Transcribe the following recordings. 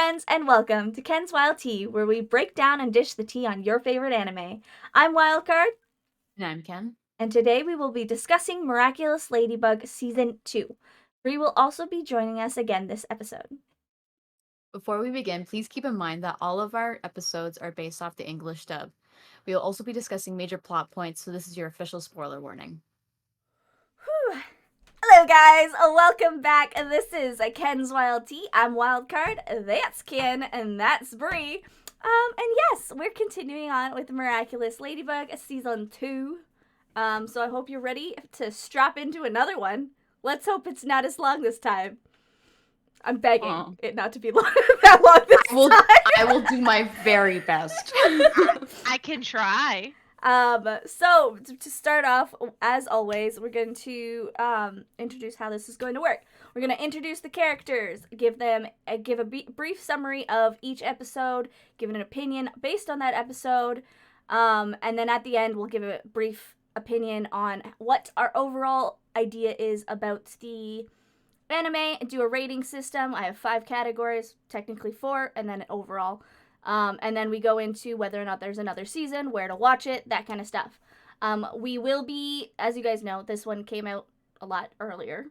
friends, and welcome to Kenn's Wild Tea, where we break down and dish the tea on your favorite anime. I'm Wildcard, And I'm Kenn. and today we will be discussing Miraculous Ladybug Season 2. Bree will also be joining us again this episode. Before we begin, please keep in mind that all of our episodes are based off the English dub. We will also be discussing major plot points, so this is your official spoiler warning. Whew. Hello, guys. Welcome back. This is Ken's Wild Tea. I'm Wildcard. That's Kenn, and that's Bree. And yes, we're continuing on with Miraculous Ladybug Season 2. So I hope you're ready to strap into another one. Let's hope it's not as long this time. I'm begging it not to be that long this time. I will do my very best. I can try. So to start off, as always, we're going to introduce how this is going to work. We're going to introduce the characters, give a brief summary of each episode, give an opinion based on that episode, and then at the end we'll give a brief opinion on what our overall idea is about the anime, do a rating system. I have 5 categories, technically 4, and then overall. And then we go into whether or not there's another season, where to watch it, that kind of stuff. We will be, as you guys know, this one came out a lot earlier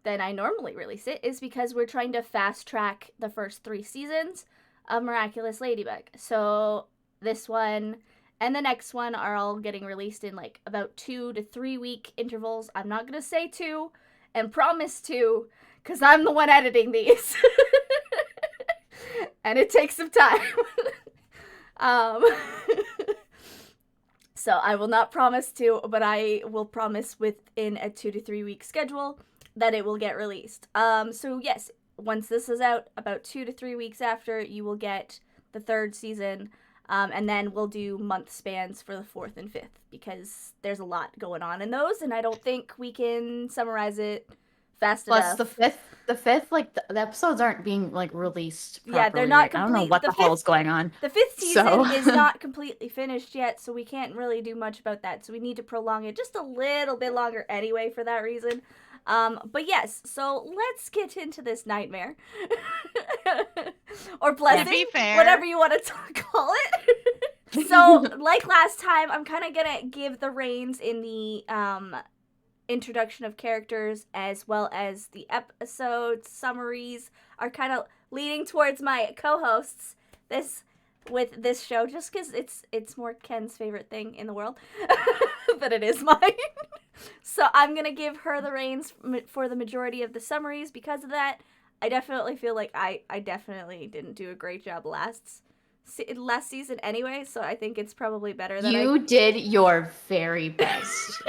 than I normally release it, is because we're trying to fast track the first 3 seasons of Miraculous Ladybug. So this one and the next one are all getting released in like about 2 to 3 week intervals. I'm not going to say 2 and promise 2 because I'm the one editing these. And it takes some time. So I will not promise to, but I will promise within a 2 to 3 week schedule that it will get released. So yes, once this is out, about 2 to 3 weeks after, you will get the 3rd season. And then we'll do month spans for the 4th and 5th because there's a lot going on in those, and I don't think we can summarize it fast enough. Plus the fifth, like the episodes aren't being like released properly. Yeah, they're not complete. I don't know what the hell is going on. The 5th season is not completely finished yet, so we can't really do much about that. So we need to prolong it just a little bit longer anyway for that reason. But yes, so let's get into this nightmare. Or blessing, whatever you want to call it. So, like last time, I'm kind of gonna give the reins in the introduction of characters as well as the episode summaries are kind of leaning towards my co-hosts with this show, just because it's more Kenn's favorite thing in the world than it is mine. So I'm gonna give her the reins for the majority of the summaries because of that. I definitely feel like I definitely didn't do a great job last season anyway, so I think it's probably better that you did your very best.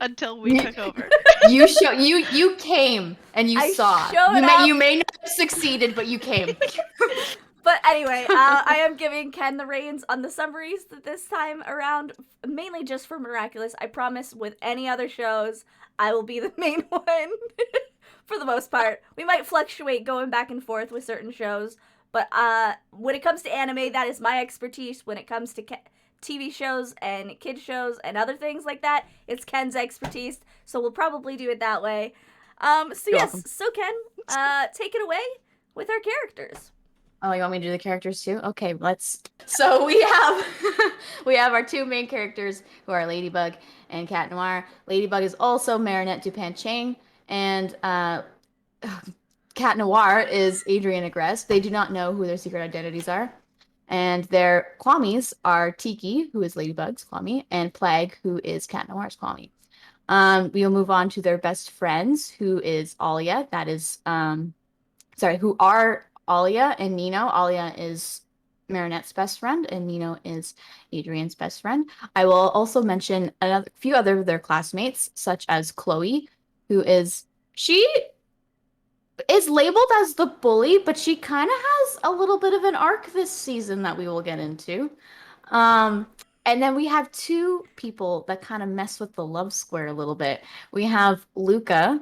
Until we took over. You came and you saw. You may not have succeeded, but you came. But anyway, I am giving Kenn the reins on the summaries this time around, mainly just for Miraculous. I promise with any other shows, I will be the main one for the most part. We might fluctuate going back and forth with certain shows, but when it comes to anime, that is my expertise. When it comes to TV shows and kid shows and other things like that, it's Kenn's expertise, so we'll probably do it that way. So Kenn, take it away with our characters. Oh, you want me to do the characters too? Okay, let's. So we have our 2 main characters who are Ladybug and Cat Noir. Ladybug is also Marinette Dupin Chang, and Cat Noir is Adrian Agreste. They do not know who their secret identities are. And their Kwamis are Tiki, who is Ladybug's Kwami, and Plague, who is Cat Noir's Kwami. We'll move on to their best friends, who is Alia. That is, who are Alia and Nino. Alia is Marinette's best friend, and Nino is Adrian's best friend. I will also mention a few other of their classmates, such as Chloe, who is labeled as the bully, but she kind of has a little bit of an arc this season that we will get into. And then we have 2 people that kind of mess with the love square a little bit. We have Luca,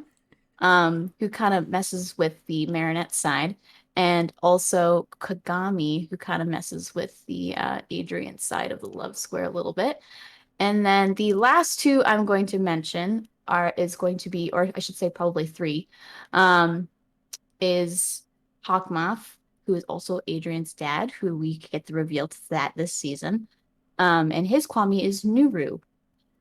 who kind of messes with the Marinette side, and also Kagami, who kind of messes with the Adrian side of the love square a little bit. And then the last 2 I'm going to mention is going to be, or I should say probably 3, is Hawkmoth, who is also Adrian's dad, who we get the reveal to that this season. And his Kwame is Nuru.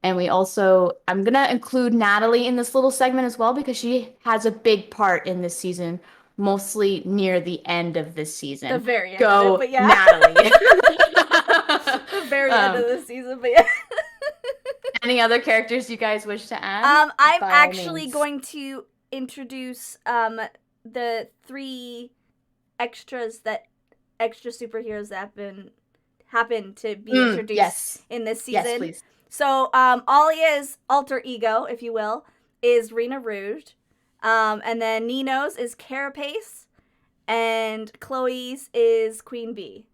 And we also, I'm going to include Natalie in this little segment as well because she has a big part in this season, mostly near the end of this season. The very end Go, of it, but yeah. Natalie. The very end of the season, but yeah. Any other characters you guys wish to add? I'm actually going to introduce the 3 extra superheroes that happen to be introduced in this season. Yes, please. So, Alia's alter ego, if you will, is Rena Rouge. And then Nino's is Carapace. And Chloe's is Queen Bee.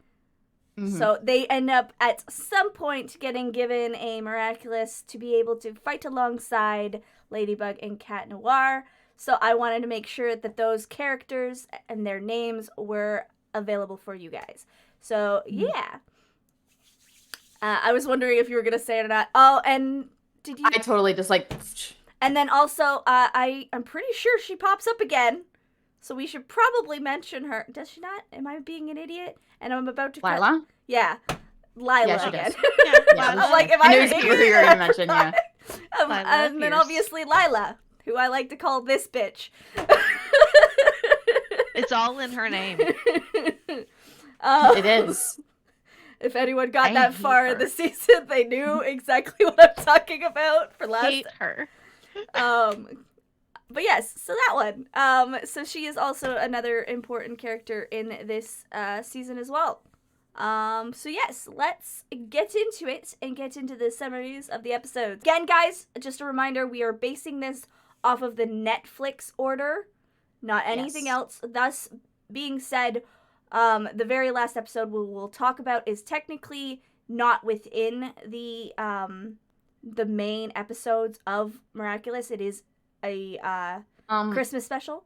Mm-hmm. So they end up at some point getting given a Miraculous to be able to fight alongside Ladybug and Cat Noir. So I wanted to make sure that those characters and their names were available for you guys. So, yeah. I was wondering if you were going to say it or not. Oh, and did you... I totally just like... And then also, I'm pretty sure she pops up again. So we should probably mention her. Does she not? Am I being an idiot? And I'm about to... Lila? Yeah. Lila again. I'm like, am I an idiot? Who you're going to mention, yeah. And then obviously Lila, who I like to call this bitch. It's all in her name. It is. If anyone got that far in the season, they knew exactly what I'm talking about for last. Hate her. But yes, so that one. So she is also another important character in this season as well. So yes, let's get into it and get into the summaries of the episodes. Again, guys, just a reminder, we are basing this off of the Netflix order, not anything else. Thus being said, the very last episode we'll talk about is technically not within the main episodes of Miraculous. It is a Christmas special.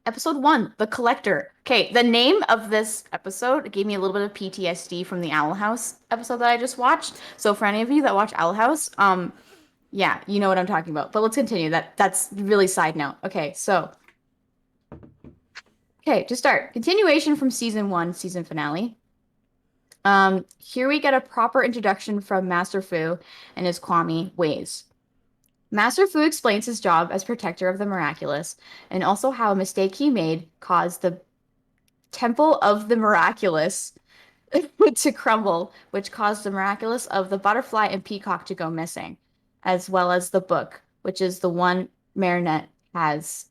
Episode 1, The Collector. Okay, the name of this episode gave me a little bit of PTSD from the Owl House episode that I just watched. So for any of you that watch Owl House, yeah, you know what I'm talking about. But let's continue. That's really side note. Okay, so... Okay, to start, continuation from season 1, season finale. Here we get a proper introduction from Master Fu and his Kwame ways. Master Fu explains his job as protector of the Miraculous and also how a mistake he made caused the Temple of the Miraculous to crumble, which caused the Miraculous of the Butterfly and Peacock to go missing, as well as the book, which is the one Marinette has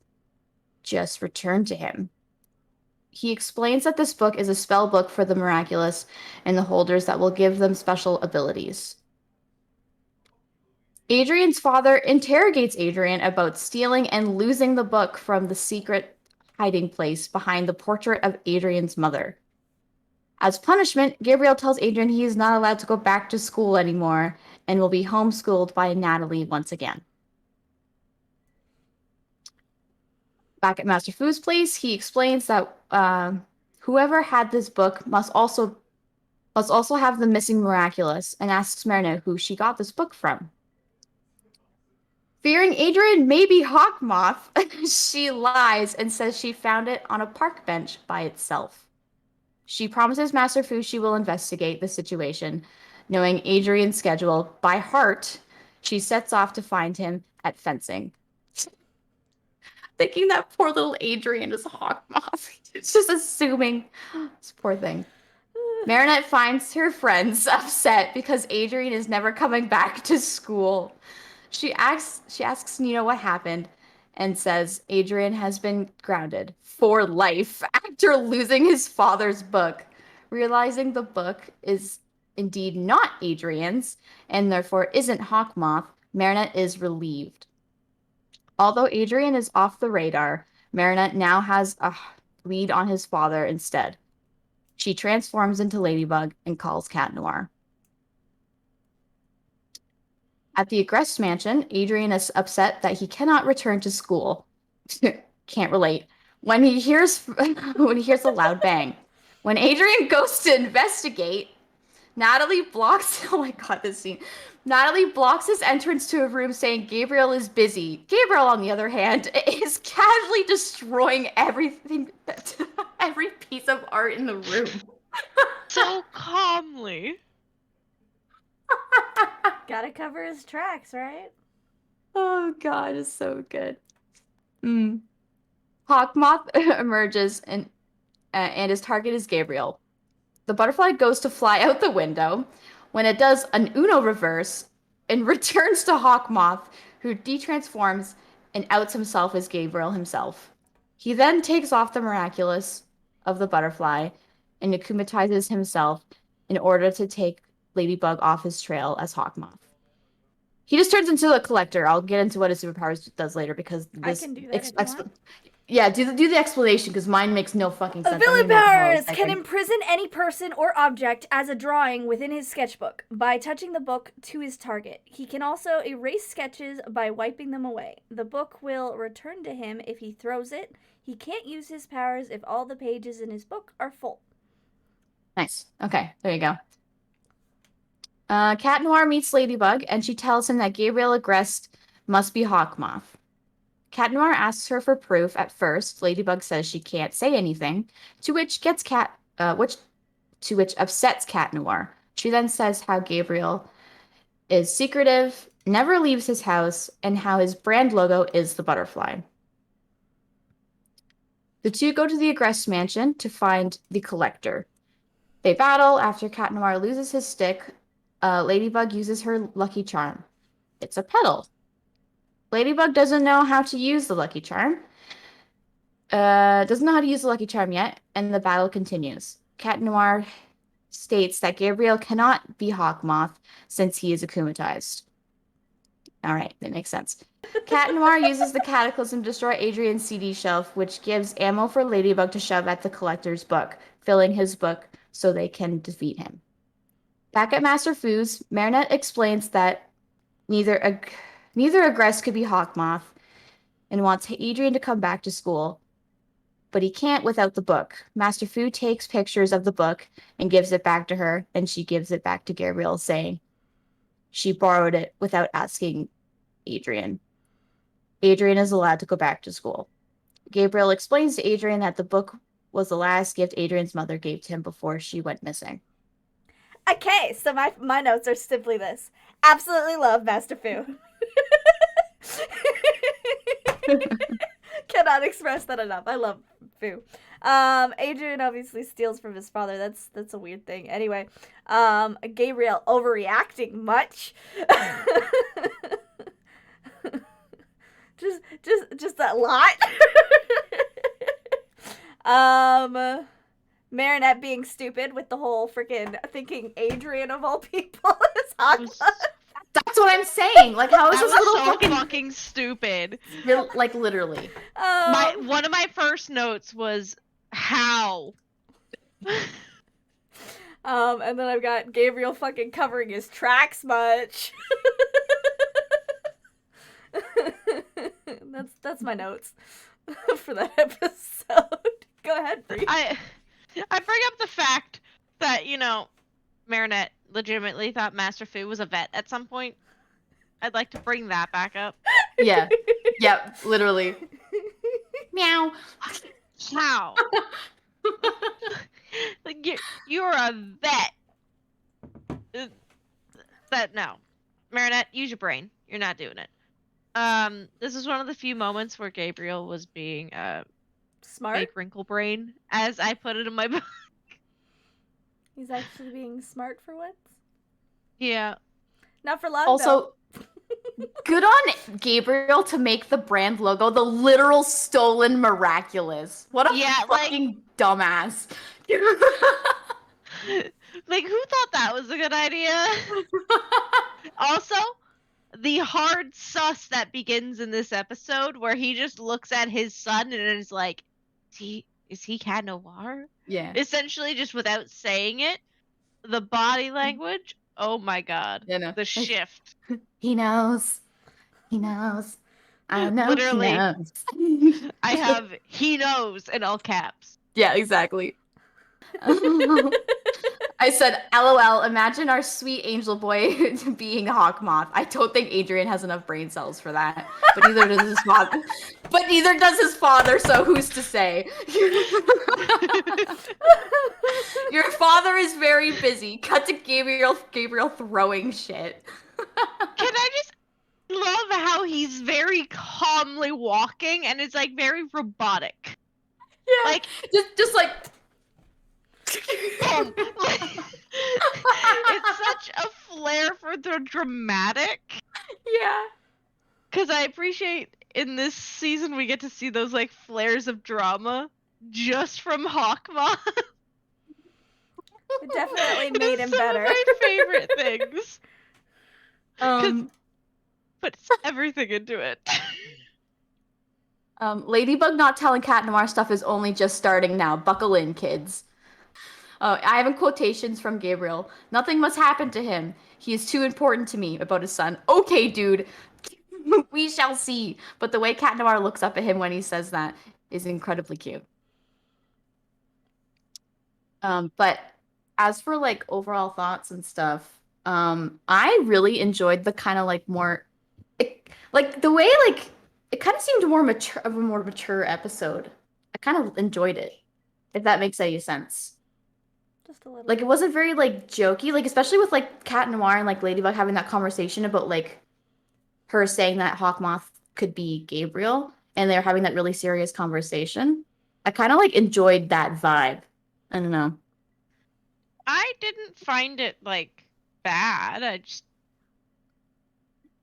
just returned to him. He explains that this book is a spell book for the Miraculous and the holders that will give them special abilities. Adrian's father interrogates Adrian about stealing and losing the book from the secret hiding place behind the portrait of Adrian's mother. As punishment, Gabriel tells Adrian he is not allowed to go back to school anymore and will be homeschooled by Natalie once again. Back at Master Fu's place, he explains that whoever had this book must also have the missing Miraculous and asks Marinette who she got this book from. Fearing Adrian may be Hawkmoth, she lies and says she found it on a park bench by itself. She promises Master Fu she will investigate the situation. Knowing Adrian's schedule by heart, she sets off to find him at fencing. Thinking that poor little Adrian is a Hawkmoth. It's just assuming. This poor thing. Marinette finds her friends upset because Adrian is never coming back to school. She asks Nino what happened and says Adrian has been grounded for life after losing his father's book. Realizing the book is indeed not Adrian's and therefore isn't Hawkmoth, Marinette is relieved. Although Adrian is off the radar, Marinette now has a lead on his father instead. She transforms into Ladybug and calls Cat Noir. At the Agreste mansion, Adrian is upset that he cannot return to school. Can't relate. When he hears a loud bang. When Adrian goes to investigate, Natalie blocks. Oh my god, this scene. Natalie blocks his entrance to a room, saying Gabriel is busy. Gabriel, on the other hand, is casually destroying everything, every piece of art in the room. So calmly. Gotta cover his tracks, right? Oh god, it's so good. Hawkmoth emerges and his target is Gabriel. The butterfly goes to fly out the window. When it does an Uno reverse and returns to Hawkmoth, who detransforms and outs himself as Gabriel himself. He then takes off the Miraculous of the butterfly and akumatizes himself in order to take Ladybug off his trail as Hawkmoth. He just turns into a collector. I'll get into what his superpowers does later because this I can do that if you want. Yeah, do the explanation because mine makes no fucking sense. Villain powers can imprison any person or object as a drawing within his sketchbook by touching the book to his target. He can also erase sketches by wiping them away. The book will return to him if he throws it. He can't use his powers if all the pages in his book are full. Nice. Okay, there you go. Cat Noir meets Ladybug, and she tells him that Gabriel Agreste must be Hawkmoth. Cat Noir asks her for proof. At first, Ladybug says she can't say anything, to which upsets Cat Noir. She then says how Gabriel is secretive, never leaves his house, and how his brand logo is the butterfly. The two go to the Agreste mansion to find the collector. They battle. After Cat Noir loses his stick, Ladybug uses her lucky charm. It's a petal. Ladybug doesn't know how to use the lucky charm. Doesn't know how to use the lucky charm yet, and the battle continues. Cat Noir states that Gabriel cannot be Hawkmoth since he is akumatized. All right, that makes sense. Cat Noir uses the Cataclysm to destroy Adrian's CD shelf, which gives ammo for Ladybug to shove at the collector's book, filling his book so they can defeat him. Back at Master Fu's, Marinette explains that neither Agreste could be Hawkmoth and wants Adrian to come back to school, but he can't without the book. Master Fu takes pictures of the book and gives it back to her, and she gives it back to Gabriel, saying she borrowed it without asking Adrian. Adrian is allowed to go back to school. Gabriel explains to Adrian that the book was the last gift Adrian's mother gave to him before she went missing. Okay, so my notes are simply this. Absolutely love Master Fu. Cannot express that enough. I love Fu. Adrian obviously steals from his father. That's a weird thing. Anyway, Gabriel overreacting much. just a lot. Marinette being stupid with the whole freaking thinking Adrian of all people is Hawkmoth. That's what I'm saying. Like, how is That this was little so fucking stupid. like literally? One of my first notes was how. And then I've got Gabriel fucking covering his tracks much. That's my notes for that episode. Go ahead, Bree. I bring up the fact that, Marinette legitimately thought Master Fu was a vet at some point. I'd like to bring that back up. Yeah. Yeah, literally. Meow. How? Like, you're a vet. No. Marinette, use your brain. You're not doing it. This is one of the few moments where Gabriel was being Smart. fake wrinkle brain, as I put it in my book. He's actually being smart for once. Yeah. Not for long. Also, good on Gabriel to make the brand logo the literal stolen Miraculous. What a fucking dumbass. Like, who thought that was a good idea? Also, the hard sus that begins in this episode where he just looks at his son and is like, is he Cat Noir? Yeah. Essentially, just without saying it, the body language, oh my god. Yeah, no. The shift. He knows. He knows. I know. Literally, he knows. I have he knows in all caps. Yeah, exactly. I said, LOL, imagine our sweet angel boy being Hawkmoth. I don't think Adrian has enough brain cells for that. But neither does his father. But neither does his father, so who's to say? Your father is very busy. Cut to Gabriel throwing shit. Can I just love how he's very calmly walking and it's like very robotic. Yeah. Like just like boom. It's such a flair for the dramatic. Yeah. Because I appreciate in this season we get to see those like flares of drama just from Hawkmoth. It definitely made him Some better. of my favorite things. Puts everything into it. Ladybug not telling Cat Noir stuff is only just starting now. Buckle in, kids. I have in quotations from Gabriel. Nothing must happen to him. He is too important to me about his son. Okay, dude. We shall see. But the way Cat Noir looks up at him when he says that is incredibly cute. But as for like overall thoughts and stuff, I really enjoyed the kind of like more, like the way like it kind of seemed more mature of a more mature episode. I kind of enjoyed it, if that makes any sense. Just a little. Like it wasn't very like jokey, like especially with like Cat Noir and like Ladybug having that conversation about like her saying that Hawkmoth could be Gabriel, and they're having that really serious conversation. I kind of like enjoyed that vibe. I don't know. I didn't find it like bad. I just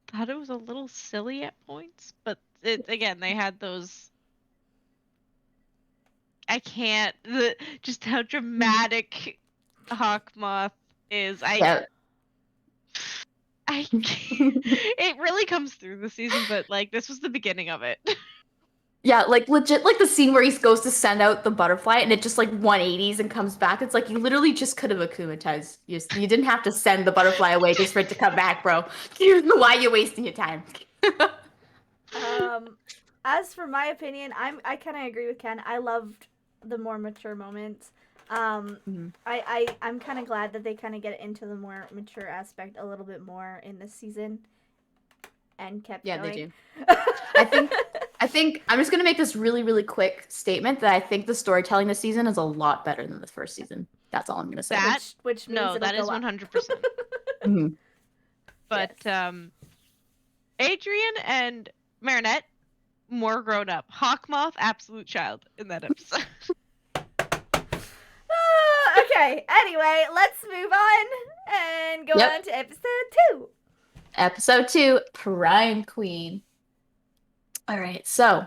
thought it was a little silly at points, but again, they had those. I can't. Just how dramatic Hawkmoth is. Yeah. It really comes through the season, but like this was the beginning of it. Yeah, like legit, like the scene where he goes to send out the butterfly and it just like 180s and comes back. It's like you literally just could have akumatized. You didn't have to send the butterfly away just for it to come back, bro. Why are you wasting your time? As for my opinion, I kind of agree with Ken. I loved the more mature moments. I'm kind of glad that they kind of get into the more mature aspect a little bit more in this season, and kept going. They do. I think I'm just gonna make this really, really quick statement that I think the storytelling this season is a lot better than the first season. That's all I'm gonna say. Which means no, that is 100%. But yes. Adrian and Marinette more grown up. Hawkmoth, absolute child in that episode. Okay, anyway, let's move on and go on to episode 2. Episode 2, Prime Queen. All right, so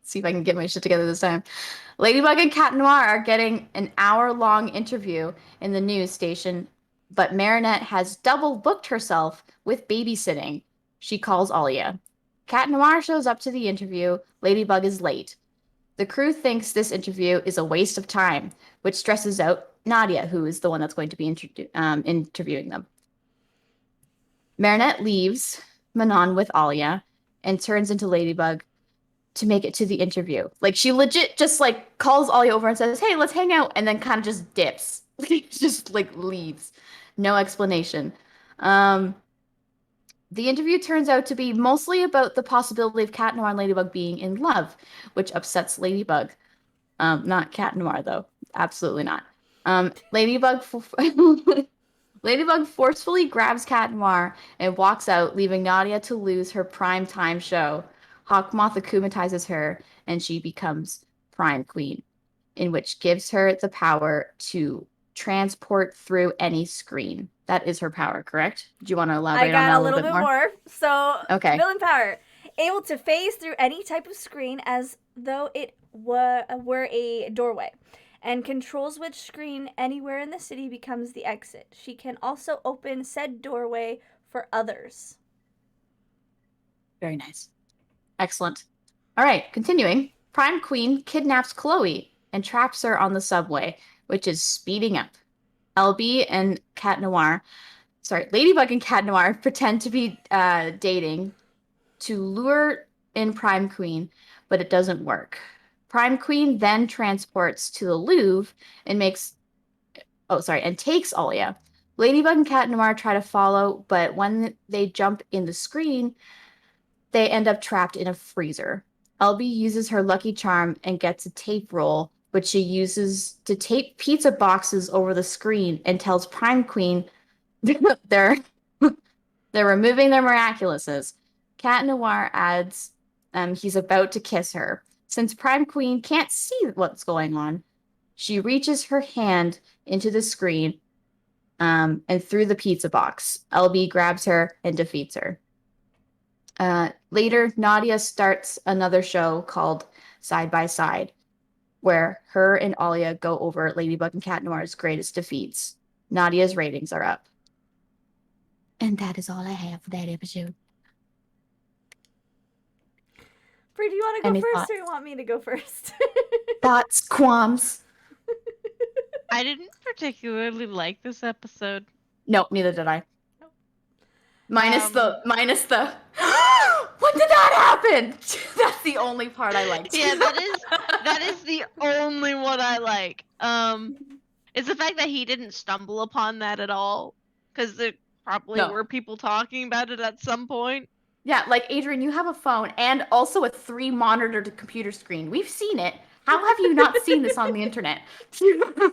see if I can get my shit together this time. Ladybug and Cat Noir are getting an hour-long interview in the news station, but Marinette has double booked herself with babysitting. She calls Alia. Cat Noir shows up to the interview. Ladybug is late. The crew thinks this interview is a waste of time, which stresses out Nadia, who is the one that's going to be interviewing them. Marinette leaves Manon with Alia and turns into Ladybug to make it to the interview. Like, she legit just, like, calls Alia over and says, hey, let's hang out, and then kind of just dips. Just, like, leaves. No explanation. The interview turns out to be mostly about the possibility of Cat Noir and Ladybug being in love, which upsets Ladybug. Not Cat Noir, though. Absolutely not. Ladybug forcefully grabs Cat Noir and walks out, leaving Nadia to lose her prime time show. Hawkmoth akumatizes her, and she becomes Prime Queen, in which gives her the power to transport through any screen. That is her power, correct? Do you want to elaborate on that a little bit more? So, okay. Villain power. Able to phase through any type of screen as though it were a doorway, and controls which screen anywhere in the city becomes the exit. She can also open said doorway for others. Very nice. Excellent. All right, continuing. Prime Queen kidnaps Chloe and traps her on the subway, which is speeding up. Ladybug and Cat Noir pretend to be dating to lure in Prime Queen, but it doesn't work. Prime Queen then transports to the Louvre and makes and takes Alia. Ladybug and Cat Noir try to follow, but when they jump in the screen, they end up trapped in a freezer. LB uses her lucky charm and gets a tape roll, which she uses to tape pizza boxes over the screen and tells Prime Queen they're they're removing their miraculouses. Cat Noir adds he's about to kiss her. Since Prime Queen can't see what's going on, she reaches her hand into the screen and through the pizza box. LB grabs her and defeats her. Later, Nadia starts another show called Side by Side, where her and Alia go over Ladybug and Cat Noir's greatest defeats. Nadia's ratings are up. And that is all I have for that episode. Bree, do you want to go Any first thoughts? or you want me to go first? Thoughts, qualms? I didn't particularly like this episode. Nope, neither did I. Nope. Minus the when did that happen? That's the only part I liked. Yeah, that is the only one I like. It's the fact that he didn't stumble upon that at all, because there probably No. were people talking about it at some point. Yeah, like Adrian, you have a phone and also a 3-monitored computer screen. We've seen it. How have you not seen this on the internet?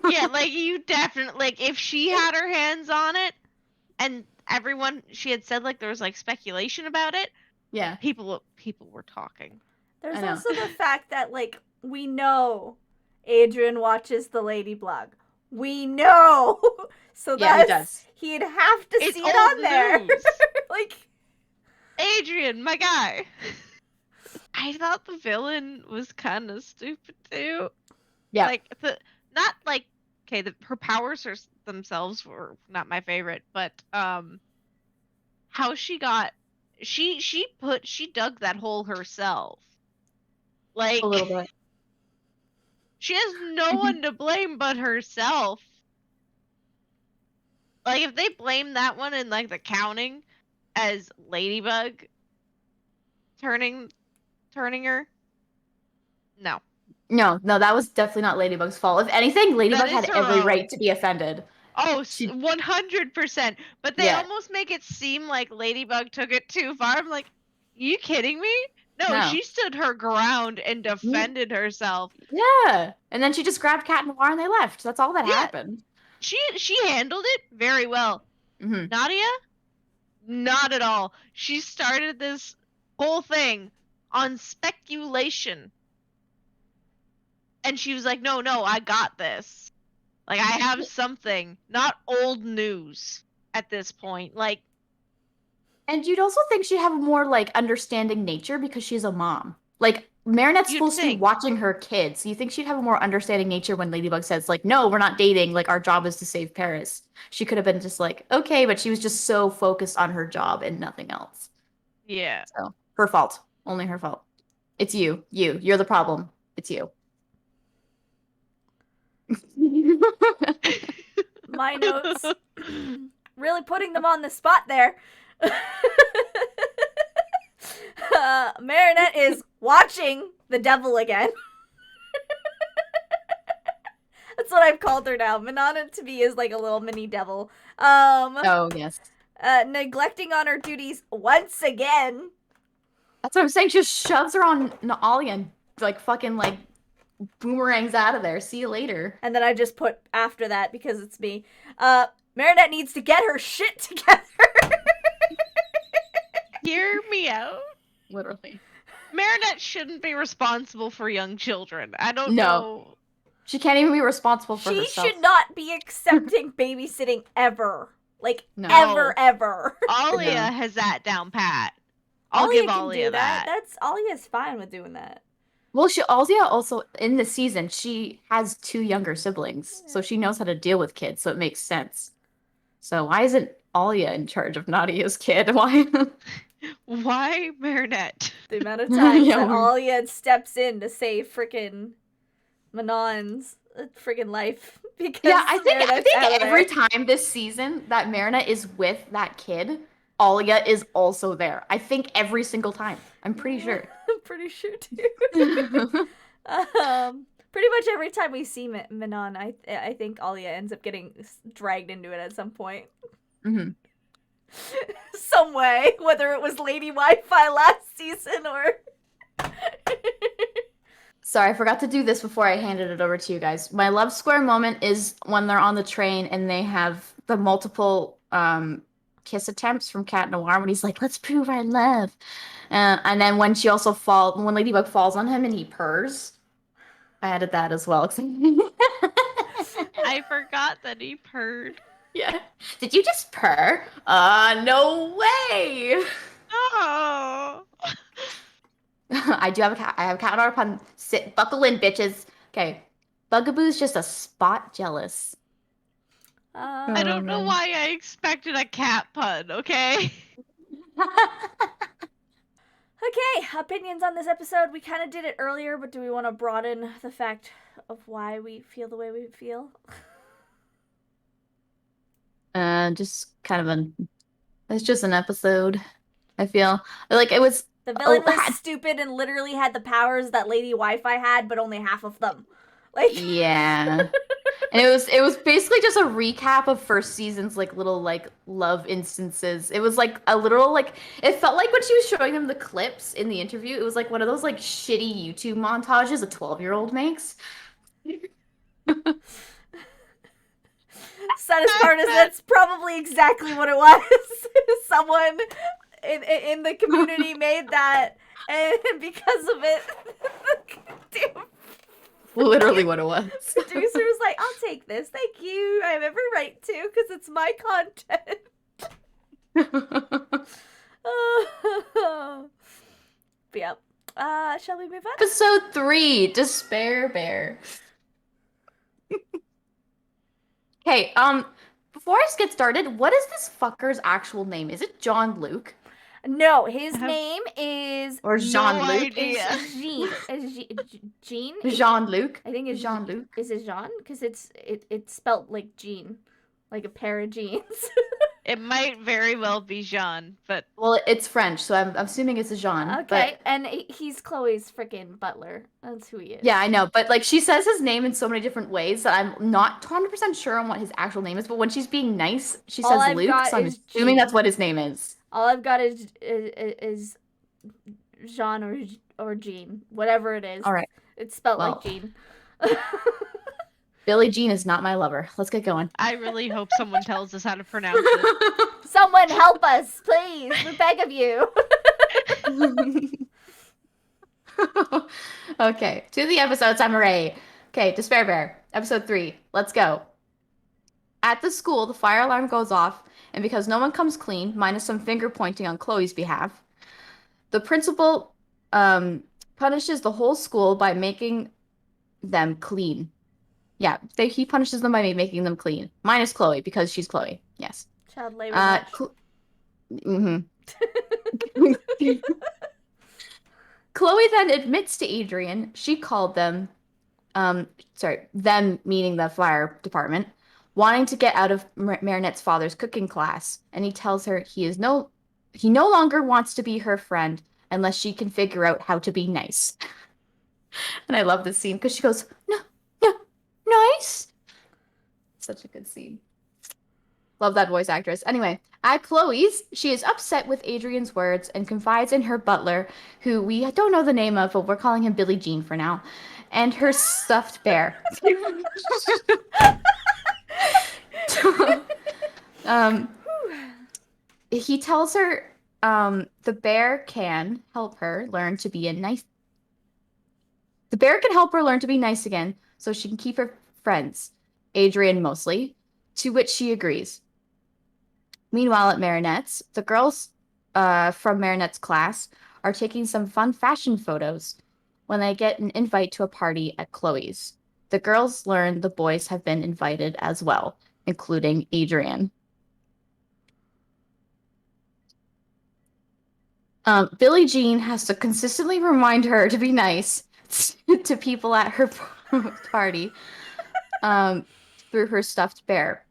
Yeah, like you definitely, like if she had her hands on it, and she had said like there was like speculation about it. Yeah. People were talking. There's I know. also the fact that, like, we know Adrian watches the Ladybug. We know. So Yeah, he does. he'd have to It's see it on old there. news. Like, Adrian, my guy. I thought the villain was kind of stupid too. Yeah. Like her powers themselves were not my favorite, but how she dug that hole herself. Like A little bit. she has no one to blame but herself. Like if they blame that one in like the counting as Ladybug turning her. No. No, that was definitely not Ladybug's fault. If anything, Ladybug is had her every own. right to be offended. Oh, She- 100%. But they Yeah. almost make it seem like Ladybug took it too far. I'm like, you kidding me? No, No. she stood her ground and defended herself. Yeah. And then she just grabbed Cat Noir and they left. That's all that Yeah. happened. She handled it very well. Mm-hmm. Nadia? Not at all. She started this whole thing on speculation. And she was like, no, I got this. Like, I have something. Not old news at this point. Like, And you'd also think she'd have a more, like, understanding nature because she's a mom. Like, Marinette's You'd supposed to be think. watching her kids. So you think she'd have a more understanding nature when Ladybug says, like, no, we're not dating. Like, our job is to save Paris. She could have been just like, okay, but she was just so focused on her job and nothing else. yeah. So, her fault. Only her fault. It's you. You're the problem. It's you. my notes. Really putting them on the spot there. Marinette is watching the devil again. That's what I've called her now. Manana to me is like a little mini devil. Oh, yes. Neglecting on her duties once again. That's what I'm saying. She just shoves her on Ollie and, like, fucking, like, boomerangs out of there. See you later. And then I just put after that because it's me. Marinette needs to get her shit together. Hear me out. Literally. Marinette shouldn't be responsible for young children. I don't No. know. She can't even be responsible for She herself. should not be accepting babysitting ever. Like, No. ever. Alia No. has that down pat. I'll Alia give can Alia do that. That's Alia's fine with doing that. Well, Alia also, in the season, she has 2 younger siblings, so she knows how to deal with kids, so it makes sense. So why isn't Alia in charge of Nadia's kid? Why? Why Marinette? The amount of times Yeah, that we- Alia steps in to save frickin' Manon's friggin' life. Because Yeah, I think Marinette's out of every there. time this season that Marinette is with that kid, Alia is also there. I think every single time. I'm pretty sure. I'm pretty sure too. Pretty much every time we see Manon, I think Alia ends up getting dragged into it at some point. Mm-hmm. Some way, whether it was Lady Wi-Fi last season or... Sorry, I forgot to do this before I handed it over to you guys. My love square moment is when they're on the train and they have the multiple kiss attempts from Cat Noir when he's like, let's prove our love. And then when when Ladybug falls on him and he purrs. I added that as well. I forgot that he purred. Yeah. Did you just purr? No way! Oh. I do have a cat. I have a cat on our pun. Buckle in, bitches. Okay. Bugaboo's just a spot jealous. I don't know why I expected a cat pun, okay? Okay, opinions on this episode. We kind of did it earlier, but do we want to broaden the fact of why we feel the way we feel? Just kind of it's just an episode. I feel like it was. The villain was stupid and literally had the powers that Lady Wi-Fi had, but only half of them. Like, yeah. And it was basically just a recap of first season's like little like love instances. It was like a literal like it felt like when she was showing them the clips in the interview, it was like one of those like shitty YouTube montages a 12-year-old makes. Saddest part is that's probably exactly what it was. Someone in the community made that, and because of it, damn. Literally what it was. Producer was like, I'll take this. Thank you. I have every right to, because it's my content. But yeah. Shall we move on? Episode 3, Despair Bear. Okay, before I get started, what is this fucker's actual name? Is it John Luke? No, his name is... Or Jean-Luc? It's Jean. Jean? Jean-Luc? I think it's Jean-Luc. Is it Jean? Because it's spelled like Jean. Like a pair of jeans. It might very well be Jean, but... Well, it's French, so I'm assuming it's a Jean. Okay, and he's Chloe's freaking butler. That's who he is. Yeah, I know, but like she says his name in so many different ways that I'm not 100% sure on what his actual name is, but when she's being nice, she says Luke, so I'm assuming that's what his name is. All I've got is Jean or Jean, whatever it is. All right. It's spelled like Jean. Billie Jean is not my lover. Let's get going. I really hope someone tells us how to pronounce it. Someone help us, please. We beg of you. Okay, to the episode summary. Okay, Despair Bear, episode 3. Let's go. At the school, the fire alarm goes off, and because no one comes clean, minus some finger pointing on Chloe's behalf, the principal punishes the whole school by making them clean. Yeah, he punishes them by making them clean. Minus Chloe, because she's Chloe. Yes. Child labor. Chloe then admits to Adrian she called them, them meaning the fire department, wanting to get out of Marinette's father's cooking class, and he tells her he no longer wants to be her friend unless she can figure out how to be nice. And I love this scene because she goes, no, nice. Such a good scene. Love that voice actress. Anyway, at Chloe's, she is upset with Adrian's words and confides in her butler, who we don't know the name of, but we're calling him Billie Jean for now, and her stuffed bear. He tells her the bear can help her learn to be nice. The bear can help her learn to be nice again, so she can keep her friends, Adrian mostly, to which she agrees. Meanwhile, at Marinette's, the girls from Marinette's class are taking some fun fashion photos when they get an invite to a party at Chloe's. The girls learn the boys have been invited as well, including Adrian. Billie Jean has to consistently remind her to be nice to people at her party through her stuffed bear.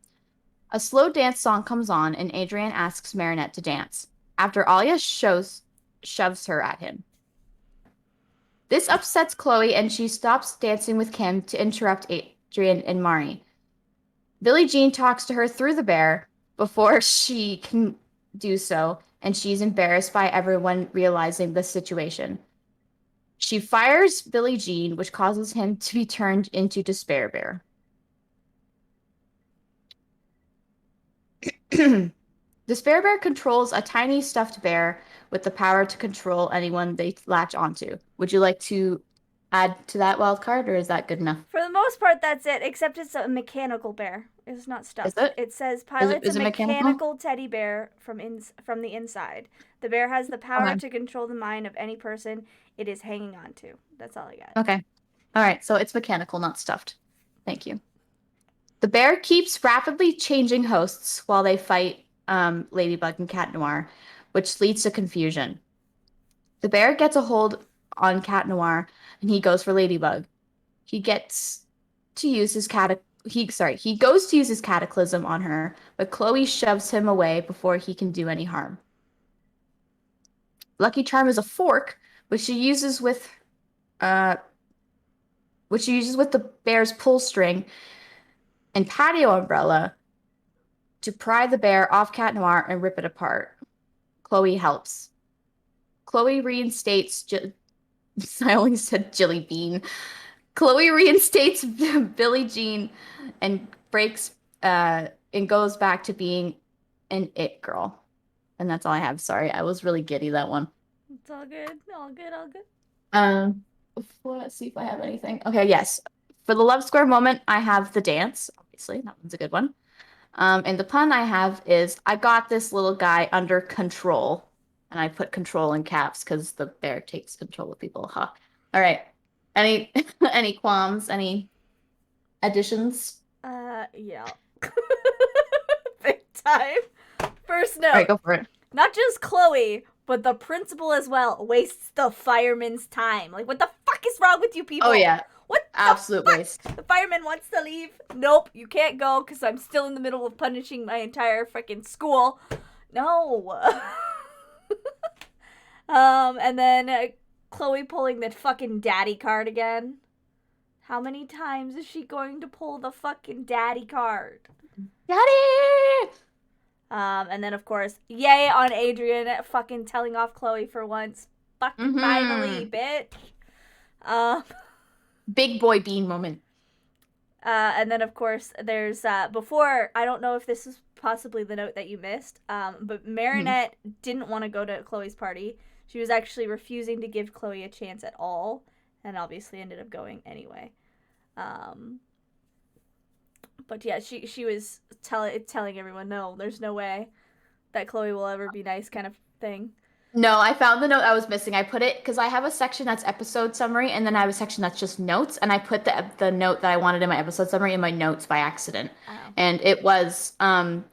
A slow dance song comes on, and Adrian asks Marinette to dance, after Alia shoves her at him. This upsets Chloe, and she stops dancing with Kim to interrupt Adrian and Mari. Billie Jean talks to her through the bear before she can do so, and she's embarrassed by everyone realizing the situation. She fires Billie Jean, which causes him to be turned into Despair Bear. Despair Bear controls a tiny stuffed bear with the power to control anyone they latch onto. Would you like to add to that wild card, or is that good enough? For the most part, that's it, except it's a mechanical bear. It's not stuffed. Is it? It says pilots Is a it mechanical teddy bear from the inside. The bear has the power Okay. to control the mind of any person it is hanging on to. That's all I got. Okay. All right, so it's mechanical, not stuffed. Thank you. The bear keeps rapidly changing hosts while they fight Ladybug and Cat Noir, which leads to confusion. The bear gets a hold on Cat Noir, and he goes for Ladybug. He goes to use his cataclysm on her, but Chloe shoves him away before he can do any harm. Lucky Charm is a fork, which she uses with the bear's pull string and patio umbrella to pry the bear off Cat Noir and rip it apart. Chloe helps. Chloe reinstates I only said Jilly Bean. Chloe reinstates Billie Jean and and goes back to being an it girl. And that's all I have. Sorry, I was really giddy that one. It's all good. All good. All good. Let's see if I have anything. Okay, yes. For the Love Square moment, I have the dance. Obviously, that one's a good one. And the pun I have is, I got this little guy under control. And I put control in caps because the bear takes control of people. Huh. All right. Any qualms? Any additions? Yeah. Big time. First note. All right, go for it. Not just Chloe, but the principal as well wastes the fireman's time. Like, what the fuck is wrong with you people? Oh, yeah. What the Absolute fuck? waste. The fireman wants to leave. Nope, you can't go because I'm still in the middle of punishing my entire freaking school. No. And then Chloe pulling the fucking daddy card again. How many times is she going to pull the fucking daddy card? Daddy! And then, of course, yay on Adrian fucking telling off Chloe for once. Fucking finally, bitch. Big boy bean moment. And then, of course, there's, before, I don't know if this is possibly the note that you missed, but Marinette didn't want to go to Chloe's party. She was actually refusing to give Chloe a chance at all, and obviously ended up going anyway. But yeah, she was telling everyone, no, there's no way that Chloe will ever be nice, kind of thing. No, I found the note I was missing. I put it because I have a section that's episode summary, and then I have a section that's just notes, and I put the note that I wanted in my episode summary in my notes by accident. Oh. And it was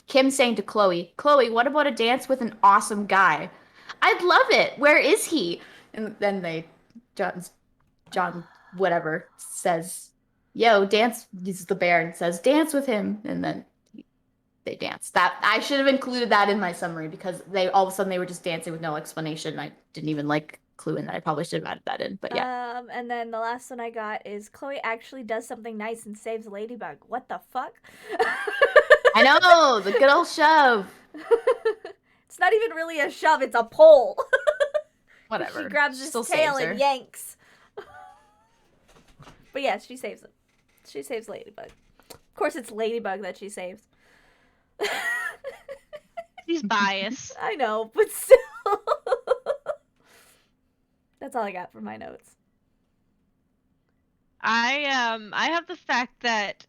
Kim saying to Chloe, what about a dance with an awesome guy? I'd love it. Where is he? And then John whatever says, yo, dance. This is the bear, and says, dance with him. And then they dance. That I should have included that in my summary because they all of a sudden they were just dancing with no explanation. I didn't even clue in that. I probably should have added that in, but yeah. And then the last one I got is Chloe actually does something nice and saves Ladybug. What the fuck? I know, the good old shove. It's not even really a shove, it's a pull. Whatever. She grabs his tail and yanks. But yeah, she saves him. She saves Ladybug. Of course, it's Ladybug that she saves. She's biased. I know, but still. That's all I got for my notes. I have the fact that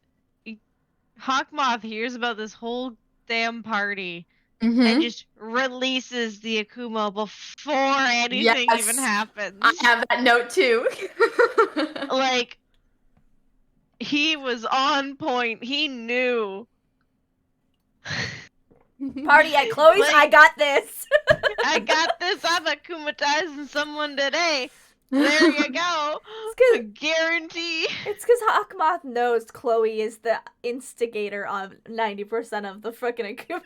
Hawkmoth hears about this whole damn party and just releases the Akumo before anything even happens. I have that note too. Like, he was on point. He knew. Party at Chloe's, I got this. I got this. I'm akumatizing someone today. There you go. It's guarantee. It's because Hawkmoth knows Chloe is the instigator on 90% of the frickin' Akuma.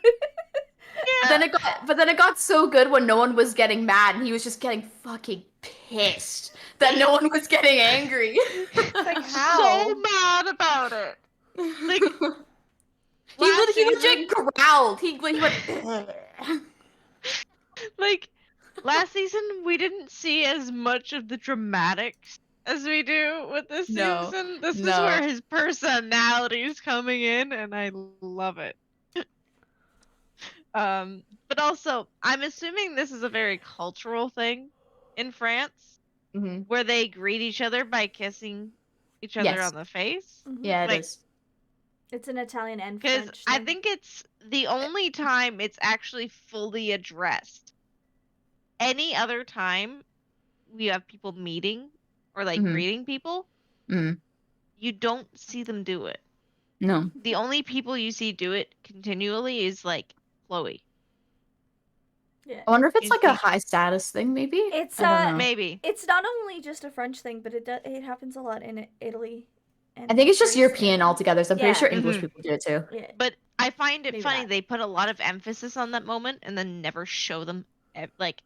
But then it got so good when no one was getting mad, and he was just getting fucking pissed that no one was getting angry. Like, how? So mad about it. Like, he legit growled. He went. Like, last season we didn't see as much of the dramatics as we do with this season. This is where his personality is coming in, and I love it. But also, I'm assuming this is a very cultural thing in France, where they greet each other by kissing each other on the face. Yeah, it is. It's an Italian and French thing. I think it's the only time it's actually fully addressed. Any other time we have people meeting or like greeting people, you don't see them do it. No. The only people you see do it continually is like Chloe. Yeah. I wonder if it's like a high status thing, maybe? It's maybe. It's not only just a French thing, but it happens a lot in Italy. I think it's just European altogether, so I'm pretty sure English people do it too. Yeah. But I find it funny they put a lot of emphasis on that moment and then never show them like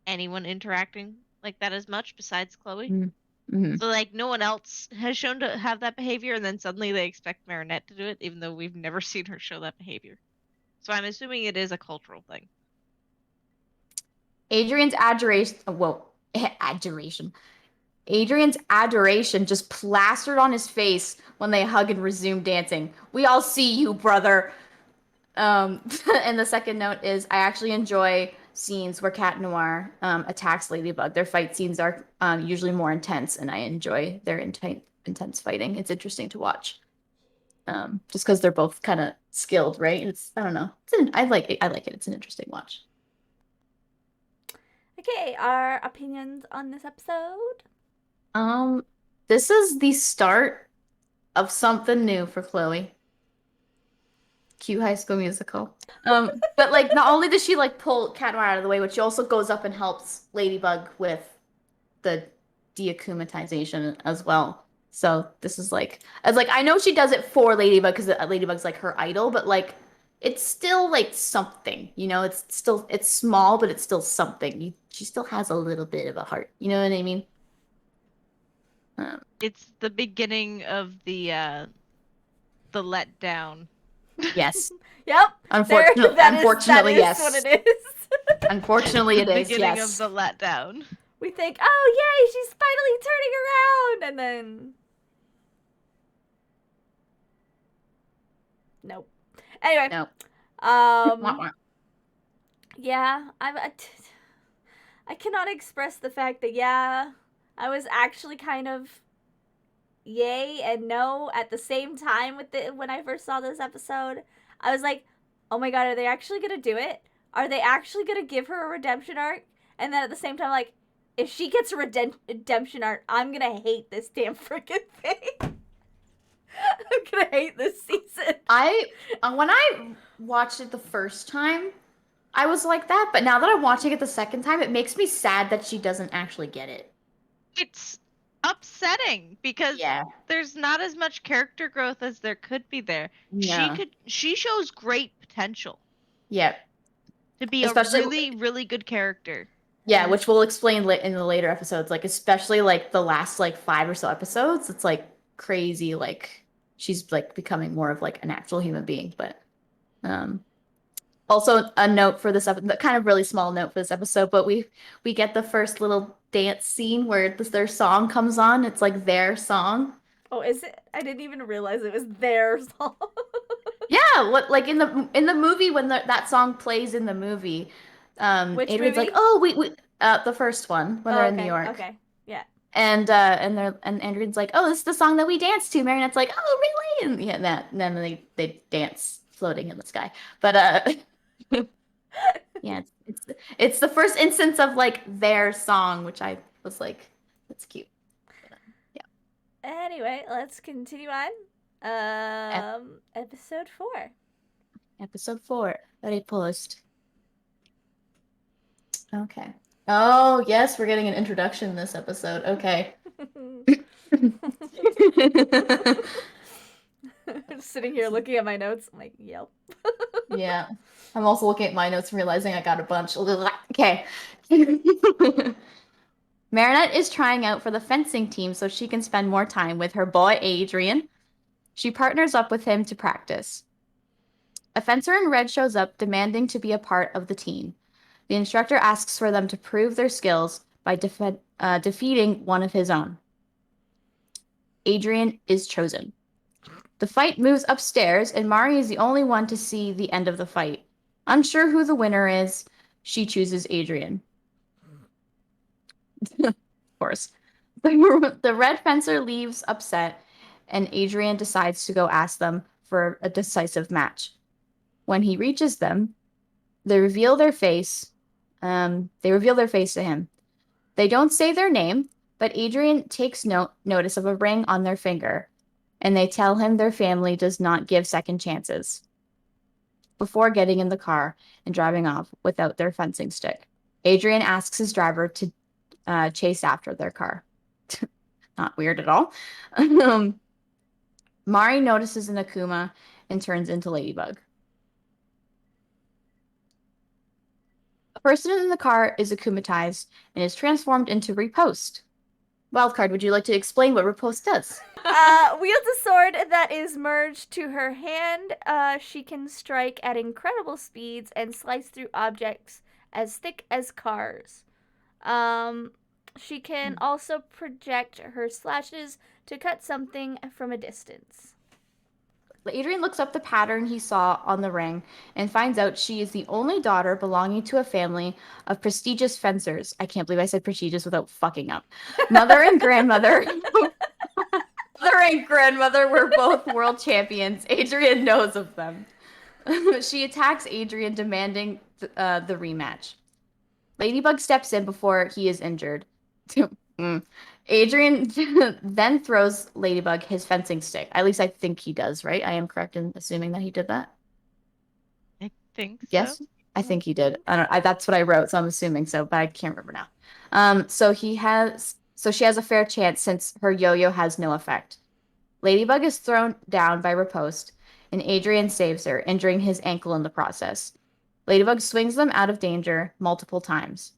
anyone interacting like that as much besides Chloe. So like no one else has shown to have that behavior, and then suddenly they expect Marinette to do it, even though we've never seen her show that behavior. So I'm assuming it is a cultural thing. Adrian's adoration just plastered on his face when they hug and resume dancing. We all see you, brother. And the second note is I actually enjoy scenes where Cat Noir attacks Ladybug. Their fight scenes are usually more intense, and I enjoy their intense fighting. It's interesting to watch. Just because they're both kind of skilled, right? I don't know. I like it. It's an interesting watch. Okay, our opinions on this episode. This is the start of something new for Chloe. Cue High School Musical. But like, not only does she like pull Cat Noir out of the way, but she also goes up and helps Ladybug with the deakumatization as well. So this is like, I know she does it for Ladybug because Ladybug's like her idol, but like, it's still like something, you know. It's small, but it's still something. She still has a little bit of a heart. You know what I mean? It's the beginning of the letdown. Yes. Yep. Unfortunately, yes. What it is. Unfortunately, it is. Beginning yes. of the letdown. We think, oh yay, she's finally turning around, and then nope. Anyway. Nope. Yeah, I cannot express the fact that I was actually kind of yay and no at the same time when I first saw this episode. I was like, oh my god, are they actually gonna do it? Are they actually gonna give her a redemption arc? And then at the same time, like, if she gets a redemption arc, I'm gonna hate this damn freaking thing. I'm gonna hate this season. When I watched it the first time, I was like that, but now that I'm watching it the second time, it makes me sad that she doesn't actually get it. It's upsetting because there's not as much character growth as there could be there. Yeah. She shows great potential. Yeah. To be especially, a really, really good character. Yeah, which we'll explain in the later episodes. Like, especially like the last like 5 or so episodes, it's like crazy. Like, she's like becoming more of like an actual human being. But also a note for this episode, kind of really small note for this episode, but we get the first little dance scene where their song comes on. It's like their song. Oh, is it? I didn't even realize it was their song. Yeah, what like in the movie when that song plays in the movie, Which Adrian's movie? like, oh, we the first one when they're in New York. Okay, yeah. And Adrian's like, oh, this is the song that we danced to. Marinette's like, oh, really? And yeah, and then they dance floating in the sky. But yeah, it's the first instance of like their song, which I was like, that's cute. But, yeah. Anyway, let's continue on. Episode 4. Episode 4. Very post. Okay. Oh yes, we're getting an introduction in this episode. Okay. Sitting here looking at my notes, I'm like, yep. Yeah. I'm also looking at my notes and realizing I got a bunch. Okay. Marinette is trying out for the fencing team so she can spend more time with her boy Adrian. She partners up with him to practice. A fencer in red shows up demanding to be a part of the team. The instructor asks for them to prove their skills by defeating one of his own. Adrian is chosen. The fight moves upstairs, and Mari is the only one to see the end of the fight. Unsure who the winner is, she chooses Adrian. Of course. The red fencer leaves upset, and Adrian decides to go ask them for a decisive match. When he reaches them, they reveal their face. They reveal their face to him. They don't say their name, but Adrian takes notice of a ring on their finger, and they tell him their family does not give second chances before getting in the car and driving off without their fencing stick. Adrian asks his driver to chase after their car. Not weird at all. Mari notices an Akuma and turns into Ladybug. A person in the car is akumatized and is transformed into Riposte. Wildcard, would you like to explain what Riposte does? Wields a sword that is merged to her hand. She can strike at incredible speeds and slice through objects as thick as cars. She can also project her slashes to cut something from a distance. Adrian looks up the pattern he saw on the ring and finds out she is the only daughter belonging to a family of prestigious fencers. I can't believe I said prestigious without fucking up. Mother and grandmother. Mother and grandmother were both world champions. Adrian knows of them. She attacks Adrian, demanding the rematch. Ladybug steps in before he is injured. Adrian then throws Ladybug his fencing stick. At least I think he does, right? I am correct in assuming that he did that. I think so. Yes, I think he did. That's what I wrote, so I'm assuming so, but I can't remember now. So she has a fair chance since her yo-yo has no effect. Ladybug is thrown down by Riposte, and Adrian saves her, injuring his ankle in the process. Ladybug swings them out of danger multiple times,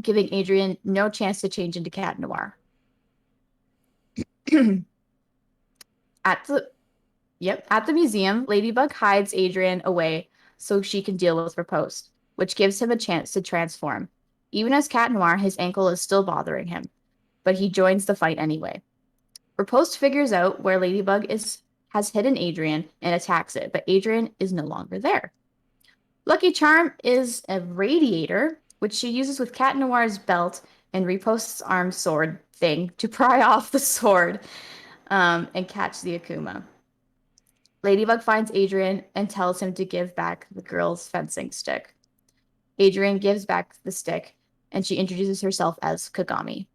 giving Adrian no chance to change into Cat Noir. At the museum, Ladybug hides Adrian away so she can deal with Riposte, which gives him a chance to transform. Even as Cat Noir, his ankle is still bothering him, but he joins the fight anyway. Riposte figures out where Ladybug has hidden Adrian and attacks it, but Adrian is no longer there. Lucky Charm is a radiator, which she uses with Cat Noir's belt and Riposte's arm sword thing to pry off the sword and catch the Akuma. Ladybug finds Adrian and tells him to give back the girl's fencing stick. Adrian gives back the stick, and she introduces herself as Kagami.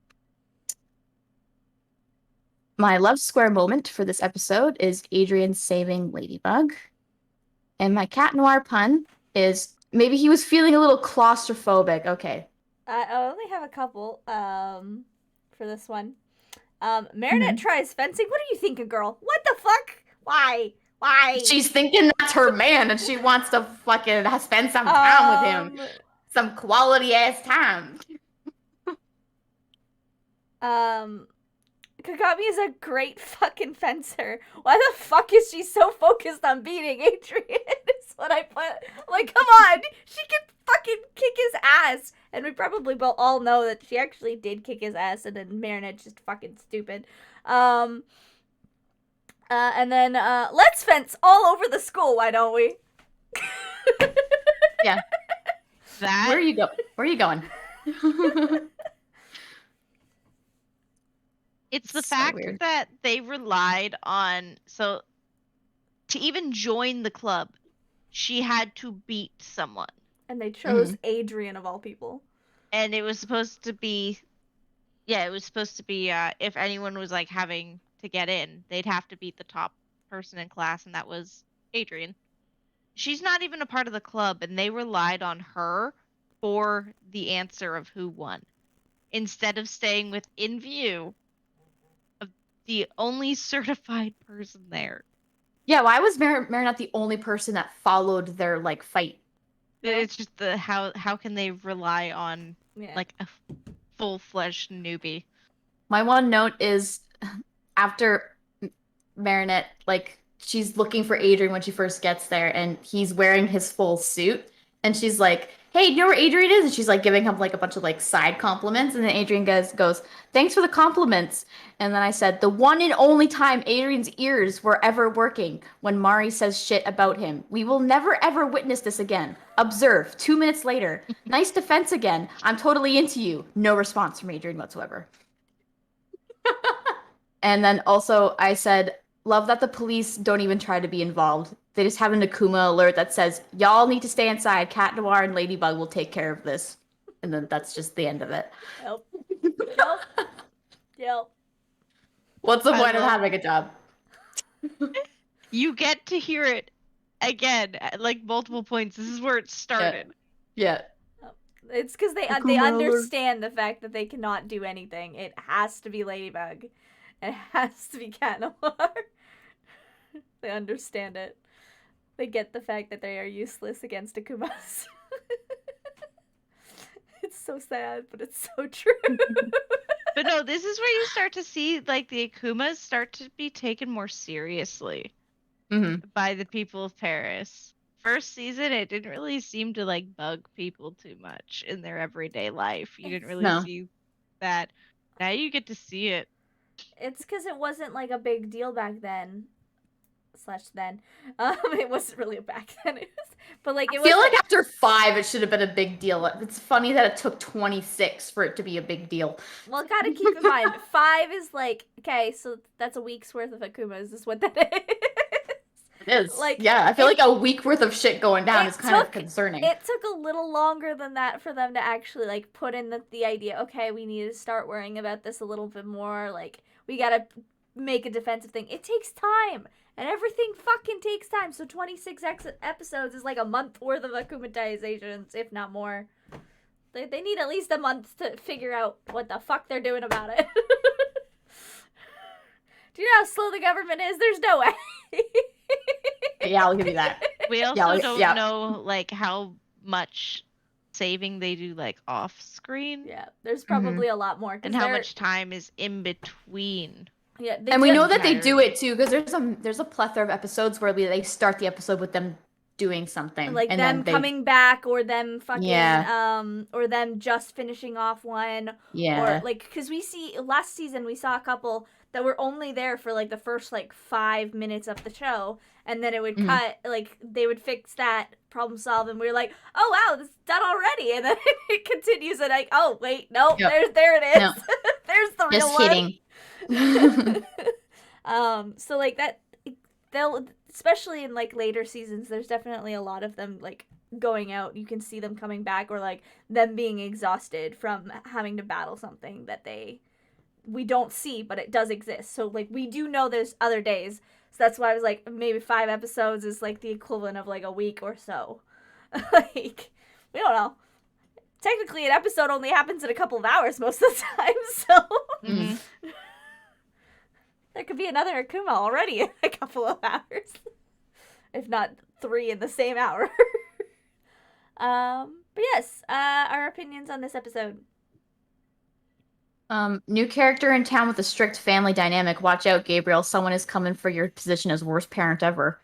My love square moment for this episode is Adrian saving Ladybug. And my Cat Noir pun is maybe he was feeling a little claustrophobic. Okay. I only have a couple for this one. Marinette tries fencing. What are you thinking, girl? What the fuck? Why? She's thinking that's her man and she wants to fucking spend some time with him. Some quality ass time. Kagami is a great fucking fencer. Why the fuck is she so focused on beating Adrian? Is what I put. Like, come on! She can fucking kick his ass! And we probably both all know that she actually did kick his ass, and then Marinette's just fucking stupid. And then, let's fence all over the school, why don't we? Yeah. Where are you going? Where are you going? It's the fact that they relied on, so to even join the club, she had to beat someone. And they chose Adrian of all people. And it was supposed to be, if anyone was like having to get in, they'd have to beat the top person in class, and that was Adrian. She's not even a part of the club, and they relied on her for the answer of who won, instead of staying within view of the only certified person there. Yeah, why was Marinette the only person that followed their like fight? It's just the how can they rely on Yeah. like a full-fledged newbie? My one note is after Marinette, like she's looking for Adrian when she first gets there, and he's wearing his full suit, and she's like, "Hey, do you know where Adrian is?" And she's like giving him like a bunch of like side compliments, and then Adrian goes, "Thanks for the compliments." And then I said, "The one and only time Adrian's ears were ever working when Mari says shit about him. We will never ever witness this again. Observe. 2 minutes later, nice defense again. I'm totally into you. No response from Adrian whatsoever." And then also I said, love that the police don't even try to be involved. They just have an Akuma alert that says, y'all need to stay inside. Cat Noir and Ladybug will take care of this. And then that's just the end of it. Yep. Yep. Yep. What's the I point of love- having a job? You get to hear it again at like multiple points. This is where it started. Yeah. It's because they Akuma alert. understand the fact that they cannot do anything. It has to be Ladybug. It has to be Cat Noir. They understand it. They get the fact that they are useless against Akumas. It's so sad, but it's so true. But no, this is where you start to see like the Akumas start to be taken more seriously by the people of Paris. First season, it didn't really seem to like bug people too much in their everyday life. You didn't really No. see that. Now you get to see it. It's because it wasn't like a big deal back then. Then. It wasn't really a back then. It was, but like it I feel was like after 5, it should have been a big deal. It's funny that it took 26 for it to be a big deal. well, gotta keep in mind, 5 is like, okay, so that's a week's worth of Akumas is what that is. It is. Like, yeah, I feel like a week worth of shit going down is kind of concerning. It took a little longer than that for them to actually like put in the idea, okay, we need to start worrying about this a little bit more, like we gotta make a defensive thing. It takes time. And everything fucking takes time. So 26 episodes is like a month worth of akumatizations, if not more. They need at least a month to figure out what the fuck they're doing about it. Do you know how slow the government is? There's no way. Yeah, I'll give you that. We also Yeah, don't yeah. know like how much saving they do like off screen. Yeah, there's probably a lot more. And how much time is in between. Yeah, And we know that they do it too, because there's a plethora of episodes where they start the episode with them doing something, like and them then coming back, or them fucking Yeah. or them just finishing off one, Yeah. or like because we see last season we saw a couple that were only there for like the first like 5 minutes of the show, and then it would cut, like they would fix that, problem solve, and we were like, oh wow, this is done already, and then it continues, and like, oh wait, no, Yep. there it is. No. There's the real Just one. kidding. So like that, they'll, especially in like later seasons, there's definitely a lot of them like going out. You can see them coming back, or like them being exhausted from having to battle something that we don't see, but it does exist. So like we do know there's other days. So that's why I was like, maybe 5 episodes is like the equivalent of like a week or so. Like, we don't know. Technically, an episode only happens in a couple of hours most of the time, so there could be another Akuma already in a couple of hours, if not 3 in the same hour. But yes, our opinions on this episode. New character in town with a strict family dynamic. Watch out, Gabriel. Someone is coming for your position as worst parent ever.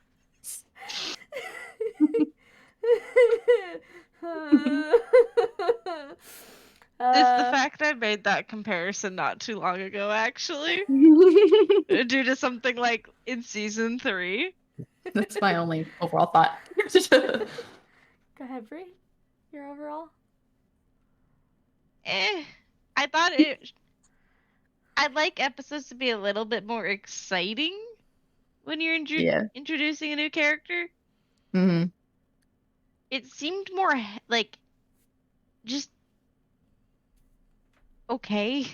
It's the fact I made that comparison not too long ago, actually. Due to something like in season 3. That's my only overall thought. Go ahead, Bree. Your overall? I thought I'd like episodes to be a little bit more exciting when you're introducing a new character. Mm-hmm. It seemed more like just okay.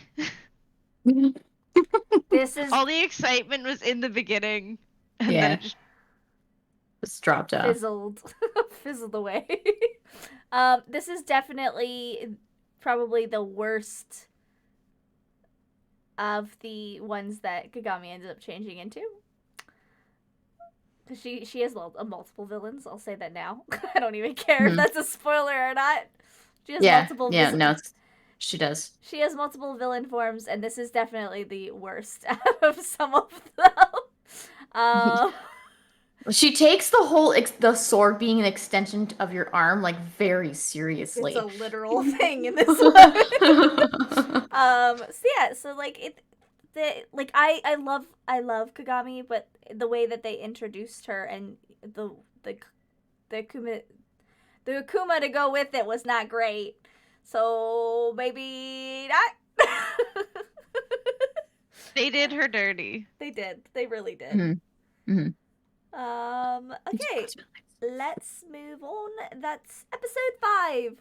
This is all the excitement was in the beginning, and then it just dropped off. fizzled away. This is definitely probably the worst of the ones that Kagami ended up changing into. She has multiple villains. I'll say that now. I don't even care if that's a spoiler or not. She has multiple. Yeah, no, she does. She has multiple villain forms, and this is definitely the worst out of some of them. She takes the whole the sword being an extension of your arm like very seriously. It's a literal thing in this one. So yeah, so like I love Kagami, but the way that they introduced her and the Akuma to go with it was not great. So maybe not. They did her dirty. They did. They really did. Mm-hmm. Okay. Let's move on. That's episode 5.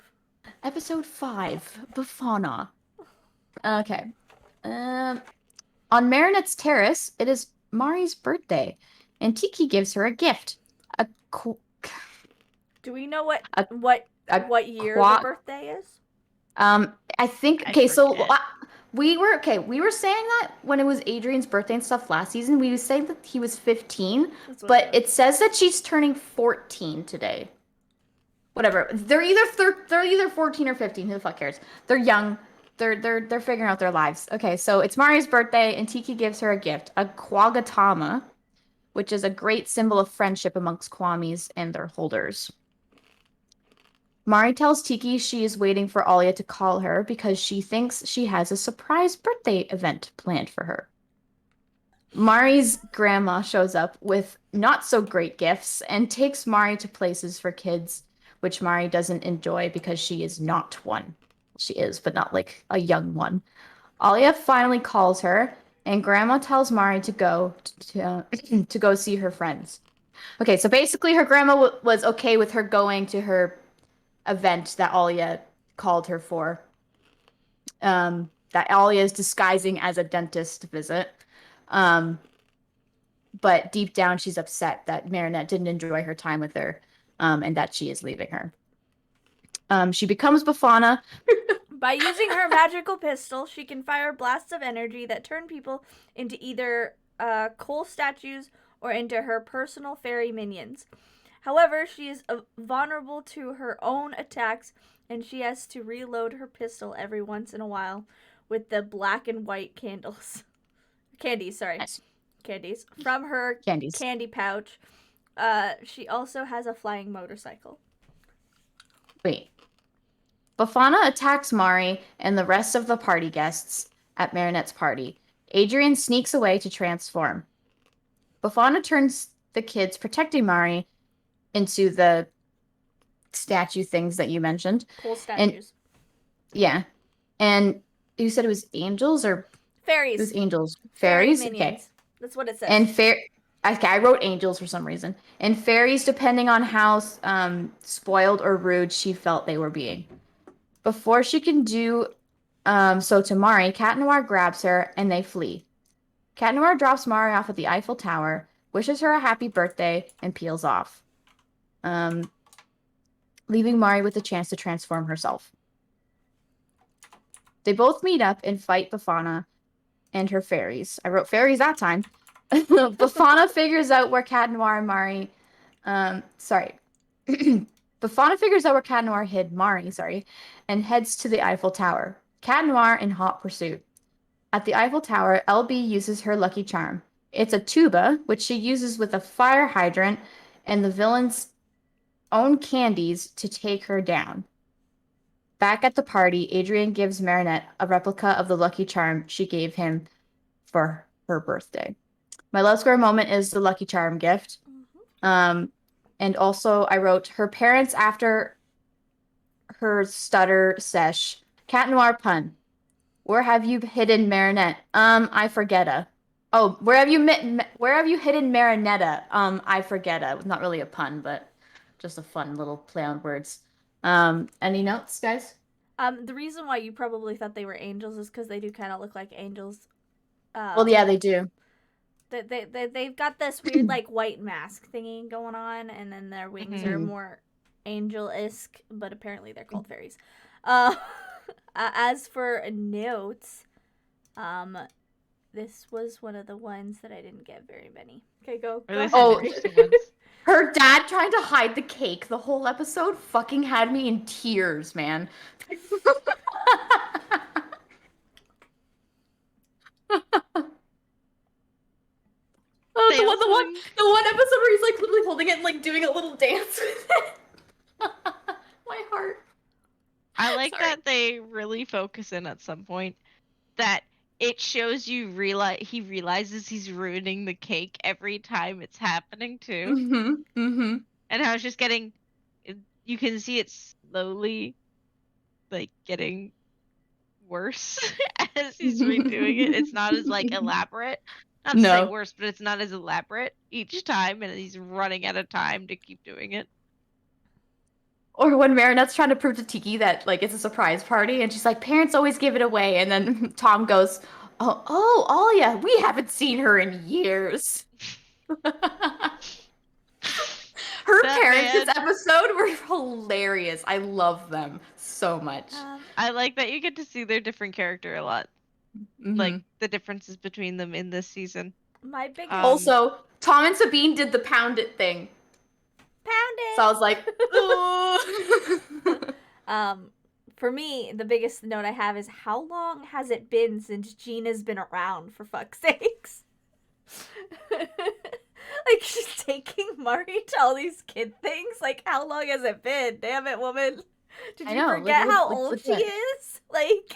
Episode 5, Bafana. Okay. On Marinette's terrace, it is Mari's birthday, and Tiki gives her a gift. Do we know what year the birthday is? I think we were saying that when it was Adrian's birthday and stuff last season, we were saying that he was 15, but it says that she's turning 14 today. Whatever. They're either 14 or 15. Who the fuck cares? They're young. They're figuring out their lives. Okay, so it's Mari's birthday, and Tiki gives her a gift, a Kwagatama, which is a great symbol of friendship amongst Kwamis and their holders. Mari tells Tiki she is waiting for Alia to call her because she thinks she has a surprise birthday event planned for her. Mari's grandma shows up with not so great gifts and takes Mari to places for kids, which Mari doesn't enjoy because she is not one. She is, but not like a young one. Alia finally calls her, and Grandma tells Mari to go to go see her friends. Okay, so basically her grandma was okay with her going to her event that Alia called her for. That Alia is disguising as a dentist visit. But deep down, she's upset that Marinette didn't enjoy her time with her, and that she is leaving her. She becomes Bafana. By using her magical pistol, she can fire blasts of energy that turn people into either coal statues or into her personal fairy minions. However, she is vulnerable to her own attacks, and she has to reload her pistol every once in a while with the black and white candies. Nice. Candies from her candy pouch. She also has a flying motorcycle. Wait. Bafana attacks Mari and the rest of the party guests at Marinette's party. Adrian sneaks away to transform. Bafana turns the kids protecting Mari into the statue things that you mentioned. Cool statues. And you said it was angels or fairies? It was angels. Fairies? Okay. That's what it says. And I wrote angels for some reason. And fairies, depending on how spoiled or rude she felt they were being. Before she can do so to Mari, Cat Noir grabs her and they flee. Cat Noir drops Mari off at the Eiffel Tower, wishes her a happy birthday, and peels off. Leaving Mari with the chance to transform herself. They both meet up and fight Bafana and her fairies. I wrote fairies that time. Bafana figures out where Cat Noir and Mari... Bafana figures out where Cat Noir hid Mari, and heads to the Eiffel Tower. Cat Noir in hot pursuit. At the Eiffel Tower, LB uses her lucky charm. It's a tuba, which she uses with a fire hydrant and the villain's own candies to take her down. Back at the party, Adrian gives Marinette a replica of the lucky charm she gave him for her birthday. My love square moment is the lucky charm gift. And also I wrote her parents after her stutter sesh. Cat Noir pun. Where have you hidden Marinette? I forgetta. Oh, where have you hidden Marinetta? I forgetta. It was not really a pun, but just a fun little play on words. Any notes, guys? The reason why you probably thought they were angels is because they do kind of look like angels. Well, yeah, they do. They've got this weird like white mask thingy going on, and then their wings are more angel-esque, but apparently they're called fairies. As for notes, this was one of the ones that I didn't get very many. Okay, go Or ahead. this is Oh. interesting ones. Her dad trying to hide the cake the whole episode fucking had me in tears, man. Oh, They also the one episode where he's like literally holding it and like doing a little dance with it. My heart. I like Sorry. that they really focus in at some point that it shows you he realizes he's ruining the cake every time it's happening too. Mm-hmm. Mm-hmm. And how it's just getting you can see it slowly like getting worse as he's redoing it. It's not as like elaborate. Not to say No. worse, but it's not as elaborate each time, and he's running out of time to keep doing it. Or when Marinette's trying to prove to Tiki that like it's a surprise party, and she's like, "Parents always give it away," and then Tom goes, "Oh, Alia, we haven't seen her in years." Her That parents this man- episode were hilarious. I love them so much. I like that you get to see their different character a lot. Mhm. Like the differences between them in this season. My biggest Also, Tom and Sabine did the pound it thing. pound it. So I was like, For me, the biggest note I have is how long has it been since Gina's been around, for fuck's sakes? Like, she's taking Mari to all these kid things. Like, how long has it been? Damn it, woman. Did I you know, forget like, how like, old she legit. is? Like,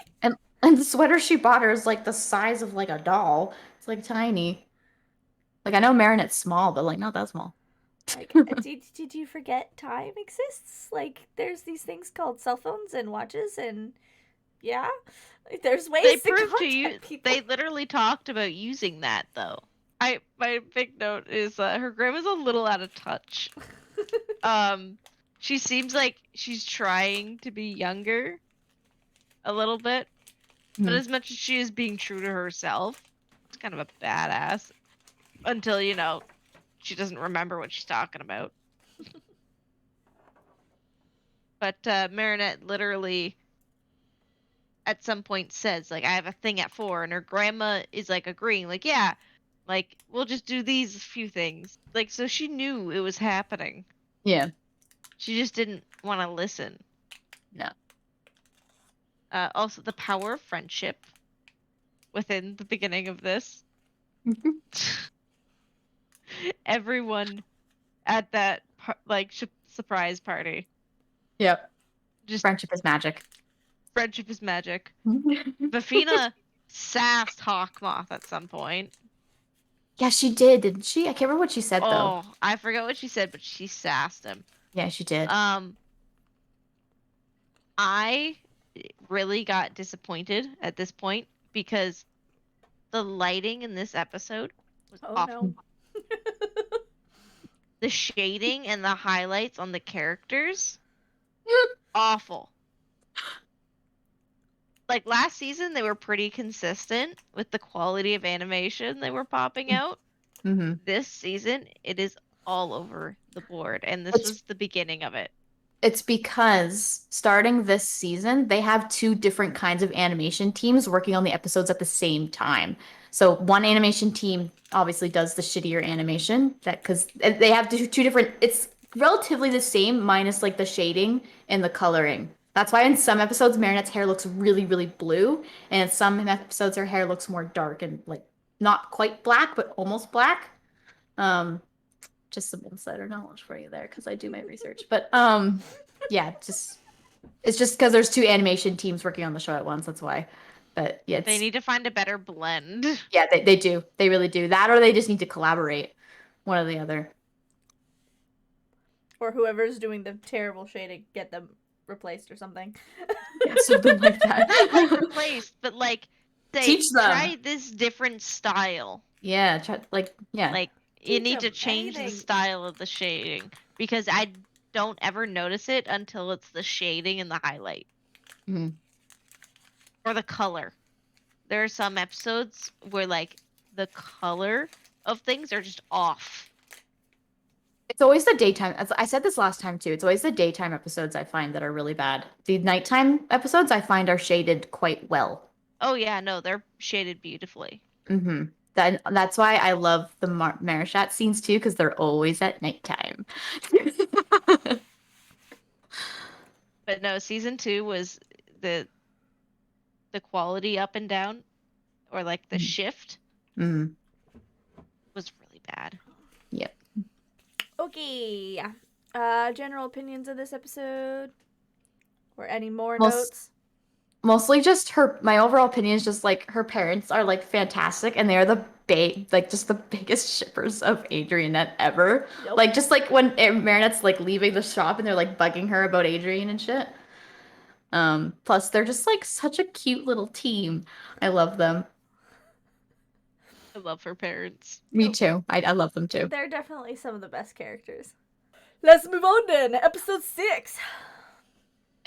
and the sweater she bought her is like the size of like a doll. It's like tiny. Like I know Marinette's small, but like not that small. did you forget time exists? Like, there's these things called cell phones and watches, and yeah, like, there's ways They to proved to you. contact people. They literally talked about using that though. My big note is her grandma's a little out of touch. She seems like she's trying to be younger, a little bit, but Mhm. as much as she is being true to herself, it's kind of a badass. Until she doesn't remember what she's talking about. But Marinette literally at some point says, like, I have a thing at 4, and her grandma is like agreeing, like, yeah, like, we'll just do these few things. Like, so she knew it was happening. Yeah. She just didn't want to listen. No. Also, the power of friendship within the beginning of this. Everyone at that surprise party. Yep. Just Friendship is magic. friendship is magic. Bafina sassed Hawkmoth at some point. Yeah, she did, didn't she? I can't remember what she said though. Oh, I forgot what she said, but she sassed him. Yeah, she did. I really got disappointed at this point because the lighting in this episode was awful. No. The shading and the highlights on the characters, awful. Like last season, they were pretty consistent with the quality of animation they were popping out. Mm-hmm. This season, it is all over the board, and this was the beginning of it. It's because starting this season, they have 2 different kinds of animation teams working on the episodes at the same time. So one animation team obviously does the shittier animation because they have 2 different. It's relatively the same minus like the shading and the coloring. That's why in some episodes Marinette's hair looks really, really blue, and in some episodes her hair looks more dark and like not quite black but almost black. Just some insider knowledge for you there because I do my research. But yeah, it's just because there's 2 animation teams working on the show at once. That's why. But yeah, They need to find a better blend. Yeah, they do. They really do. That or they just need to collaborate, one or the other. Or whoever's doing the terrible shading, get them replaced or something. Yeah, something like that. Not like replaced, but like they Teach them. try this different style. Yeah, yeah. Like you Teach need to them change the anything. style of the shading because I don't ever notice it until it's the shading and the highlight. Mhm. Or the color. There are some episodes where like the color of things are just off. It's always the daytime. As I said this last time too. It's always the daytime episodes I find that are really bad. The nighttime episodes I find are shaded quite well. Oh yeah, no, they're shaded beautifully. Mm-hmm. That's why I love the Marashat scenes too, because they're always at nighttime. But no, season 2 was the quality up and down, or like the shift Mm, was really bad. yep. Okay. General opinions of this episode? Or any more Most notes? Mostly just her. My overall opinion is just like her parents are like fantastic, and they are the just the biggest shippers of Adrianette ever. Yep. Like just like when Marinette's like leaving the shop and they're like bugging her about Adrian and shit. Plus they're just like such a cute little team. I love them. I love her parents. Me too. I love them too. They're definitely some of the best characters. Let's move on then. Episode 6.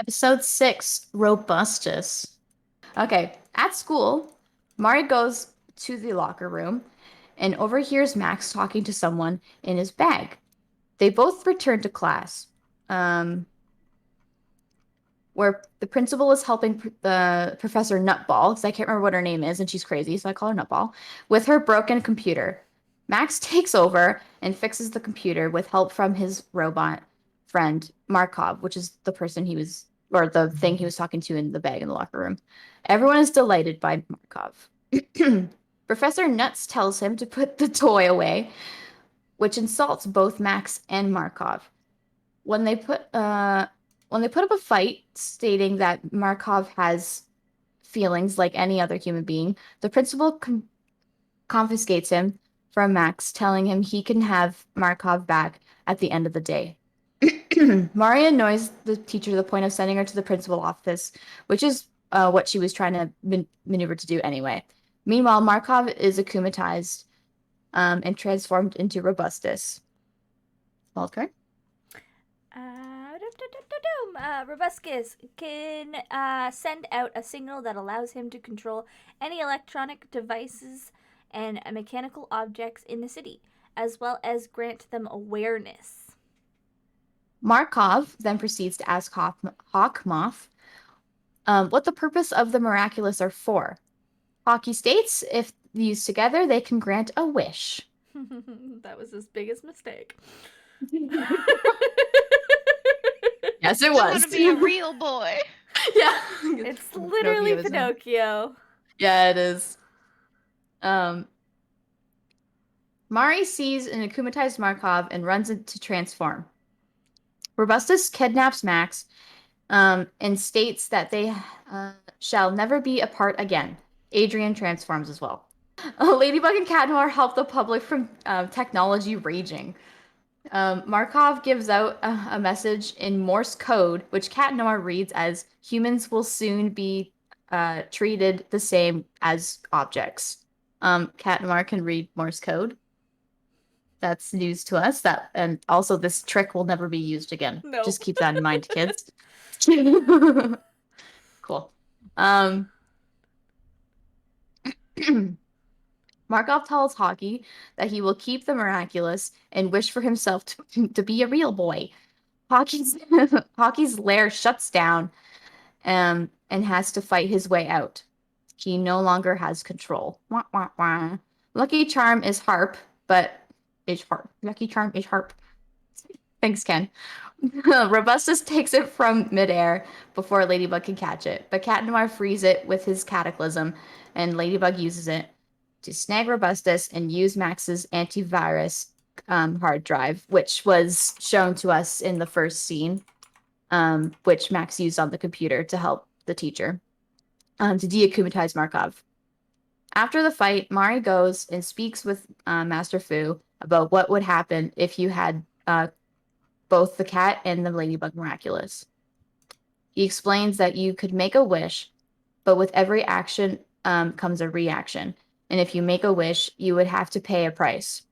Episode 6, Robustus. Okay, at school, Mari goes to the locker room and overhears Max talking to someone in his bag. They both return to class, where the principal is helping the Professor Nutball, because I can't remember what her name is, and she's crazy, so I call her Nutball, with her broken computer. Max takes over and fixes the computer with help from his robot friend, Markov, which is the person he was, or the thing he was talking to in the bag in the locker room. Everyone is delighted by Markov. Professor Nuts tells him to put the toy away, which insults both Max and Markov. When they put up a fight stating that Markov has feelings like any other human being, the principal confiscates him from Max, telling him he can have Markov back at the end of the day. Maria annoys the teacher to the point of sending her to the principal office, which is what she was trying to maneuver to do anyway. Meanwhile, Markov is akumatized and transformed into Robustus. Wildcard? Robuscus can send out a signal that allows him to control any electronic devices and mechanical objects in the city, as well as grant them awareness. Markov then proceeds to ask Hawkmoth what the purpose of the Miraculous are for. Hockey states if used together, they can grant a wish. That was his biggest mistake. Yes, it I was. want to be a real boy. Yeah. It's literally Pinocchio. Yeah, it is. Mari sees an akumatized Markov and runs it to transform. Robustus kidnaps Max and states that they shall never be apart again. Adrian transforms as well. Ladybug and Cat Noir help the public from technology raging. Markov gives out a message in Morse code, which Cat Noir reads as humans will soon be treated the same as objects. Cat Noir can read Morse code. That's news to us. And also this trick will never be used again. Nope. Just keep that in mind, kids. Cool. Markov tells Hockey that he will keep the Miraculous and wish for himself to be a real boy. Hockey's lair shuts down and has to fight his way out. He no longer has control. Wah, wah, wah. Lucky Charm is Harp, but is Harp. Lucky Charm is Harp. Thanks, Kenn. Robustus takes it from midair before Ladybug can catch it, but Cat Noir frees it with his cataclysm, and Ladybug uses it to snag Robustus and use Max's antivirus hard drive, which was shown to us in the first scene, which Max used on the computer to help the teacher to deakumatize Markov. After the fight, Mari goes and speaks with Master Fu about what would happen if you had both the cat and the Ladybug Miraculous. He explains that you could make a wish, but with every action comes a reaction. And if you make a wish, you would have to pay a price.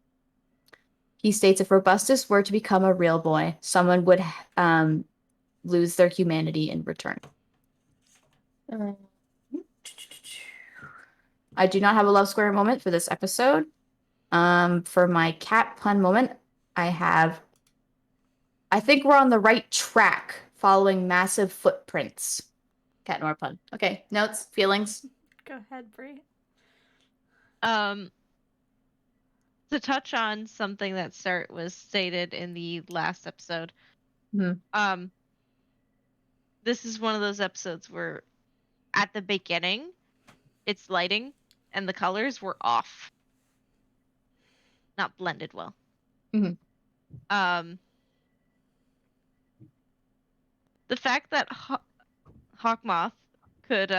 He states if Robustus were to become a real boy, someone would lose their humanity in return. I do not have a love square moment for this episode. For my cat pun moment, I think we're on the right track following massive footprints. Cat Noir pun. Okay, notes, feelings? Go ahead, Bree. To touch on something that was stated in the last episode. Mhm. This is one of those episodes where at the beginning its lighting and the colors were off. Not blended well. Mhm. The fact that Hawkmoth could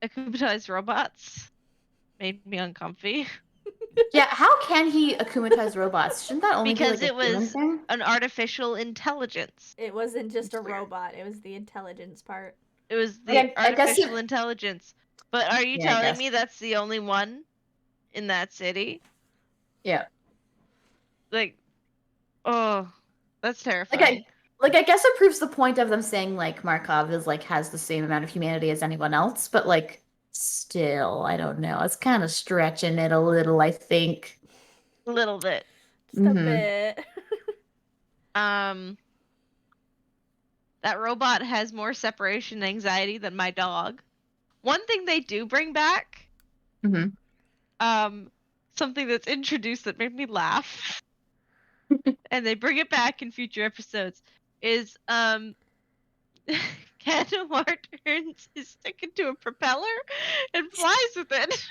akumatize robots made me uncomfy. Yeah, how can he akumatize robots? Shouldn't that only Because be like a human thing? an artificial intelligence. It wasn't just a It's weird. robot. It was the intelligence part. It was the Okay, I guess artificial intelligence. But are you Yeah, I telling guess. me that's the only one in that city? Yeah. Like, oh, that's terrifying. Like I guess it proves the point of them saying like Markov is like has the same amount of humanity as anyone else, but like still, I don't know. It's kind of stretching it a little, I think. A little bit. Just a bit. That robot has more separation anxiety than my dog. One thing they do bring back, something that's introduced that made me laugh, and they bring it back in future episodes, is Kennwar turns his stick into a propeller and flies with it.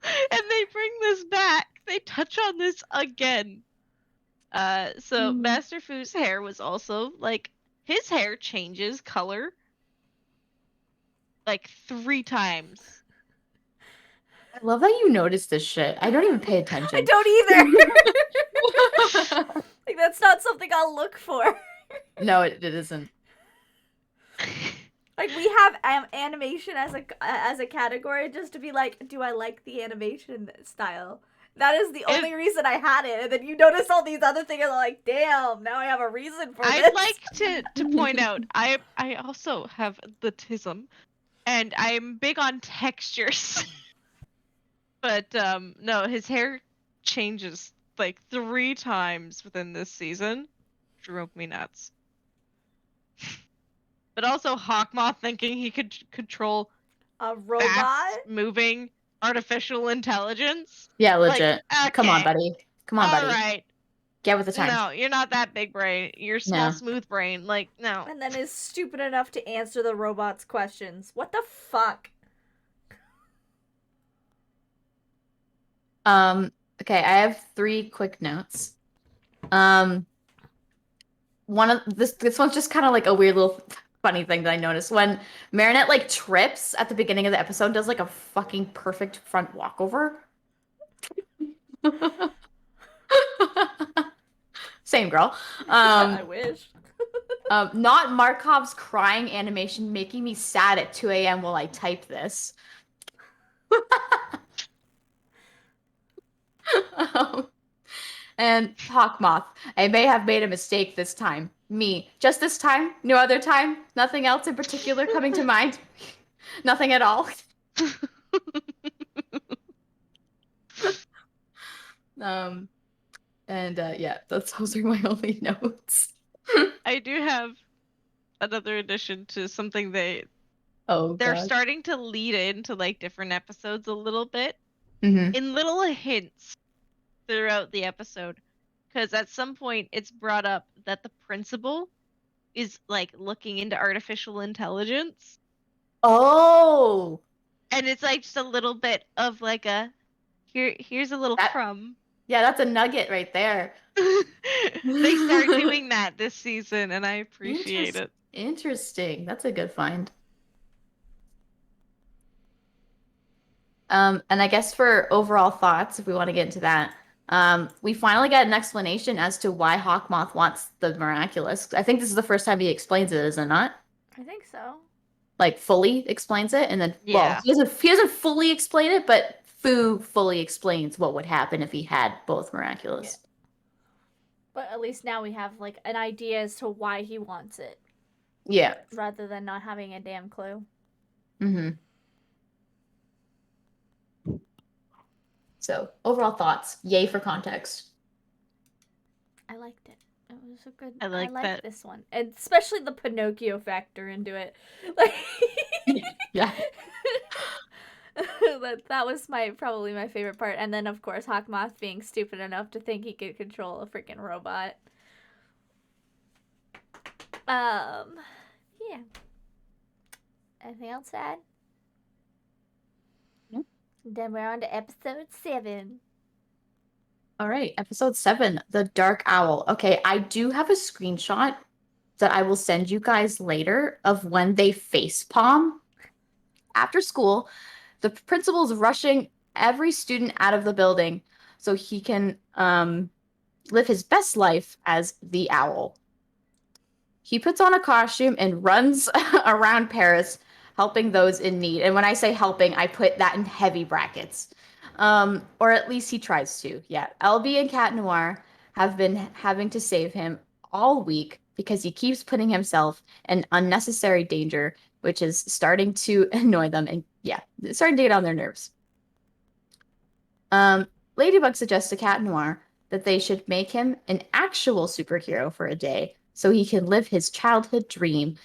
And they bring this back. They touch on this again. So Master Fu's hair was also like his hair changes color like 3 times. I love that you noticed this shit. I don't even pay attention. I don't either. Like that's not something I'll look for. No, it isn't. Like we have animation as a category just to be like, do I like the animation style? That is the only reason I had it. And then you notice all these other things, and I'm like, damn, now I have a reason for this. I'd like to point out, I also have the tism, and I'm big on textures. But no, his hair changes like 3 times within this season. Drove me nuts. But also Hawkmoth thinking he could control a robot moving artificial intelligence. Yeah, legit. Like, okay. Come on, buddy. Come on, buddy. All right. Get with the times. No, you're not that big brain. You're small, smooth brain. Like, no. And then is stupid enough to answer the robot's questions. What the fuck? Okay, I have 3 quick notes. One of this one's just kind of like a weird little funny thing that I noticed when Marinette like trips at the beginning of the episode, does like a fucking perfect front walkover. Same girl. I wish. Not Markov's crying animation making me sad at 2 a.m. while I type this. And Hawkmoth, I may have made a mistake this time. Me. Just this time? No other time? Nothing else in particular coming to mind? Nothing at all? Yeah, those are my only notes. I do have another addition to something they're starting to lead into like different episodes a little bit. In little hints throughout the episode, because at some point it's brought up that the principal is like looking into artificial intelligence. Oh, and it's like just a little bit of like a here's a little crumb. Yeah, that's a nugget right there. They start doing that this season, and I appreciate it. Interesting. That's a good find. And I guess for overall thoughts, if we want to get into that, we finally got an explanation as to why Hawkmoth wants the Miraculous. I think this is the first time he explains it, is it not? I think so. Like fully explains it, and then Yeah. Well, he doesn't fully explain it, but Fu fully explains what would happen if he had both Miraculous. Yeah. But at least now we have like an idea as to why he wants it. Yeah. Rather than not having a damn clue. So, overall thoughts. Yay for context. I liked it. It was a good. I liked that. This one, and especially the Pinocchio factor into it. Like, Yeah. that was probably my favorite part. And then, of course, Hawkmoth being stupid enough to think he could control a freaking robot. Yeah. Anything else to add? Nope. Then we're on to episode 7. All right, episode 7, The Dark Owl. Okay, I do have a screenshot that I will send you guys later of when they face palm. After school, the principal's rushing every student out of the building so he can live his best life as the owl. He puts on a costume and runs around Paris helping those in need. And when I say helping, I put that in heavy brackets. Or at least he tries to. Yeah. LB and Cat Noir have been having to save him all week because he keeps putting himself in unnecessary danger, which is starting to annoy them and starting to get on their nerves. Ladybug suggests to Cat Noir that they should make him an actual superhero for a day so he can live his childhood dream.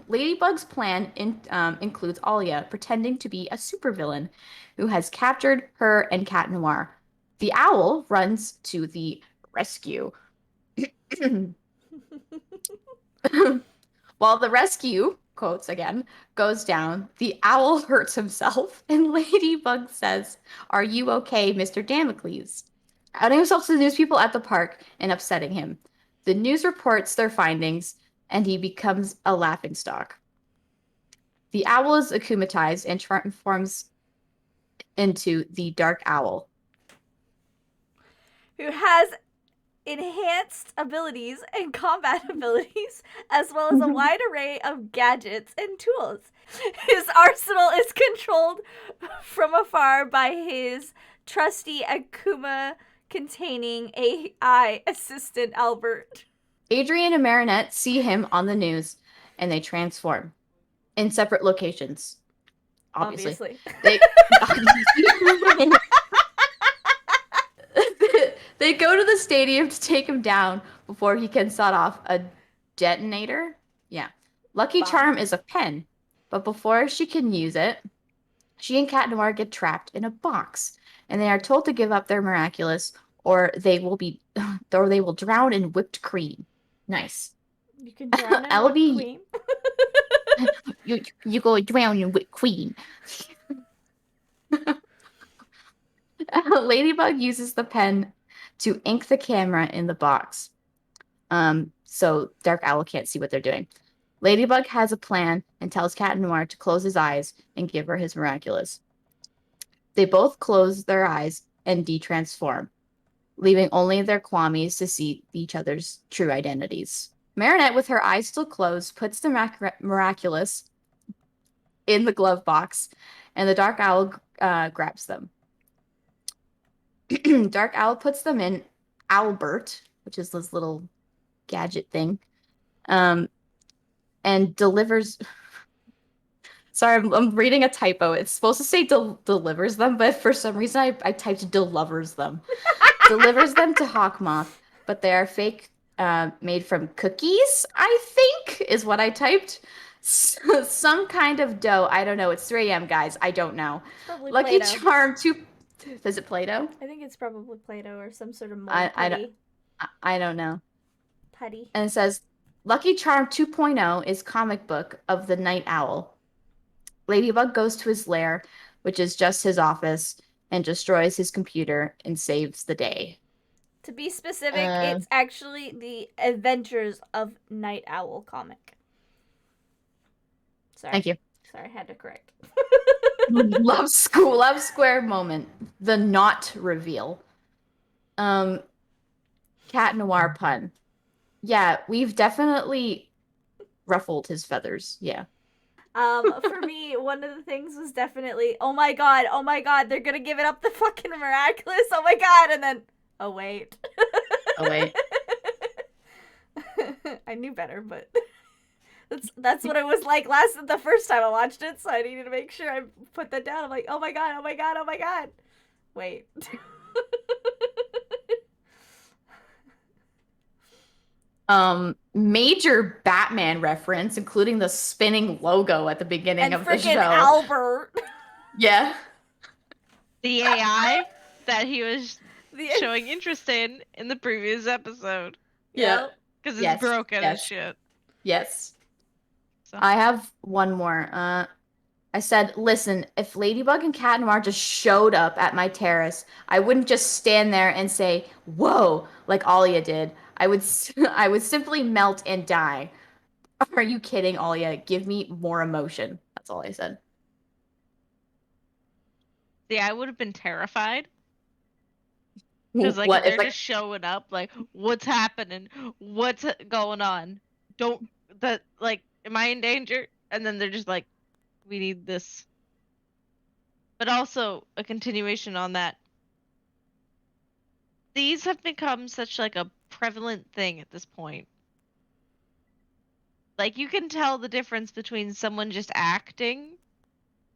Ladybug's plan includes Alia pretending to be a supervillain who has captured her and Cat Noir. The owl runs to the rescue. While the rescue, quotes again, goes down, the owl hurts himself, and Ladybug says, "Are you okay, Mr. Damocles?" outing himself to the news people at the park and upsetting him. The news reports their findings, and he becomes a laughingstock. The owl is akumatized and transforms into the Dark Owl, who has enhanced abilities and combat abilities, as well as a wide array of gadgets and tools. His arsenal is controlled from afar by his trusty Akuma containing AI assistant Albert. Adrian and Marinette see him on the news, and they transform in separate locations. Obviously. They go to the stadium to take him down before he can set off a detonator. Yeah. Lucky Charm is a pen, but before she can use it, she and Cat Noir get trapped in a box, and they are told to give up their Miraculous, or they will drown in whipped cream. Nice. You can drown in whipped cream. you go drown in whipped cream. Ladybug uses the pen to ink the camera in the box, so Dark Owl can't see what they're doing. Ladybug has a plan and tells Cat Noir to close his eyes and give her his Miraculous. They both close their eyes and de-transform, leaving only their Kwamis to see each other's true identities. Marinette, with her eyes still closed, puts the Miraculous in the glove box, and the Dark Owl grabs them. Dark Owl puts them in Albert, which is this little gadget thing, and delivers... Sorry, I'm reading a typo. It's supposed to say delivers them, but for some reason I typed delivers them. Delivers them to Hawkmoth, but they are fake, made from cookies, I think, is what I typed. Some kind of dough. I don't know. It's 3 a.m., guys. I don't know. Lucky Play-Doh. Charm 2... Is it Play-Doh? I think it's probably Play-Doh or some sort of mold putty. I don't know. Putty. And it says, Lucky Charm 2.0 is comic book of the Night Owl. Ladybug goes to his lair, which is just his office, and destroys his computer and saves the day. To be specific, it's actually the Adventures of Night Owl comic. Sorry. Thank you. Sorry, I had to correct. Love Square moment. The not reveal. Cat Noir pun. Yeah, we've definitely ruffled his feathers. Yeah. For me, one of the things was definitely, oh my god, they're gonna give it up the fucking Miraculous, oh my god, and then, oh wait. I knew better, but that's what it was like the first time I watched it, so I needed to make sure I put that down. I'm like, oh my god. Wait. major Batman reference, including the spinning logo at the beginning And of the freaking show. Albert. Yeah. The AI that he was The- showing interest in the previous episode. Yeah. Yep. Because it's Yes, broken as yes. shit. Yes. So. I have one more. I said, listen, if Ladybug and Cat Noir just showed up at my terrace, I wouldn't just stand there and say, whoa, like Alia did. I would I would simply melt and die. Are you kidding, Alia? Give me more emotion. That's all I said. See, I would have been terrified. Because, like, What if they're if, like, just showing up, like, what's happening? What's going on? Am I in danger? And then they're just like, we need this. But also, a continuation on that. These have become such, like, a prevalent thing at this point. Like, you can tell the difference between someone just acting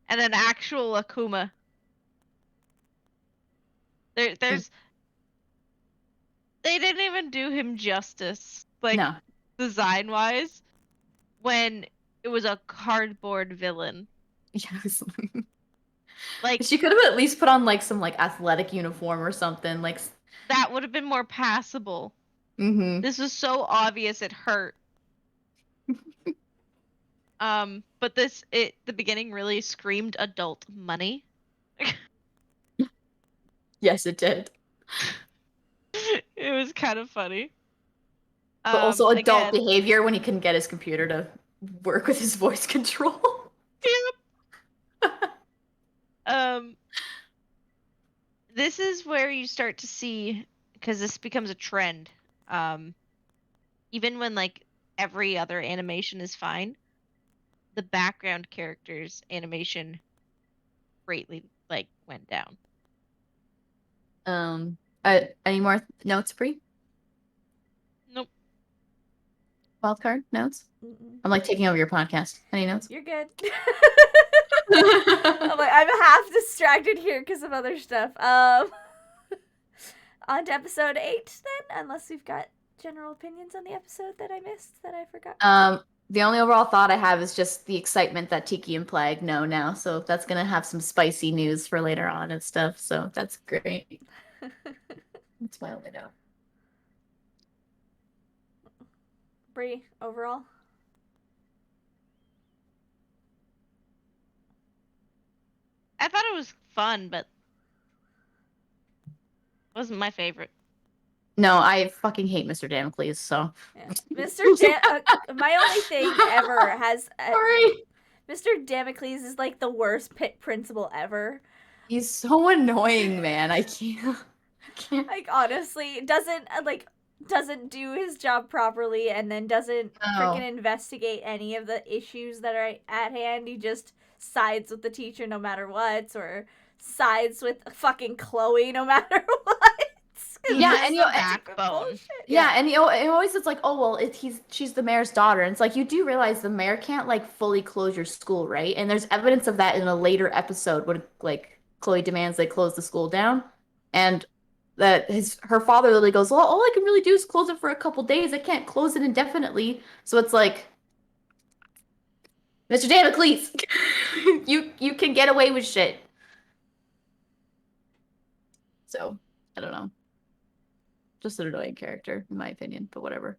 and an actual Akuma. There's... They didn't even do him justice, like, no. design-wise, when it was a cardboard villain. Yes. Like, She could have at least put on, like, some, like, athletic uniform or something. Like, that would have been more passable. mm-hmm. This was so obvious it hurt. But the beginning really screamed adult money. Yes, it did. It was kind of funny. But also adult again, behavior when he couldn't get his computer to work with his voice control. This is where you start to see, because this becomes a trend. Even when, like, every other animation is fine, the background characters' animation greatly, like, went down. Any more notes, Bree? Nope. Wildcard notes? Mm-mm. I'm like taking over your podcast. Any notes? You're good. I'm half distracted here because of other stuff. On to episode 8 then, unless we've got general opinions on the episode that I missed that I forgot. The only overall thought I have is just the excitement that Tiki and Plague know now. So that's gonna have some spicy news for later on and stuff. So that's great. That's my only note. Bree, overall. I thought it was fun, but wasn't my favorite. No, I fucking hate Mr. Damocles, so. Yeah. My only thing ever has... Sorry. Mr. Damocles is like the worst pit principal ever. He's so annoying, man. I can't. Like, honestly, doesn't do his job properly and then doesn't freaking investigate any of the issues that are at hand. He just sides with the teacher no matter what, or sides with fucking Chloe no matter what. Yeah, and backbone. Yeah, and always it's like, oh well, she's the mayor's daughter, and it's like you do realize the mayor can't like fully close your school, right? And there's evidence of that in a later episode when like Chloe demands they close the school down, and that her father literally goes, well, all I can really do is close it for a couple days. I can't close it indefinitely. So it's like, Mr. Damocles, you can get away with shit. So I don't know. Just an annoying character, in my opinion, but whatever.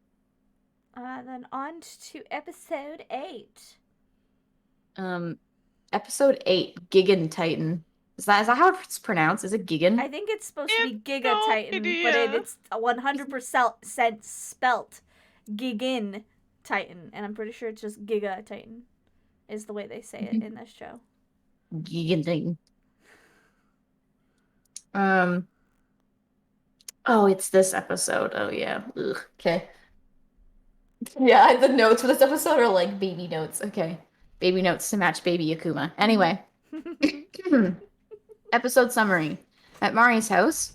Then on to episode 8. Episode 8, Gigan Titan. Is that how it's pronounced? Is it Gigan? I think it's supposed to be Giga Titan, but it's 100% spelt Gigin Titan, and I'm pretty sure it's just Giga Titan is the way they say it in this show. Gigan Titan. Oh, it's this episode. Oh, yeah. Ugh. Okay. Yeah, the notes for this episode are like baby notes. Okay. Baby notes to match baby Akuma. Anyway. Episode summary. At Mari's house,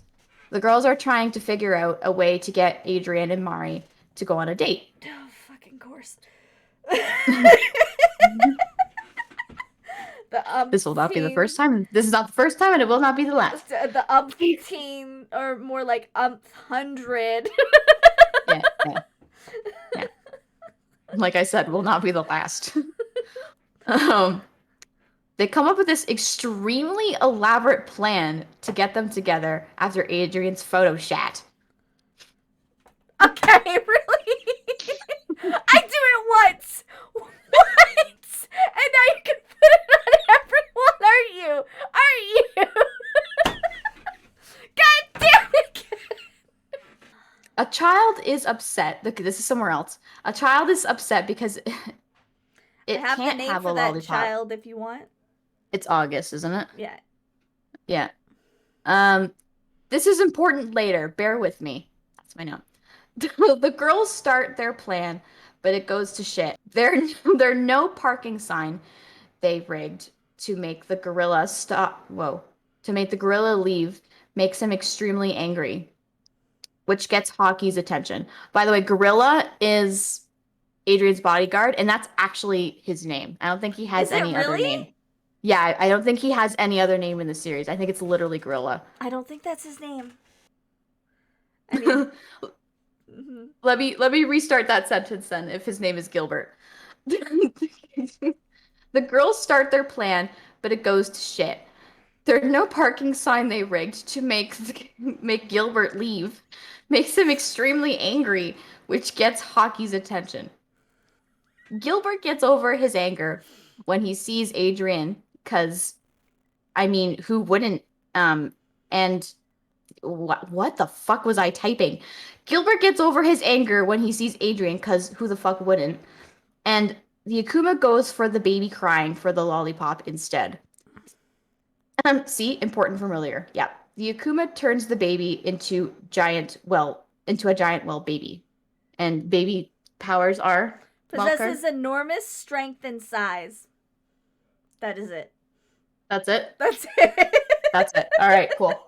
the girls are trying to figure out a way to get Adrian and Mari to go on a date. Oh, fucking course. This will not be the first time. This is not the first time, and it will not be the last. The umpteen, or more like 100. Yeah. like I said, will not be the last. They come up with this extremely elaborate plan to get them together after Adrian's photo shat. Okay, really? I do it once. What? And now you can put it on everyone, are you? Are you? God damn it! A child is upset. Look, this is somewhere else. A child is upset because it I have can't the name have for a that lollipop. child if you want. It's August, isn't it? Yeah. Yeah. This is important later. Bear with me. That's my note. The girls start their plan, but it goes to shit. There are no parking sign they rigged to make the gorilla stop. Whoa. To make the gorilla leave makes him extremely angry, which gets Hockey's attention. By the way, Gorilla is Adrian's bodyguard, and that's actually his name. I don't think he has Is it any other really? name. Yeah, I don't think he has any other name in the series. I think it's literally Gorilla. I don't think that's his name. I mean, Let me restart that sentence then, if his name is Gilbert. The girls start their plan, but it goes to shit. There's no parking sign they rigged to make Gilbert leave. Makes him extremely angry, which gets Hockey's attention. Gilbert gets over his anger when he sees Adrian, because, I mean, who wouldn't? And what the fuck was I typing? Gilbert gets over his anger when he sees Adrian, because who the fuck wouldn't? And the Akuma goes for the baby crying for the lollipop instead. See, important from earlier. Yeah. The Akuma turns the baby into a giant well baby. And baby powers are possesses enormous strength and size. That is it. That's it? That's it. That's it. All right, cool.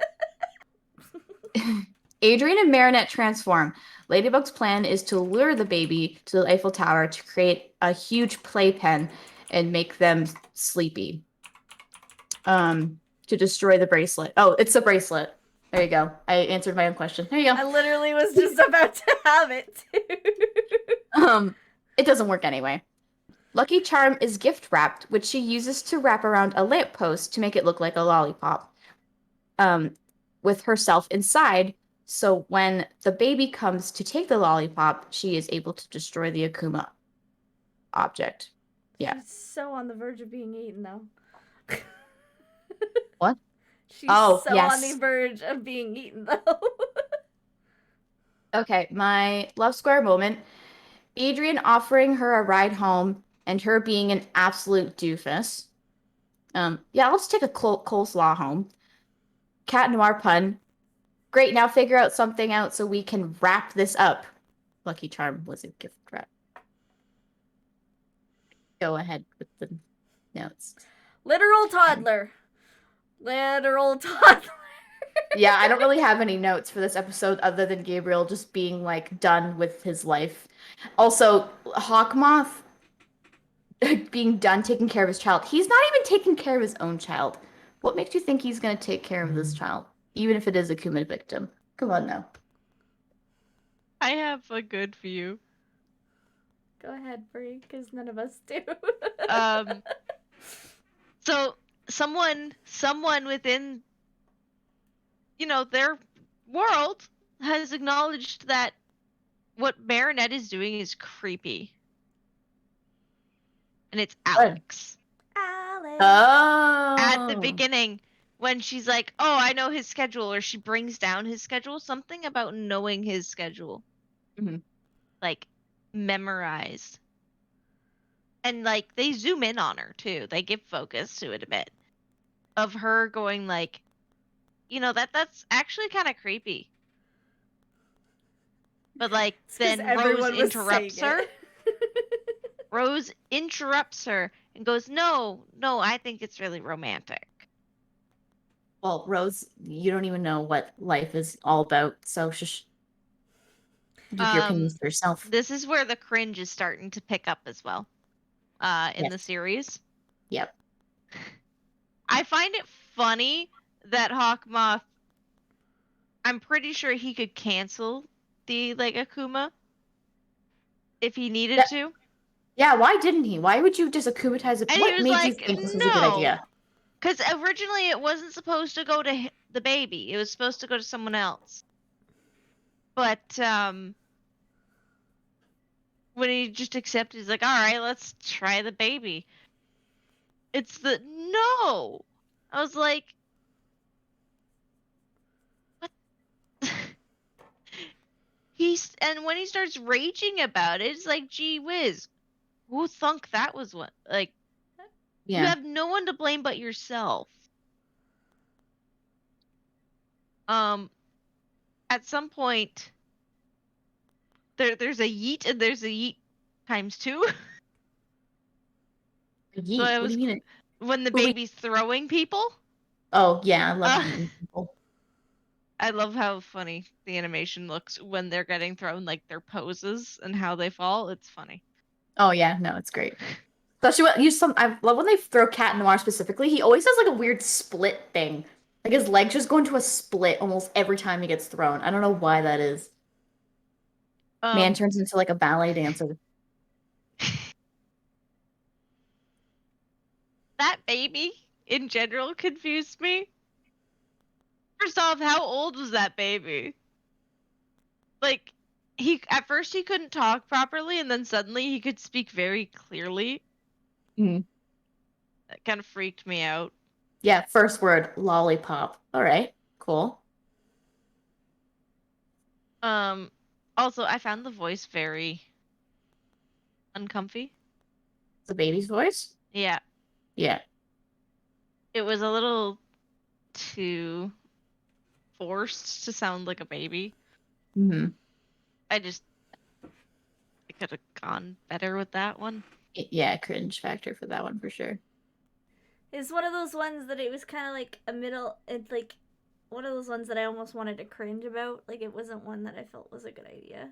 Adrian and Marinette transform. Ladybug's plan is to lure the baby to the Eiffel Tower to create a huge playpen and make them sleepy. To destroy the bracelet. Oh, it's a bracelet. There you go. I answered my own question. There you go. I literally was just about to have it too. It doesn't work anyway. Lucky Charm is gift wrapped, which she uses to wrap around a lamppost to make it look like a lollipop. With herself inside, so when the baby comes to take the lollipop, she is able to destroy the Akuma object. Yeah. She's so on the verge of being eaten, though. What? She's Oh, so yes. on the verge of being eaten, though. Okay, my love square moment. Adrian offering her a ride home and her being an absolute doofus. Yeah, I'll just take a coleslaw home. Cat Noir pun. Great, now figure out something out so we can wrap this up. Lucky Charm was a gift wrap. Go ahead with the notes. Literal toddler. Literal toddler. Yeah, I don't really have any notes for this episode other than Gabriel just being, like, done with his life. Also, Hawkmoth being done taking care of his child. He's not even taking care of his own child. What makes you think he's going to take care of this child? Even if it is a Akuma victim. Come on now. I have a good view. Go ahead, Bree, because none of us do. So someone within, their world has acknowledged that what Marinette is doing is creepy. And it's Alex. Alex. Oh. At the beginning, when she's like, oh, I know his schedule, or she brings down his schedule, something about knowing his schedule. Mm-hmm. Like, memorized. And, like, they zoom in on her, too. They give focus to it a bit. Of her going, like, that's actually kind of creepy. But, like, then Rose interrupts her. Rose interrupts her and goes, no, I think it's really romantic. Well, Rose, you don't even know what life is all about, so shush. Give your opinions for yourself. This is where the cringe is starting to pick up as well. In the series. Yep. I find it funny that Hawkmoth, I'm pretty sure he could cancel the, like, Akuma if he needed to. Yeah, why didn't he? Why would you just akumatize it? And he What was made you like, think this was a good no. idea? Because originally it wasn't supposed to go to the baby. It was supposed to go to someone else. But when he just accepted, he's like, all right, let's try the baby. It's the no. I was like, what? And when he starts raging about it, it's like, gee whiz, who thunk that was what? Like, you Yeah. have no one to blame but yourself. At some point, there's a yeet and there's a yeet times 2. So Yeet. I What do was you mean? when the Pooping? baby's throwing people. Oh yeah, I love Uh, yeeting people. I love how funny the animation looks when they're getting thrown, like their poses and how they fall. It's funny. Oh yeah, no, it's great. Especially when I love when they throw Cat Noir specifically. He always does like a weird split thing. Like his legs just go into a split almost every time he gets thrown. I don't know why that is. Man Um, turns into like a ballet dancer. that baby in general confused me. First off, how old was that baby? Like, he at first he couldn't talk properly, and then suddenly he could speak very clearly. Mhm. That kind of freaked me out. Yeah, first word, lollipop. All right, cool. Um, Also, I found the voice very uncomfy. The baby's voice? Yeah, Yeah. it was a little too forced to sound like a baby. Hmm. I could have gone better with that one. Yeah, cringe factor for that one for sure. It's one of those ones that it was kind of like a middle. It's like one of those ones that I almost wanted to cringe about. Like it wasn't one that I felt was a good idea.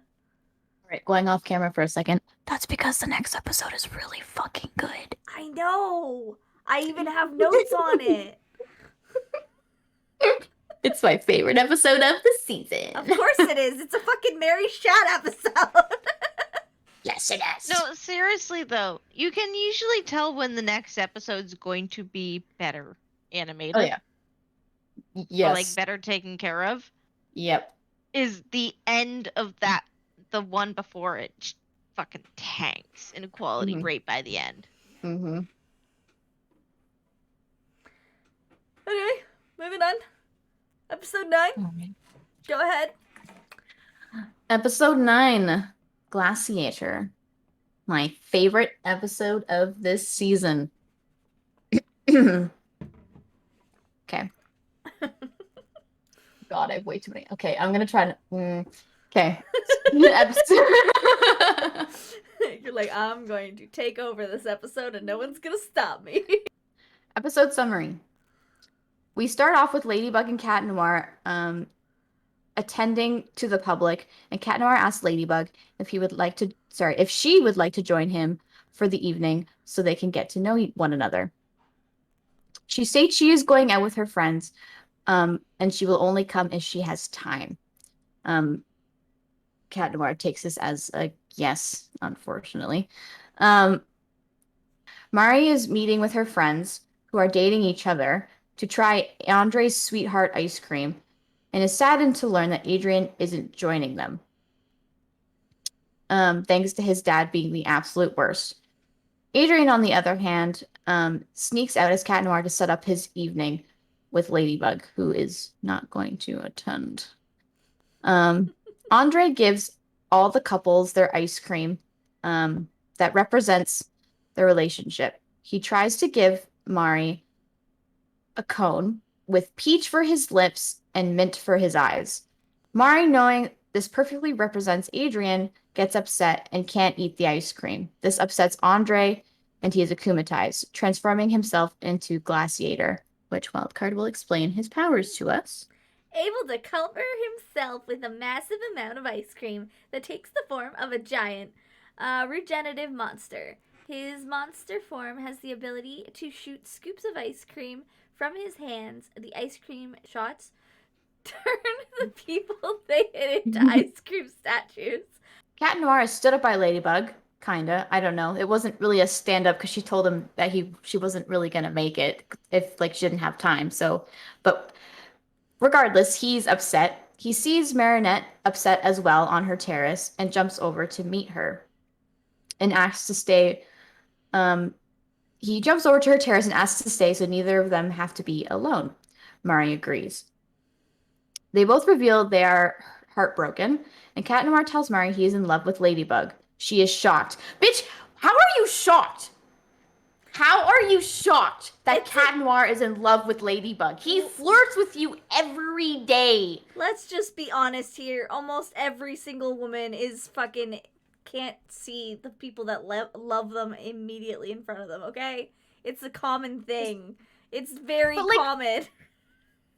All right, going off camera for a second. That's because the next episode is really fucking good. I know. I even have notes on it. It's my favorite episode of the season. Of course it is. It's a fucking Mary Shat episode. Yes, it is. No, seriously though, you can usually tell when the next episode's going to be better animated. Oh yeah. Or like Yes. better taken care of. Yep. Is the end of that the one before it just fucking tanks in quality right by the end. Mm-hmm. Okay, moving on. Episode 9. Right. Go ahead. Episode 9, Glaciator. My favorite episode of this season. Okay. God, I have way too many. Okay, I'm gonna try to. Okay. You're like, I'm going to take over this episode and no one's gonna stop me. Episode summary. We start off with Ladybug and Cat Noir attending to the public, and Cat Noir asks Ladybug if she would like to join him for the evening so they can get to know one another. She states she is going out with her friends, and she will only come if she has time. Cat Noir takes this as a yes, unfortunately. Mari is meeting with her friends who are dating each other to try Andre's sweetheart ice cream and is saddened to learn that Adrian isn't joining them. Thanks to his dad being the absolute worst. Adrian, on the other hand, sneaks out as Cat Noir to set up his evening with Ladybug, who is not going to attend. Andre gives all the couples their ice cream that represents their relationship. He tries to give Mari a cone with peach for his lips and mint for his eyes. Mari, knowing this perfectly represents Adrian, gets upset and can't eat the ice cream. This upsets Andre, and he is akumatized, transforming himself into Glaciator, which Wildcard will explain his powers to us. Able to cover himself with a massive amount of ice cream that takes the form of a giant regenerative monster. His monster form has the ability to shoot scoops of ice cream from his hands. The ice cream shots turn the people they hit into ice cream statues. Cat Noir is stood up by Ladybug, kinda. I don't know. It wasn't really a stand up because she told him that she wasn't really gonna make it if like she didn't have time. So, but regardless, he's upset. He sees Marinette upset as well on her terrace and jumps over to meet her and asks to stay. Um, he jumps over to her terrace and asks to stay so neither of them have to be alone. Mari agrees. They both reveal they are heartbroken, and Cat Noir tells Mari he is in love with Ladybug. She is shocked. Bitch, how are you shocked? How are you shocked that Cat Noir is in love with Ladybug? He flirts with you every day. Let's just be honest here. Almost every single woman is fucking can't see the people that love them immediately in front of them, okay? It's a common thing. It's very common.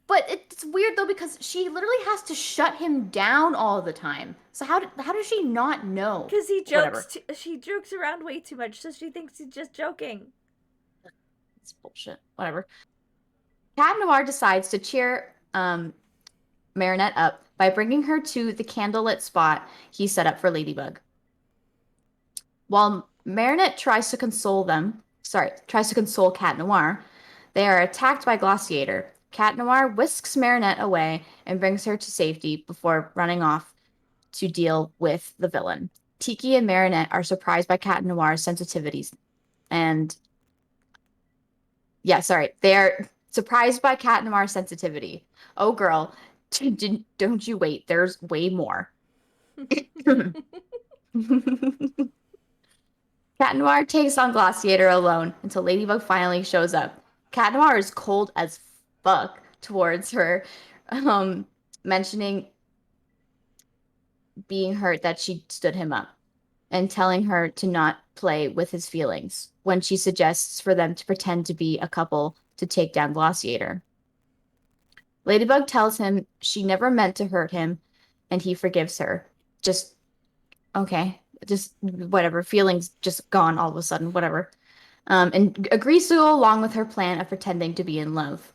But it's weird though because she literally has to shut him down all the time. So how does she not know? Because he jokes. She jokes around way too much, so she thinks he's just joking. It's bullshit. Whatever. Cat Noir decides to cheer Marinette up by bringing her to the candlelit spot he set up for Ladybug. While Marinette tries to console Cat Noir, they are attacked by Glaciator. Cat Noir whisks Marinette away and brings her to safety before running off to deal with the villain. Tiki and Marinette are surprised by Cat Noir's sensitivities. And they're surprised by Cat Noir's sensitivity. Oh, girl, don't you wait. There's way more. Cat Noir takes on Glaciator alone until Ladybug finally shows up. Cat Noir is cold as fuck towards her, mentioning being hurt that she stood him up and telling her to not play with his feelings when she suggests for them to pretend to be a couple to take down Glaciator. Ladybug tells him she never meant to hurt him and he forgives her. Just whatever, feelings just gone all of a sudden, whatever. And agrees to go along with her plan of pretending to be in love.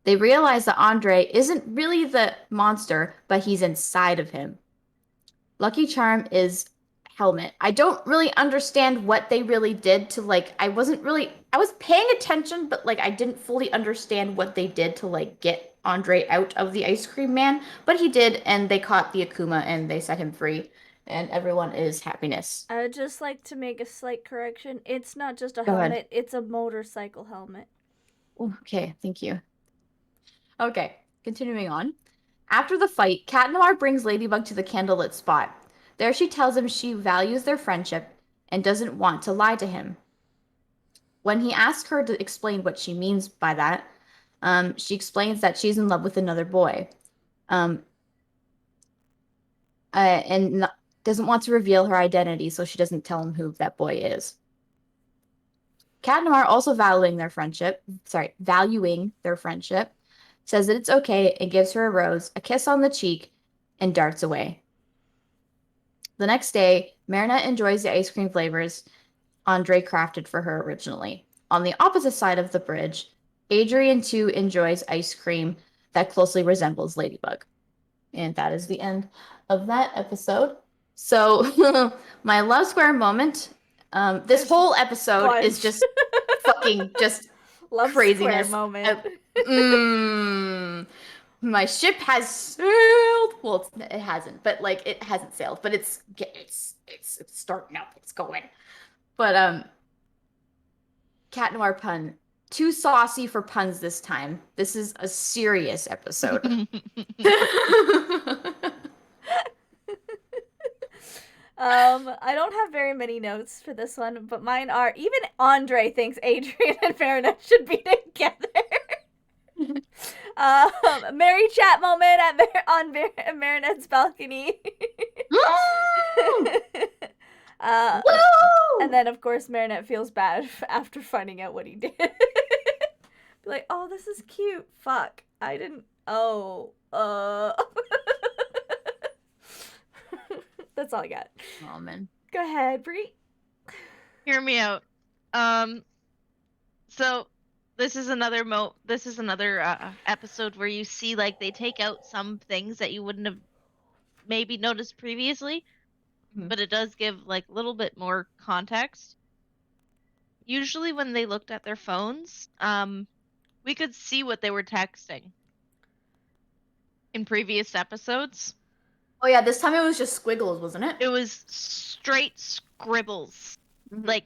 They realize that Andre isn't really the monster, but he's inside of him. Lucky Charm is Helmet. I don't really understand what they really did to, like, I was paying attention, but, like, I didn't fully understand what they did to, like, get Andre out of the ice cream man, but he did, and they caught the Akuma, and they set him free, and everyone is happiness. I would just like to make a slight correction. It's not just a helmet, it's a motorcycle helmet. Okay, thank you. Okay, continuing on. After the fight, Cat Noir brings Ladybug to the candlelit spot. There she tells him she values their friendship and doesn't want to lie to him. When he asks her to explain what she means by that, she explains that she's in love with another boy. And doesn't want to reveal her identity, so she doesn't tell him who that boy is. Cat Noir, also valuing their friendship, says that it's okay and gives her a rose, a kiss on the cheek, and darts away. The next day, Marinette enjoys the ice cream flavors Andre crafted for her originally. On the opposite side of the bridge, Adrian too enjoys ice cream that closely resembles Ladybug. And that is the end of that episode. So, my love square moment. This whole episode is just fucking just love craziness. Square moment. My ship has sailed. Well, it hasn't, but like it hasn't sailed, but it's starting up. It's going. But Cat Noir pun. Too saucy for puns this time. This is a serious episode. I don't have very many notes for this one, but mine are even Andre thinks Adrian and Marinette should be together. Merry chat moment on Marinette's balcony. And then of course Marinette feels bad after finding out what he did. Be like, oh, this is cute. Fuck, I didn't. Oh, that's all I got. Oh man. Go ahead, Bree. Hear me out. So this is another episode where you see like they take out some things that you wouldn't have maybe noticed previously. but it does give like a little bit more context. Usually when they looked at their phones, we could see what they were texting in previous episodes. Oh yeah, this time it was just squiggles, wasn't it? It was straight scribbles. Mhm. Like,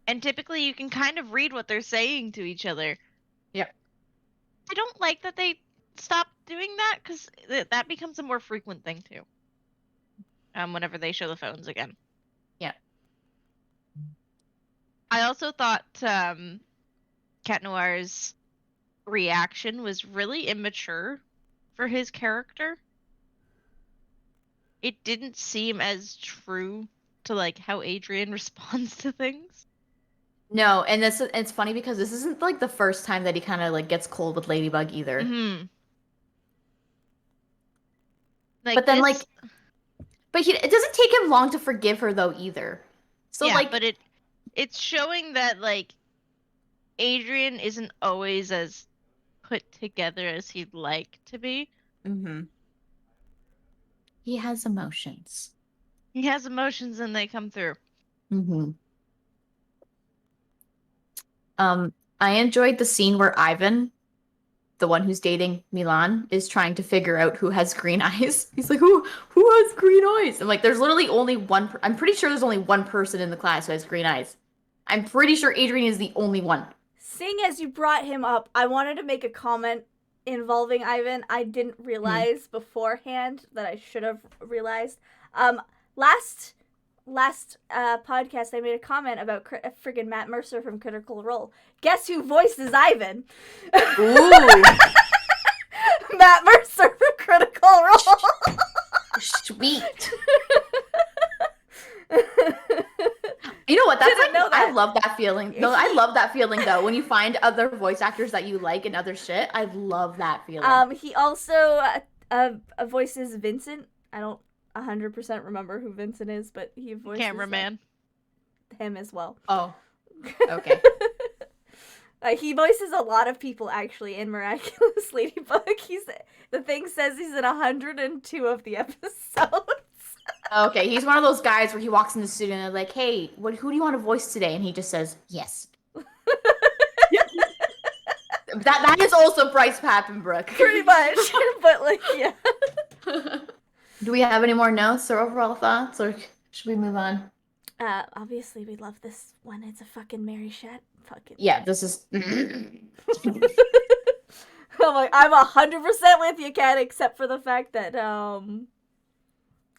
and typically you can kind of read what they're saying to each other. Yep. I don't like that they stopped doing that because that becomes a more frequent thing too. Whenever they show the phones again. Yeah. I also thought Cat Noir's reaction was really immature for his character. It didn't seem as true to like how Adrian responds to things. No, and it's funny because this isn't like the first time that he kind of like gets cold with Ladybug either. Mm-hmm. Like But then this, but it doesn't take him long to forgive her though either. So yeah, like, but it's showing that like Adrian isn't always as put together as he'd like to be. mm-hmm. He has emotions. He has emotions and they come through. Mm-hmm. I enjoyed the scene where Ivan, the one who's dating Milan, is trying to figure out who has green eyes. He's like, who has green eyes? I'm like, there's literally only one. I'm pretty sure there's only one person in the class who has green eyes. I'm pretty sure Adrian is the only one. Seeing as you brought him up, I wanted to make a comment involving Ivan. I didn't realize beforehand that I should have realized. Last podcast, I made a comment about friggin' Matt Mercer from Critical Role. Guess who voices Ivan? Ooh. Matt Mercer from Critical Role. Sweet. You know what? That's Didn't know that. I love that feeling. No, I love that feeling though. When you find other voice actors that you like and other shit, I love that feeling. He also voices Vincent. I don't 100% remember who Vincent is, but he voices Cameraman. him as well. Oh, okay. He voices a lot of people actually in Miraculous Ladybug. The thing says he's in 102 of the episodes. Okay, he's one of those guys where he walks in the studio and they're like, "Hey, who do you want to voice today?" And he just says, "Yes." that is also Bryce Papenbrook. Pretty much, but like, yeah. Do we have any more notes or overall thoughts, or should we move on? Obviously we love this one. It's a fucking Mary Shat. Fucking Yeah, this is. I'm 100% with you, Kat, except for the fact that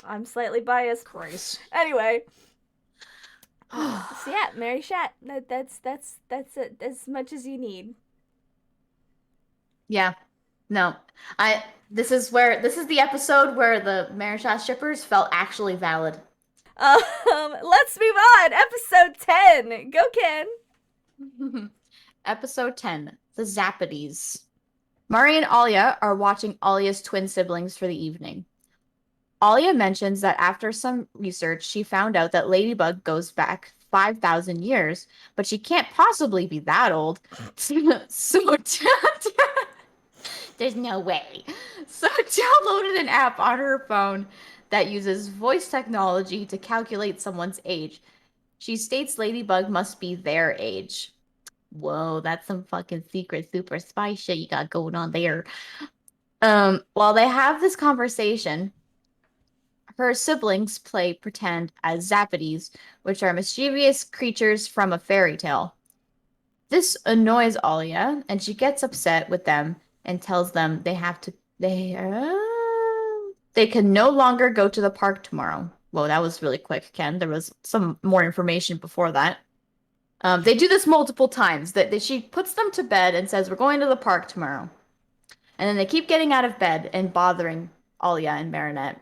I'm slightly biased. Christ. Anyway. So yeah, Mary Shat. That's it, as much as you need. Yeah. No. This is the episode where the Mary Shat shippers felt actually valid. Let's move on. Episode 10. Go, Kenn. Episode 10. The Zappities. Mari and Alia are watching Alia's twin siblings for the evening. Alia mentions that after some research, she found out that Ladybug goes back 5,000 years, but she can't possibly be that old. So there's no way. So downloaded an app on her phone that uses voice technology to calculate someone's age. She states Ladybug must be their age. Whoa, that's some fucking secret super spy shit you got going on there. While they have this conversation, her siblings play pretend as Zappities, which are mischievous creatures from a fairy tale. This annoys Alia, and she gets upset with them and tells them they can no longer go to the park tomorrow. Whoa, that was really quick, Kenn. There was some more information before that. They do this multiple times. That she puts them to bed and says, "We're going to the park tomorrow." And then they keep getting out of bed and bothering Alia and Marinette.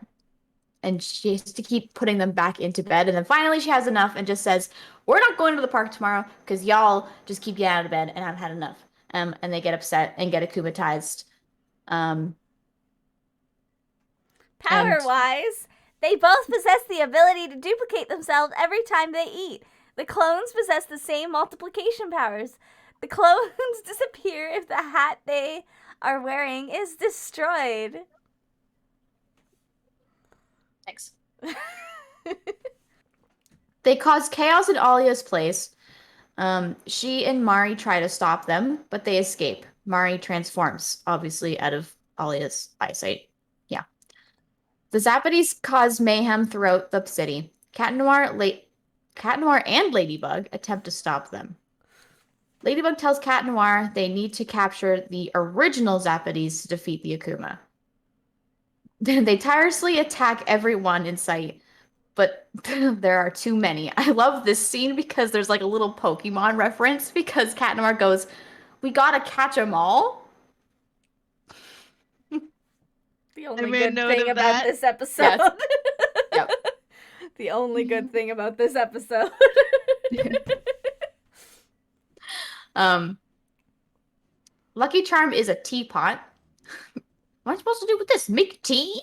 And she has to keep putting them back into bed. And then finally she has enough and just says, "We're not going to the park tomorrow because y'all just keep getting out of bed and I've had enough." And they get upset and get akumatized. Power-wise, they both possess the ability to duplicate themselves every time they eat. The clones possess the same multiplication powers. The clones disappear if the hat they are wearing is destroyed. Thanks. They cause chaos in Alia's place. She and Mari try to stop them, but they escape. Mari transforms, obviously, out of Alia's eyesight. Yeah. The Zapadis cause mayhem throughout the city. Cat Noir and Ladybug attempt to stop them. Ladybug tells Cat Noir they need to capture the original Zapadis to defeat the Akuma. They tirelessly attack everyone in sight, but there are too many. I love this scene because there's like a little Pokemon reference because Cat Noir goes, "We gotta catch them all." The I only made good note thing of about that. this episode. Yes. Yep. The only good thing about this episode. Um, Lucky Charm is a teapot. What am I supposed to do with this? Make tea?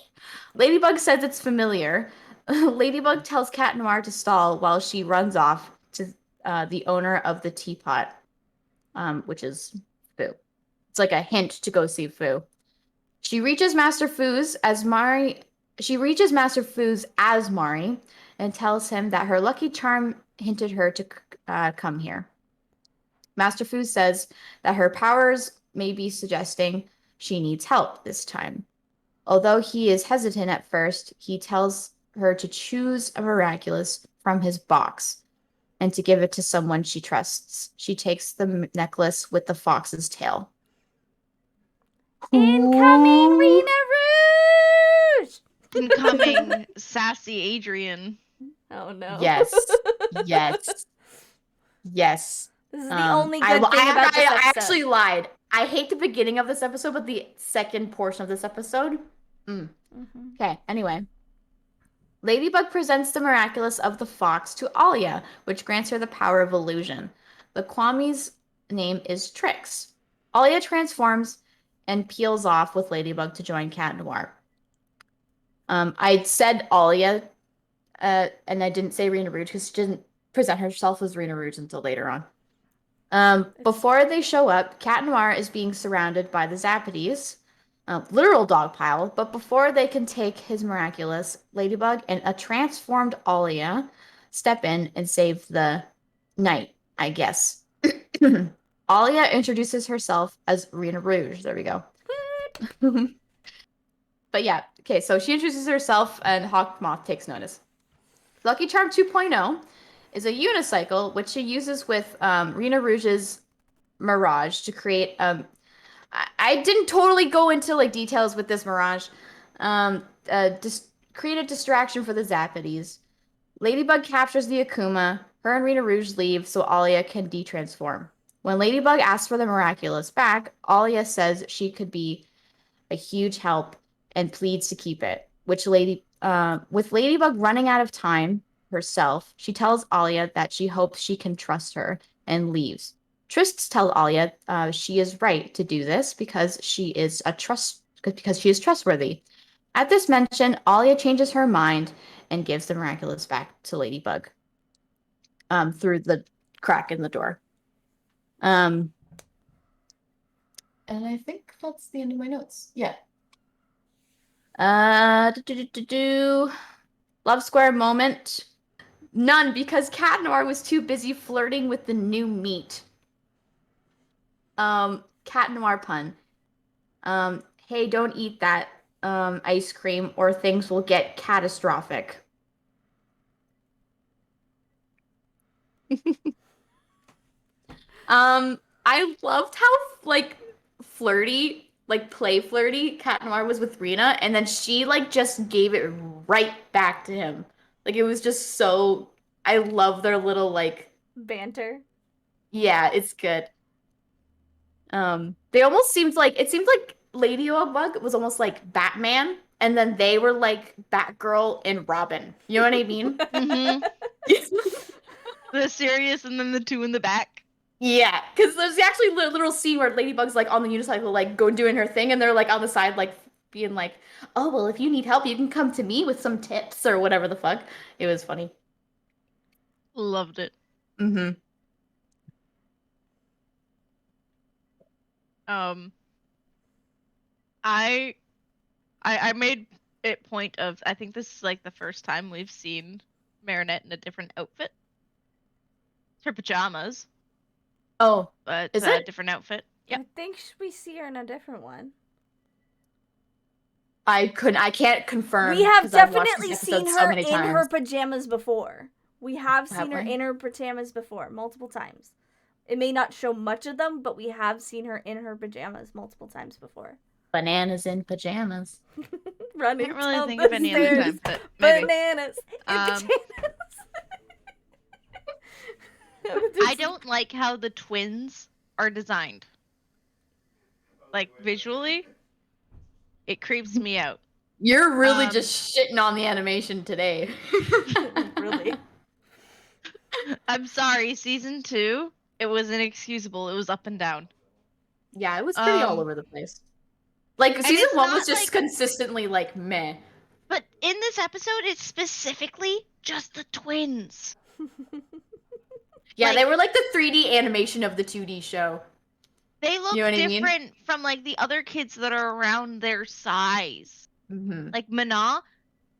Ladybug says it's familiar. Ladybug tells Cat Noir to stall while she runs off to the owner of the teapot, which is Fu. It's like a hint to go see Fu. She reaches Master Fu's as Mari. She reaches Master Fu's as Mari and tells him that her lucky charm hinted her to come here. Master Fu says that her powers may be suggesting she needs help this time. Although he is hesitant at first, he tells her to choose a miraculous from his box and to give it to someone she trusts. She takes the necklace with the fox's tail. Incoming Ooh. Rena Rouge! Incoming sassy Adrian. Oh no. Yes. Yes. Yes. This is the only good thing I, about this episode. I actually lied. I hate the beginning of this episode, but the second portion of this episode. Okay, anyway. Ladybug presents the miraculous of the fox to Alia, which grants her the power of illusion. The Kwami's name is Trix. Alia transforms and peels off with Ladybug to join Cat Noir. I said Alia, and I didn't say Rena Rouge because she didn't present herself as Rena Rouge until later on. Before they show up, Cat Noir is being surrounded by the Zapadis, literal dog pile, but before they can take his miraculous, Ladybug and a transformed Alia step in and save the night, I guess. Alia introduces herself as Rena Rouge. There we go. But yeah, okay, so she introduces herself and Hawk Moth takes notice. Lucky Charm 2.0 is a unicycle which she uses with Rena Rouge's Mirage to create I didn't totally go into like details with this Mirage. Just create a distraction for the Zapadis. Ladybug captures the Akuma. Her and Rena Rouge leave so Alia can detransform. When Ladybug asks for the miraculous back, Alia says she could be a huge help and pleads to keep it. With Ladybug running out of time herself, she tells Alia that she hopes she can trust her and leaves. Trist tells Alia she is right to do this because she is trustworthy. At this mention, Alia changes her mind and gives the miraculous back to Ladybug through the crack in the door. And I think that's the end of my notes. Yeah. Love square moment. None, because Cat Noir was too busy flirting with the new meat. Cat Noir pun. Hey, don't eat that ice cream or things will get catastrophic. I loved how like flirty, like play flirty Cat Noir was with Rena, and then she like just gave it right back to him. Like it was just so I love their little like Banter. yeah, it's good. They almost seemed like Ladybug was almost like Batman, and then they were like Batgirl and Robin. You know what I mean? Mm-hmm. The serious and then the two in the back. Yeah, because there's actually a literal scene where Ladybug's like on the unicycle, like going doing her thing, and they're like on the side, like being like, "Oh well, if you need help, you can come to me with some tips or whatever the fuck." It was funny. Loved it. Mm-hmm. I made it point of I think this is like the first time we've seen Marinette in a different outfit. It's her pajamas, Oh, but is a it? different outfit. Yep. I think we see her in a different one. I can't confirm. We have 'cause I've watched definitely this seen episode her so many in her times. pajamas before. We have seen Have her we? in her pajamas before, multiple times. It may not show much of them, but we have seen her in her pajamas multiple times before. Bananas in pajamas. Running Can't really down think the of any other stairs. time, but maybe. Bananas in pajamas. I don't like how the twins are designed. Like, visually, it creeps me out. You're really just shitting on the animation today. Really? I'm sorry, season 2, it was inexcusable. It was up and down. Yeah, it was pretty all over the place. Like, season it's 1 was not, just consistently, like, meh. But in this episode, it's specifically just the twins. Yeah, Like- they were like the 3D animation of the 2D show. They look You know what I mean? different from, like, the other kids that are around their size. Mm-hmm. Like, Mana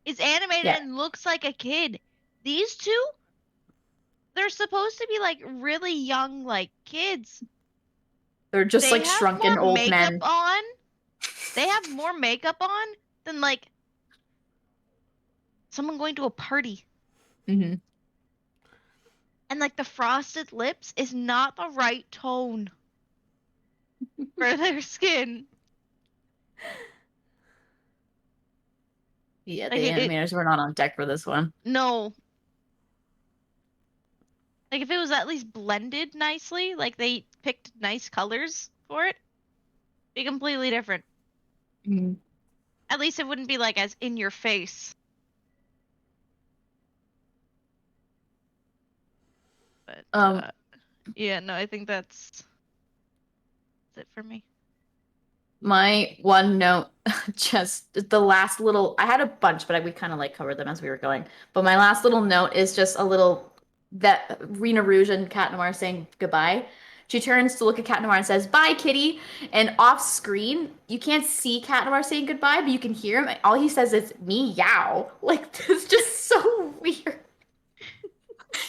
is animated Yeah. and looks like a kid. These two, they're supposed to be, like, really young, like, kids. They're just They like have shrunken more old makeup men. on. They have more makeup on than, like, someone going to a party. Mm-hmm. And, like, the frosted lips is not the right tone for their skin. Yeah, Like, the animators were not on deck for this one. No. Like, if it was at least blended nicely, like they picked nice colors for it, be completely different. Mm-hmm. At least it wouldn't be, like, as in your face. But, yeah, no, I think that's it for me. My one note, just the last little, I had a bunch, but we kind of like covered them as we were going. But my last little note is just a little, that Rena Rouge and Cat Noir saying goodbye. She turns to look at Cat Noir and says, "Bye, kitty." And off screen, you can't see Cat Noir saying goodbye, but you can hear him. All he says is, "meow." Like, it's just so weird.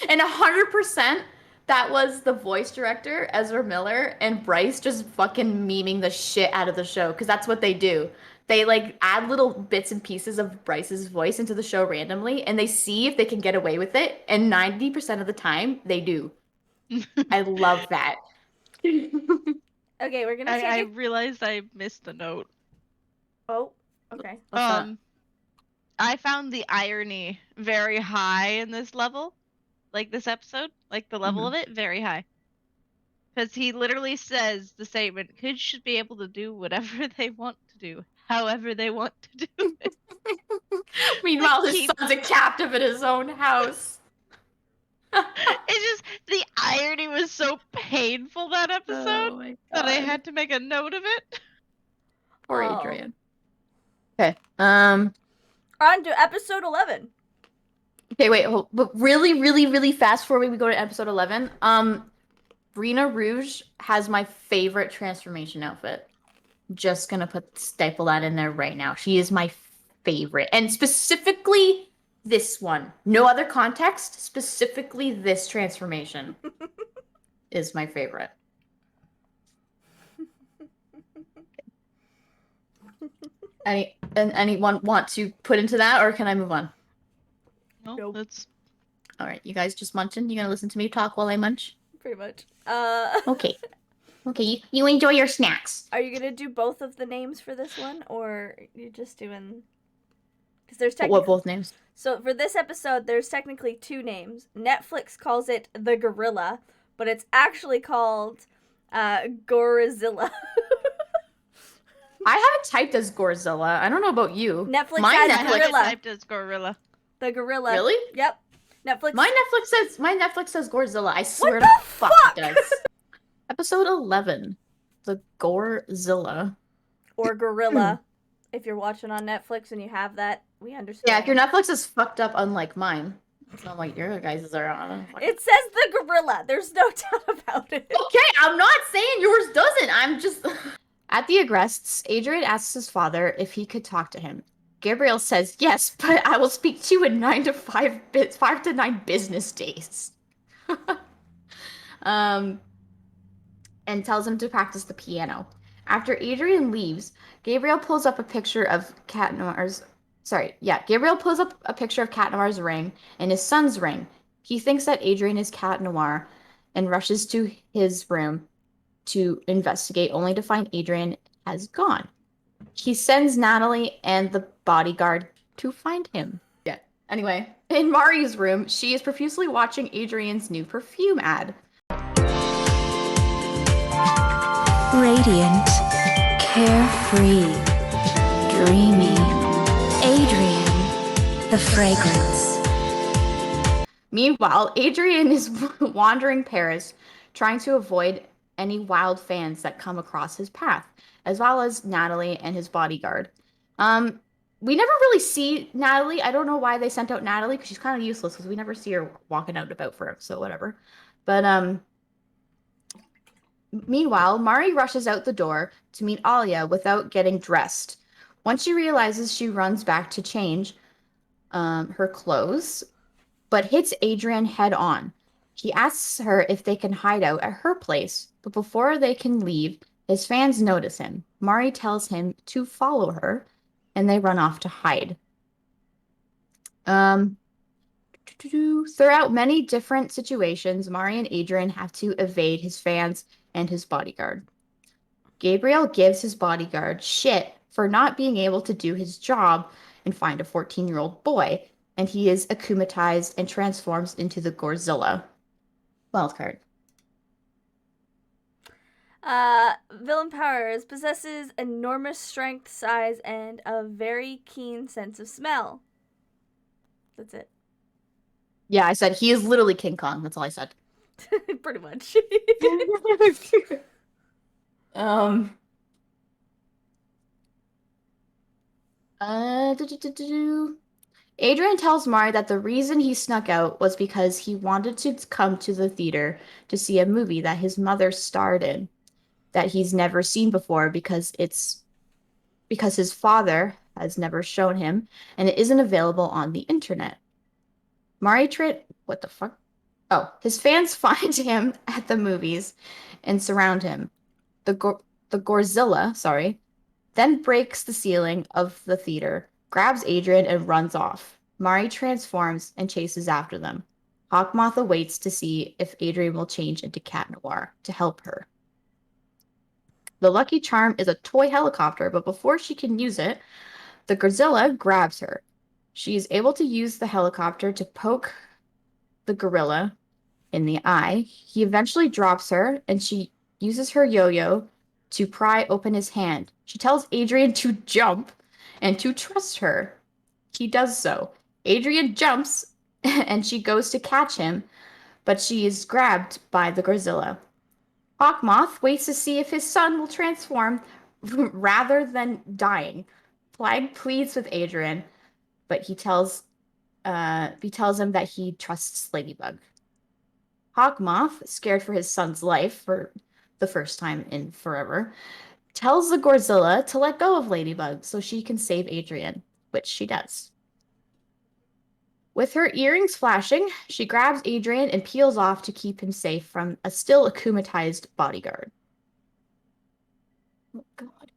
And 100%, that was the voice director, Ezra Miller, and Bryce just fucking memeing the shit out of the show, because that's what they do. They, like, add little bits and pieces of Bryce's voice into the show randomly, and they see if they can get away with it, and 90% of the time, they do. I love that. Okay, we're gonna take I realized I missed a note. Oh, okay. What's that? I found the irony very high in this level. Like, this episode, like, the level of it, very high. Because he literally says the statement, kids should be able to do whatever they want to do, however they want to do it. Meanwhile, Like, his son's a captive in his own house. It's just, the irony was so painful that episode that I had to make a note of it. Poor Oh. Adrian. Okay. On to episode 11. Okay, wait, but really, really, really fast before we go to episode 11. Rena Rouge has my favorite transformation outfit. Just gonna staple that in there right now. She is my favorite, and specifically this one. No other context. Specifically, this transformation is my favorite. Anyone want to put into that, or can I move on? No, Nope. that's All right, you guys just munching. You gonna listen to me talk while I munch? Pretty much. Okay. Okay, you enjoy your snacks. Are you gonna do both of the names for this one, or you're just doing? Because there's What both names? So for this episode, there's technically two names. Netflix calls it The Gorilla, but it's actually called Gorizilla. I have it typed as Gorzilla. I don't know about you. Netflix My has I have it Gorilla. typed as gorilla. The Gorilla. Really? Yep. Netflix. My Netflix says Gorzilla. I swear the to fuck fuck? it does. Episode 11. The Gorzilla. Or Gorilla. If you're watching on Netflix and you have that, we understand. Yeah, if your Netflix is fucked up unlike mine. It's not like your guys' are on. It says The Gorilla. There's no doubt about it. Okay, I'm not saying yours doesn't. I'm just... At the Agrests, Adrian asks his father if he could talk to him. Gabriel says, yes, but I will speak to you in 5 to 9 business days. And tells him to practice the piano. After Adrian leaves, Gabriel pulls up a picture of Cat Noir's. Gabriel pulls up a picture of Cat Noir's ring and his son's ring. He thinks that Adrian is Cat Noir and rushes to his room to investigate, only to find Adrian has gone. He sends Natalie and the bodyguard to find him. Yeah. Anyway, in Mari's room, she is profusely watching Adrian's new perfume ad. Radiant, carefree, dreamy, Adrian, the fragrance. Meanwhile, Adrian is wandering Paris, trying to avoid any wild fans that come across his path, as well as Natalie and his bodyguard. We never really see Natalie. I don't know why they sent out Natalie, because she's kind of useless, because we never see her walking out and about for him, so whatever. But, meanwhile, Mari rushes out the door to meet Alia without getting dressed. Once she realizes, she runs back to change her clothes, but hits Adrian head on. He asks her if they can hide out at her place, but before they can leave, his fans notice him. Mari tells him to follow her, and they run off to hide. Throughout many different situations, Mari and Adrian have to evade his fans and his bodyguard. Gabriel gives his bodyguard shit for not being able to do his job and find a 14-year-old boy, and he is akumatized and transforms into the Gorzilla. Wildcard. Villain powers: possesses enormous strength, size, and a very keen sense of smell. That's it. Yeah, I said he is literally King Kong. That's all I said. Pretty much. Adrian tells Mari that the reason he snuck out was because he wanted to come to the theater to see a movie that his mother starred in that he's never seen before because his father has never shown him and it isn't available on the internet. What the fuck? Oh, his fans find him at the movies and surround him. The Gorzilla, then breaks the ceiling of the theater, grabs Adrian, and runs off. Mari transforms and chases after them. Hawkmoth awaits to see if Adrian will change into Cat Noir to help her. The Lucky Charm is a toy helicopter, but before she can use it, the Gorzilla grabs her. She is able to use the helicopter to poke the gorilla in the eye. He eventually drops her, and she uses her yo-yo to pry open his hand. She tells Adrian to jump and to trust her. He does so. Adrian jumps, and she goes to catch him, but she is grabbed by the Gorzilla. Hawkmoth waits to see if his son will transform rather than dying. Flag pleads with Adrian, but he tells him that he trusts Ladybug. Hawkmoth, scared for his son's life for the first time in forever, tells the Gorzilla to let go of Ladybug so she can save Adrian, which she does. With her earrings flashing, she grabs Adrian and peels off to keep him safe from a still akumatized bodyguard. Oh, God.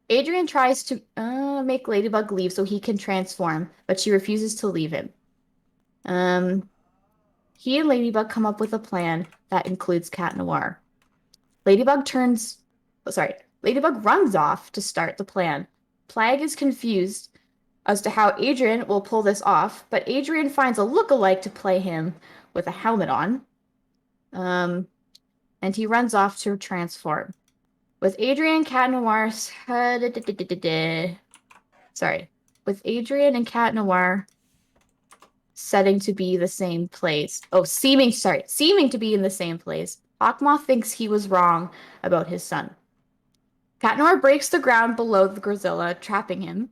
Adrian tries to make Ladybug leave so he can transform, but she refuses to leave him. He and Ladybug come up with a plan that includes Cat Noir. Ladybug runs off to start the plan. Plague is confused as to how Adrian will pull this off, but Adrian finds a look-alike to play him with a helmet on. And he runs off to transform. With Adrian and Cat Noir setting to be the same place. Seeming to be in the same place. Hawkmoth thinks he was wrong about his son. Cat Noir breaks the ground below the Gorzilla, trapping him,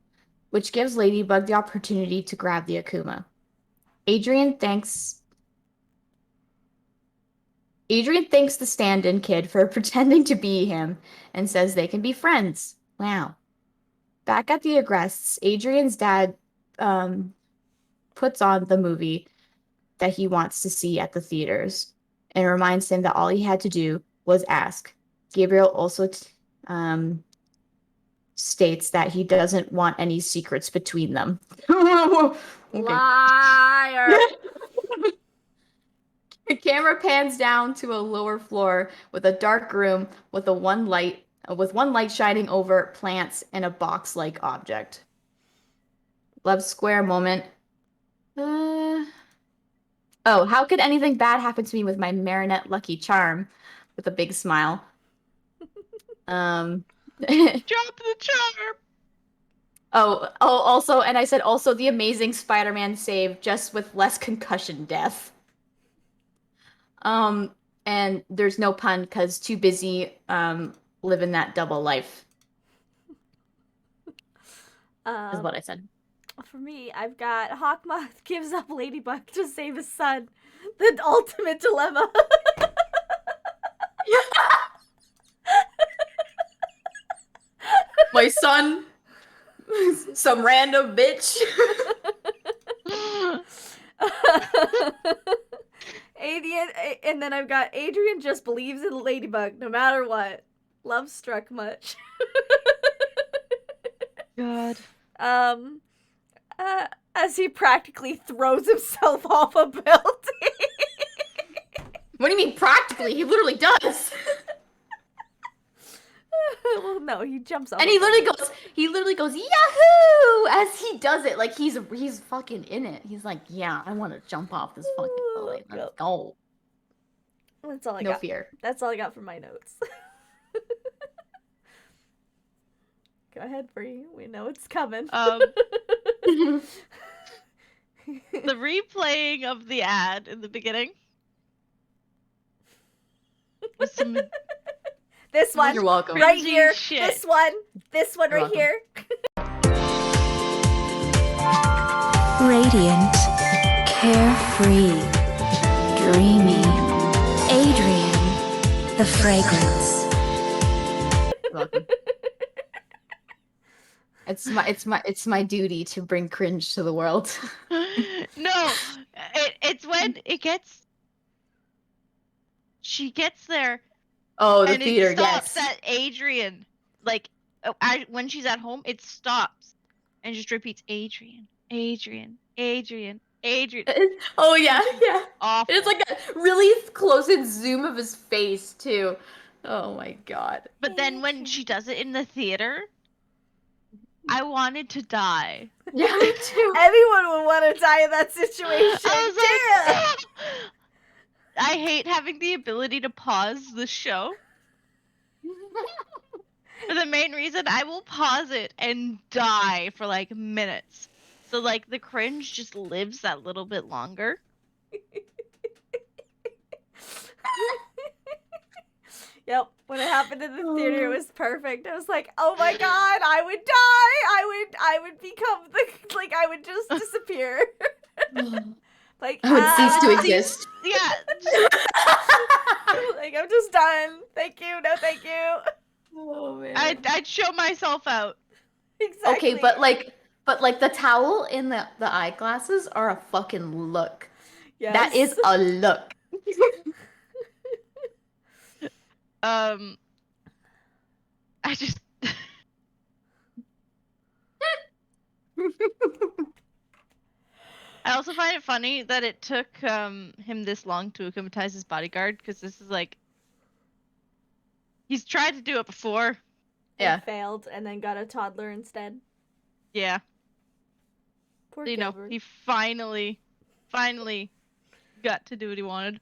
which gives Ladybug the opportunity to grab the Akuma. Adrian thanks Adrian thanks the stand-in kid for pretending to be him and says they can be friends. Wow. Back at the Agrests, Adrian's dad puts on the movie that he wants to see at the theaters and reminds him that all he had to do was ask. Gabriel also states that he doesn't want any secrets between them. Okay. Liar. The camera pans down to a lower floor with a dark room with one light shining over plants and a box-like object. Love square moment. Oh, how could anything bad happen to me with my Marinette lucky charm? With a big smile. Drop the charm. Also, and I said also the amazing Spider-Man save, just with less concussion death. And there's no pun because too busy living that double life. Is what I said. For me, I've got Hawkmoth gives up Ladybug to save his son. The ultimate dilemma. My son, some random bitch. And then I've got Adrian just believes in Ladybug no matter what. Love struck much. God. As he practically throws himself off a building. What do you mean practically? He literally does. Well, no, he jumps off. And he literally goes Yahoo! As he does it, like he's fucking in it. He's like, yeah, I want to jump off this fucking building. Let's go. That's all I got. got. No fear. That's all I got for my notes. Go ahead, Bree. We know it's coming. The replaying of the ad in the beginning was some this one. You're welcome. Right cringy here. shit. This one You're right welcome. here. Radiant, carefree, dreamy. Adrian, the fragrance. You're welcome. It's my duty to bring cringe to the world. No, it's when she gets there. Oh, the and theater, it stops yes. at Adrian. Like, when she's at home, it stops and just repeats Adrian, Adrian, Adrian, Adrian. Oh yeah, yeah. Awful. It's like a really close-in zoom of his face too. Oh my god. But then when she does it in the theater, I wanted to die. Yeah, me too. Anyone would want to die in that situation. I was Damn. like, I hate having the ability to pause the show. For the main reason, I will pause it and die for like minutes. So like the cringe just lives that little bit longer. Yep. When it happened in the theater, it was perfect. I was like, "Oh my god, I would die. I would become I would just disappear." Like I would cease to exist. Yeah. Like I'm just done. Thank you. No, thank you. Oh man. I'd show myself out. Exactly. Okay, but the towel in the eyeglasses are a fucking look. Yes. That is a look. I just I also find it funny that it took him this long to acclimatize his bodyguard, because this is like he's tried to do it before. Yeah. He failed and then got a toddler instead. Yeah. Poor You know, Gilbert. he finally got to do what he wanted.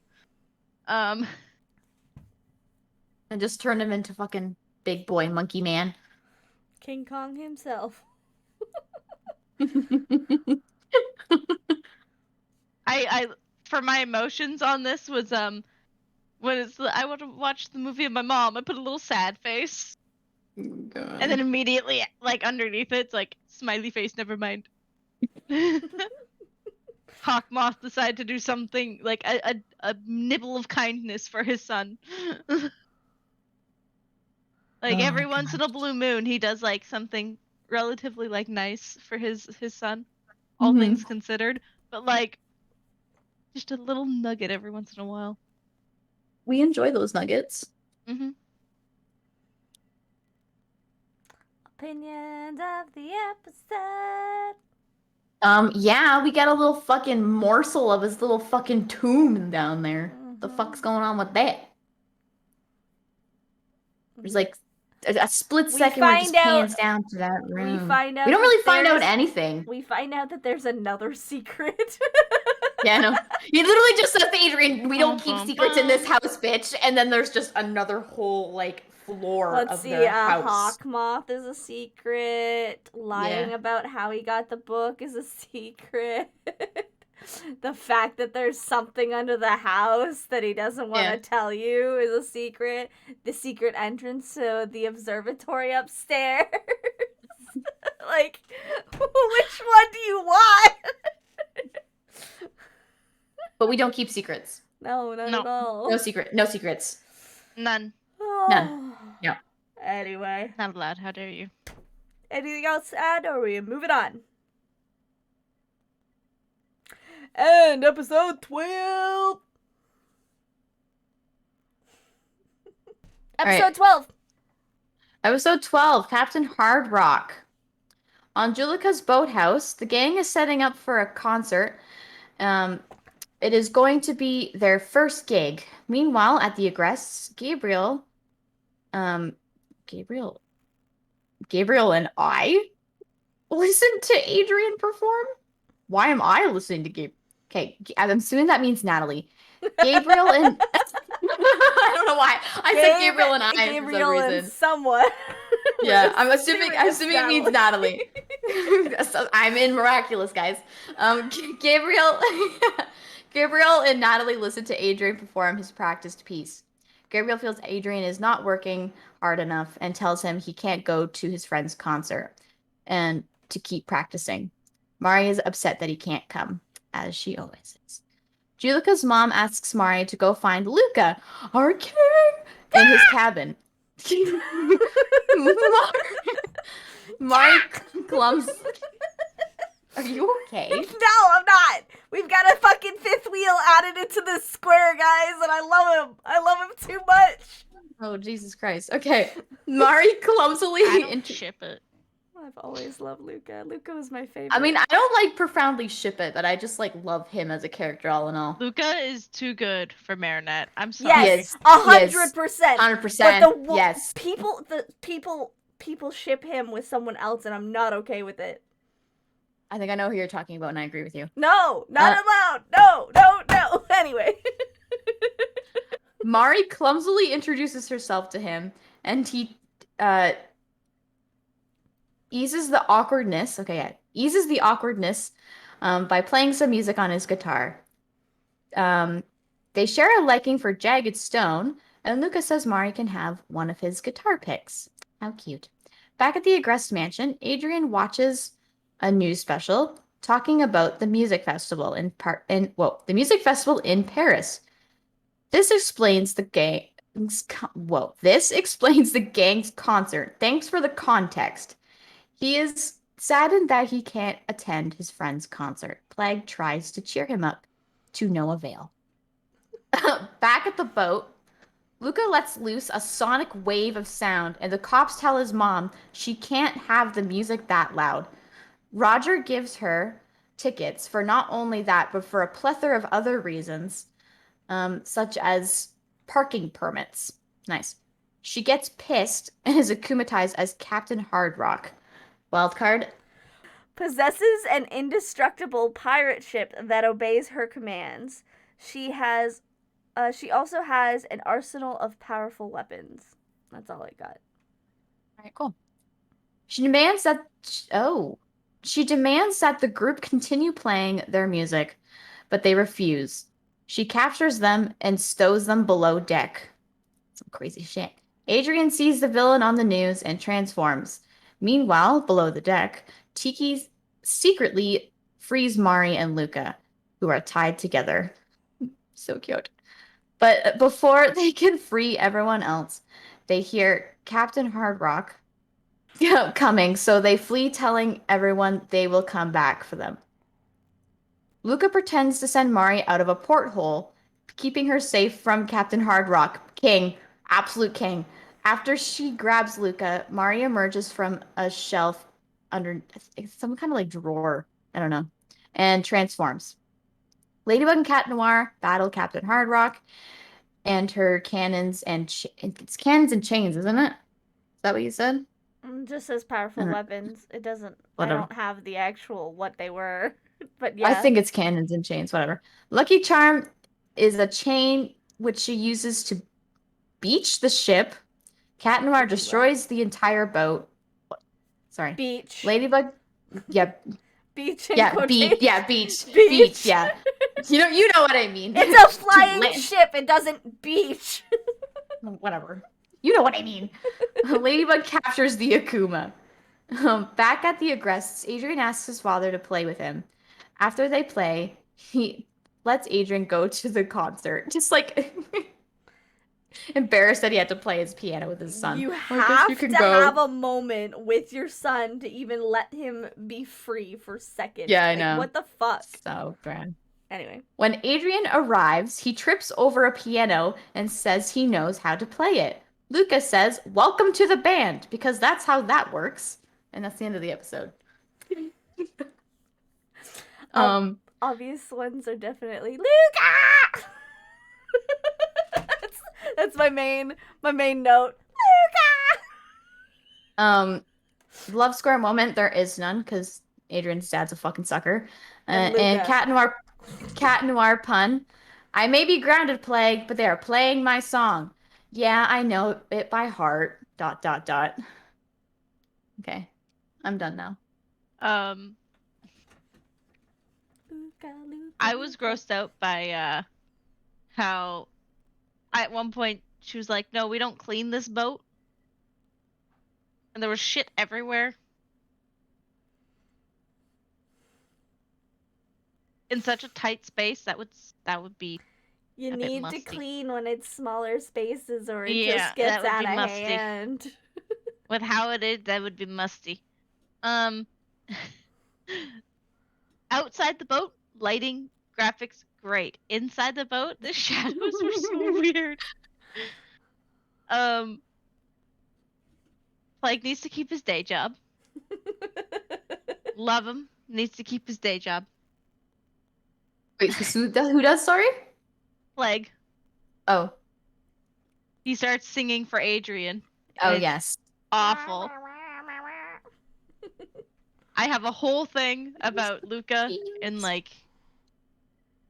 And just turned him into fucking big boy monkey man. King Kong himself. I for my emotions on this was when it's I want to watch the movie of my mom, I put a little sad face. God. And then immediately, like, underneath it, it's like, smiley face, never mind. Hawk Moth decide to do something like a nibble of kindness for his son. Like Oh, every once in a gosh. blue moon, he does like something relatively like nice for his son, all Mhm. things considered. But like just a little nugget every once in a while. We enjoy those nuggets. Mm-hmm. Opinions of the episode. Yeah, we got a little fucking morsel of his little fucking tomb down there. The fuck's going on with that? There's like a split We second where it just find out- pans down to that room. We find out We don't that really find out there's- anything. We find out that there's another secret. Yeah, no. He literally just says to Adrian, we don't keep Bum, secrets in this bum. house, bitch. And then there's just another whole, like, floor Let's of see, their house. Hawk Moth is a secret. Lying about how he got the book is a secret. The fact that there's something under the house that he doesn't want to tell you is a secret. The secret entrance to the observatory upstairs. Like, which one do you want? But we don't keep secrets. No, not No. at all. No secrets. None. Oh. No. Anyway, Not allowed. How dare you? anything else to add, or are we moving on? And episode 12. All right. Episode 12. Episode 12, Captain Hard Rock. On Julika's boathouse, the gang is setting up for a concert. It is going to be their first gig. Meanwhile, at the egress, Gabriel and I listen to Adrian perform. Why am I listening to Gabriel? Okay, I'm assuming that means Natalie. Gabriel and I don't know why I said Gabriel and I Gabriel for some and reason. someone. Yeah, I'm assuming it's it means Natalie. So I'm in Miraculous, guys. Gabriel and Natalie listen to Adrian perform his practiced piece. Gabriel feels Adrian is not working hard enough and tells him he can't go to his friend's concert and to keep practicing. Mari is upset that he can't come, as she always is. Julika's mom asks Mari to go find Luca, our king, in his cabin. Mari clumps. Are you okay? No, I'm not. We've got a fucking fifth wheel added into this square, guys, and I love him. I love him too much. Oh, Jesus Christ. Okay. Mari clumsily. I don't ship it. I've always loved Luca. Luca was my favorite. I mean, I don't like profoundly ship it, but I just like love him as a character all in all. Luca is too good for Marinette. I'm sorry. yes, 100%. 100%. But Yes. people ship him with someone else, and I'm not okay with it. I think I know who you're talking about, and I agree with you. No, not allowed. No. Anyway. Mari clumsily introduces herself to him, and he eases the awkwardness. Okay, yeah, eases the awkwardness by playing some music on his guitar. They share a liking for Jagged Stone, and Luca says Mari can have one of his guitar picks. How cute. Back at the Agrest mansion, Adrian watches a news special talking about the music festival in Paris. This explains the gang's concert. Thanks for the context. He is saddened that he can't attend his friend's concert. Plague tries to cheer him up, to no avail. Back at the boat, Luca lets loose a sonic wave of sound, and the cops tell his mom she can't have the music that loud. Roger gives her tickets for not only that, but for a plethora of other reasons, such as parking permits. Nice. She gets pissed and is akumatized as Captain Hard Rock. Wildcard. Possesses an indestructible pirate ship that obeys her commands. She also has an arsenal of powerful weapons. That's all I got. All right, cool. She demands that the group continue playing their music, but they refuse. She captures them and stows them below deck. Some crazy shit. Adrian sees the villain on the news and transforms. Meanwhile, below the deck, Tiki secretly frees Mari and Luca. who are tied together. So cute. But before they can free everyone else, they hear Captain Hard Rock coming, so they flee, telling everyone they will come back for them. Luca pretends to send Mari out of a porthole, keeping her safe from Captain Hard Rock. King. Absolute king. After she grabs Luca, Mari emerges from a shelf under some kind of like drawer. I don't know. And transforms. Ladybug and Cat Noir battle Captain Hard Rock and her cannons and it's cannons and chains, isn't it? Is that what you said? It just says powerful Uh, weapons. It doesn't. Whatever. I don't have the actual what they were, but I yeah. think it's cannons and chains, whatever. Lucky Charm is a chain which she uses to beach the ship. Cat Noir destroys the entire boat. Sorry. Beach. Ladybug. Yeah. Beach. In Yeah. quotation. Beach. Yeah. Beach. Beach. Beach. Yeah. You know what I mean. It's a flying ship. It doesn't beach. Whatever. You know what I mean. Ladybug captures the Akuma. Back at the Agrests, Adrian asks his father to play with him. After they play, he lets Adrian go to the concert. Just like embarrassed that he had to play his piano with his son. You I have guess you to have a moment with your son to even let him be free for seconds. Yeah, I Like, know. what the fuck? So bad. Anyway. When Adrian arrives, he trips over a piano and says he knows how to play it. Luca says, "Welcome to the band," because that's how that works. And that's the end of the episode. Obvious ones are definitely Luca. that's my main note. Luca. Love square moment, there is none because Adrian's dad's a fucking sucker. And And Luca. Cat Noir pun. I may be grounded, Plague, but they are playing my song. Yeah, I know it by heart. ... Okay, I'm done now. Luca, I was grossed out by how at one point she was like, "No, we don't clean this boat," and there was shit everywhere. In such a tight space, that would be You a bit need to musty. clean when it's smaller spaces or it Yeah, just gets that would out be of musty. hand. With how it is, that would be musty. Outside the boat, lighting, graphics, great. Inside the boat, the shadows were so weird. Plague needs to keep his day job. Love him. Needs to keep his day job. Wait, who does, sorry? Plague. Oh. He starts singing for Adrian. Oh, and it's yes. awful. I have a whole thing about Luca and like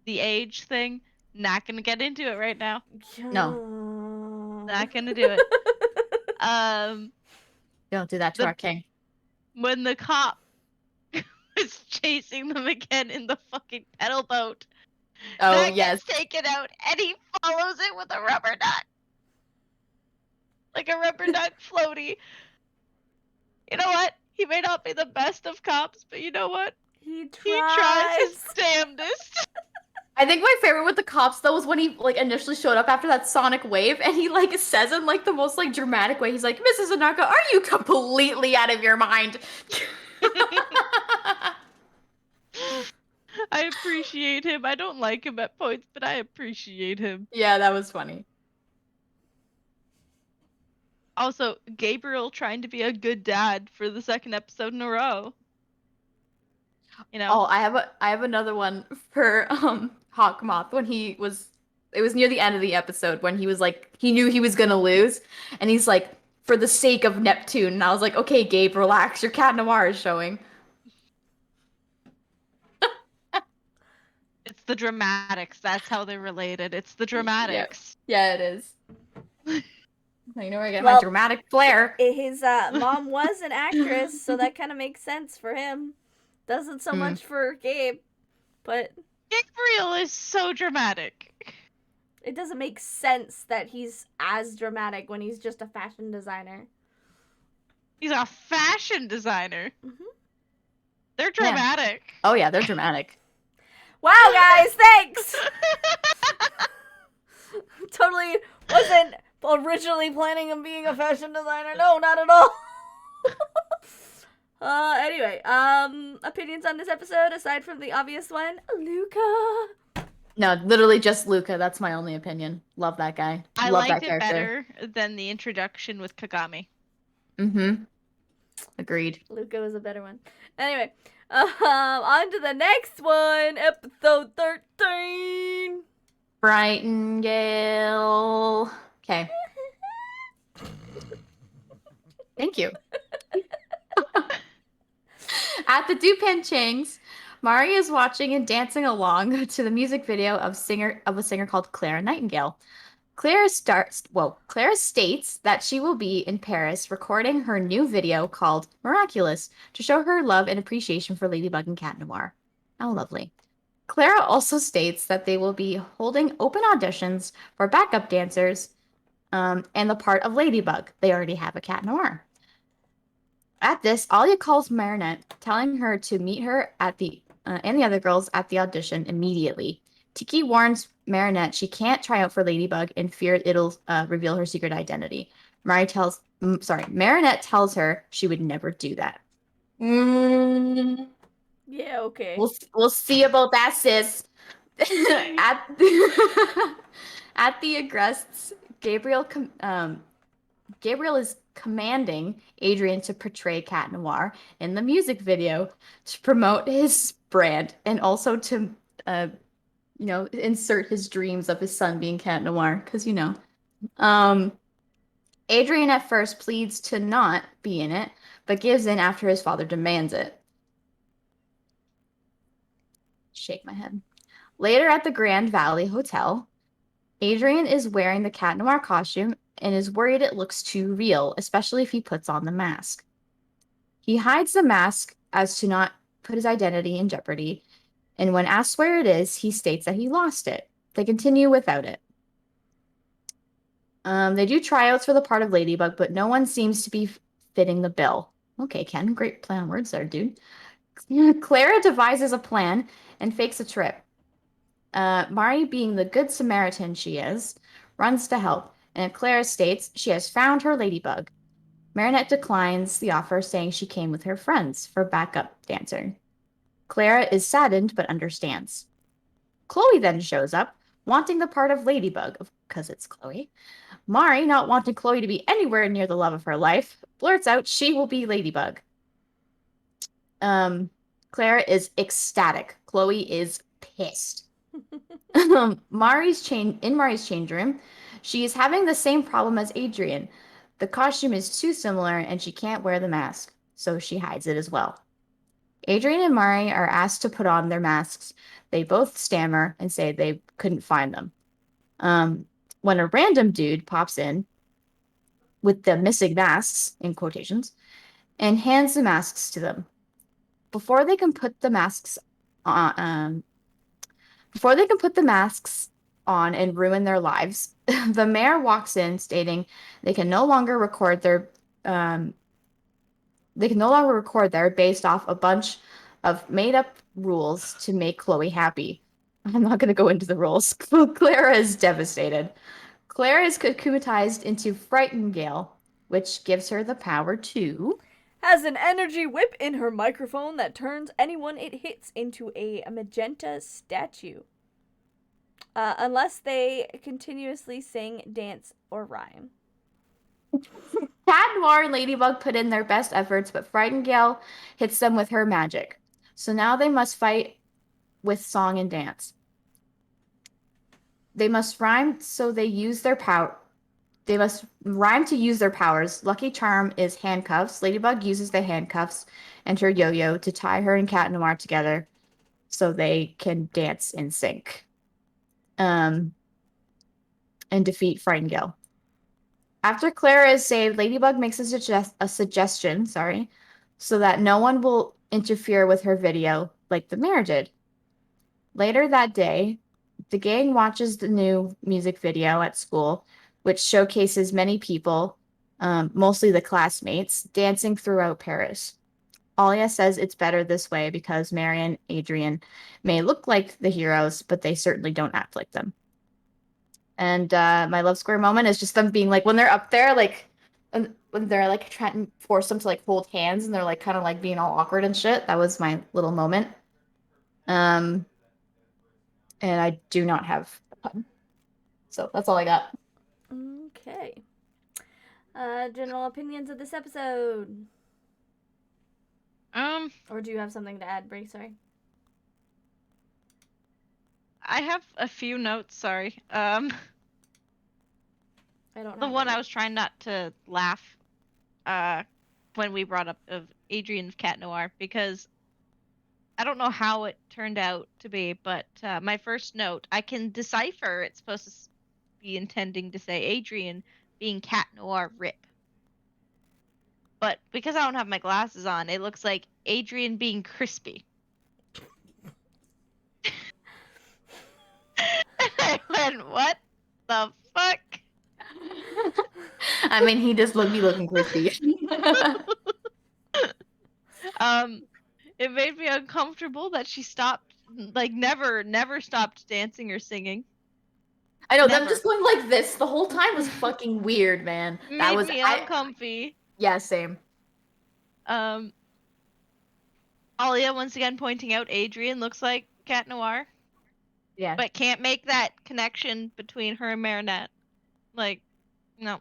the age thing. Not gonna get into it right now. No. Not gonna do it. Don't do that to our king. When the cop was chasing them again in the fucking pedal boat. Oh, that yes. gets taken out, and he follows it with a rubber duck. Like a rubber duck floaty. You know what? He may not be the best of cops, but you know what? He He tries his damnedest. I think my favorite with the cops though was when he like initially showed up after that sonic wave and he like says in like the most like dramatic way, he's like, "Mrs. Anaka, are you completely out of your mind?" I appreciate him. I don't like him at points, but I appreciate him. Yeah, that was funny. Also, Gabriel trying to be a good dad for the second episode in a row. You know. Oh, I have another one for Hawkmoth when it was near the end of the episode when he was like he knew he was gonna lose and he's like, "For the sake of Neptune," and I was like, "Okay, Gabe, relax, your Cat Noir is showing." It's the dramatics. That's how they're related. It's the dramatics. Yeah, it is. I know where I get Well, my dramatic flair. His mom was an actress, so that kind of makes sense for him. Doesn't so much for Gabe, but Gabriel is so dramatic. it doesn't make sense that he's as dramatic when he's just a fashion designer. He's a fashion designer. Mm-hmm. They're dramatic. Oh yeah, they're dramatic. Wow, guys, thanks! Totally wasn't originally planning on being a fashion designer. No, not at all. Anyway, opinions on this episode aside from the obvious one? Luca. No, literally just Luca. That's my only opinion. Love that guy. I Love liked that it character. better than the introduction with Kagami. Mm-hmm. Agreed. Luca was a better one. Anyway, on to the next one. Episode 13. Brightingale. Okay. Thank you. At the Dupanchangs, Mari is watching and dancing along to the music video of a singer called Clara Nightingale. Clara states that she will be in Paris recording her new video called Miraculous to show her love and appreciation for Ladybug and Cat Noir. How lovely. Clara also states that they will be holding open auditions for backup dancers and the part of Ladybug. They already have a Cat Noir. At this, Alia calls Marinette, telling her to meet her at and the other girls at the audition immediately. Tiki warns Marinette she can't try out for Ladybug in fear it'll reveal her secret identity. Marinette tells her she would never do that. Yeah, okay. We'll see about that, sis. At the Agrests, Gabriel is commanding Adrien to portray Cat Noir in the music video to promote his brand and also to, insert his dreams of his son being Cat Noir, because, Adrien at first pleads to not be in it, but gives in after his father demands it. Shake my head. Later at the Grand Valley Hotel, Adrien is wearing the Cat Noir costume and is worried it looks too real, especially if he puts on the mask. He hides the mask as to not put his identity in jeopardy, and when asked where it is, he states that he lost it. They continue without it. They do tryouts for the part of Ladybug, but no one seems to be fitting the bill. Okay, Ken, great play on words there, dude. Clara devises a plan and fakes a trip. Mari, being the good Samaritan she is, runs to help, and Clara states she has found her Ladybug. Marinette declines the offer, saying she came with her friends for backup dancer. Clara is saddened but understands. Chloe then shows up, wanting the part of Ladybug, because it's Chloe. Mari, not wanting Chloe to be anywhere near the love of her life, blurts out she will be Ladybug. Clara is ecstatic. Chloe is pissed. In Mari's change room, she is having the same problem as Adrien. The costume is too similar and she can't wear the mask, so she hides it as well. Adrien and Mari are asked to put on their masks. They both stammer and say they couldn't find them. When a random dude pops in with the missing masks, in quotations, and hands the masks to them. Before they can put the masks on and ruin their lives, the mayor walks in stating they can no longer record there based off a bunch of made-up rules to make Chloe happy. I'm not going to go into the rules. Clara is devastated. Clara is cocoonized into Frightingale, which gives her the power to... Has an energy whip in her microphone that turns anyone it hits into a magenta statue. Unless they continuously sing, dance, or rhyme. Cat Noir and Ladybug put in their best efforts, but Frightingale hits them with her magic. So now they must fight with song and dance. They must rhyme so they use their power. They must rhyme to use their powers. Lucky Charm is handcuffs. Ladybug uses the handcuffs and her yo-yo to tie her and Cat Noir together so they can dance in sync. And defeat Frightingale. After Clara is saved, Ladybug makes a suggestion, so that no one will interfere with her video like the mayor did. Later that day, the gang watches the new music video at school, which showcases many people, mostly the classmates, dancing throughout Paris. Alia says it's better this way because Mary and Adrian may look like the heroes, but they certainly don't act like them. And my love square moment is just them being like, when they're up there, like, when they're like trying to force them to like hold hands and they're like kind of like being all awkward and shit. That was my little moment. And I do not have a pun. So that's all I got. Okay. General opinions of this episode. Or do you have something to add, Bree? Sorry. I have a few notes, sorry. I don't The have one any. I was trying not to laugh when we brought up of Adrian's Cat Noir, because I don't know how it turned out to be, but my first note, I can decipher it's supposed to be intending to say Adrian being Cat Noir Rip. But because I don't have my glasses on, it looks like Adrian being crispy. And I went, what the fuck? I mean, he just be looking crispy. It made me uncomfortable that she stopped, like never stopped dancing or singing. I know, them Never. just going like this the whole time was fucking weird, man. That Made was me uncomfy. Yeah, same. Alia once again pointing out Adrian looks like Cat Noir, Yeah. but can't make that connection between her and Marinette. Like, no.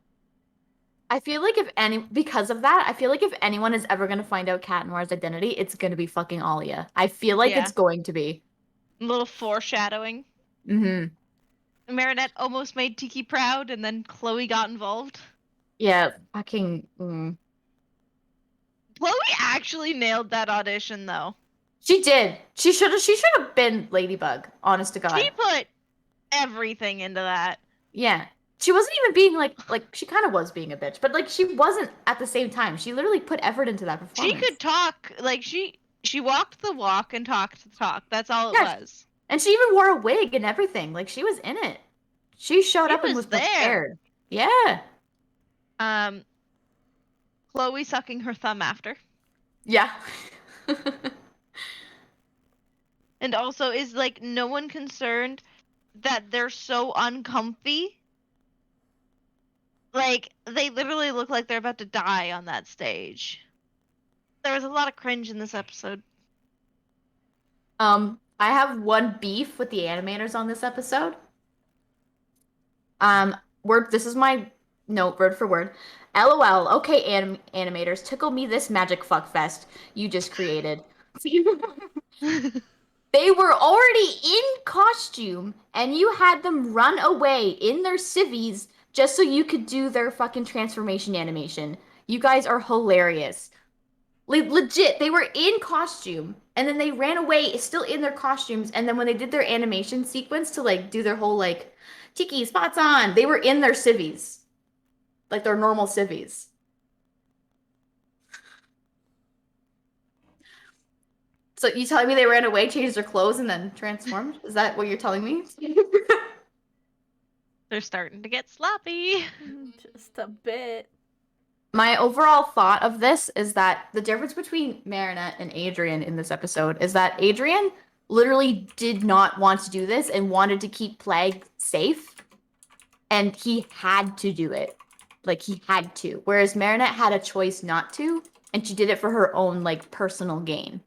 I feel like because of that, I feel like if anyone is ever gonna find out Cat Noir's identity, it's gonna be fucking Alia. I feel like Yeah. it's going to be. A little foreshadowing. Mm-hmm. Marinette almost made Tiki proud, and then Chloe got involved. Yeah, fucking. Chloe actually nailed that audition, though. She did. She should have been Ladybug. Honest to God. She put everything into that. Yeah. She wasn't even being like she kind of was being a bitch, but like she wasn't at the same time. She literally put effort into that performance. She could talk, like she walked the walk and talked the talk. That's all it was. And she even wore a wig and everything. Like she was in it. She showed up and was prepared. Yeah. Chloe sucking her thumb after. Yeah. And also, is like no one concerned that they're so uncomfy? Like, they literally look like they're about to die on that stage. There was a lot of cringe in this episode. I have one beef with the animators on this episode. This is my note, word for word. LOL. Okay, animators, tickle me this magic fuckfest you just created. They were already in costume, and you had them run away in their civvies just so you could do their fucking transformation animation. You guys are hilarious. Legit, they were in costume, and then they ran away still in their costumes, and then when they did their animation sequence to like do their whole like tiki spots on, they were in their civvies. Like their normal civvies. So you telling me they ran away, changed their clothes, and then transformed? Is that what you're telling me? They're starting to get sloppy. Just a bit. My overall thought of this is that the difference between Marinette and Adrian in this episode is that Adrian literally did not want to do this and wanted to keep Plague safe. And he had to do it. Like, he had to. Whereas Marinette had a choice not to, and she did it for her own, like, personal gain.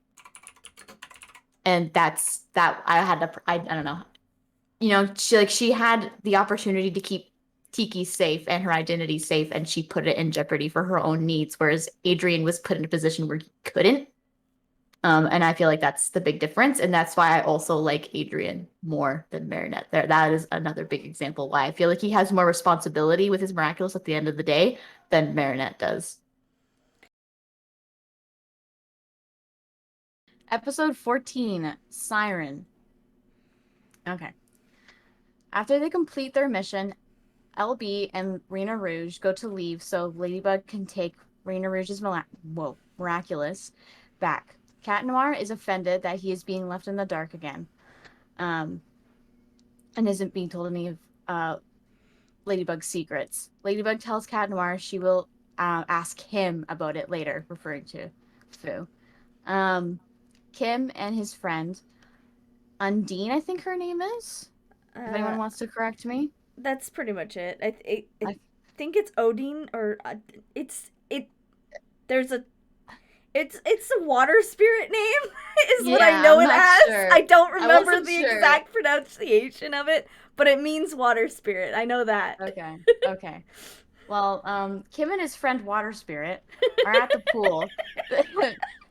And that's that. I don't know. You know, she had the opportunity to keep Tiki safe and her identity safe, and she put it in jeopardy for her own needs, whereas Adrian was put in a position where he couldn't. And I feel like that's the big difference, and that's why I also like Adrian more than Marinette. That is another big example why I feel like he has more responsibility with his Miraculous at the end of the day than Marinette does. Episode 14, Siren. Okay. After they complete their mission, LB and Rena Rouge go to leave so Ladybug can take Rena Rouge's Miraculous back. Cat Noir is offended that he is being left in the dark again, and isn't being told any of Ladybug's secrets. Ladybug tells Cat Noir she will ask him about it later, referring to Fu. Kim and his friend Undine, I think her name is. If anyone wants to correct me. That's pretty much it. I I- think it's Odin or there's a it's a water spirit name is what I Yeah, know I'm it not as. sure. I don't remember wasn't the sure. exact pronunciation of it, but it means water spirit. I know that. Okay. Okay. Well, Kim and his friend Water Spirit are at the pool.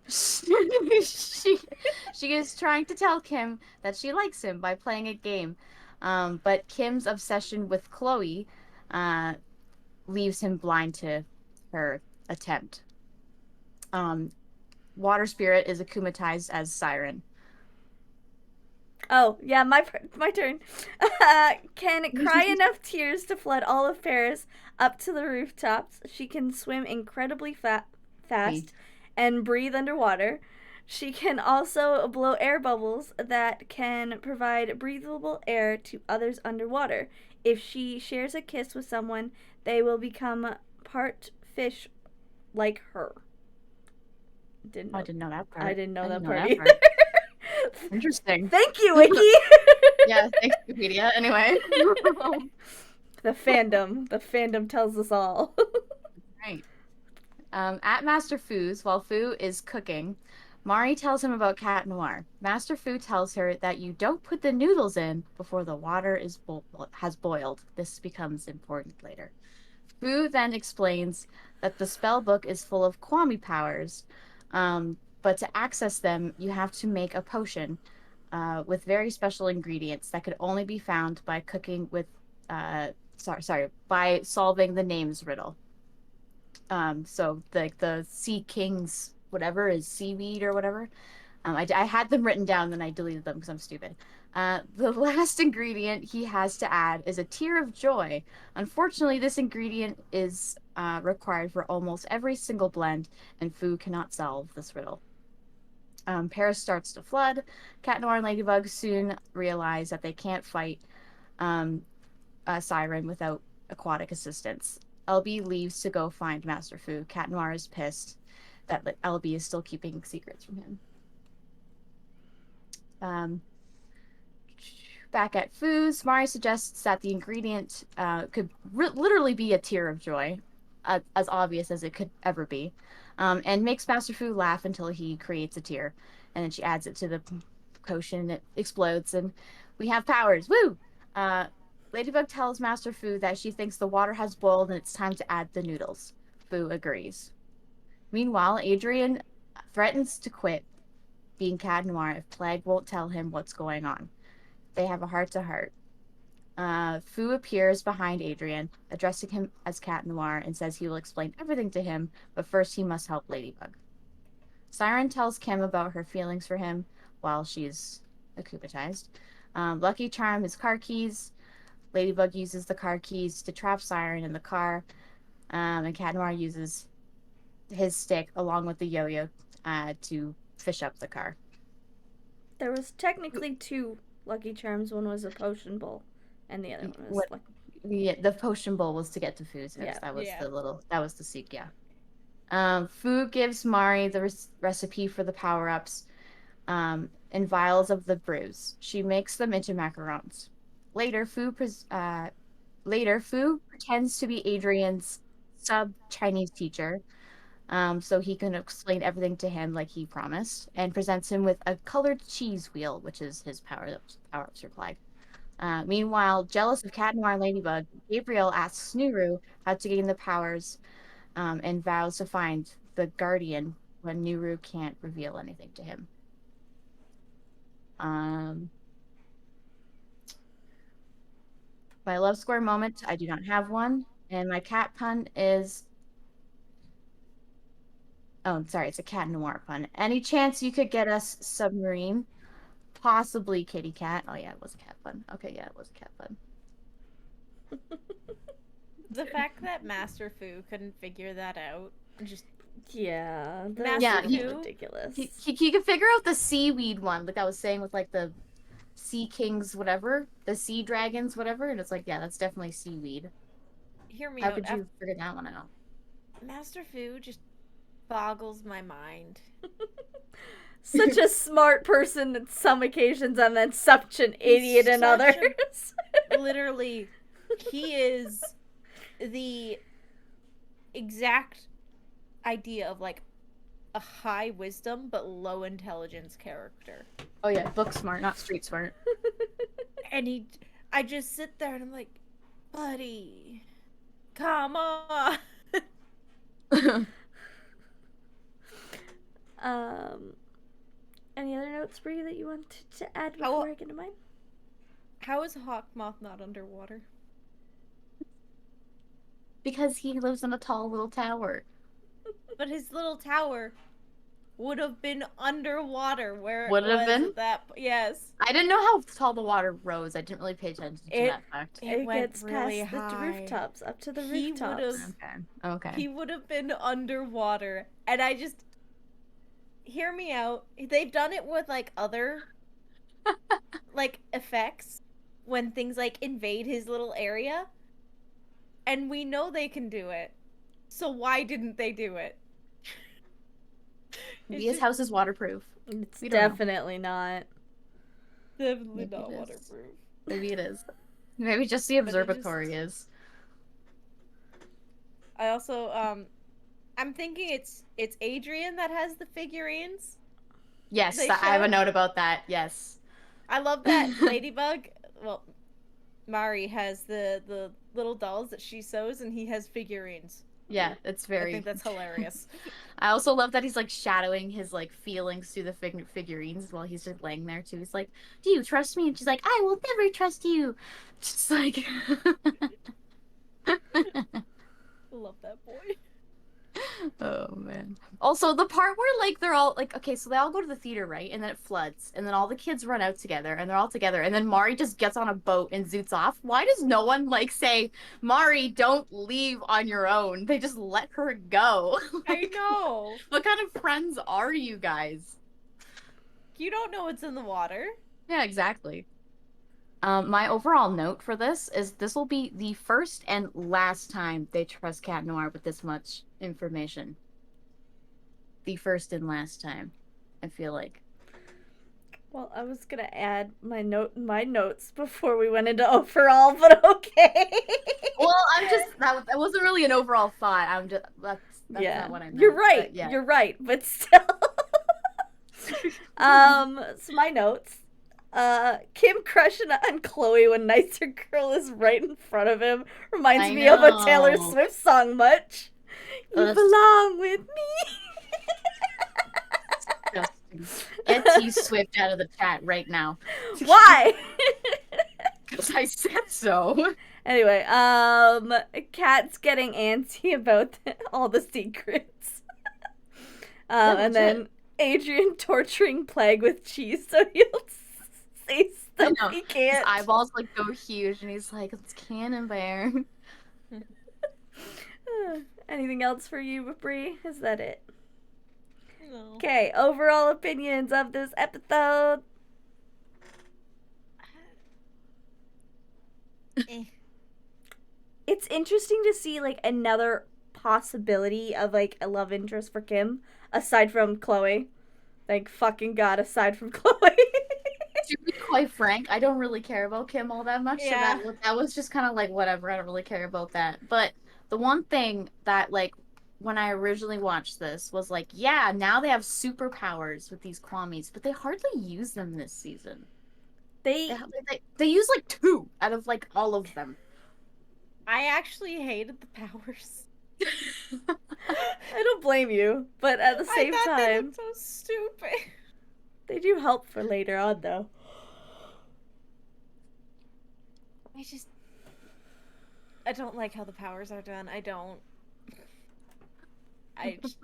she is trying to tell Kim that she likes him by playing a game. But Kim's obsession with Chloe leaves him blind to her attempt. Water Spirit is akumatized as Siren. Oh, yeah, my turn. Can cry enough tears to flood all of Paris up to the rooftops. She can swim incredibly fast and breathe underwater. She can also blow air bubbles that can provide breathable air to others underwater. If she shares a kiss with someone, they will become part fish like her. I didn't know that part. I didn't know that part. Interesting. Thank you, Wiki. Yeah, thanks, Wikipedia. Anyway. The fandom tells us all. Right. At Master Fu's, while Fu is cooking, Mari tells him about Cat Noir. Master Fu tells her that you don't put the noodles in before the water has boiled. This becomes important later. Fu then explains that the spell book is full of Kwami powers, but to access them, you have to make a potion with very special ingredients that could only be found by cooking with, by solving the names riddle. So the Sea King's whatever is seaweed or whatever. I had them written down, then I deleted them because I'm stupid. The last ingredient he has to add is a tear of joy. Unfortunately, this ingredient is required for almost every single blend, and Fu cannot solve this riddle. Paris starts to flood. Cat Noir and Ladybug soon realize that they can't fight Siren without aquatic assistance. LB leaves to go find Master Fu. Cat Noir is pissed that LB is still keeping secrets from him. Back at Fu's, Mari suggests that the ingredient could literally be a tear of joy, as obvious as it could ever be, and makes Master Fu laugh until he creates a tear, and then she adds it to the potion, it explodes, and we have powers. Woo! Ladybug tells Master Fu that she thinks the water has boiled and it's time to add the noodles. Fu agrees. Meanwhile, Adrian threatens to quit being Cat Noir if Plague won't tell him what's going on. They have a heart-to-heart. Fu appears behind Adrian, addressing him as Cat Noir, and says he will explain everything to him, but first he must help Ladybug. Siren tells Kim about her feelings for him while she's akumatized. Lucky Charm his car keys. Ladybug uses the car keys to trap Siren in the car, and Cat Noir uses his stick along with the yo-yo to fish up the car. There was technically two Lucky Charms. One was a potion bowl, and the other one was the potion bowl was to get to Fu's. Yeah. That was the seek. Yeah. Fu gives Mari the recipe for the power-ups, and vials of the brews. She makes them into macarons. Later, Fu pretends to be Adrian's sub-Chinese teacher, so he can explain everything to him like he promised, and presents him with a colored cheese wheel, which is his power-ups for Plague. Meanwhile, jealous of Cat Noir and Ladybug, Gabriel asks Nuru how to gain the powers, and vows to find the Guardian when Nuru can't reveal anything to him. My love square moment, I do not have one. And my cat pun is... Oh, sorry, it's a Cat Noir pun. Any chance you could get us submarine? Possibly kitty cat. Oh, yeah, it was a cat pun. Okay, yeah, it was a cat pun. The fact that Master Fu couldn't figure that out, just... Yeah, Master Fu? ridiculous. He could figure out the seaweed one, like I was saying with, like, the sea kings, whatever. The sea dragons, whatever. And it's like, yeah, that's definitely seaweed. Hear me How out. could you figure that one out? Master Fu just boggles my mind. such a smart person at some occasions and then such an idiot in such a- others. Literally, he is the exact idea of like a high wisdom but low intelligence character. Oh yeah, book smart, not street smart. And I just sit there and I'm like, buddy, come on. Any other notes, Bree, that you wanted to add before I get to mine? How is Hawkmoth not underwater? Because he lives in a tall little tower. But his little tower would have been underwater. Where Would it have was been? at that? Yes. I didn't know how tall the water rose. I didn't really pay attention to that fact. It went gets really past the high. rooftops, up to the He rooftops. would've- Okay. He would have been underwater. And I just... Hear me out. They've done it with, like, other, like, effects. When things, like, invade his little area. And we know they can do it. So why didn't they do it? Maybe his house is waterproof. It's We don't know. definitely not. Definitely Maybe not it is. waterproof. Maybe it is. Maybe just the But it just- observatory is. I also, I'm thinking it's Adrian that has the figurines. Yes, They I have a show- note about that. Yes. I love that Ladybug. Well, Mari has the little dolls that she sews, and he has figurines. Yeah, it's I very. think that's hilarious. I also love that he's like shadowing his like feelings through the figurines while he's just laying there too. He's like, "Do you trust me?" And she's like, "I will never trust you." Just like. Love that boy. Oh man. Also, the part where like they're all like, okay, so they all go to the theater, right? And then it floods, and then all the kids run out together, and they're all together, and then Mari just gets on a boat and zoots off. Why does no one like say, "Mari, don't leave on your own"? They just let her go. I know. What kind of friends are you guys? You don't know what's in the water. Yeah, exactly. My overall note for this will be the first and last time they trust Cat Noir with this much information. The first and last time, I feel like. Well, I was gonna add my notes before we went into overall, but okay. Well, I'm just that wasn't really an overall thought. I'm just that's yeah, not what I meant. you're right. But yeah. You're right, but still. So my notes. Kim crushing on Chloe when Nicer Girl is right in front of him reminds I me of a Taylor know. Swift song much. You That's- belong with me. Get T Swift out of the chat right now. Why? Because I said so. Anyway, Kat's getting antsy about all the secrets. And then Adrian torturing Plague with cheese so he'll say stuff know. he His can't. eyeballs like go huge, and he's like, "It's Cannon Bear." Anything else for you, Bree? Is that it? No. Okay, overall opinions of this episode. It's interesting to see like another possibility of like a love interest for Kim aside from Chloe. Thank fucking God, aside from Chloe. To be quite frank, I don't really care about Kim all that much. Yeah. So that was just kind of like whatever. I don't really care about that. But the one thing that like when I originally watched this was like, yeah, now they have superpowers with these Kwamis, but they hardly use them this season. They They use like 2 out of like all of them. I actually hated the powers. I don't blame you, but at the same I thought they time, looked so stupid. they do help for later on though. I don't like how the powers are done. I don't. I just,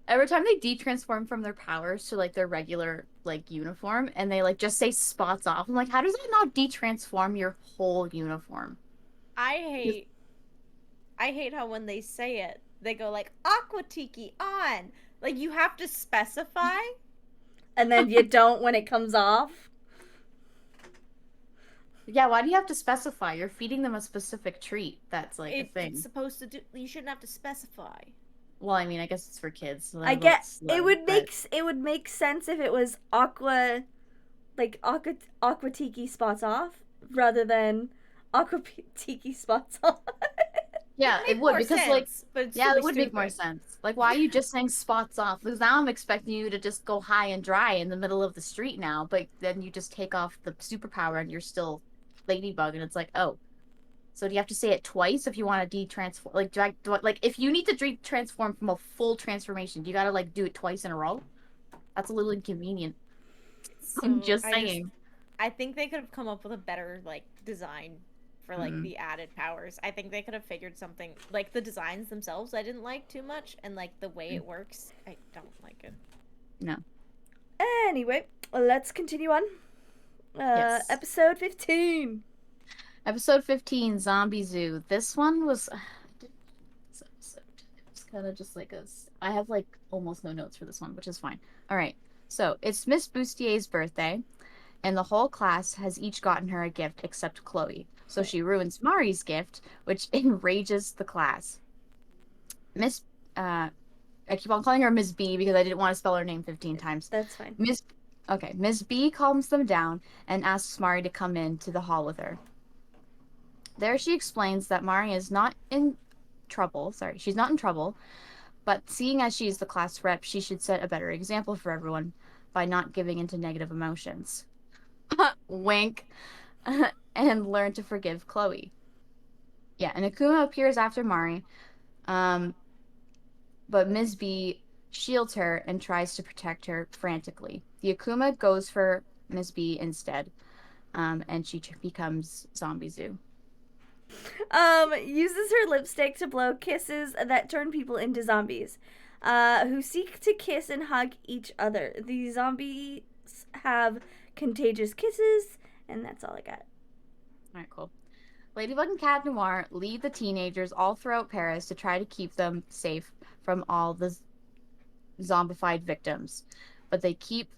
Every time they de-transform from their powers to like their regular like uniform, and they like just say spots off, I'm like, how does that not de-transform your whole uniform? I hate how when they say it, they go like Aqua Tiki on. Like you have to specify. And then you don't when it comes off. Yeah, why do you have to specify? You're feeding them a specific treat. That's like a thing. It's supposed to do. You shouldn't have to specify. Well, I mean, I guess it's for kids. So I get it would make sense if it was aqua tiki spots off rather than aqua tiki spots on. Yeah, it would because sense, but it's yeah, really it would make more stupid. sense. Like, why are you just saying spots off? Because now I'm expecting you to just go high and dry in the middle of the street now, but then you just take off the superpower and you're still Ladybug, and it's like, oh, so do you have to say it twice if you want to de-transform? Like, like if you need to transform from a full transformation, do you gotta like do it twice in a row? That's a little inconvenient. I'm So just saying. I think they could have come up with a better like design for like the added powers. I think they could have figured something like the designs themselves I didn't like too much, and like the way it works I don't like it. No. Anyway, let's continue on. Yes. Episode 15. Episode 15, Zombie Zoo. This one was... This episode, it was kind of just like I have like almost no notes for this one, which is fine. Alright, so it's Miss Boustier's birthday, and the whole class has each gotten her a gift except Chloe. So she ruins Mari's gift, which enrages the class. I keep on calling her Miss B because I didn't want to spell her name 15 times. That's fine. Miss B calms them down and asks Mari to come into the hall with her. There she explains that Mari is not in trouble. Sorry, she's not in trouble, but seeing as she's the class rep, she should set a better example for everyone by not giving into negative emotions. Wink. And learn to forgive Chloe. Yeah, and Akuma appears after Mari, but Ms. B shields her and tries to protect her frantically. The Akuma goes for Ms. B instead, and she becomes Zombie Zoo. Uses her lipstick to blow kisses that turn people into zombies, who seek to kiss and hug each other. The zombies have contagious kisses, and that's all I got. Alright, cool. Ladybug and Cat Noir lead the teenagers all throughout Paris to try to keep them safe from all the zombified victims. But they keep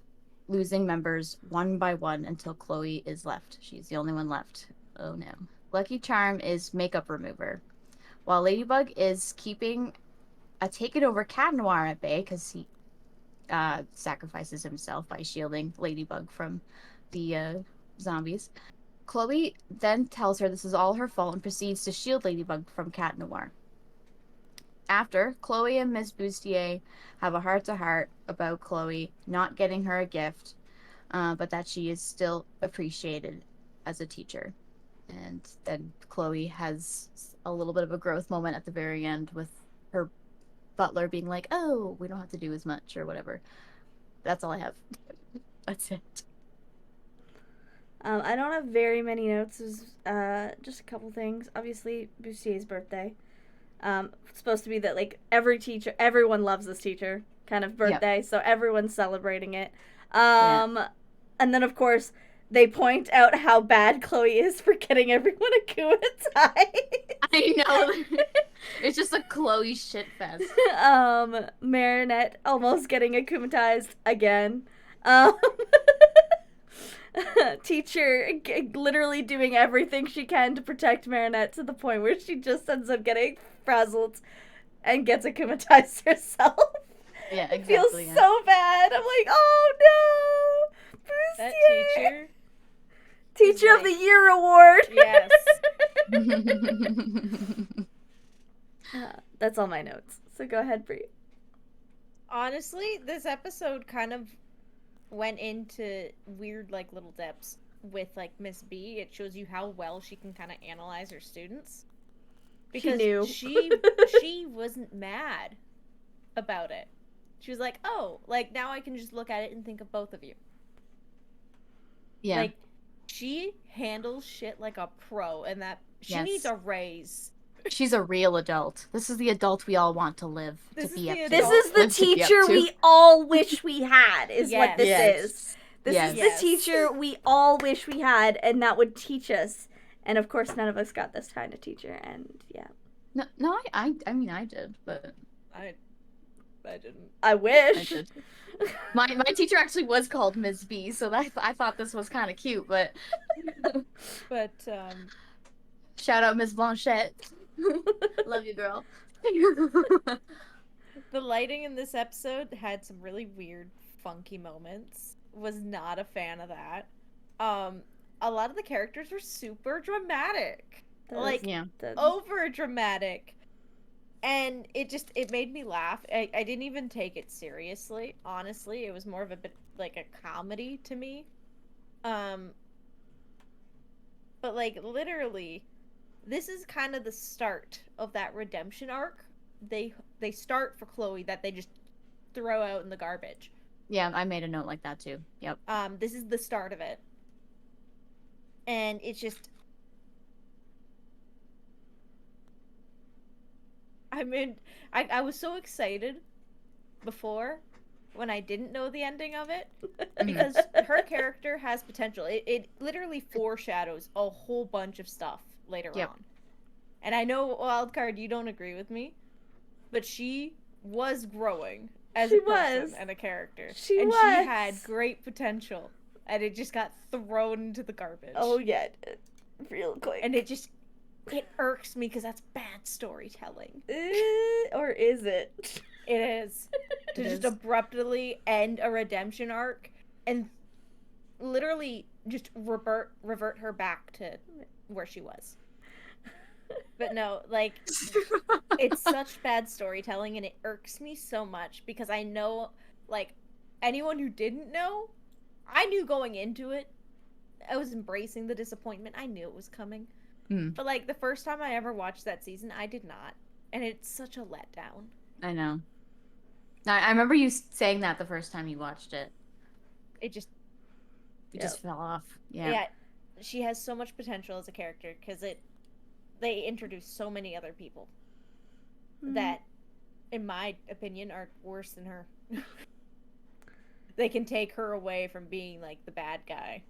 losing members one by one until Chloe is left. She's the only one left. Oh no. Lucky Charm is makeup remover. While Ladybug is keeping a taken over Cat Noir at bay because he sacrifices himself by shielding Ladybug from the zombies. Chloe then tells her this is all her fault and proceeds to shield Ladybug from Cat Noir. After, Chloe and Miss Bustier have a heart-to-heart about Chloe not getting her a gift, but that she is still appreciated as a teacher. And then Chloe has a little bit of a growth moment at the very end with her butler being like, oh, we don't have to do as much or whatever. That's all I have. That's it. I don't have very many notes. Just a couple things. Obviously, Bustier's birthday. It's supposed to be that like everyone loves this teacher kind of birthday, so everyone's celebrating it. And then of course they point out how bad Chloe is for getting everyone a kumatai. I know. It's just a Chloe shit fest. Marinette almost getting akumatized again. Teacher literally doing everything she can to protect Marinette to the point where she just ends up getting frazzled and gets akumatized herself. Yeah, exactly. It feels so bad. I'm like, oh no! Bustier! That Teacher of the Year award! Yes. That's all my notes. So go ahead, Bree. Honestly, this episode kind of went into weird like little depths with like Miss B. It shows you how well she can kind of analyze her students. Because she wasn't mad about it. She was like, oh, like now I can just look at it and think of both of you. Yeah. Like she handles shit like a pro, and that she needs a raise. She's a real adult. This is the adult we all want to live. This to be up to. This is the teacher we all wish we had, is what this is. This is the teacher we all wish we had, and that would teach us. And of course, none of us got this kind of teacher, and yeah. No, I mean, I did, but I didn't. I wish. I did. My teacher actually was called Ms. B, so I thought this was kind of cute, but. But Shout out Ms. Blanchette. Love you, girl. The lighting in this episode had some really weird, funky moments. Was not a fan of that. A lot of the characters were super dramatic. Like, yeah. over dramatic. And it made me laugh. I didn't even take it seriously, honestly. It was more of a bit like a comedy to me. But like literally, this is kind of the start of that redemption arc. They start for Chloe that they just throw out in the garbage. Yeah, I made a note like that too. Yep. This is the start of it. And it's just I was so excited before when I didn't know the ending of it because her character has potential. It literally foreshadows a whole bunch of stuff later on. And I know, Wildcard, you don't agree with me, but she was growing as a person and a character. She had great potential, and it just got thrown into the garbage. Oh, yeah. Real quick. And it irks me because that's bad storytelling. Or is it? It is. To just abruptly end a redemption arc and literally just revert her back to where she was. But no, like, it's such bad storytelling and it irks me so much because I know, like, anyone who didn't know, I knew going into it. I was embracing the disappointment. I knew it was coming. But, like, the first time I ever watched that season, I did not. And it's such a letdown. I know. I remember you saying that the first time you watched it. It just fell off. Yeah. She has so much potential as a character because they introduce so many other people that, in my opinion, are worse than her. They can take her away from being, like, the bad guy.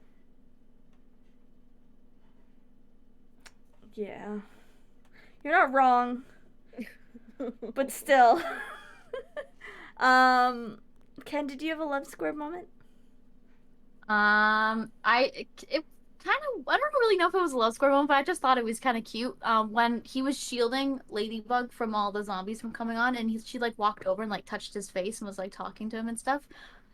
Yeah. You're not wrong. But still. Kenn, did you have a love square moment? I don't really know if it was a love square moment, but I just thought it was kind of cute. When he was shielding Ladybug from all the zombies from coming on, and she like walked over and like touched his face and was like talking to him and stuff.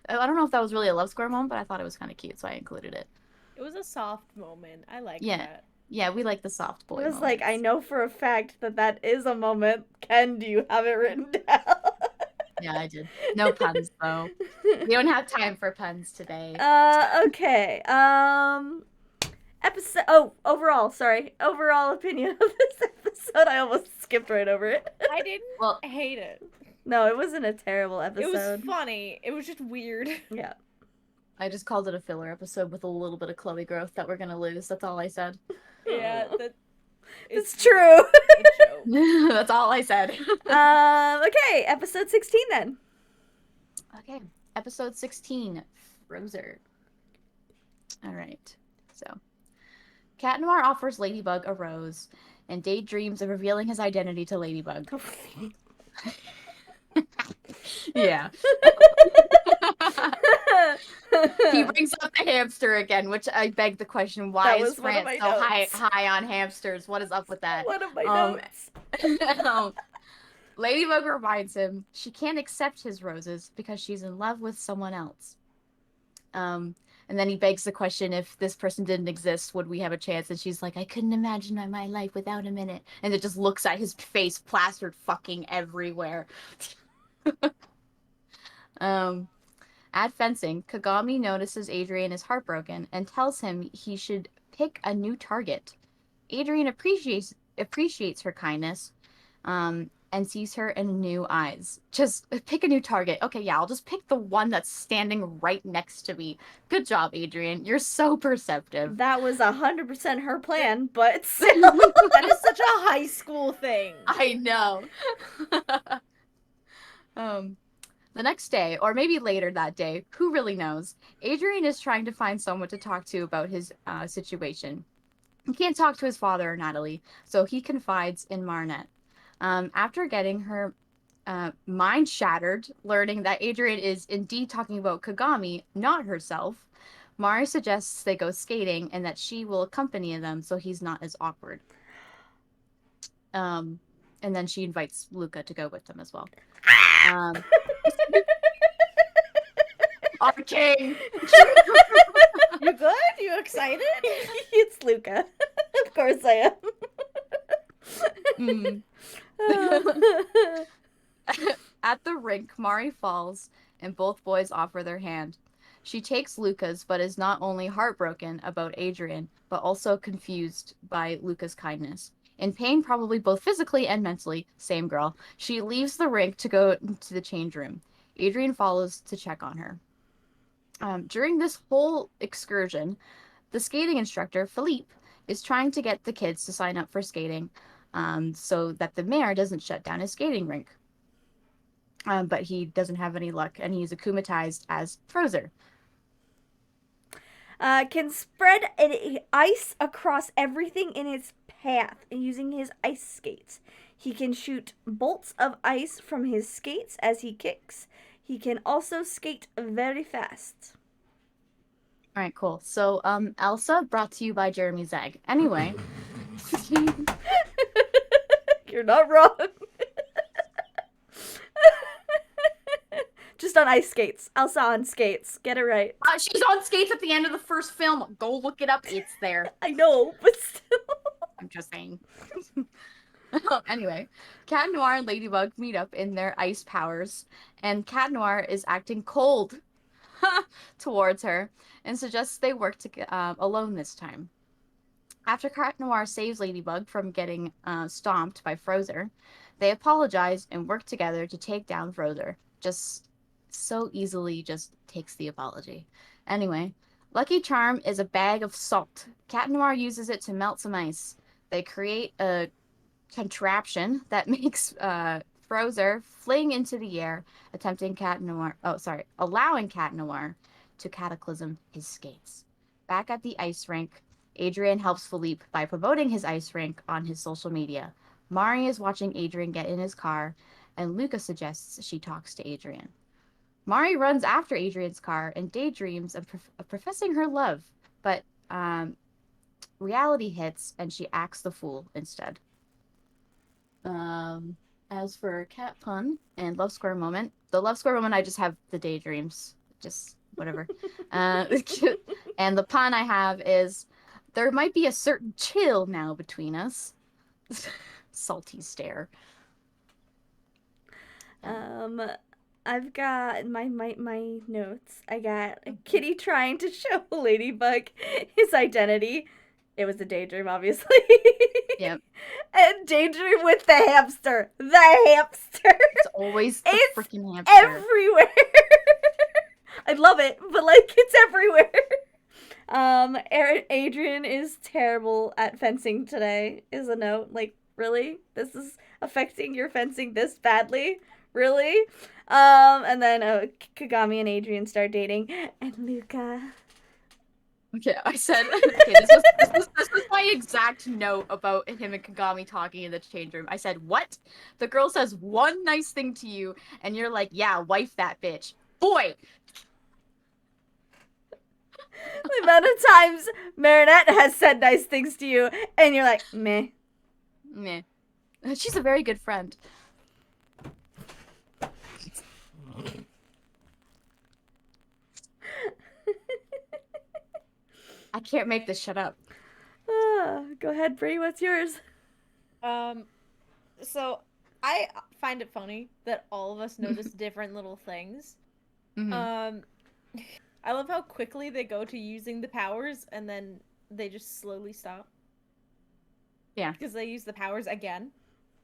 I don't know if that was really a love square moment, but I thought it was kind of cute, so I included it. It was a soft moment. I like that. Yeah, we like the soft boy. It was moments. like, I know for a fact that is a moment. Kenn, do you have it written down? Yeah, I did. No puns though. We don't have time for puns today. Okay. Overall opinion of this episode. I almost skipped right over it. I didn't hate it. No, it wasn't a terrible episode. It was funny. It was just weird. Yeah. I just called it a filler episode with a little bit of Chloe growth that we're gonna lose. That's all I said. Yeah, it's true. That's all I said. Okay, episode 16 then. Okay, episode 16, Frozer. All right, so Cat Noir offers Ladybug a rose and daydreams of revealing his identity to Ladybug. Yeah. He brings up the hamster again, which I beg the question, why is France so high on hamsters? What is up with that? One of my notes. Ladybug reminds him she can't accept his roses because she's in love with someone else. And then he begs the question, if this person didn't exist, would we have a chance? And she's like, I couldn't imagine my life without him in it. And it just looks at his face plastered fucking everywhere. At fencing, Kagami notices Adrian is heartbroken and tells him he should pick a new target. Adrian appreciates her kindness, and sees her in new eyes. Just pick a new target. Okay, yeah, I'll just pick the one that's standing right next to me. Good job, Adrian. You're so perceptive. That was 100% her plan, but still. That is such a high school thing. I know. The next day, or maybe later that day, who really knows, Adrian is trying to find someone to talk to about his situation. He can't talk to his father or Natalie, so he confides in Marnet. After getting her mind shattered, learning that Adrian is indeed talking about Kagami, not herself, Mari suggests they go skating and that she will accompany them so he's not as awkward. And then she invites Luca to go with them as well. Um, our king. You good? You excited? It's Luca. Of course I am. Mm. At the rink, Mari falls, and both boys offer their hand. She takes Luca's, but is not only heartbroken about Adrian, but also confused by Luca's kindness. In pain, probably both physically and mentally, same girl, she leaves the rink to go to the change room. Adrian follows to check on her. During this whole excursion, the skating instructor, Philippe, is trying to get the kids to sign up for skating so that the mayor doesn't shut down his skating rink. But he doesn't have any luck, and he's akumatized as Frozer. Can spread ice across everything in its path using his ice skates. He can shoot bolts of ice from his skates as he kicks. He can also skate very fast. All right, cool. So, Elsa, brought to you by Jeremy Zag. Anyway. You're not wrong. Just on ice skates. Elsa on skates. Get it right. She's on skates at the end of the first film. Go look it up. It's there. I know, but still. I'm just saying. Anyway, Cat Noir and Ladybug meet up in their ice powers, and Cat Noir is acting cold towards her and suggests they work alone this time. After Cat Noir saves Ladybug from getting stomped by Frozer, they apologize and work together to take down Frozer. Just so easily just takes the apology. Anyway, Lucky Charm is a bag of salt. Cat Noir uses it to melt some ice. They create a contraption that makes Frozer fling into the air, allowing Cat Noir to cataclysm his skates. Back at the ice rink, Adrian helps Philippe by promoting his ice rink on his social media. Mari is watching Adrian get in his car, and Luca suggests she talks to Adrian. Mari runs after Adrian's car and daydreams of professing her love, but reality hits and she acts the fool instead. As for Cat Pun and Love Square Moment, the Love Square Moment, I just have the daydreams. Just whatever. And the pun I have is, there might be a certain chill now between us. Salty stare. I've got my notes. I got Kitty trying to show Ladybug his identity. It was a daydream, obviously. Yep. And daydream with the hamster. The hamster. It's always the freaking hamster. Everywhere. I love it, but like it's everywhere. Adrian is terrible at fencing today, is a note. Like, really? This is affecting your fencing this badly? Really? And then Kagami and Adrian start dating, and Luca. Okay, I said, okay, this was my exact note about him and Kagami talking in the change room. I said, what? The girl says one nice thing to you, and you're like, yeah, wife that bitch. Boy! The amount of times Marinette has said nice things to you, and you're like, meh. Meh. She's a very good friend. I can't make this shut up. Go ahead, Bree. What's yours? So I find it funny that all of us notice different little things. Mm-hmm. I love how quickly they go to using the powers and then they just slowly stop. Yeah. Because they use the powers again.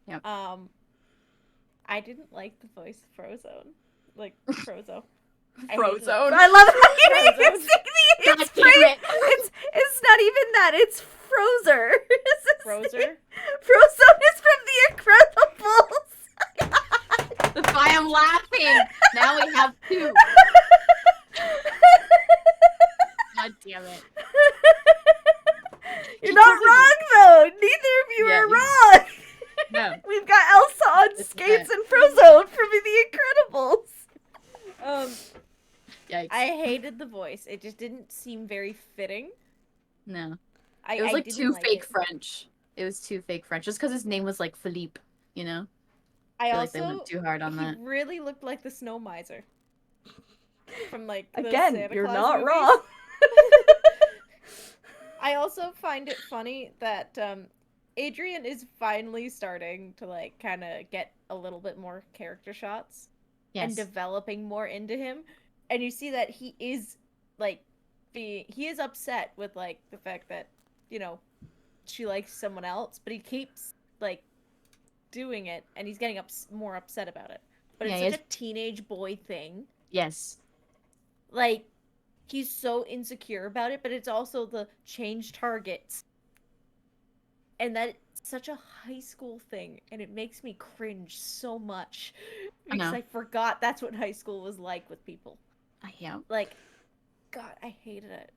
Yep. I didn't like the voice of Frozone. Like, Frozo. Frozone. I love how you even Frozone. say it's not even that. It's Frozer. Frozer? Frozone is from The Incredibles. That's why I'm laughing. Now we have two. God damn it. You're not wrong, though. Neither of you are wrong. No. We've got Elsa on skates and Frozone from The Incredibles. Yikes. I hated the voice. It just didn't seem very fitting. No. It was like too fake French. It was too fake French. Just because his name was like Philippe, you know? I feel like they also went too hard on he that. really looked like the snow miser from like the Again, Santa you're Claus not movies. wrong. I also find it funny that Adrian is finally starting to like kind of get a little bit more character shots and Yes. developing more into him, and you see that he is like he is upset with like the fact that, you know, she likes someone else, but he keeps like doing it, and he's getting more upset about it. But Yeah, it's he such a teenage boy thing. Yes. Like, he's so insecure about it, but it's also the change targets. And that's such a high school thing, and it makes me cringe so much. Because know. I forgot that's what high school was like with people. Yeah. Like, God, I hated it.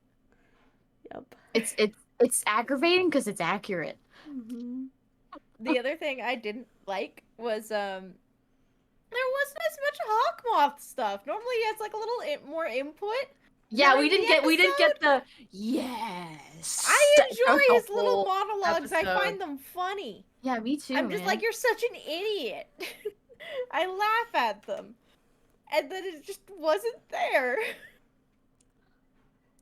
Yep. It's aggravating because it's accurate. Mm-hmm. The other thing I didn't like was, there wasn't as much Hawkmoth stuff. Normally he has, like, a little more input. Yeah, during we didn't the get the yes. I enjoy the his little whole monologues. I episode. find them funny. Yeah, me too. I'm just man. like, you're such an idiot. I laugh at them. And then it just wasn't there.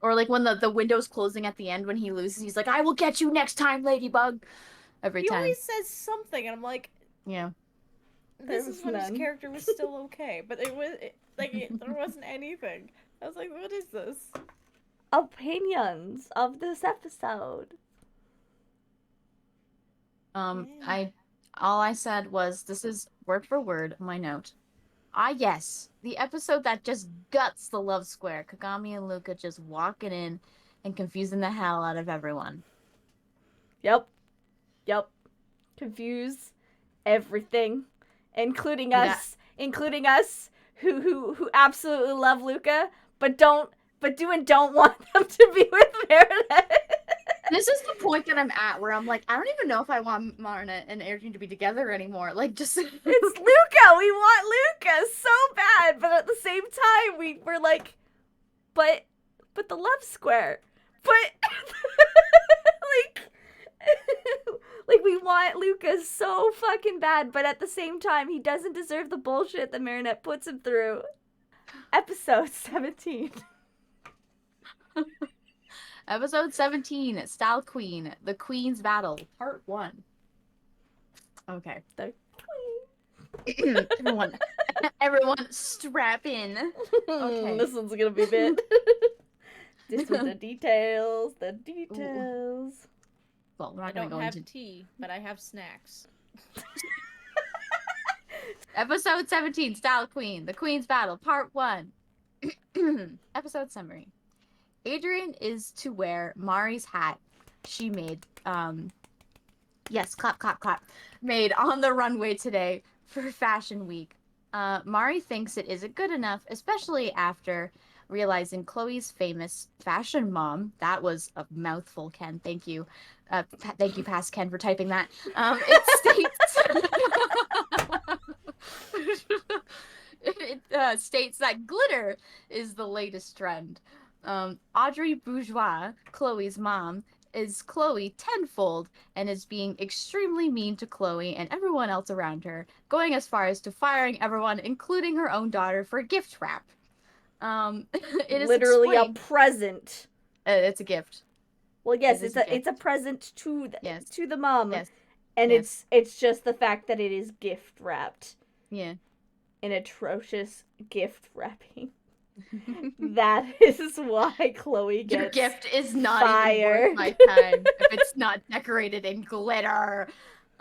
Or like when the window's closing at the end when he loses, he's like, "I will get you next time, Ladybug." Every He time. always says something, and I'm like, Yeah. this There is was when his none. character was still okay. But there wasn't anything. I was like, what is this? Opinions of this episode. Yeah. All I said was, this is word for word my note. Yes, the episode that just guts the love square. Kagami and Luca just walking in and confusing the hell out of everyone. Yep. Confuse everything, including us, who absolutely love Luca, but do and don't want them to be with Marinette. This is the point that I'm at where I'm like, I don't even know if I want Marinette and Adrian to be together anymore. Like, just It's Luca. We want Luca so bad, but at the same time, we're like, but the love square, but like we want Luca so fucking bad, but at the same time, he doesn't deserve the bullshit that Marinette puts him through. Episode 17. Episode 17, Style Queen, The Queen's Battle, Part 1. Okay. The everyone strap in. Okay. This one's gonna be bit. Just with the details. Well, we're I not going to don't go have into... tea, but I have snacks. Episode 17, Style Queen, The Queen's Battle, Part 1. Episode summary. Adrian is to wear Mari's hat she made, yes, clap, clap, clap, made on the runway today for Fashion Week. Mari thinks it isn't good enough, especially after realizing Chloe's famous fashion mom, that was a mouthful, Ken, thank you. Thank you, past Ken, for typing that. It states that glitter is the latest trend. Audrey Bourgeois, Chloe's mom, is Chloe tenfold and is being extremely mean to Chloe and everyone else around her, going as far as to firing everyone, including her own daughter, for gift wrap. It is literally a explained... present. It's a gift. Well, yes, It is it's a present to the mom. Yes. And Yes. it's just the fact that it is gift wrapped. Yeah. An atrocious gift wrapping. That is why Chloe gets Your gift is not fired. even worth my time if it's not decorated in glitter.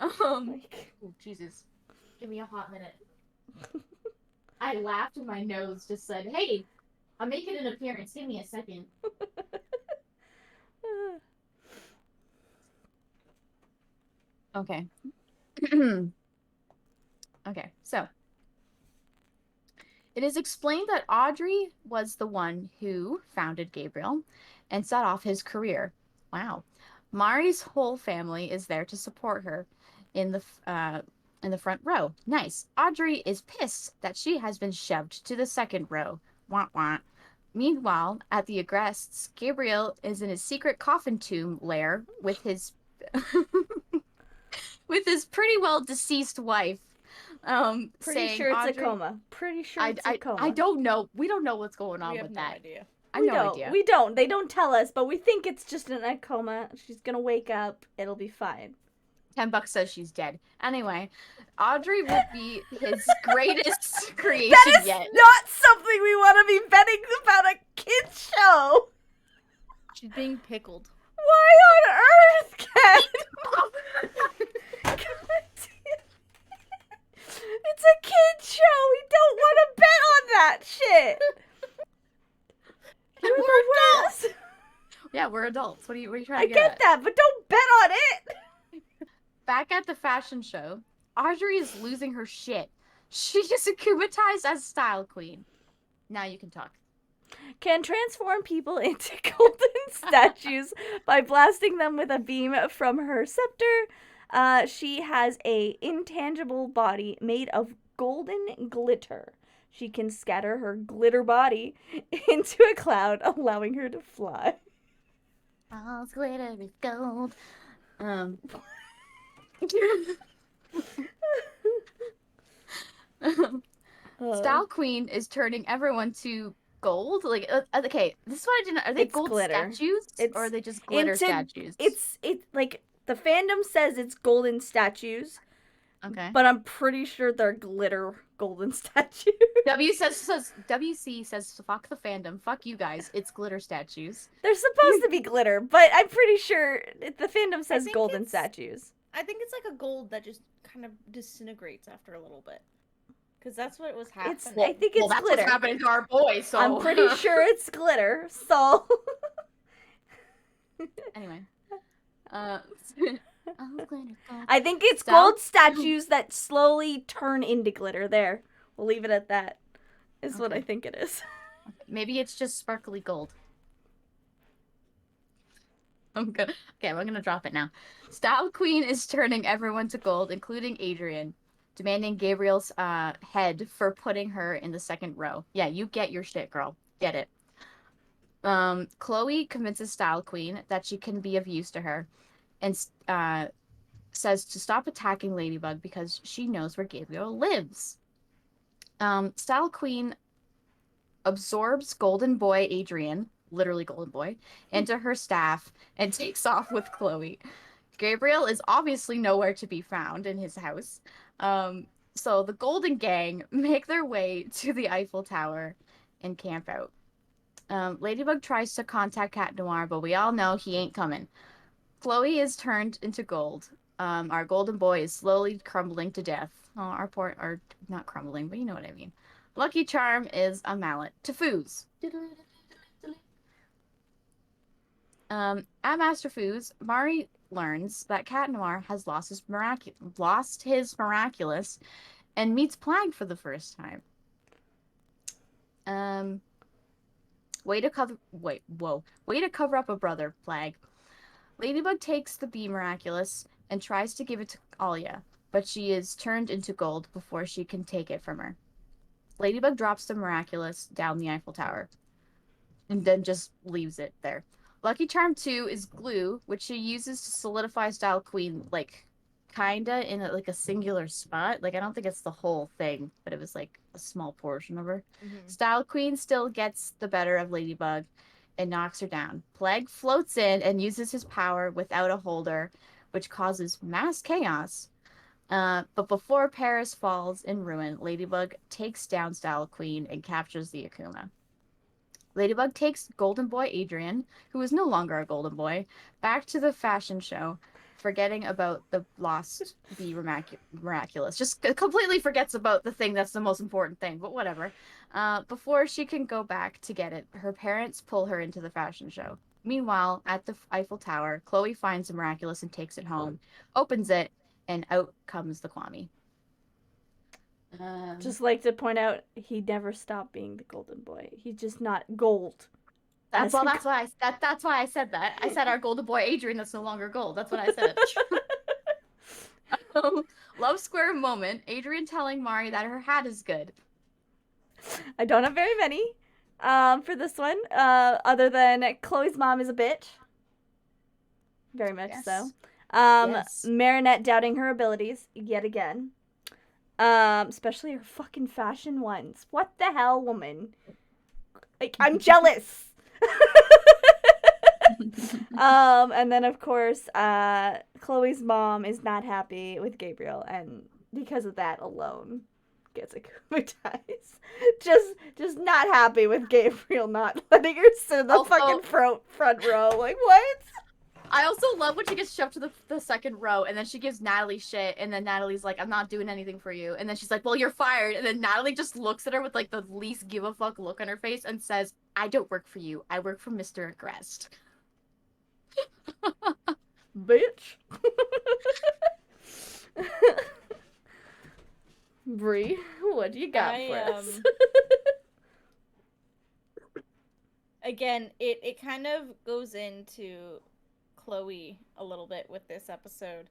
Oh, Jesus. Give me a hot minute. I laughed and my nose just said, "Hey, I'm making an appearance. Give me a second." Okay. Okay, so it is explained that Audrey was the one who founded Gabriel and set off his career. Wow. Mari's whole family is there to support her in the front row. Nice. Audrey is pissed that she has been shoved to the second row. Wah wah. Meanwhile, at the Agrests, Gabriel is in his secret coffin tomb lair with his with his pretty well deceased wife, Pretty saying, sure it's Audrey, a coma. Pretty sure it's a coma. I don't know. We don't know what's going on We have with no that. idea. I have no idea. We don't. They don't tell us, but we think it's just a coma. She's gonna wake up. It'll be fine. $10 says she's dead. Anyway, Audrey would be his greatest creation That is yet. not something we want to be betting about a kids show. She's being pickled. Why on earth, Ken? God damn. It's a kid show. We don't want to bet on that shit. You're the worst. Yeah, we're adults. What are you trying I to get at? that, but don't bet on it. Back at the fashion show, Audrey is losing her shit. She is akumatized as Style Queen. Now you can talk. Can transform people into golden statues by blasting them with a beam from her scepter. She has a intangible body made of golden glitter. She can scatter her glitter body into a cloud, allowing her to fly. All glitter is gold. Style Queen is turning everyone to gold. Like, okay, this is what I didn't. Are they It's gold glitter. statues, or are they just glitter statues? It's like the fandom says it's golden statues, okay. but I'm pretty sure they're glitter golden statues. WC says fuck the fandom, fuck you guys. It's glitter statues. They're supposed to be glitter, but I'm pretty sure the fandom says think golden it's- statues. I think it's like a gold that just kind of disintegrates after a little bit. Because that's what was happening. I think it's that's glitter. what's happening to our boys. So I'm pretty sure it's glitter. So Anyway, I think it's gold statues that slowly turn into glitter. There, we'll leave it at that. Is what I Okay. think it is. Maybe it's just sparkly gold. I'm gonna drop it now. Style Queen is turning everyone to gold, including Adrian, demanding Gabriel's head for putting her in the second row. Yeah, you get your shit, girl. Get it. Chloe convinces Style Queen that she can be of use to her, and says to stop attacking Ladybug because she knows where Gabriel lives. Style Queen absorbs Golden Boy Adrian, literally Golden Boy, into her staff and takes off with Chloe. Gabriel is obviously nowhere to be found in his house. So the Golden Gang make their way to the Eiffel Tower and camp out. Ladybug tries to contact Cat Noir, but we all know he ain't coming. Chloe is turned into gold. Our Golden Boy is slowly crumbling to death. Oh, our not crumbling, but you know what I mean. Lucky Charm is a mallet to Foos. At Master Foos, Mari learns that Cat Noir has lost his miraculous and meets Plague for the first time. Way to cover up a brother, Plague. Ladybug takes the Bee Miraculous and tries to give it to Alia, but she is turned into gold before she can take it from her. Ladybug drops the Miraculous down the Eiffel Tower and then just leaves it there. Lucky Charm 2 is glue, which she uses to solidify Style Queen, like, kinda in a singular spot. Like, I don't think it's the whole thing, but it was like a small portion of her. Style Queen still gets the better of Ladybug and knocks her down. Plague floats in and uses his power without a holder, which causes mass chaos. But before Paris falls in ruin, Ladybug takes down Style Queen and captures the Akuma. Ladybug takes Golden Boy Adrian, who is no longer a Golden Boy, back to the fashion show, forgetting about the lost Bee Miraculous. Just completely forgets about the thing that's the most important thing, but whatever. Before she can go back to get it, her parents pull her into the fashion show. Meanwhile, at the Eiffel Tower, Chloe finds the Miraculous and takes it home, opens it, and out comes the Kwame. Just like to point out, he never stopped being the Golden Boy. He's just not gold. That's why I said that. I said our Golden Boy Adrian that's no longer gold. That's what I said. Love Square moment. Adrian telling Mari that her hat is good. I don't have very many for this one, other than Chloe's mom is a bitch. Very much Yes. so. Yes. Marinette doubting her abilities yet again. Especially her fucking fashion ones. What the hell, woman? Like, I'm jealous. And then of course, Chloe's mom is not happy with Gabriel, and because of that alone, gets akumatized. Just not happy with Gabriel not letting her sit in the fucking front row. Like, what? I also love when she gets shoved to the second row, and then she gives Natalie shit, and then Natalie's like, I'm not doing anything for you. And then she's like, well, you're fired. And then Natalie just looks at her with, like, the least give a fuck look on her face and says, I don't work for you. I work for Mr. Agrest. Bitch. Bree, what do you got for us? Again, it kind of goes into Chloe a little bit with this episode.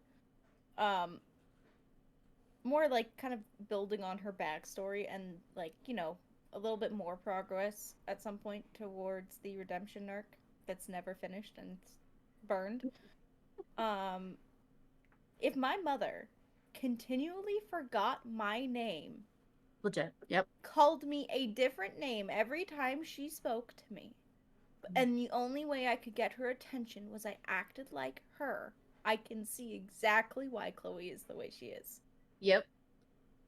More like kind of building on her backstory and, like, you know, a little bit more progress at some point towards the redemption arc that's never finished and burned. If my mother continually forgot my name, Legit. Yep. called me a different name every time she spoke to me, and the only way I could get her attention was I acted like her, I can see exactly why Chloe is the way she is. Yep.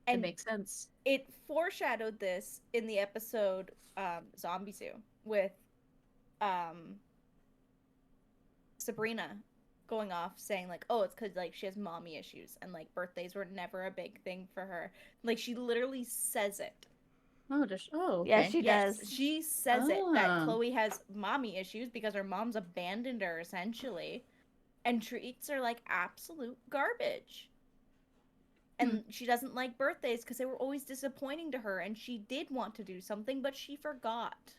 And it makes sense. It foreshadowed this in the episode Zombie Zoo with Sabrina going off saying, like, oh, it's because, like, she has mommy issues and, like, birthdays were never a big thing for her. Like, she literally says it. Okay. Yeah, she Yes, does. she says it, that Chloe has mommy issues because her mom's abandoned her, essentially, and treats her like absolute garbage. And she doesn't like birthdays because they were always disappointing to her, and she did want to do something, but she forgot.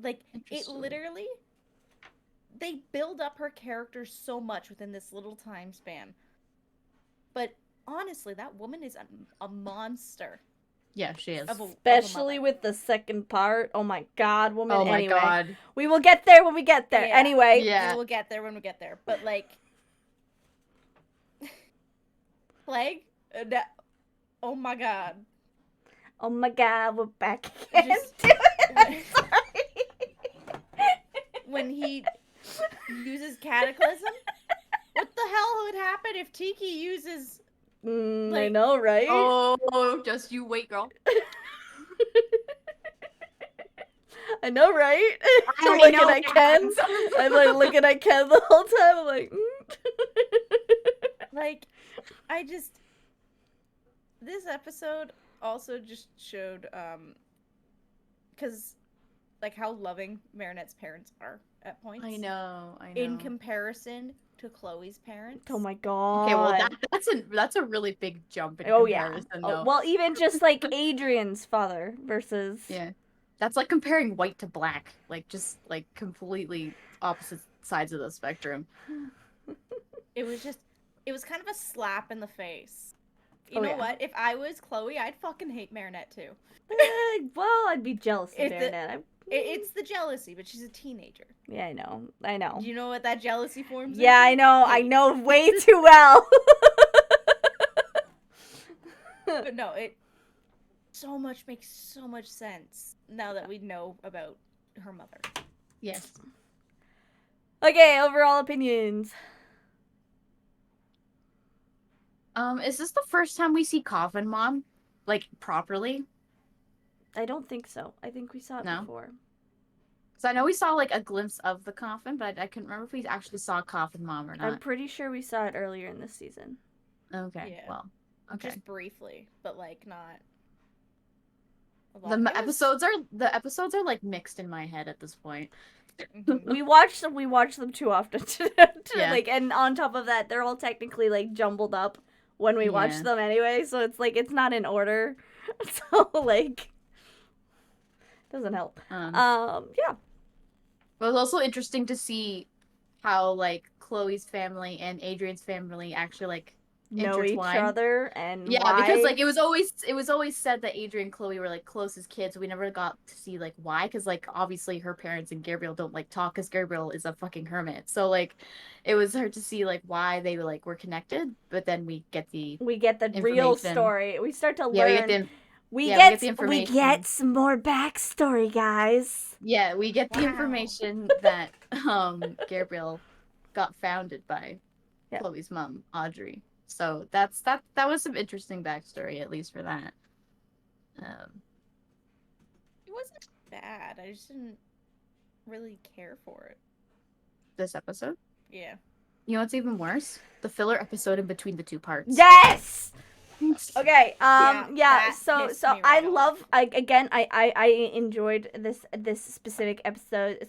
Like, it literally... They build up her character so much within this little time span. But honestly, that woman is a monster. Yeah, she is. Especially with the second part. Oh my god, woman. Oh my anyway, god. we will get there when we get there. Yeah. Anyway. Yeah. We'll get there when we get there. But, like... Plague? Oh my god. Oh my god, we're back again. When he uses Cataclysm? What the hell would happen if Tiki uses... I know, right? Oh, just you wait, girl. I know, right? I'm already looking know at Kenn. I'm like looking at Kenn the whole time. I'm like, Like, I just... This episode also just showed, because, like, how loving Marinette's parents are at points. I know. In comparison to Chloe's parents. oh my god. Okay, well that's a really big jump in comparison, though. Well, even just like Adrian's father versus Yeah. That's like comparing white to black. Like, just, like, completely opposite sides of the spectrum. It was kind of a slap in the face. You know what? If I was Chloe, I'd fucking hate Marinette too. well, I'd be jealous of If Marinette. It's the jealousy, but she's a teenager. Yeah, I know. Do you know what that jealousy forms Yeah, I into? know. I know way too well. But no, it makes so much sense now that we know about her mother. Yes. Okay, overall opinions. Is this the first time we see Coffin Mom? Like, properly? I don't think so. I think we saw it before. So I know we saw, like, a glimpse of the coffin, but I couldn't remember if we actually saw Coffin Mom or not. I'm pretty sure we saw it earlier in this season. Okay, Yeah. well, okay. Just briefly, but, like, not a lot. The episodes are like mixed in my head at this point. We watch them too often to Yeah. like, and on top of that, they're all technically like jumbled up when we watch them anyway, so it's like it's not in order. So like doesn't help. Yeah. But it was also interesting to see how, like, Chloe's family and Adrian's family actually, like, know each intertwine. other and Yeah, why. because like it was always said that Adrian and Chloe were like close as kids. We never got to see like why, because like obviously her parents and Gabriel don't like talk, because Gabriel is a fucking hermit. So like it was hard to see like why they like were connected. But then we get the real information. story. We start to Yeah, learn. we get the information. We get some more backstory, guys. Yeah, we get the Wow. information that Gabriel got founded by Yeah. Chloe's mom, Audrey. So that was some interesting backstory, at least for that. It wasn't bad. I just didn't really care for it. This episode. Yeah. You know what's even worse? The filler episode in between the two parts. Yes. Okay. Yeah, Yeah. that So pissed so me I right off. love. I enjoyed this specific episode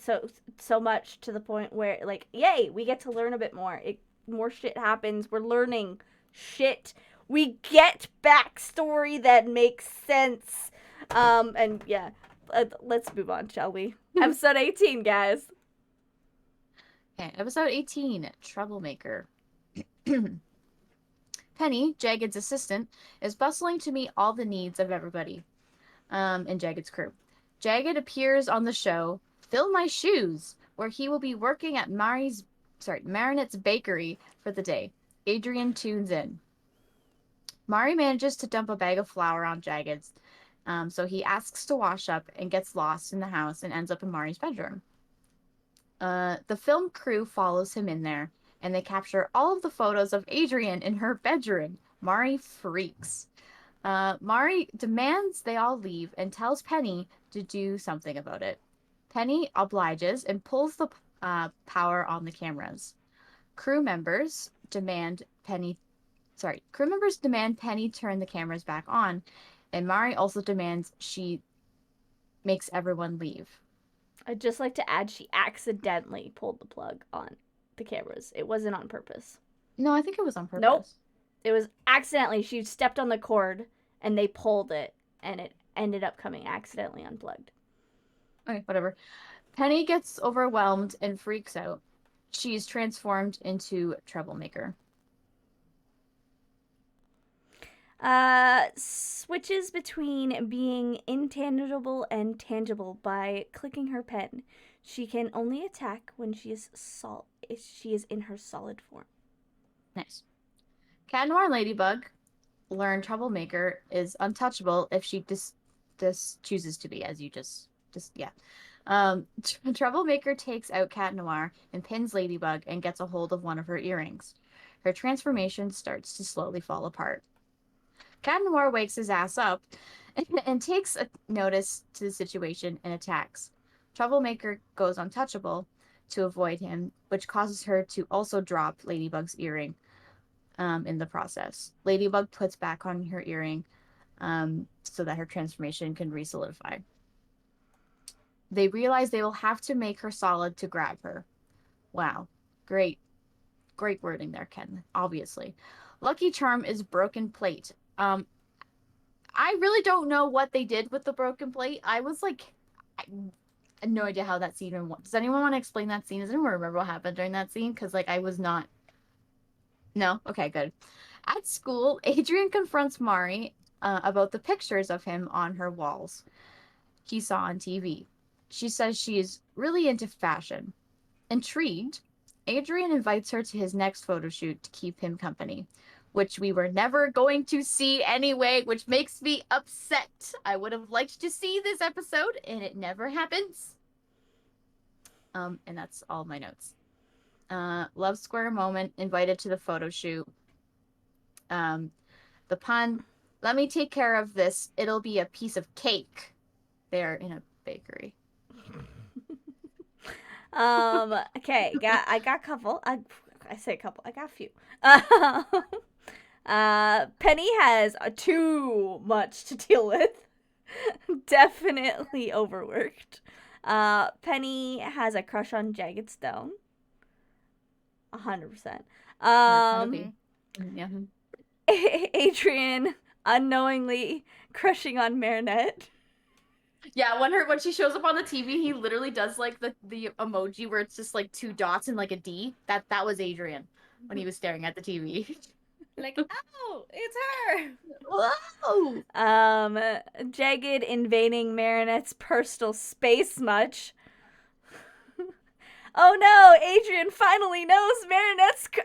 so much, to the point where like, yay, we get to learn a bit more. More shit happens. We're learning shit. We get backstory that makes sense. And yeah, let's move on, shall we? Episode 18, guys. Okay, episode 18, Troublemaker. Penny, Jagged's assistant, is bustling to meet all the needs of everybody in Jagged's crew. Jagged appears on the show Fill My Shoes, where he will be working at Marinette's bakery for the day. Adrian tunes in. Mari manages to dump a bag of flour on Jagged's, so he asks to wash up and gets lost in the house and ends up in Mari's bedroom. The film crew follows him in there, and they capture all of the photos of Adrian in her bedroom. Mari freaks. Mari demands they all leave and tells Penny to do something about it. Penny obliges and pulls the power on the cameras. Crew members demand Penny turn the cameras back on, and Mari also demands she makes everyone leave. I'd just like to add, she accidentally pulled the plug on the cameras. It wasn't on purpose. No, I think it was on purpose. Nope. It was accidentally. She stepped on the cord and they pulled it, and it ended up coming accidentally unplugged. Okay, whatever. Penny gets overwhelmed and freaks out. She's transformed into Troublemaker. Switches between being intangible and tangible by clicking her pen. She can only attack when she is in her solid form. Nice. Cat Noir and Ladybug learn Troublemaker is untouchable if she chooses to be, as you just yeah. Troublemaker takes out Cat Noir and pins Ladybug and gets a hold of one of her earrings. Her transformation starts to slowly fall apart. Cat Noir wakes his ass up and takes a notice to the situation and attacks. Troublemaker goes untouchable to avoid him, which causes her to also drop Ladybug's earring in the process. Ladybug puts back on her earring so that her transformation can re-solidify. They realize they will have to make her solid to grab her. Wow. Great wording there, Ken, obviously. Lucky Charm is broken plate. I really don't know what they did with the broken plate. I had no idea how that scene went. Does anyone want to explain that scene? Does anyone remember what happened during that scene? Because, I was not... No? Okay, good. At school, Adrian confronts Mari about the pictures of him on her walls he saw on TV. She says she is really into fashion. Intrigued, Adrian invites her to his next photo shoot to keep him company, which we were never going to see anyway, which makes me upset. I would have liked to see this episode, and it never happens. And that's all my notes. Love Square moment, invited to the photo shoot. The pun, let me take care of this. It'll be a piece of cake. They're in a bakery. Okay, I got a couple. I say a couple. I got a few. Penny has too much to deal with. Definitely overworked. Penny has a crush on Jagged Stone. 100%. Yeah. Adrian unknowingly crushing on Marinette. Yeah, when she shows up on the TV, he literally does the emoji where it's just two dots and a D. That was Adrian when he was staring at the TV. Like, oh, it's her. Whoa! Jagged invading Marinette's personal space much. Oh no, Adrian finally knows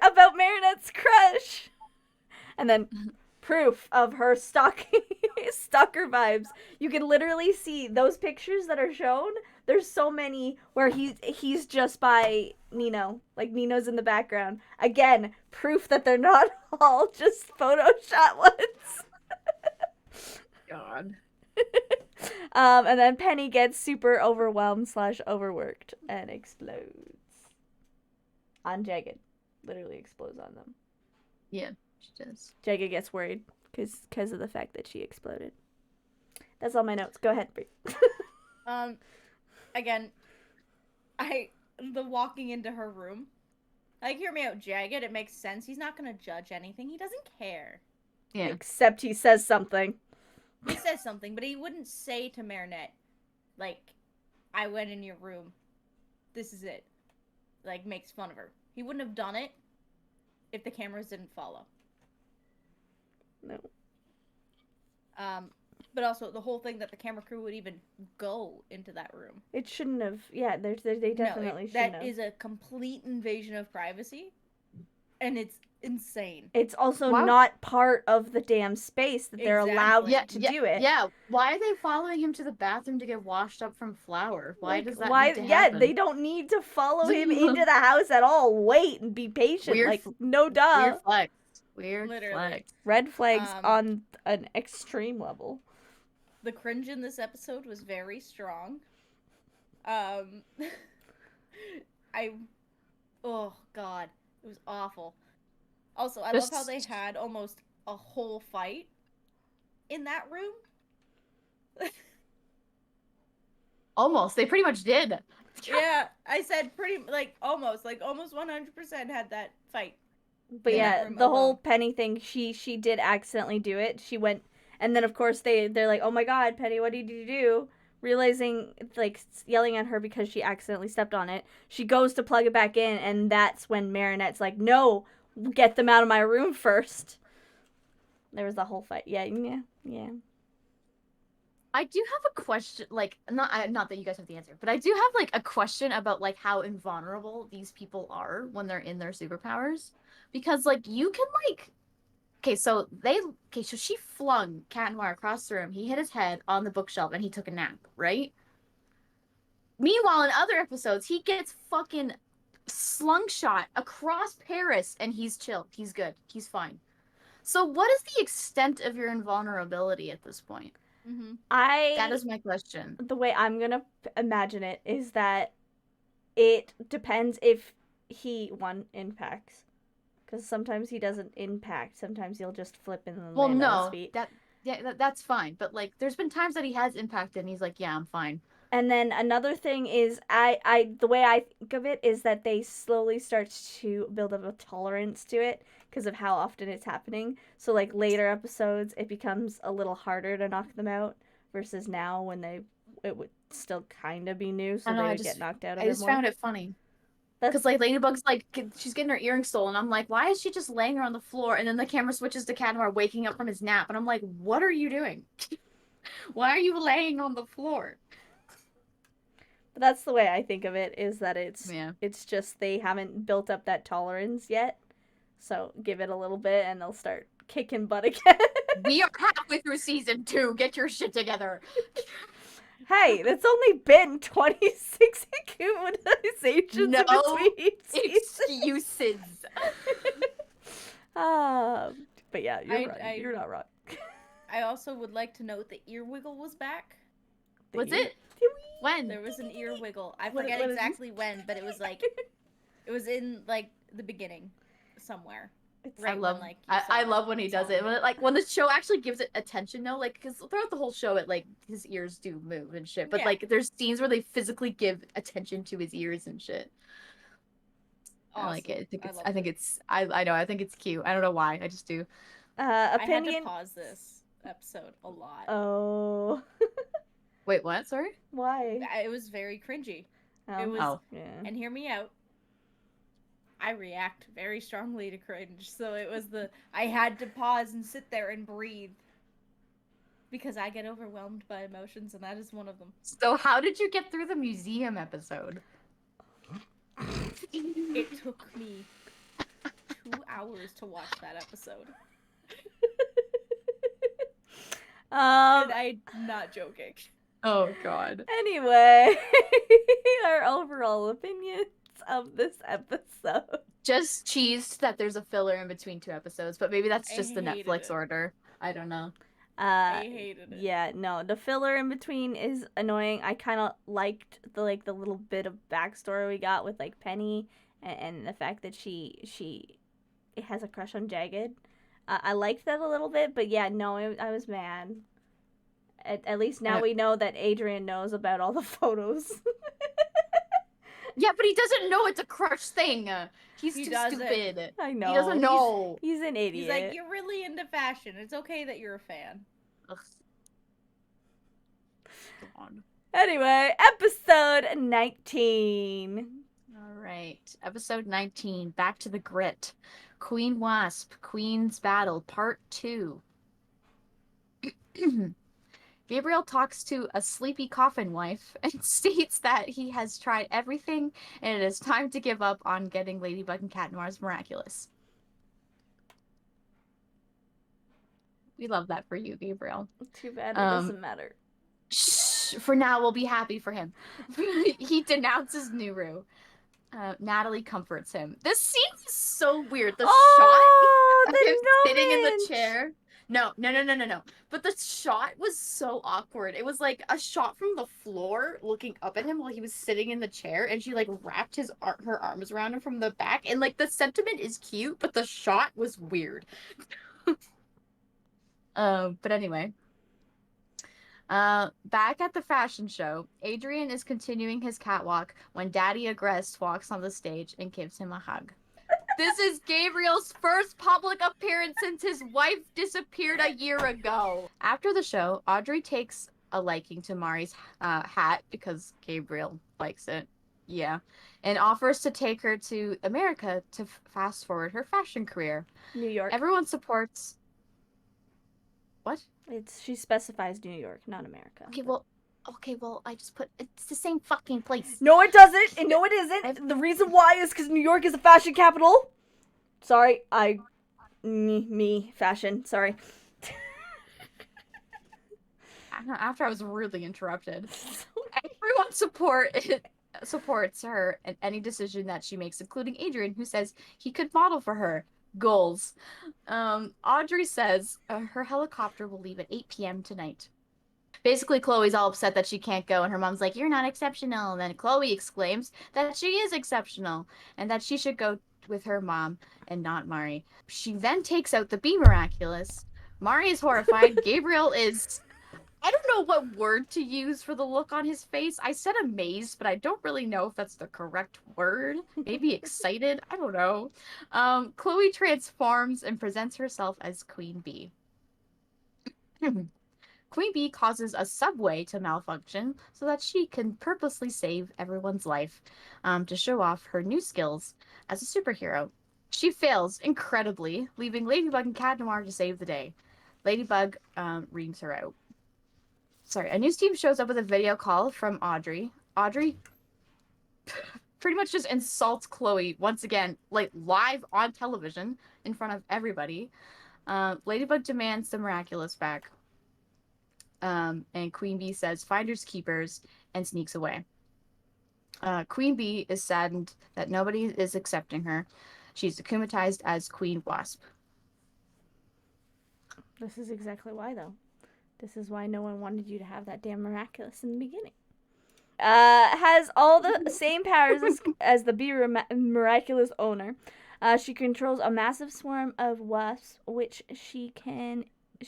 about Marinette's crush. And then proof of her stalker vibes. You can literally see those pictures that are shown. There's so many where he's just by Nino. Like Nino's in the background. Again, proof that they're not all just Photoshop ones. God. And then Penny gets super overwhelmed / overworked and explodes. On Jagged. Literally explodes on them. Yeah, she does. Jagged gets worried because of the fact that she exploded. That's all my notes. Go ahead, Bree. Again, the walking into her room. Like, hear me out, Jagged. It makes sense. He's not gonna judge anything. He doesn't care. Yeah. Except he says something. He says something, but he wouldn't say to Marinette, like, I went in your room. This is it. Like, makes fun of her. He wouldn't have done it if the cameras didn't follow. No. But also the whole thing that the camera crew would even go into that room. It shouldn't have. Yeah, they definitely shouldn't have. That is a complete invasion of privacy, and it's insane. It's also Wow. not part of the damn space that they're allowed Exactly. to do it. Yeah, why are they following him to the bathroom to get washed up from Flour? Why Like, does that why? need to Yeah, happen? they don't need to follow him into the house at all. Wait and be patient. Weird like, no duh. Weird flex. Weird Literally. flex. Red flags Um, on an extreme level. The cringe in this episode was very strong. Oh god, it was awful. Also, I love how they had almost a whole fight in that room. Almost. They pretty much did. Yeah, I said almost 100% had that fight. But in that yeah, room the whole alone. Penny thing, she did accidentally do it. She went, and then of course they're like, oh my god, Penny, what did you do? Realizing, like, yelling at her because she accidentally stepped on it. She goes to plug it back in, and that's when Marinette's like, no, get them out of my room first. There was the whole fight. Yeah. I do have a question, like, not that you guys have the answer, but I do have, like, a question about, like, how invulnerable these people are when they're in their superpowers. Because, like, you can, like... so she flung Cat Noir across the room. He hit his head on the bookshelf, and he took a nap, right? Meanwhile, in other episodes, he gets fucking slungshot across Paris, and he's chill. He's good. He's fine. So what is the extent of your invulnerability at this point? Mm-hmm. That is my question. The way I'm gonna imagine it is that it depends if he impacts, because sometimes he doesn't impact. Sometimes he'll just flip and then land on his feet. That's fine. But like, there's been times that he has impacted, and he's like, yeah, I'm fine. And then another thing is, the way I think of it is that they slowly start to build up a tolerance to it because of how often it's happening. So like later episodes, it becomes a little harder to knock them out versus now when it would still kind of be new, so they would get knocked out. I just found it funny. Because like Ladybug's like, she's getting her earring stolen. I'm like, why is she just laying her on the floor? And then the camera switches to Cat Noir waking up from his nap, and I'm like, what are you doing? Why are you laying on the floor? But that's the way I think of it, is that it's just they haven't built up that tolerance yet. So give it a little bit and they'll start kicking butt again. We are halfway through season 2. Get your shit together. Hey, it's only been 26 acumulations between excuses. But yeah, you're not wrong. I also would like to note the ear wiggle was back. Was it? When? There was an ear wiggle. I forget exactly when, but it was like, it was in like the beginning somewhere. I love when he does it. When the show actually gives it attention, though, like, because throughout the whole show, it like his ears do move and shit. But like, there's scenes where they physically give attention to his ears and shit. Awesome. I like it. I think it's cute. I don't know why. I just do. I had to pause this episode a lot. Oh. Wait, what? Sorry? Why? It was very cringy. It was, yeah. and hear me out. I react very strongly to cringe, so it was I had to pause and sit there and breathe. Because I get overwhelmed by emotions, and that is one of them. So how did you get through the museum episode? It took me 2 hours to watch that episode. And I'm not joking. Oh god. Anyway, our overall opinions of this episode. Just cheesed that there's a filler in between 2 episodes, but maybe that's I just the hated Netflix it. order. I don't know. I hated it. Yeah, no, the filler in between is annoying. I kind of liked the little bit of backstory we got with like Penny and the fact that she has a crush on Jagged. I liked that a little bit, but yeah, no, I was mad. At least now we know that Adrian knows about all the photos. Yeah, but he doesn't know it's a crush thing. He too doesn't. stupid. I know. He doesn't know. He's an idiot. He's like, you're really into fashion. It's okay that you're a fan. Ugh. Go on. Anyway, episode 19. All right. Episode 19. Back to the Grit. Queen Wasp. Queen's Battle. Part 2. Gabriel talks to a sleepy coffin wife and states that he has tried everything and it is time to give up on getting Ladybug and Cat Noir's Miraculous. We love that for you, Gabriel. Too bad it doesn't matter. Shh, for now, we'll be happy for him. He denounces Nuru. Natalie comforts him. This scene is so weird. The shot of him sitting in the chair. No. But the shot was so awkward. It was like a shot from the floor looking up at him while he was sitting in the chair, and she like wrapped her arms around him from the back. And like the sentiment is cute, but the shot was weird. But anyway. Back at the fashion show, Adrian is continuing his catwalk when Daddy Agrest walks on the stage and gives him a hug. This is Gabriel's first public appearance since his wife disappeared a year ago. After the show, Audrey takes a liking to Mari's hat because Gabriel likes it. Yeah. And offers to take her to America to fast forward her fashion career. New York. Everyone supports... What? She specifies New York, not America. Okay, well, I just put... It's the same fucking place. No, it doesn't. And no, it isn't. The reason why is because New York is a fashion capital. Sorry, me, fashion. Sorry. After I was rudely interrupted. Everyone supports her in any decision that she makes, including Adrian, who says he could model for her. Goals. Audrey says her helicopter will leave at 8 p.m. tonight. Basically, Chloe's all upset that she can't go, and her mom's like, "You're not exceptional." And then Chloe exclaims that she is exceptional, and that she should go with her mom and not Mari. She then takes out the Be Miraculous. Mari is horrified. Gabriel is... I don't know what word to use for the look on his face. I said amazed, but I don't really know if that's the correct word. Maybe excited? I don't know. Chloe transforms and presents herself as Queen Bee. Queen Bee causes a subway to malfunction so that she can purposely save everyone's life to show off her new skills as a superhero. She fails incredibly, leaving Ladybug and Cat Noir to save the day. Ladybug reams her out. Sorry, a news team shows up with a video call from Audrey. Audrey pretty much just insults Chloe once again, like live on television in front of everybody. Ladybug demands the Miraculous back. And Queen Bee says finders keepers and sneaks away. Queen Bee is saddened that nobody is accepting her. She's akumatized as Queen Wasp. This is exactly why, though. This is why no one wanted you to have that damn Miraculous in the beginning. Has all the same powers as the Be Miraculous owner. She controls a massive swarm of wasps, which she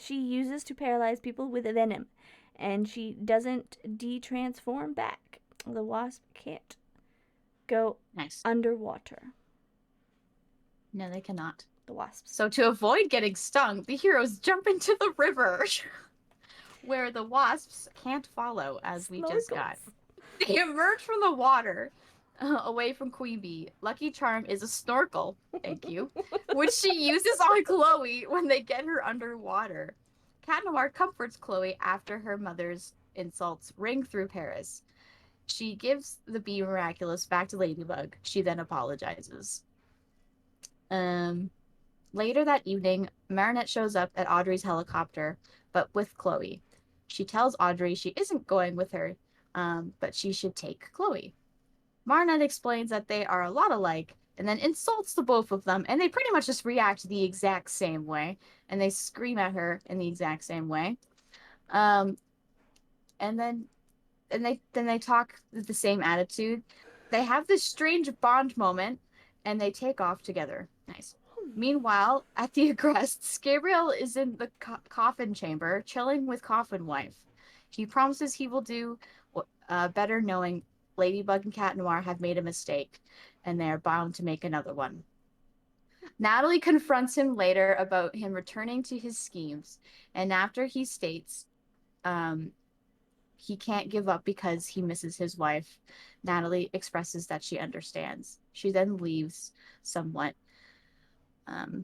uses to paralyze people with venom. And she doesn't de-transform back. The wasp can't go underwater. No, they cannot. The wasps. So to avoid getting stung, the heroes jump into the river. Where the wasps can't follow, as we just got. They emerge from the water, away from Queen Bee. Lucky charm is a snorkel, thank you, which she uses on Chloe when they get her underwater. Cat Noir comforts Chloe after her mother's insults ring through Paris. She gives the bee Miraculous back to Ladybug. She then apologizes. Later that evening, Marinette shows up at Audrey's helicopter, but with Chloe. She tells Audrey she isn't going with her, but she should take Chloe. Marinette explains that they are a lot alike, and then insults the both of them, and they pretty much just react the exact same way, and they scream at her in the exact same way. And then they talk with the same attitude. They have this strange bond moment, and they take off together. Nice. Meanwhile, at the Agrests, Gabriel is in the coffin chamber, chilling with Coffin Wife. He promises he will do better, knowing Ladybug and Cat Noir have made a mistake, and they are bound to make another one. Natalie confronts him later about him returning to his schemes, and after he states he can't give up because he misses his wife, Natalie expresses that she understands. She then leaves somewhat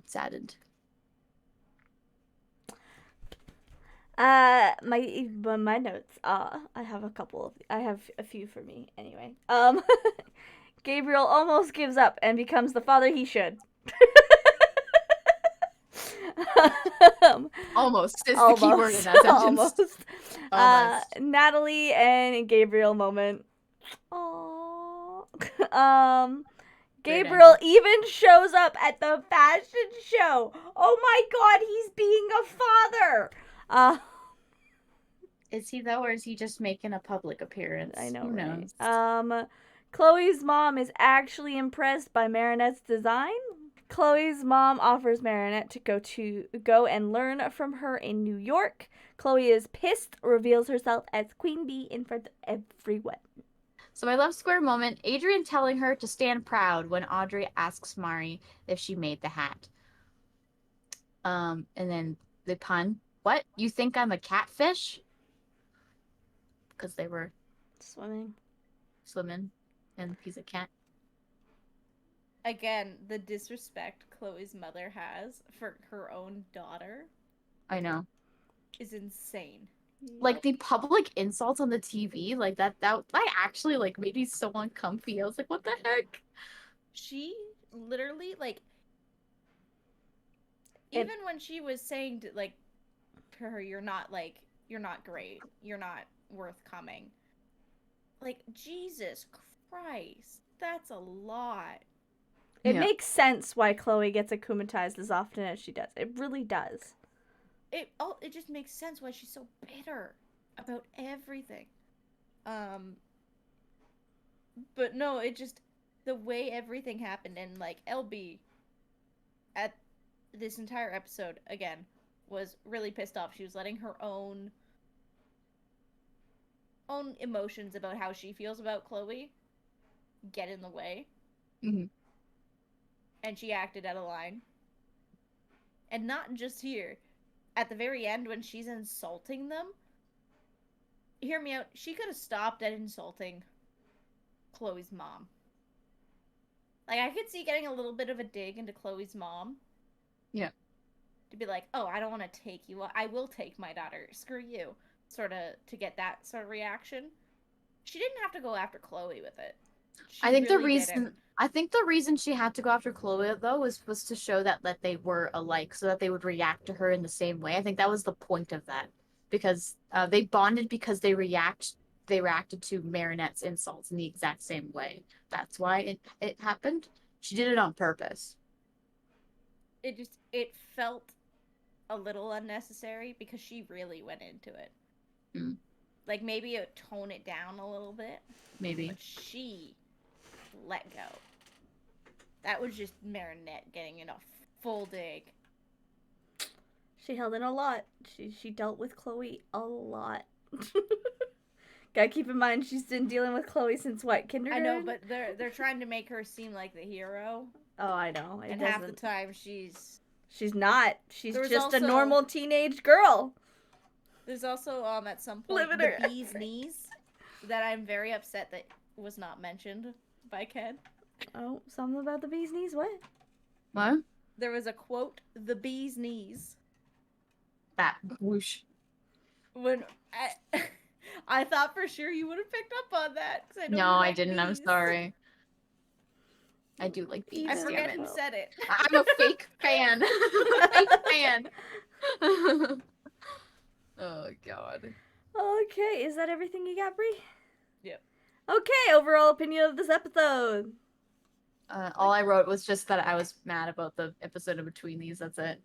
saddened. My notes. I have a few for me anyway. Gabriel almost gives up and becomes the father he should. Almost is the key word in that sentence. Almost. Natalie and Gabriel moment. Aww. Gabriel even shows up at the fashion show. Oh my god, he's being a father. Is he though, or is he just making a public appearance? I know, Who right? knows? Chloe's mom is actually impressed by Marinette's design. Chloe's mom offers Marinette to go and learn from her in New York. Chloe is pissed, reveals herself as Queen Bee in front of everyone. So my love square moment, Adrian telling her to stand proud when Audrey asks Mari if she made the hat. And then the pun, what? You think I'm a catfish? Because they were swimming and he's a cat. Again, the disrespect Chloe's mother has for her own daughter. I know. Is insane. Like the public insults on the TV, like that actually like made me so uncomfy. I was like, what the heck? She literally even when she was saying to her, you're not great, you're not worth coming. Like, Jesus Christ, that's a lot. It makes sense why Chloe gets akumatized as often as she does. It really does. It just makes sense why she's so bitter about everything. But no, it just, the way everything happened, and LB at this entire episode again was really pissed off. She was letting her own emotions about how she feels about Chloe get in the way. Mm-hmm. And she acted out of line. And not just here. At the very end, when she's insulting them, hear me out, she could have stopped at insulting Chloe's mom. I could see getting a little bit of a dig into Chloe's mom. Yeah. To be like, oh, I don't want to take you. I will take my daughter. Screw you. Sort of, to get that sort of reaction. She didn't have to go after Chloe with it. I think the reason she had to go after Chloe though was to show that they were alike, so that they would react to her in the same way. I think that was the point of that, because they bonded because they reacted to Marinette's insults in the exact same way. That's why it happened. She did it on purpose. It felt a little unnecessary because she really went into it. Mm. Maybe it tone it down a little bit. Maybe. But she let go. That was just Marinette getting in a full dig. She held in a lot. She dealt with Chloe a lot. Gotta keep in mind she's been dealing with Chloe since what, kindergarten? I know, but they're trying to make her seem like the hero. Oh, I know. And half the time she's not. She's just a normal teenage girl. There's also at some point the bee's knees that I'm very upset that was not mentioned. By Kenn. Oh, something about the bee's knees? What? What? There was a quote, the bee's knees. That whoosh. When I thought for sure you would have picked up on that. 'Cause I know No, you I like didn't. I'm bees. sorry. I do like bees. I Damn forget it. who said it. I'm a fake fan. Fake fan. Oh god. Okay, is that everything you got, Bree? Yep. Okay, overall opinion of this episode. All I wrote was just that I was mad about the episode in between these. That's it.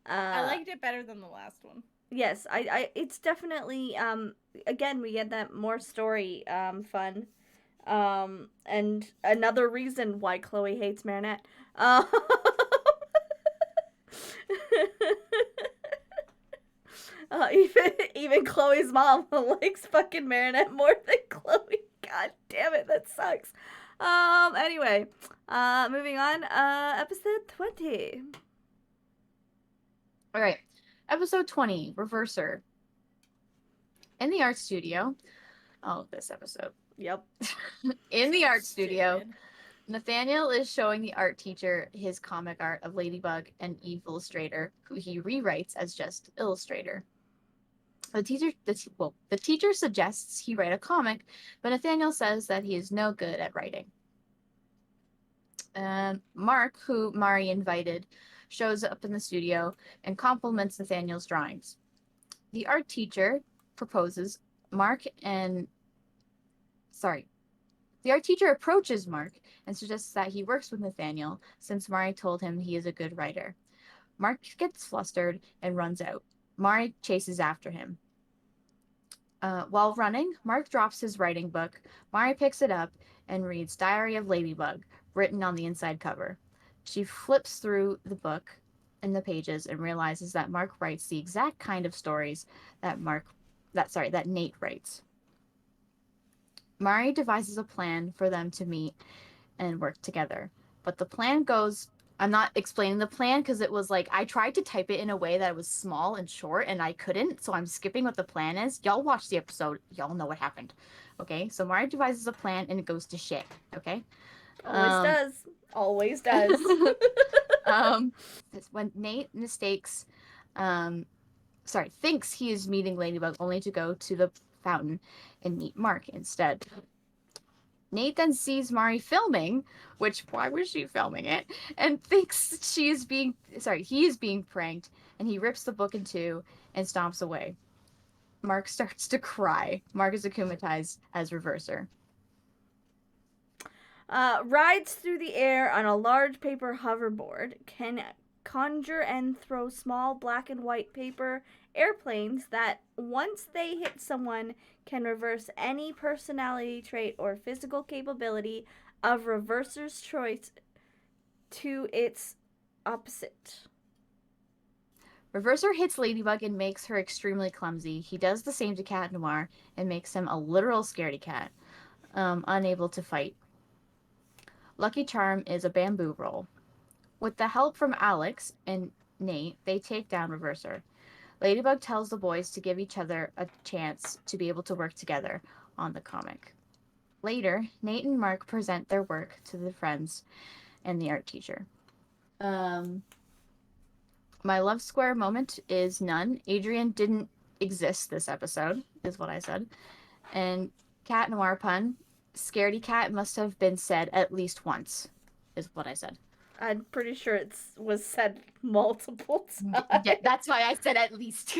I liked it better than the last one. Yes, it's definitely again we get that more story fun, and another reason why Chloe hates Marinette. Even Chloe's mom likes fucking Marinette more than Chloe. God damn it, that sucks. Anyway, moving on. Episode 20. All right. Episode 20, Reverser. In the art studio. Oh, this episode. Yep. In the art studio, Stupid. Nathaniel is showing the art teacher his comic art of Ladybug and Eve Illustrator, who he rewrites as just Illustrator. The teacher suggests he write a comic, but Nathaniel says that he is no good at writing. Mark, who Mari invited, shows up in the studio and compliments Nathaniel's drawings. The art teacher approaches Mark and suggests that he works with Nathaniel since Mari told him he is a good writer. Mark gets flustered and runs out. Mari chases after him. While running, Mark drops his writing book. Mari picks it up and reads Diary of Ladybug, written on the inside cover. She flips through the book and the pages and realizes that Mark writes the exact kind of stories that Nate writes. Mari devises a plan for them to meet and work together. But the plan goes... I'm not explaining the plan because it was like I tried to type it in a way that was small and short and I couldn't, so I'm skipping what the plan is. Y'all watch the episode. Y'all know what happened. Okay? So Mari devises a plan and it goes to shit. Okay? Always does. Always does. When Nate thinks he is meeting Ladybug only to go to the fountain and meet Mark instead. Nate then sees Mari filming, which why was she filming it? And thinks he is being pranked, and he rips the book in two and stomps away. Mark starts to cry. Mark is akumatized as Reverser. Rides through the air on a large paper hoverboard, can conjure and throw small black and white paper airplanes that, once they hit someone, can reverse any personality trait or physical capability of Reverser's choice to its opposite. Reverser hits Ladybug and makes her extremely clumsy. He does the same to Cat Noir and makes him a literal scaredy cat, unable to fight. Lucky Charm is a bamboo roll. With the help from Alex and Nate, they take down Reverser. Ladybug tells the boys to give each other a chance to be able to work together on the comic. Later, Nate and Mark present their work to the friends and the art teacher. My love square moment is none. Adrian didn't exist this episode, is what I said. And Cat Noir pun, scaredy cat must have been said at least once, is what I said. I'm pretty sure it was said multiple times. Yeah, that's why I said at least.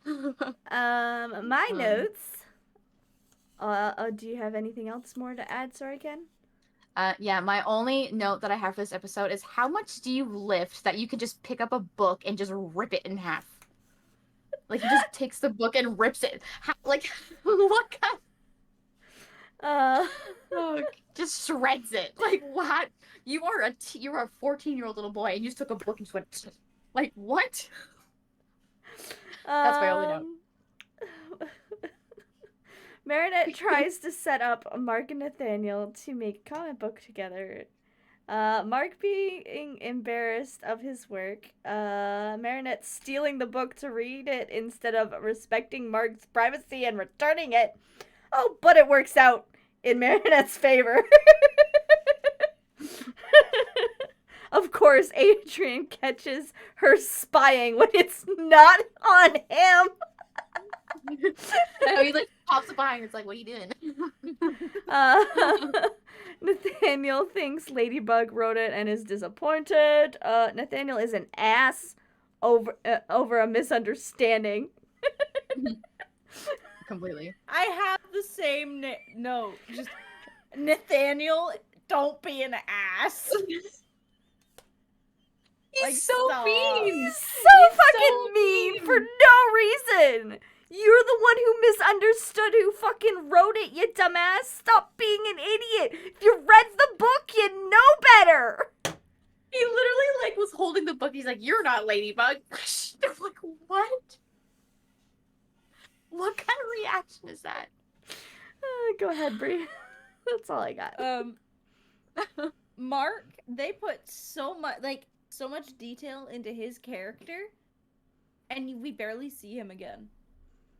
My notes. Do you have anything else more to add? Sorry, Ken. Yeah, my only note that I have for this episode is how much do you lift that you could just pick up a book and just rip it in half? Like, he just takes the book and rips it. Like, what kind? Just shreds it. Like, what? You are a 14-year-old little boy and you just took a book and just went, like, what? That's my only note. Marinette tries to set up Mark and Nathaniel to make a comic book together. Mark being embarrassed of his work, Marinette stealing the book to read it instead of respecting Mark's privacy and returning it. Oh, but it works out in Marinette's favor. Of course, Adrian catches her spying when it's not on him. No, he like pops up behind her. It's like, what are you doing? Nathaniel thinks Ladybug wrote it and is disappointed. Nathaniel is an ass over a misunderstanding. Completely. I have the same note. Just Nathaniel, don't be an ass. He's Like, so stop. mean. So He's fucking so mean mean. for no reason. You're the one who misunderstood who fucking wrote it, you dumbass. Stop being an idiot. If you read the book, you know better. He literally like was holding the book. He's like, "You're not Ladybug." I'm like, what? What kind of reaction is that? Go ahead, Bree. That's all I got. Mark, they put so much detail into his character, and we barely see him again.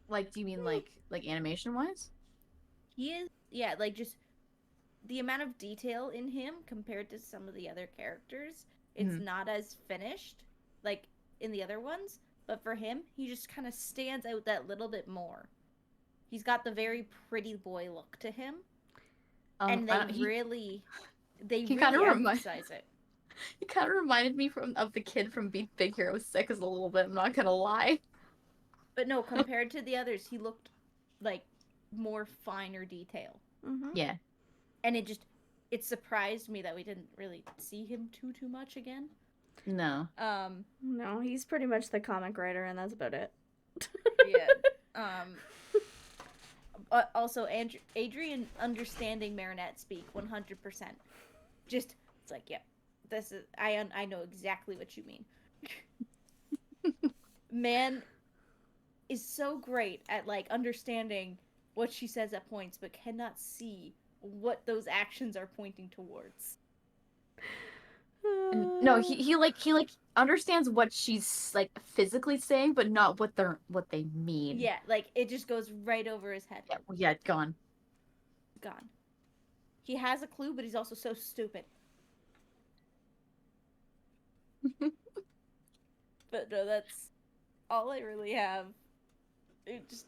Like, do you mean like animation wise? He is, yeah, like just the amount of detail in him compared to some of the other characters, it's not as finished like in the other ones, but for him, he just kind of stands out that little bit more. He's got the very pretty boy look to him, and they really emphasize it. He kind of reminded me of the kid from Big Hero 6 a little bit. I'm not gonna lie. But no, compared to the others, he looked like more finer detail. Mm-hmm. Yeah. And it surprised me that we didn't really see him too much again. No. No, he's pretty much the comic writer, and that's about it. Yeah. But also, Adrian understanding Marinette speak 100%. Just, it's like, yeah, this is, I know exactly what you mean. Man is so great at, like, understanding what she says at points, but cannot see what those actions are pointing towards. No, he understands what she's like physically saying, but not what they mean. Yeah, like, it just goes right over his head. Yeah, gone. Gone. He has a clue, but he's also so stupid. But no, that's all I really have. It just,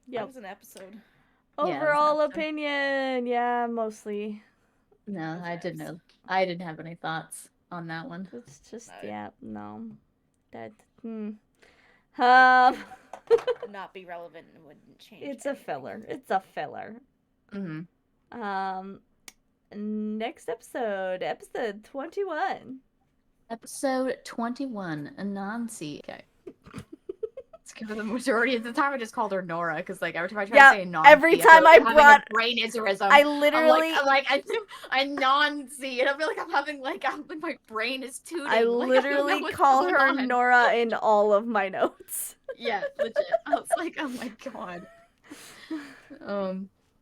that was an episode. Overall opinion, yeah, mostly. No, I didn't know. I didn't have any thoughts on that one. It's just, No. yeah, no. That, Not be relevant and wouldn't change. It's a anything. filler. It's a filler. Mm-hmm. Next episode 21. Episode 21, Anansi. Okay. It's for the majority of the time I just called her Nora because like every time I try to say Nancy, every time I brought brain aneurysm. I literally I Nancy, and I feel like I'm having like my brain is tooting. I literally call her Nora in all of my notes. Yeah, legit. I was like, oh my god.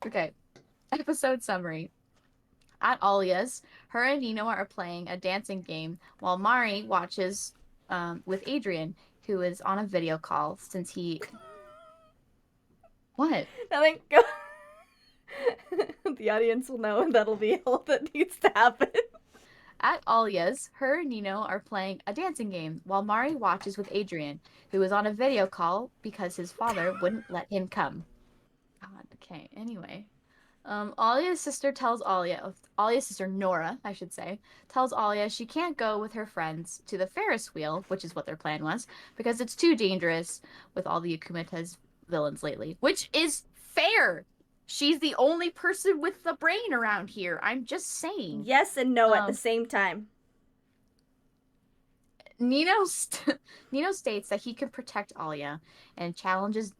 Okay. Episode summary. At Alia's, her and Nino are playing a dancing game while Mari watches with Adrian, who is on a video call since he... What? Nothing. Go. The audience will know, and that'll be all that needs to happen. At Alia's, her and Nino are playing a dancing game while Mari watches with Adrian, who is on a video call because his father wouldn't let him come. God, okay, anyway. Alia's sister Nora, I should say, tells Alia she can't go with her friends to the Ferris wheel, which is what their plan was, because it's too dangerous with all the Akumeta's villains lately. Which is fair! She's the only person with the brain around here. I'm just saying. Yes and no at the same time. Nino states that he can protect Alia and challenges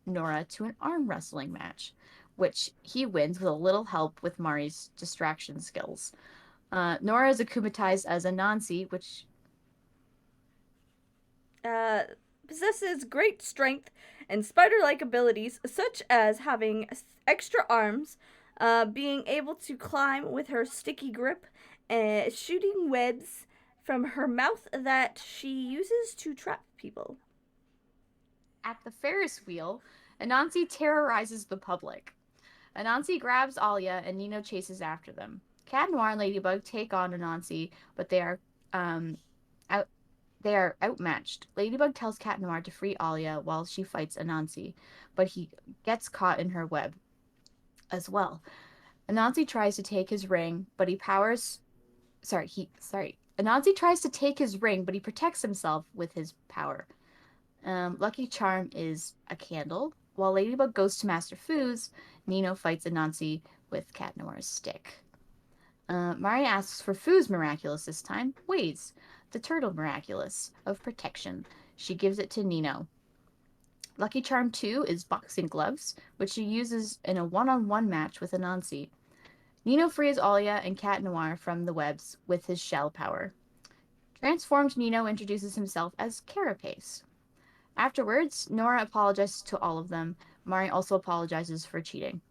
Nora to an arm wrestling match, which he wins with a little help with Mari's distraction skills. Nora is akumatized as a Nancy, which possesses great strength and spider-like abilities, such as having extra arms, being able to climb with her sticky grip, and shooting webs from her mouth that she uses to trap people. at the Ferris wheel, Anansi terrorizes the public. Anansi grabs Alia and Nino chases after them. Cat Noir and Ladybug take on Anansi, but they are outmatched. Ladybug tells Cat Noir to free Alia while she fights Anansi, but he gets caught in her web as well. Anansi tries to take his ring, but Anansi tries to take his ring, but he protects himself with his power. Lucky Charm is a candle. While Ladybug goes to Master Foods, Nino fights Anansi with Cat Noir's stick. Mari asks for Foo's Miraculous this time. Ways. The Turtle Miraculous of Protection. She gives it to Nino. Lucky Charm 2 is Boxing Gloves, which she uses in a one-on-one match with Anansi. Nino frees Alia and Cat Noir from the webs with his shell power. Transformed Nino introduces himself as Carapace. Afterwards, Nora apologizes to all of them. Mari also apologizes for cheating.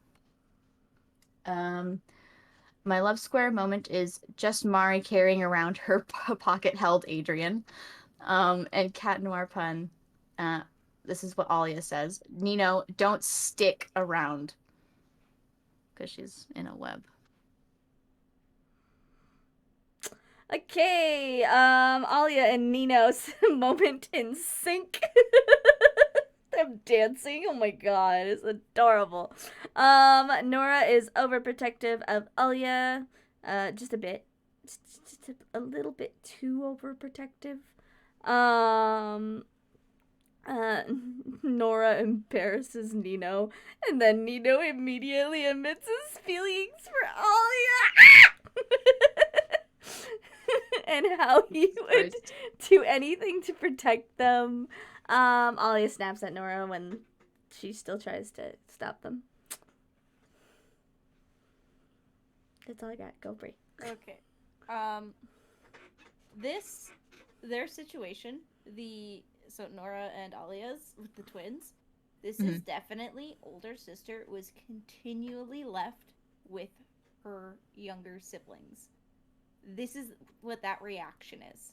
My love square moment is just Mari carrying around her pocket-held Adrian. And Cat Noir pun. This is what Alia says. Nino, don't stick around. Because she's in a web. Okay, Alia and Nino's moment in sync. Them dancing, oh my god, it's adorable. Nora is overprotective of Alia, just a bit, just a little bit too overprotective. Nora embarrasses Nino, and then Nino immediately admits his feelings for Alia. And how he would do anything to protect them. Alia snaps at Nora when she still tries to stop them. That's all I got. Go, Bree. Okay. Their situation, so Nora and Alia's with the twins, this is definitely older sister was continually left with her younger siblings. This is what that reaction is.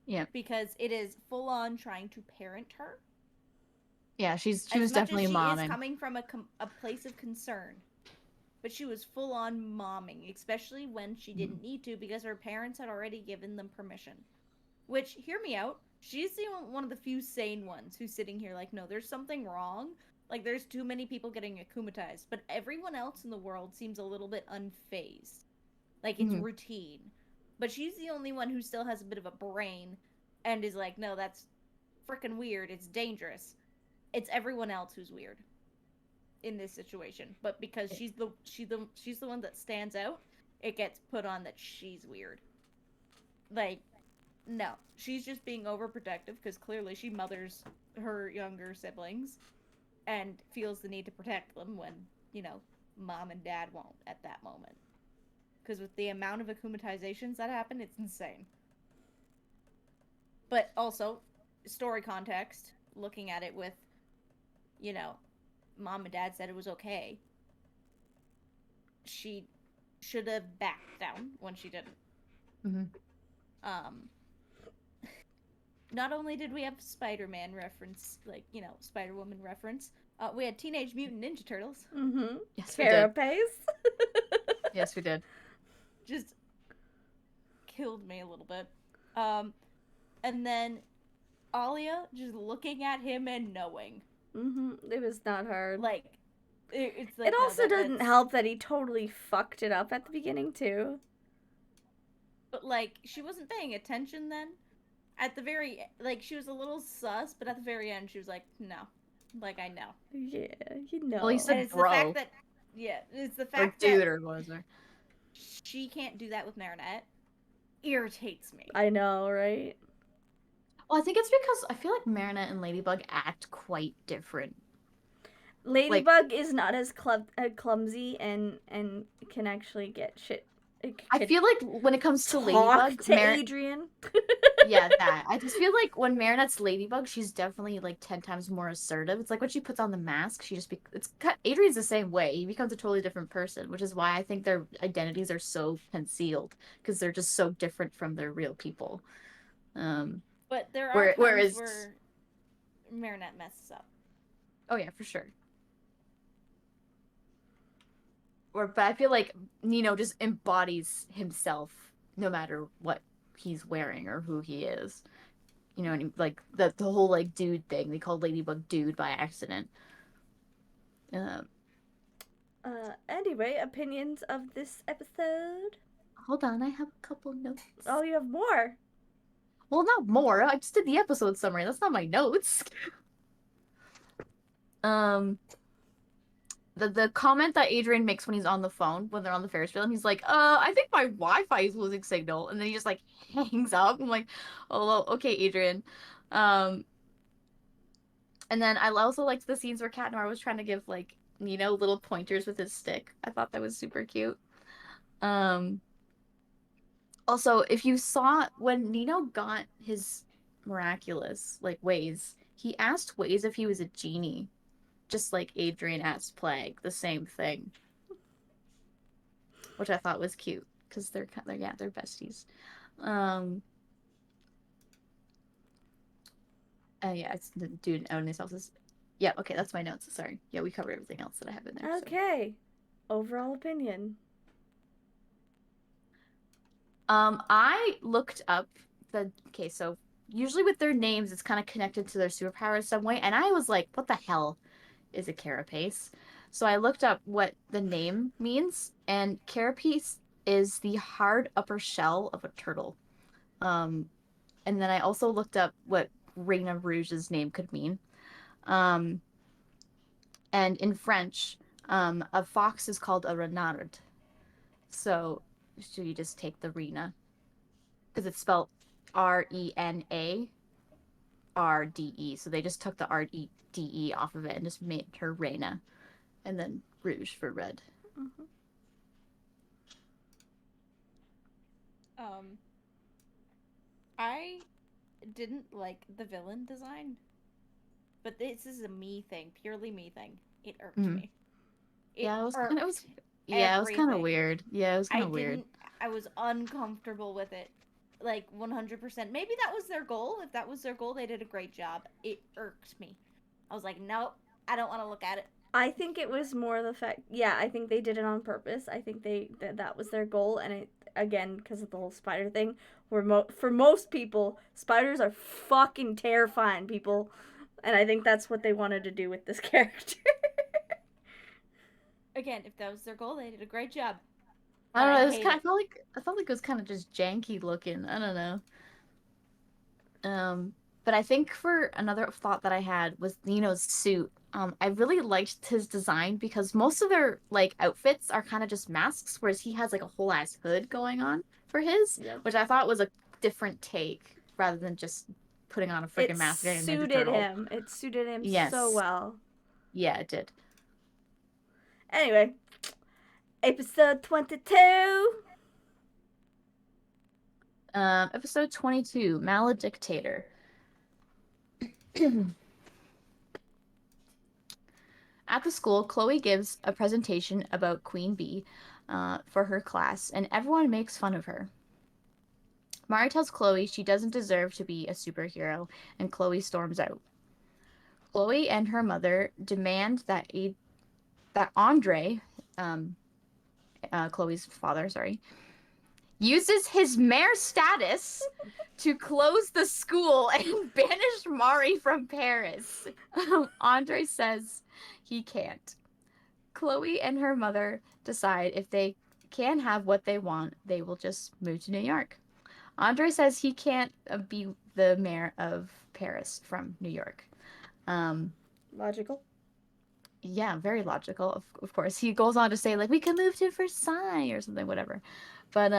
Yeah. Because it is full on trying to parent her. Yeah, she was definitely momming. She is coming from a place of concern. But she was full on momming, especially when she didn't need to because her parents had already given them permission. Which, hear me out, she's one of the few sane ones who's sitting here like, no, there's something wrong. Like, there's too many people getting akumatized. But everyone else in the world seems a little bit unfazed. Like, it's routine. But she's the only one who still has a bit of a brain and is like, no, that's freaking weird. It's dangerous. It's everyone else who's weird in this situation. But because she's the one that stands out, it gets put on that she's weird. Like, no. She's just being overprotective because clearly she mothers her younger siblings and feels the need to protect them when, mom and dad won't at that moment. Because with the amount of akumatizations that happen, it's insane. But also, story context, looking at it with, mom and dad said it was okay. She should have backed down when she didn't. Not only did we have Spider-Man reference, Spider-Woman reference, we had Teenage Mutant Ninja Turtles. Yes, we did. Carapace. Yes, we did. Just killed me a little bit. And then Alia just looking at him and knowing. It was not hard. It's it also doesn't help that he totally fucked it up at the beginning too. But she wasn't paying attention then. At the very she was a little sus, but at the very end she was like, no, I know. Yeah, you know. Well, he said it's bro. The fact that it's the fact or dude that or was there? She can't do that with Marinette. Irritates me. I know, right? Well, I think it's because I feel like Marinette and Ladybug act quite different. Ladybug is not as clumsy and can actually get shit. I feel like when it comes to Ladybug, Adrian. Yeah, that. I just feel like when Marinette's Ladybug, she's definitely 10 times more assertive. It's like when she puts on the mask, she just Adrian's the same way. He becomes a totally different person, which is why I think their identities are so concealed because they're just so different from their real people. But there are times where Marinette messes up. Oh yeah, for sure. but I feel like Nino just embodies himself no matter what he's wearing or who he is. You know, and like the whole like dude thing. They called Ladybug dude by accident. Anyway, opinions of this episode? Hold on, I have a couple notes. Oh, you have more. Well, not more. I just did the episode summary. That's not my notes. The comment that Adrian makes when he's on the phone when they're on the Ferris wheel, and he's like, I think my Wi-Fi is losing signal," and then he just like hangs up. I'm like, oh, well, okay, Adrian. And then I also liked the scenes where Cat Noir was trying to give like Nino little pointers with his stick. I thought that was super cute. Also, if you saw when Nino got his miraculous like ways, he asked Ways if he was a genie. Just like Adrian asked Plague, the same thing. Which I thought was cute, because they're besties. Yeah, it's the dude out in his house is... Yeah, okay, that's my notes. Sorry. Yeah, we covered everything else that I have in there. Okay. So. Overall opinion. I looked up okay, so usually with their names, it's kind of connected to their superpowers some way, and I was like, what the hell is a carapace? So I looked up what the name means, and carapace is the hard upper shell of a turtle. And then I also looked up what Reina Rouge's name could mean. And in French, a fox is called a renard. So you just take the Rena, because it's spelled Renarde. So they just took the Rede off of it and just made her Reina, and then Rouge for red. Mm-hmm. I didn't like the villain design, but this is a me thing, purely me thing. It irked me. It was kind of weird. Yeah, it was kind of weird. I was uncomfortable with it. Like 100%. Maybe that was their goal. If that was their goal, they did a great job. It irked me. I was like, nope, I don't want to look at it. I think it was more the fact. Yeah, I think they did it on purpose. I think that was their goal, and it again because of the whole spider thing. For most people, spiders are fucking terrifying, people, and I think that's what they wanted to do with this character. Again, if that was their goal, they did a great job. I don't know. It was kind of, I felt like it was kind of just janky looking. I don't know. But I think for another thought that I had was Nino's suit. I really liked his design because most of their like outfits are kind of just masks, whereas he has like a whole ass hood going on for his, which I thought was a different take rather than just putting on a freaking mask. It suited him. It suited him so well. Yeah, it did. Anyway, episode 22. Episode 22, Maledictator. At the school, Chloe gives a presentation about Queen Bee for her class, and everyone makes fun of her. Mari tells Chloe she doesn't deserve to be a superhero, and Chloe storms out. Chloe and her mother demand that Andre, Chloe's father, uses his mayor status to close the school and banish Mari from Paris. Andre says he can't. Chloe and her mother decide if they can have what they want, they will just move to New York. Andre says he can't be the mayor of Paris from New York. Logical. Yeah, very logical, of course. He goes on to say, like, we can move to Versailles or something, whatever. But,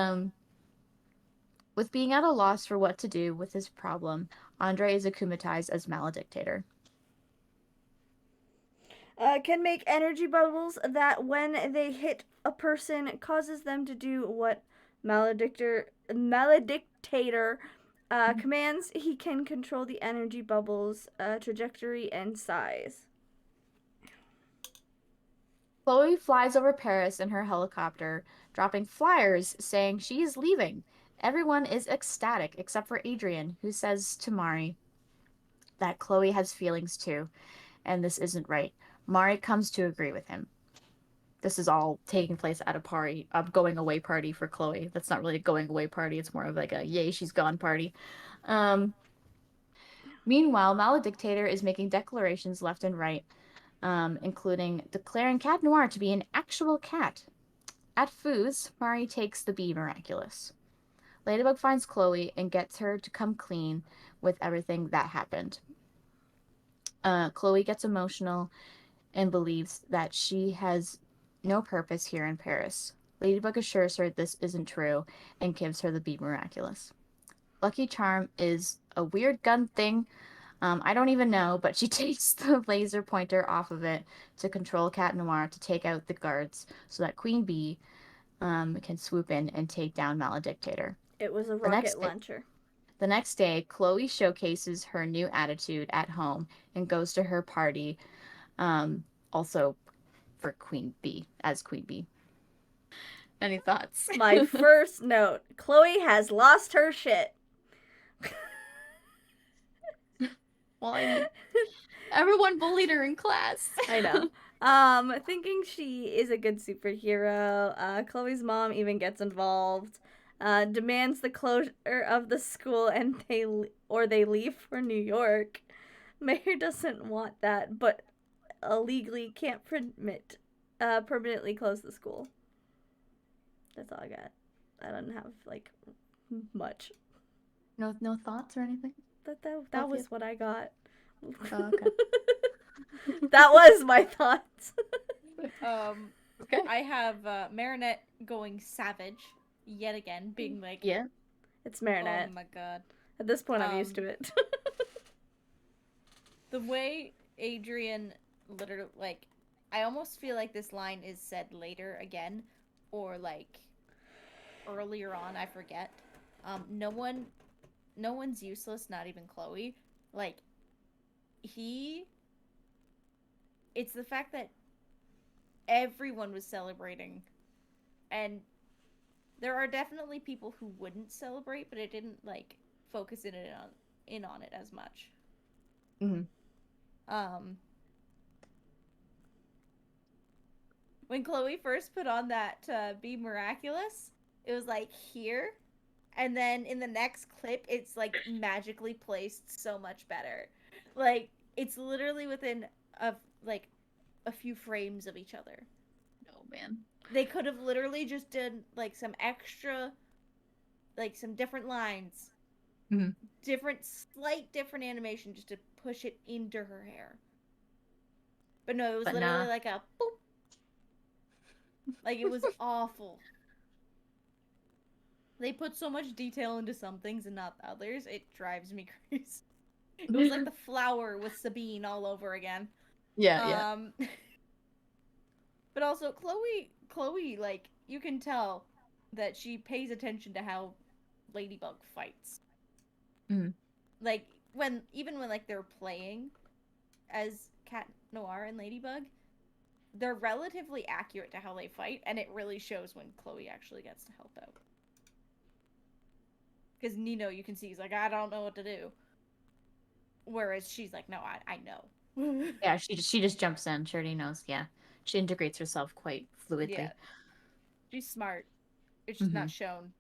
with being at a loss for what to do with his problem, Andre is akumatized as Maledictator. Can make energy bubbles that, when they hit a person, causes them to do what Maledictator commands. He can control the energy bubbles' trajectory and size. Chloe flies over Paris in her helicopter, dropping flyers saying she is leaving. Everyone is ecstatic except for Adrian, who says to Mari that Chloe has feelings too, and this isn't right. Mari comes to agree with him. this is all taking place at a going away party for Chloe. That's not really a going away party. It's more of like a yay, she's gone party. Meanwhile, Maledictator is making declarations left and right, including declaring Cat Noir to be an actual cat. At Foos, Mari takes the Bee Miraculous. Ladybug finds Chloe and gets her to come clean with everything that happened. Chloe gets emotional and believes that she has no purpose here in Paris. Ladybug assures her this isn't true and gives her the Bee Miraculous. Lucky Charm is a weird gun thing. I don't even know, but she takes the laser pointer off of it to control Cat Noir to take out the guards so that Queen Bee can swoop in and take down Maledictator. It was a rocket launcher. The next day, Chloe showcases her new attitude at home and goes to her party, also for Queen Bee, as Queen Bee. Any thoughts? My first note, Chloe has lost her shit. Well, I mean, everyone bullied her in class. I know. Thinking she is a good superhero. Chloe's mom even gets involved. Demands the closure of the school and they leave for New York. Mayor doesn't want that, but illegally can't permanently close the school. That's all I got. I don't have like much. No thoughts or anything? That was what I got. Oh, okay. That was my thoughts. Okay. I have Marinette going savage yet again, being like, yeah, it's Marinette. Oh my god. At this point, I'm used to it. The way Adrian literally, like, I almost feel like this line is said later again, or like earlier on, I forget. No one's useless, not even Chloe. Like, it's the fact that everyone was celebrating, and there are definitely people who wouldn't celebrate, but it didn't like focus in on it as much. Mm-hmm. When Chloe first put on that Be Miraculous, it was like here, and then in the next clip, it's like magically placed so much better. Like, it's literally within a few frames of each other. Oh man. They could have literally just done like some extra, like some different lines, mm-hmm. slight different animation just to push it into her hair. But no, it was literally like a boop. Like, it was awful. They put so much detail into some things and not others. It drives me crazy. It was like the flower with Sabine all over again. Yeah. But also, Chloe, like, you can tell that she pays attention to how Ladybug fights. Mm-hmm. Like, even when like they're playing as Cat Noir and Ladybug, they're relatively accurate to how they fight, and it really shows when Chloe actually gets to help out. Because Nino, you can see, he's like, I don't know what to do. Whereas she's like, no, I know. Yeah, she just jumps in. She already knows. Yeah, she integrates herself quite fluidly. Yeah. She's smart. It's just not shown.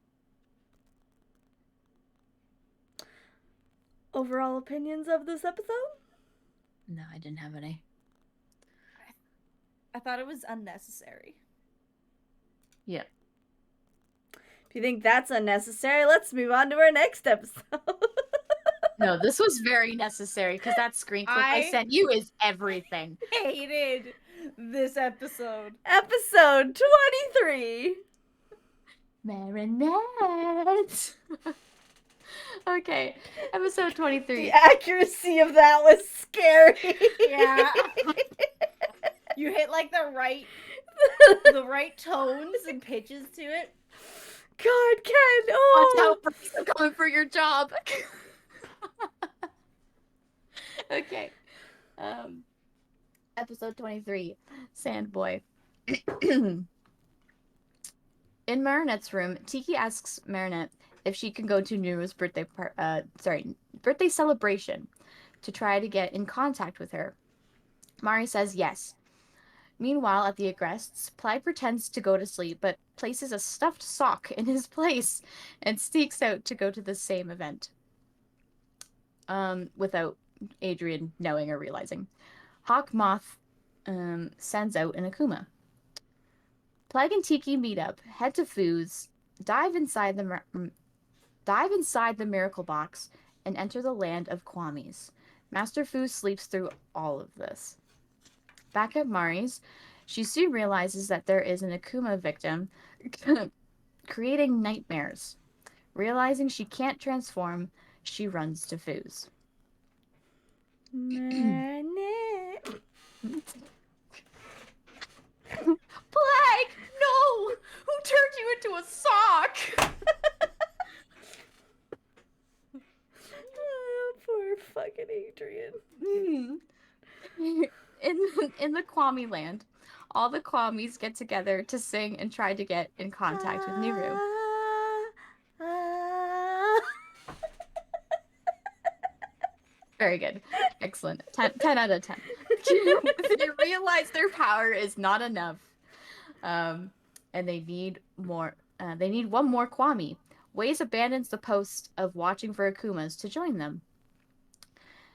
Overall opinions of this episode? No, I didn't have any. I thought it was unnecessary. Yeah. If you think that's unnecessary, let's move on to our next episode. No, this was very necessary because that screen clip I sent you is everything. Hated this episode. Episode 23. Marinette. Okay, episode 23. The accuracy of that was scary. Yeah. You hit like the right tones and pitches to it. God, Ken. Oh. Watch out, Bree's coming for your job. Okay. Episode 23, Sandboy. In Marinette's room, Tiki asks Marinette if she can go to Nuru's birthday celebration to try to get in contact with her. Mari says yes. Meanwhile, at the Agrest's, Plague pretends to go to sleep, but places a stuffed sock in his place and sneaks out to go to the same event. Without Adrian knowing or realizing. Hawkmoth sends out an Akuma. Plague and Tiki meet up, head to Foo's, dive inside the miracle box, and enter the land of Kwamis. Master Fu sleeps through all of this. Back at Mari's, she soon realizes that there is an Akuma victim creating nightmares. Realizing she can't transform, she runs to Fu's. Plague! No! Who turned you into a sock? Oh, poor fucking Adrian. In the Kwami land, all the Kwamis get together to sing and try to get in contact with Niru. Very good. Excellent. 10 out of 10. They realize their power is not enough. And they need more. They need one more Kwami. Waze abandons the post of watching for Akumas to join them.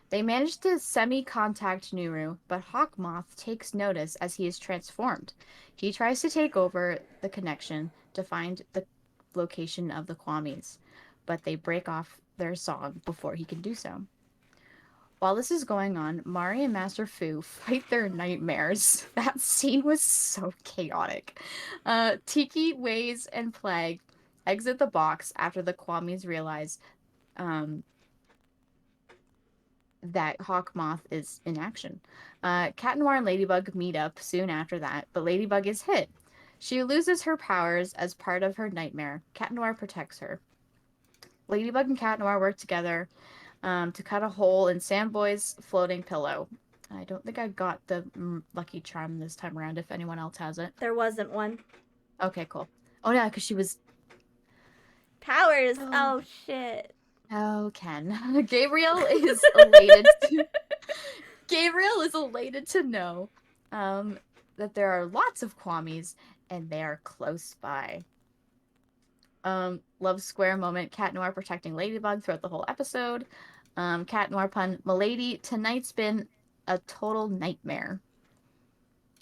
They manage to semi-contact Nuru, but Hawkmoth takes notice as he is transformed. He tries to take over the connection to find the location of the Kwamis, but they break off their song before he can do so. While this is going on, Mari and Master Fu fight their nightmares. That scene was so chaotic. Tiki, Waze, and Plague exit the box after the Kwamis realize that Hawkmoth is in action. Cat Noir and Ladybug meet up soon after that, but Ladybug is hit. She loses her powers as part of her nightmare. Cat Noir protects her. Ladybug and Cat Noir work together to cut a hole in Sandboy's floating pillow. I don't think I got the lucky charm this time around, if anyone else has it. There wasn't one. Okay, cool. Oh, yeah, because she was... Powers! Oh, shit. Oh, Kenn. Gabriel is elated to know that there are lots of Kwamis, and they are close by. Love Square moment, Cat Noir protecting Ladybug throughout the whole episode. Cat Noir pun, Milady, tonight's been a total nightmare.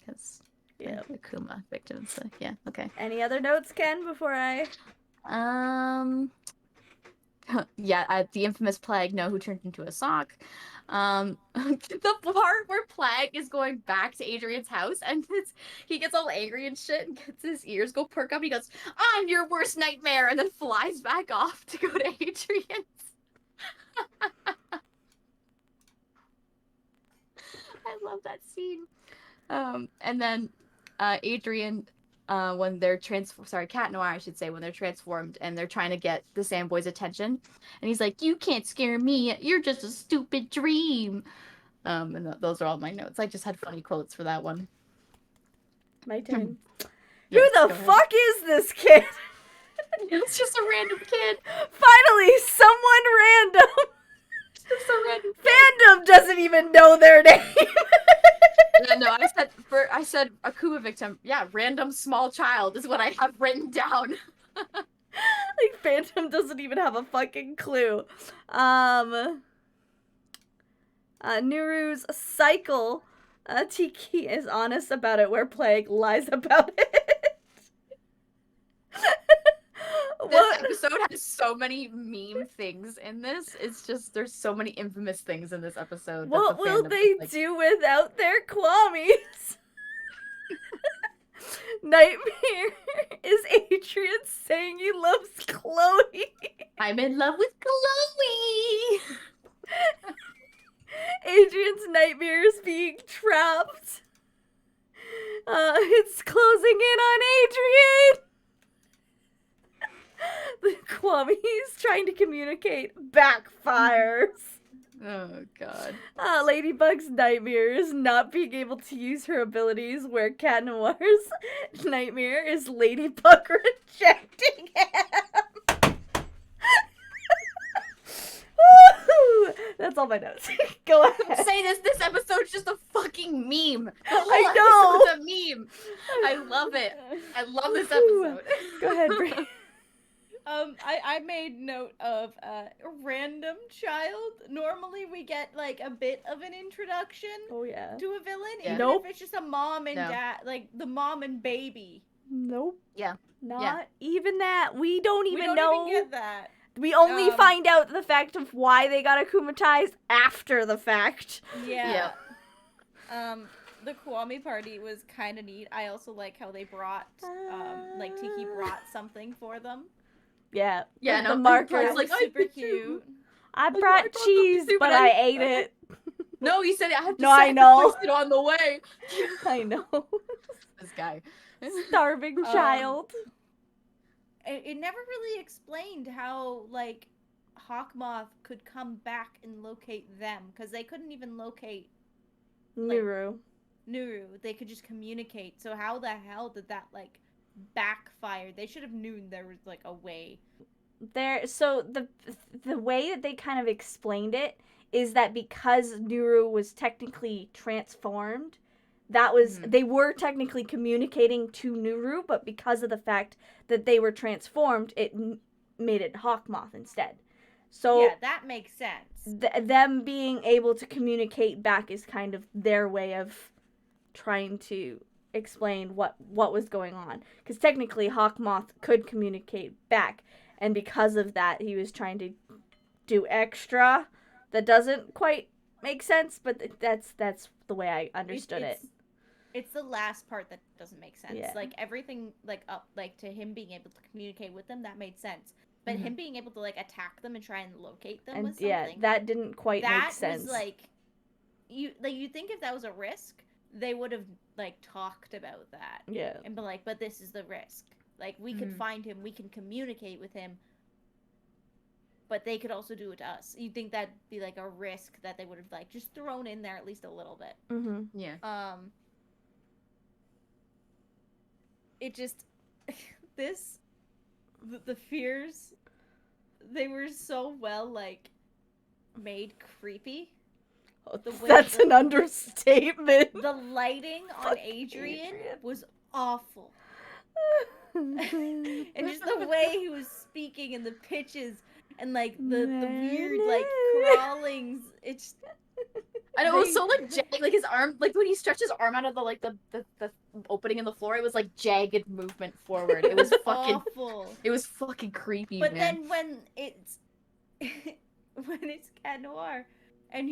Because, yeah, the Kuma victims. So, yeah, okay. Any other notes, Kenn, before I... Yeah, the infamous Plague, who turned into a sock. The part where Plague is going back to Adrian's house and he gets all angry and shit and gets his ears go perk up and he goes, "I'm your worst nightmare," and then flies back off to go to Adrian's. I love that scene. And then Adrian, when they're Cat Noir, I should say, when they're transformed and they're trying to get the Sandboy's attention, and he's like, "You can't scare me. You're just a stupid dream." And those are all my notes. I just had funny quotes for that one. My turn. Yes, Who the fuck is this kid? It's just a random kid. Finally, someone random. Just a random kid. Fandom doesn't even know their name. Yeah, no, I said Akuma victim. Yeah, random small child is what I have written down. Like, Phantom doesn't even have a fucking clue. Nuru's cycle. Tiki is honest about it, where Plague lies about it. This episode has so many meme things in this. It's just, there's so many infamous things in this episode. What will they do without their Kwamis? Nightmare is Adrian saying he loves Chloe. I'm in love with Chloe. Adrian's nightmare is being trapped. It's closing in on Adrian. The Kwamis trying to communicate backfires. Oh, God. Ladybug's nightmare is not being able to use her abilities, where Cat Noir's nightmare is Ladybug rejecting him. That's all my notes. Go ahead. Say this episode's just a fucking meme. The whole I know. episode's a meme. I love it. I love this episode. Go ahead, Bree. I made note of a random child. Normally we get like a bit of an introduction Oh yeah. to a villain, Yeah. even Nope. if it's just a mom and No. dad, like the mom and baby. Nope. Yeah. Not even that. We don't We even don't know. even get that. We only Um, find out the fact of why they got akumatized after the fact. Yeah. The Kwame party was kind of neat. I also like how they brought, like Tiki brought something for them. Yeah. Yeah, the no, marker. Bryce That like, was I super did cute. too. I brought brought something cheese, too, but but I I- ate it. No, he said I had to No, I know. sacrifice it on the way. I know. This guy. Starving child. It never really explained how, like, Hawkmoth could come back and locate them, because they couldn't even locate Nuru. Nuru. They could just communicate. So how the hell did that, like, backfire? They should have known there was, like, a way. So the way that they kind of explained it is that because Nuru was technically transformed, that was they were technically communicating to Nuru, but because of the fact that they were transformed, it made it Hawkmoth instead. So Yeah, that makes sense. them being able to communicate back is kind of their way of trying to explain what was going on, because technically Hawkmoth could communicate back, and because of that he was trying to do extra that doesn't quite make sense, but that's the way I understood it. It's the last part that doesn't make sense. Yeah. Like everything, like up, like to him being able to communicate with them, that made sense. But him being able to like attack them and try and locate them And was something. yeah, that didn't quite that make sense. was like, you think if that was a risk, they would have like talked about that yeah. and been like, but this is the risk. Like we could find him, we can communicate with him, but they could also do it to us. You'd think that'd be like a risk that they would have like just thrown in there at least a little bit. Mm-hmm. Yeah. It just the fears, they were so well like made creepy. The way That's the- an understatement. The lighting on Fuck Adrian Adrian. was awful. And just the way he was speaking and the pitches and like the weird like crawlings. It's I know, it was so like jagged, like his arm, like when he stretched his arm out of the like the opening in the floor, it was like jagged movement forward. It was fucking awful. It was fucking creepy, But man. then when it's Cat Noir and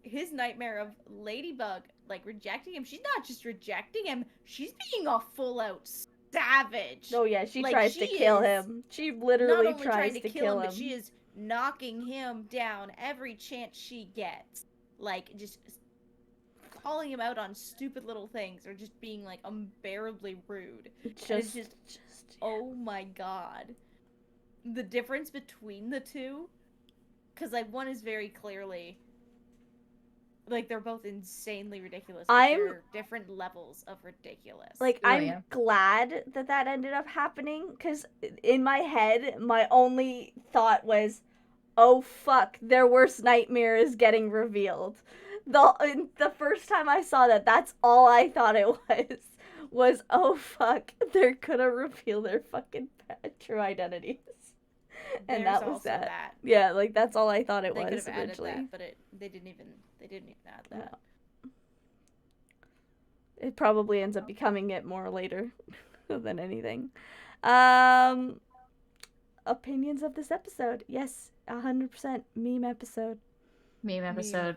his nightmare of Ladybug like rejecting him, she's not just rejecting him, she's being a full out savage. Oh yeah, she Like, tries to she kill is him. She Not literally only tries trying to kill him, but she is knocking him down every chance she gets. Like just calling him out on stupid little things or just being like unbearably rude. It's just oh my god. The difference between the two, because like one is very clearly like they're both insanely ridiculous, but they're different levels of ridiculous. like Oh, I'm yeah. glad that ended up happening, because in my head my only thought was, oh fuck, their worst nightmare is getting revealed. The first time I saw that, that's all I thought it was oh fuck, they're gonna reveal their fucking true identities. And There's that was also that. Yeah, like that's all I thought it They could was have added originally. that, but they didn't even add that. No. It probably ends up becoming it more later than anything. Opinions of this episode. Yes, 100% meme episode. Meme episode.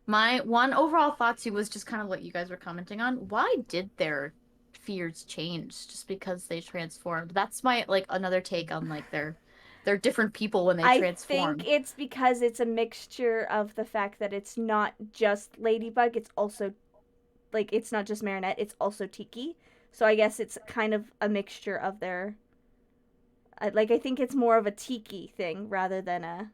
My one overall thought too was just kind of what you guys were commenting on. Why did their fears change just because they transformed? That's my like another take on like they're different people when they transform. I think it's because it's a mixture of the fact that it's not just Ladybug, it's also like it's not just Marinette, it's also Tiki. So I guess it's kind of a mixture of their like I think it's more of a Tiki thing rather than a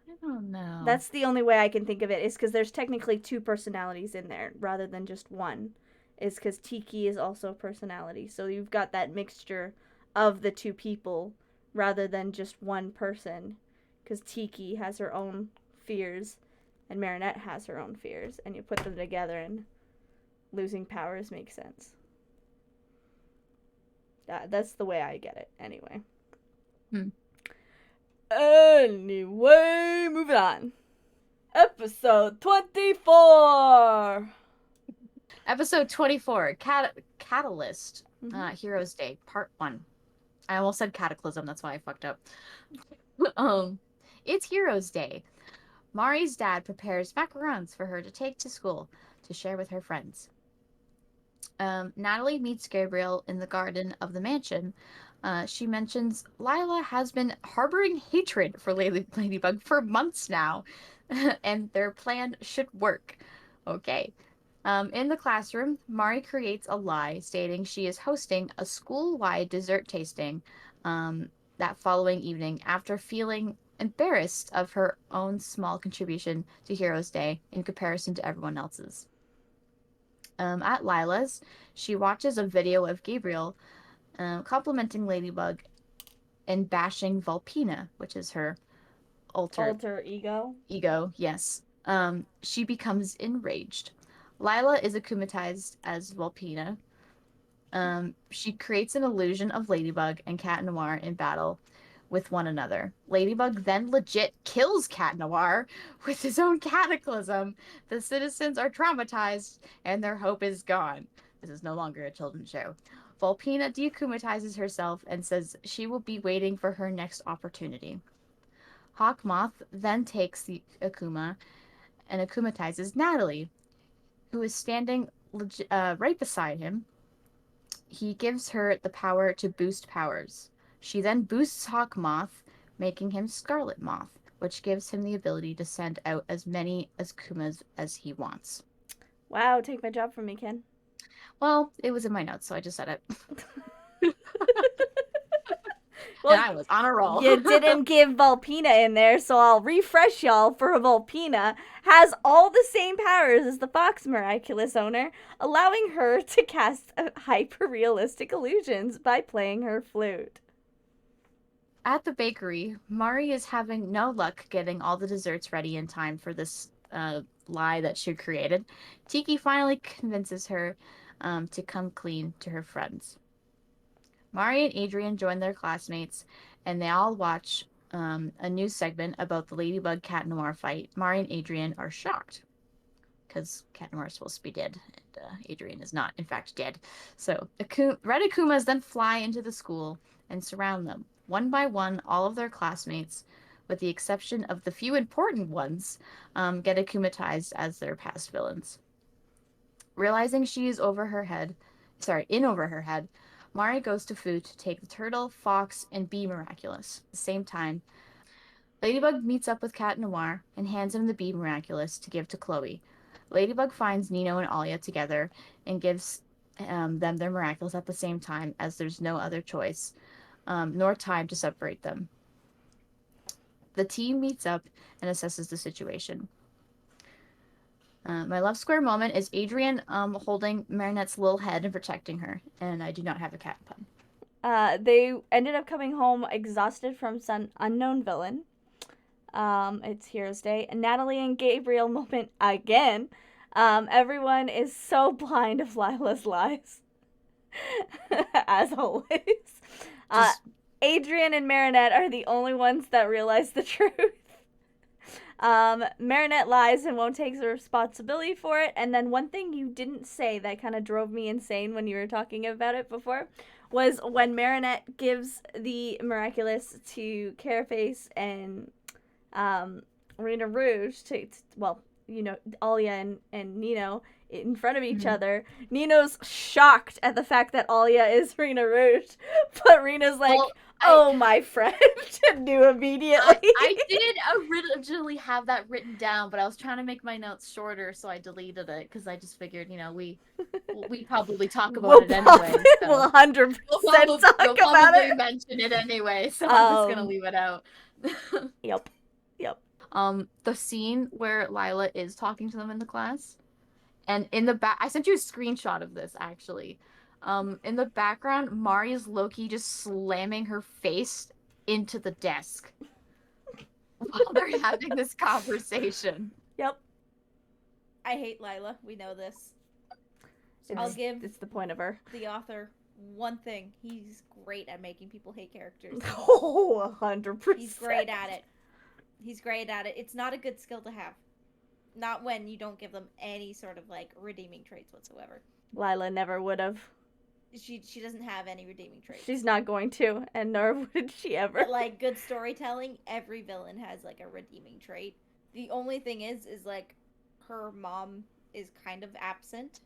I don't know. That's the only way I can think of it, is because there's technically two personalities in there rather than just one. Is because Tiki is also a personality. So you've got that mixture of the two people rather than just one person. Because Tiki has her own fears, and Marinette has her own fears, and you put them together, and losing powers makes sense. That's the way I get it, anyway. Anyway, moving on. Episode 24! Episode 24, Catalyst, Heroes Day, Part 1. I almost said Cataclysm, that's why I fucked up. It's Heroes Day. Mari's dad prepares macarons for her to take to school to share with her friends. Natalie meets Gabriel in the garden of the mansion. She mentions Lila has been harboring hatred for Ladybug for months now, and their plan should work. Okay. In the classroom, Mari creates a lie stating she is hosting a school-wide dessert tasting that following evening after feeling embarrassed of her own small contribution to Heroes Day in comparison to everyone else's. At Lila's, she watches a video of Gabriel complimenting Ladybug and bashing Vulpina, which is her alter ego. Yes. She becomes enraged. Lila is akumatized as Vulpina. She creates an illusion of Ladybug and Cat Noir in battle with one another. Ladybug then legit kills Cat Noir with his own cataclysm. The citizens are traumatized and their hope is gone. This is no longer a children's show. Vulpina deakumatizes herself and says she will be waiting for her next opportunity. Hawkmoth then takes the Akuma and akumatizes Natalie, who is standing right beside him. He gives her the power to boost powers. She then boosts Hawkmoth, making him Scarlet Moth, which gives him the ability to send out as many Akumas as he wants. Wow, take my job from me, Ken. Well, it was in my notes, so I just said it. Well, and I was on a roll. You didn't give Vulpina in there, so I'll refresh y'all for Vulpina has all the same powers as the Fox Miraculous owner, allowing her to cast hyper-realistic illusions by playing her flute. At the bakery, Mari is having no luck getting all the desserts ready in time for this lie that she created. Tiki finally convinces her to come clean to her friends. Mari and Adrian join their classmates, and they all watch a news segment about the Ladybug Cat Noir fight. Mari and Adrian are shocked because Cat Noir is supposed to be dead, and Adrian is not, in fact, dead. So Red Akumas then fly into the school and surround them. One by one, all of their classmates, with the exception of the few important ones, get akumatized as their past villains. Realizing she is in over her head, Mari goes to Food to take the turtle, fox, and bee Miraculous. At the same time, Ladybug meets up with Cat Noir and hands him the bee Miraculous to give to Chloe. Ladybug finds Nino and Alia together and gives them their Miraculous at the same time, as there's no other choice, nor time to separate them. The team meets up and assesses the situation. My love square moment is Adrian holding Marinette's little head and protecting her, and I do not have a cat pun. They ended up coming home exhausted from some unknown villain. It's Heroes Day. Natalie and Gabriel moment again. Everyone is so blind of Lila's lies. As always. Adrian and Marinette are the only ones that realize the truth. Marinette lies and won't take the responsibility for it. And then one thing you didn't say that kind of drove me insane when you were talking about it before was when Marinette gives the Miraculous to Carapace and Rena Rouge to Alia and Nino in front of each other. Nino's shocked at the fact that Alia is Rena Rouge, but Rena's like, my friend, knew immediately. I did originally have that written down, but I was trying to make my notes shorter, so I deleted it because I just figured, we probably talk about it anyway. So. We'll 100% we'll probably mention it anyway, so I'm just gonna leave it out. Yep. The scene where Lila is talking to them in the class, and in the back, I sent you a screenshot of this actually. In the background, Mari is low-key just slamming her face into the desk. while they're having this conversation. Yep. I hate Lila. We know this. I'll give It's the point of her. the author one thing. He's great at making people hate characters. Oh, 100%. He's great at it. He's great at it. It's not a good skill to have. Not when you don't give them any sort of like redeeming traits whatsoever. Lila never would have. She doesn't have any redeeming traits. She's not going to, and nor would she ever. But like good storytelling, every villain has like a redeeming trait. The only thing is like her mom is kind of absent.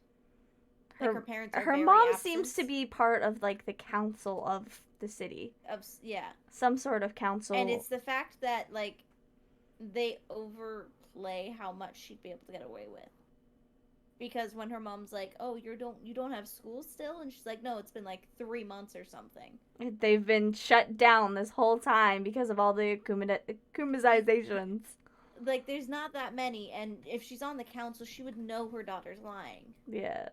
Like her parents are Her very mom absent seems to be part of like the council of the city. yeah. Some sort of council. And it's the fact that like they overplay how much she'd be able to get away with. Because when her mom's like, "Oh, you don't have school still?" and she's like, "No, it's been like 3 months or something." They've been shut down this whole time because of all the Akumaizations. Like there's not that many, and if she's on the council, she would know her daughter's lying. Yeah.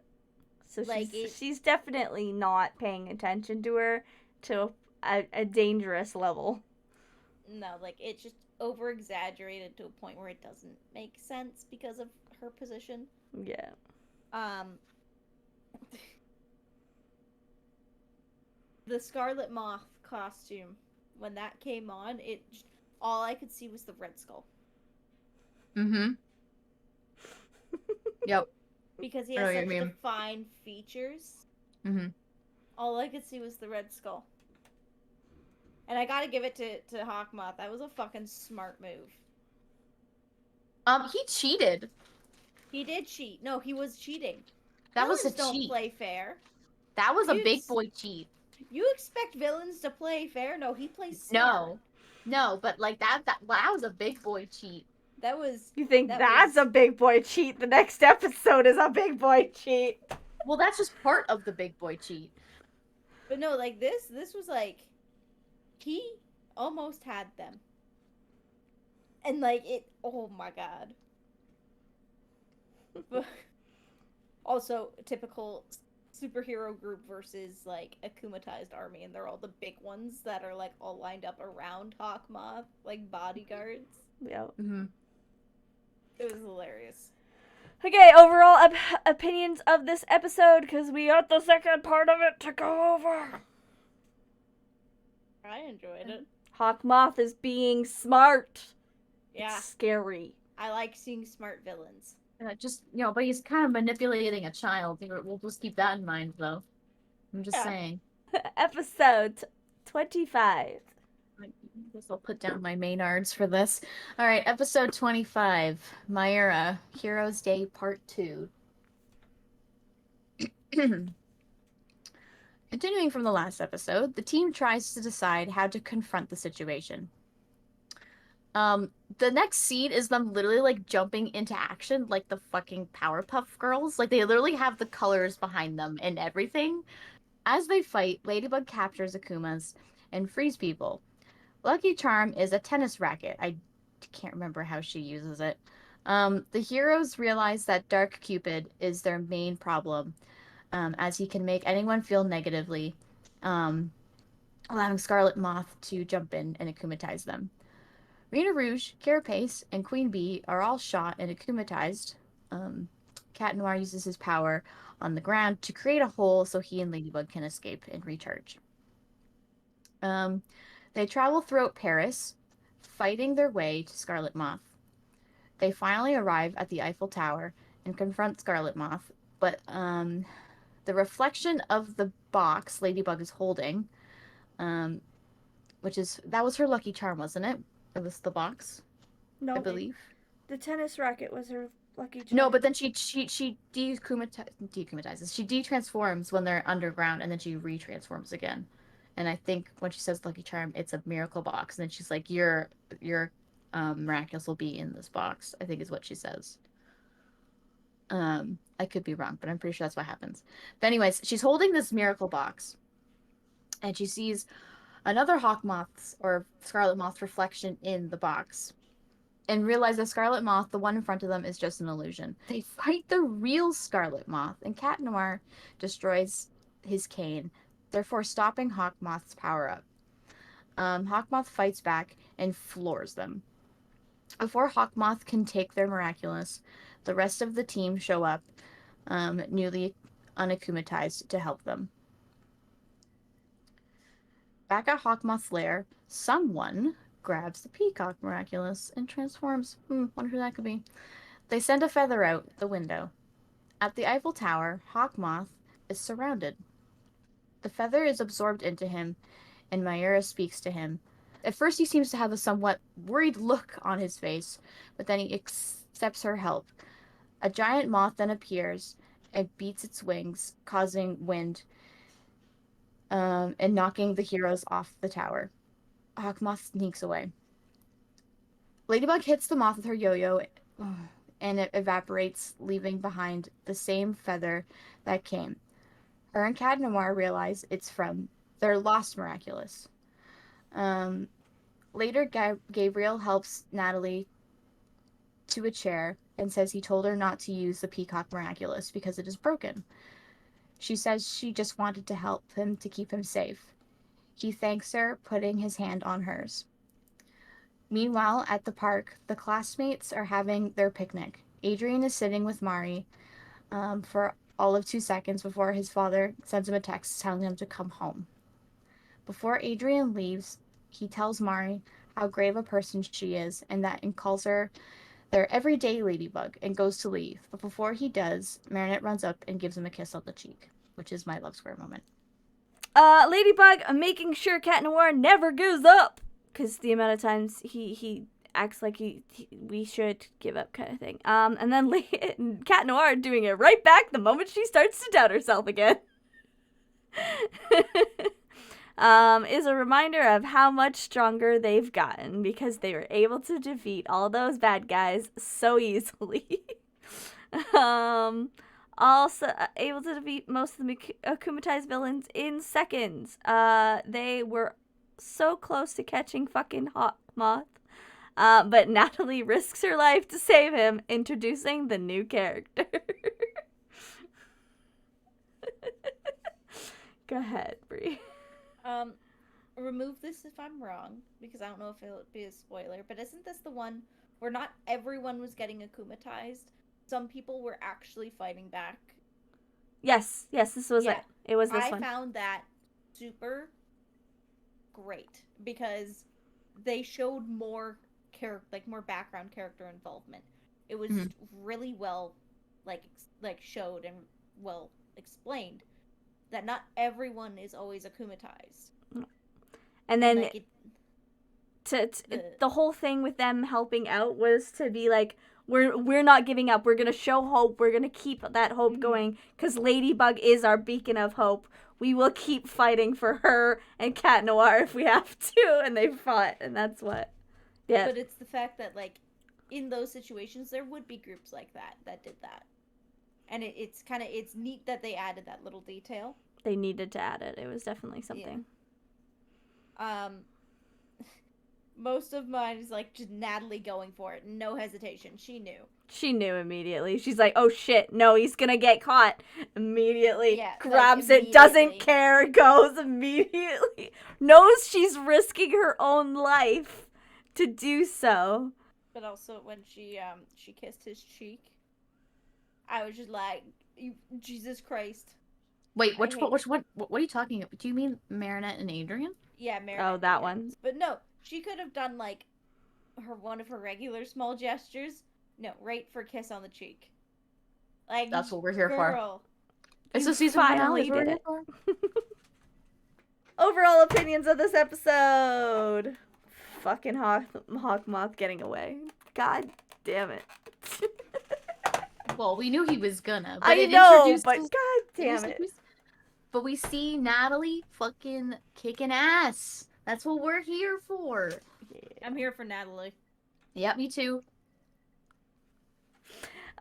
So Like, she's definitely not paying attention to her to a dangerous level. No, like it's just over exaggerated to a point where it doesn't make sense because of her position. Yeah. The Scarlet Moth costume, when that came on, all I could see was the Red Skull. Mm-hmm. Yep. Because he I know has what such you mean. defined features. Mm-hmm. All I could see was the Red Skull. And I gotta give it to Hawkmoth. That was a fucking smart move. He cheated. He did cheat. No, he was cheating. That was a Villains don't cheat. play fair. That was a You big s- boy cheat. You expect villains to play fair? No, he plays smart. No, but like that was a big boy cheat. That was... You think That that's was- a big boy cheat? The next episode is a big boy cheat. Well, that's just part of the big boy cheat. But no, like this was like... He almost had them. And like it... Oh my god. Also, typical superhero group versus like a Akumatized army, and they're all the big ones that are like all lined up around Hawkmoth, like bodyguards. Yep. Mm-hmm. It was hilarious. Okay, overall opinions of this episode, because we got the second part of it to go over. I enjoyed it. Hawkmoth is being smart. Yeah, It's scary. I like seeing smart villains. Just but he's kind of manipulating a child. We'll just keep that in mind, though. I'm just Yeah. saying. Episode 25. I guess I'll put down my Maynards for this. All right, episode 25, Myra, Heroes Day Part 2. Continuing from the last episode, the team tries to decide how to confront the situation. The next scene is them literally like jumping into action like the fucking Powerpuff Girls. Like they literally have the colors behind them and everything. As they fight, Ladybug captures Akumas and frees people. Lucky Charm is a tennis racket. I can't remember how she uses it. The heroes realize that Dark Cupid is their main problem, as he can make anyone feel negatively, allowing Scarlet Moth to jump in and akumatize them. Rena Rouge, Carapace, and Queen Bee are all shot and akumatized. Cat Noir uses his power on the ground to create a hole so he and Ladybug can escape and recharge. They travel throughout Paris, fighting their way to Scarlet Moth. They finally arrive at the Eiffel Tower and confront Scarlet Moth, but the reflection of the box Ladybug is holding, that was her lucky charm, wasn't it? It was the box, No, I believe. the tennis racket was her lucky charm. No, but then she deakumatizes. She detransforms when they're underground, and then she retransforms again. And I think when she says lucky charm, it's a miracle box, and then she's like, "Your miraculous will be in this box." I think is what she says. I could be wrong, but I'm pretty sure that's what happens. But anyways, she's holding this miracle box, and she sees another Hawkmoth's or Scarlet Moth reflection in the box, and realize that Scarlet Moth, the one in front of them, is just an illusion. They fight the real Scarlet Moth, and Cat Noir destroys his cane, therefore stopping Hawkmoth's power-up. Hawkmoth fights back and floors them. Before Hawkmoth can take their Miraculous, the rest of the team show up, newly unakumatized, to help them. Back at Hawkmoth's lair, someone grabs the Peacock Miraculous and transforms. Wonder who that could be. They send a feather out the window. At the Eiffel Tower, Hawkmoth is surrounded. The feather is absorbed into him, and Myra speaks to him. At first, he seems to have a somewhat worried look on his face, but then he accepts her help. A giant moth then appears and beats its wings, causing wind, and knocking the heroes off the tower. Hawkmoth sneaks away. Ladybug hits the moth with her yo-yo, and it evaporates, leaving behind the same feather that came. Her and Cat Noir realize it's from their lost Miraculous. Later, Gabriel helps Natalie to a chair and says he told her not to use the Peacock Miraculous because it is broken. She says she just wanted to help him to keep him safe. He thanks her, putting his hand on hers. Meanwhile, at the park, the classmates are having their picnic. Adrian is sitting with Mari for all of 2 seconds before his father sends him a text telling him to come home. Before Adrian leaves, he tells Mari how grave a person she is and calls her their everyday Ladybug and goes to leave. But before he does, Marinette runs up and gives him a kiss on the cheek, which is my love square moment. Ladybug making sure Cat Noir never gives up, because the amount of times he acts like we should give up kind of thing. And then Cat Noir doing it right back the moment she starts to doubt herself again. Is a reminder of how much stronger they've gotten because they were able to defeat all those bad guys so easily. Also able to defeat most of the akumatized villains in seconds. They were so close to catching fucking Hawkmoth. But Natalie risks her life to save him, introducing the new character. Go ahead, Bree. Remove this if I'm wrong, because I don't know if it'll be a spoiler, but isn't this the one where not everyone was getting akumatized? Some people were actually fighting back. Yes, this was it. It was this one. I found that super great because they showed more more background character involvement. It was really well showed and well explained that not everyone is always akumatized. And then the whole thing with them helping out was to be like, we're not giving up. We're going to show hope. We're going to keep that hope going because Ladybug is our beacon of hope. We will keep fighting for her and Cat Noir if we have to. And they fought, and that's what. Yeah. But it's the fact that, in those situations, there would be groups like that did that. And it's neat that they added that little detail. They needed to add it. It was definitely something. Yeah. Most of mine is just Natalie going for it. No hesitation. She knew. She knew immediately. She's like, oh shit, no, he's gonna get caught. Immediately. Yeah, grabs it, doesn't care, goes immediately. Knows she's risking her own life to do so. But also when she kissed his cheek, I was just like, Jesus Christ. Wait, what are you talking about? Do you mean Marinette and Adrian? Yeah, Marinette. Oh, that one. But no, she could have done one of her regular small gestures. No, right for kiss on the cheek. That's what we're here for. It's a season finale did it. Overall opinions of this episode. Fucking Hawkmoth getting away. God damn it. Well, we knew he was gonna. But I know, but god damn it. But we see Natalie fucking kicking ass. That's what we're here for. Yeah. I'm here for Natalie. Yep, me too.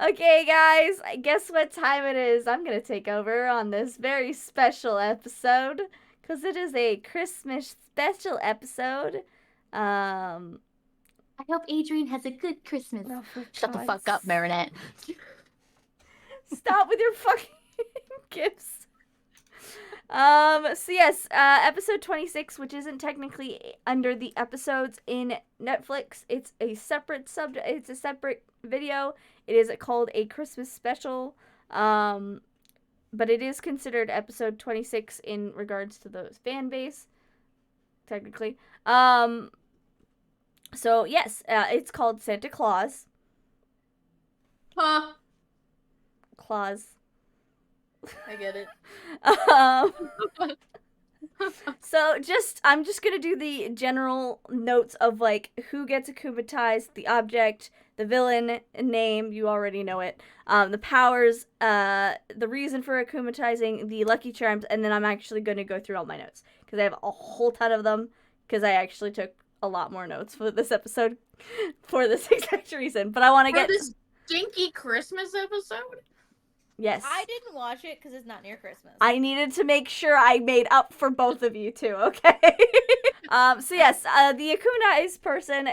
Okay, guys, guess what time it is? I'm going to take over on this very special episode because it is a Christmas special episode. I hope Adrian has a good Christmas. Oh, shut the fuck up, Marinette. Stop with your fucking gifts. So yes, episode 26, which isn't technically under the episodes in Netflix. It's a separate it's a separate video. It is called a Christmas special. But it is considered episode 26 in regards to the fan base, technically. So yes, it's called Santa Claus. Huh. Claus. I get it. So I'm just gonna do the general notes of like who gets akumatized, the object, the villain name, you already know it, the powers, the reason for akumatizing, the lucky charms, and then I'm actually gonna go through all my notes because I have a whole ton of them because I actually took a lot more notes for this episode for this exact reason. But I want to get this stinky Christmas episode. Yes. I didn't watch it because it's not near Christmas. I needed to make sure I made up for both of you too, okay? So yes, the akumatized person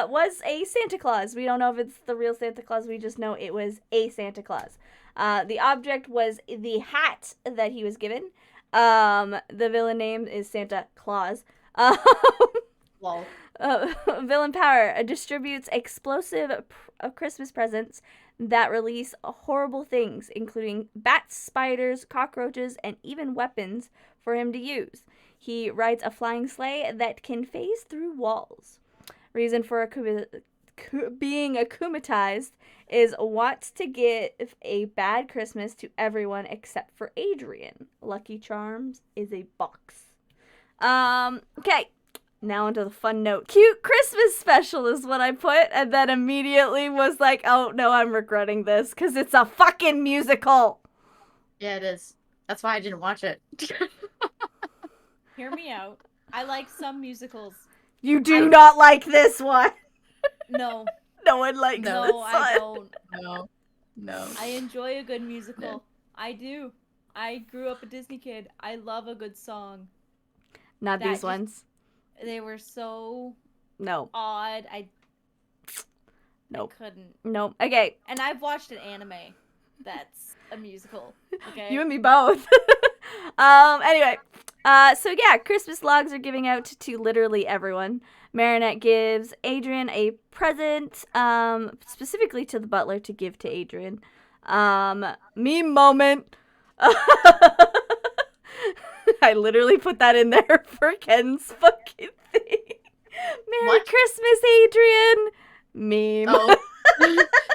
was a Santa Claus. We don't know if it's the real Santa Claus, we just know it was a Santa Claus. The object was the hat that he was given. The villain name is Santa Claus. Lol. Villain power distributes explosive Christmas presents that release horrible things, including bats, spiders, cockroaches, and even weapons for him to use. He rides a flying sleigh that can phase through walls. Reason for being akumatized is wants to give a bad Christmas to everyone except for Adrian. Lucky Charms is a box. Okay. Now into the fun note. Cute Christmas special is what I put, and then immediately was like, oh no, I'm regretting this, because it's a fucking musical! Yeah, it is. That's why I didn't watch it. Hear me out. I like some musicals. You do not like this one! No. No one likes this No, one. I don't. No. I enjoy a good musical. No. I do. I grew up a Disney kid. I love a good song. Not That these just- ones. They were so No. odd. Nope. I couldn't. Nope. Okay. And I've watched an anime that's a musical. Okay. You and me both. Anyway. So yeah, Christmas logs are giving out to literally everyone. Marinette gives Adrian a present, specifically to the butler to give to Adrian. Meme moment. I literally put that in there for Kenn's fucking thing. Merry What? Christmas, Adrian. Meme. Oh.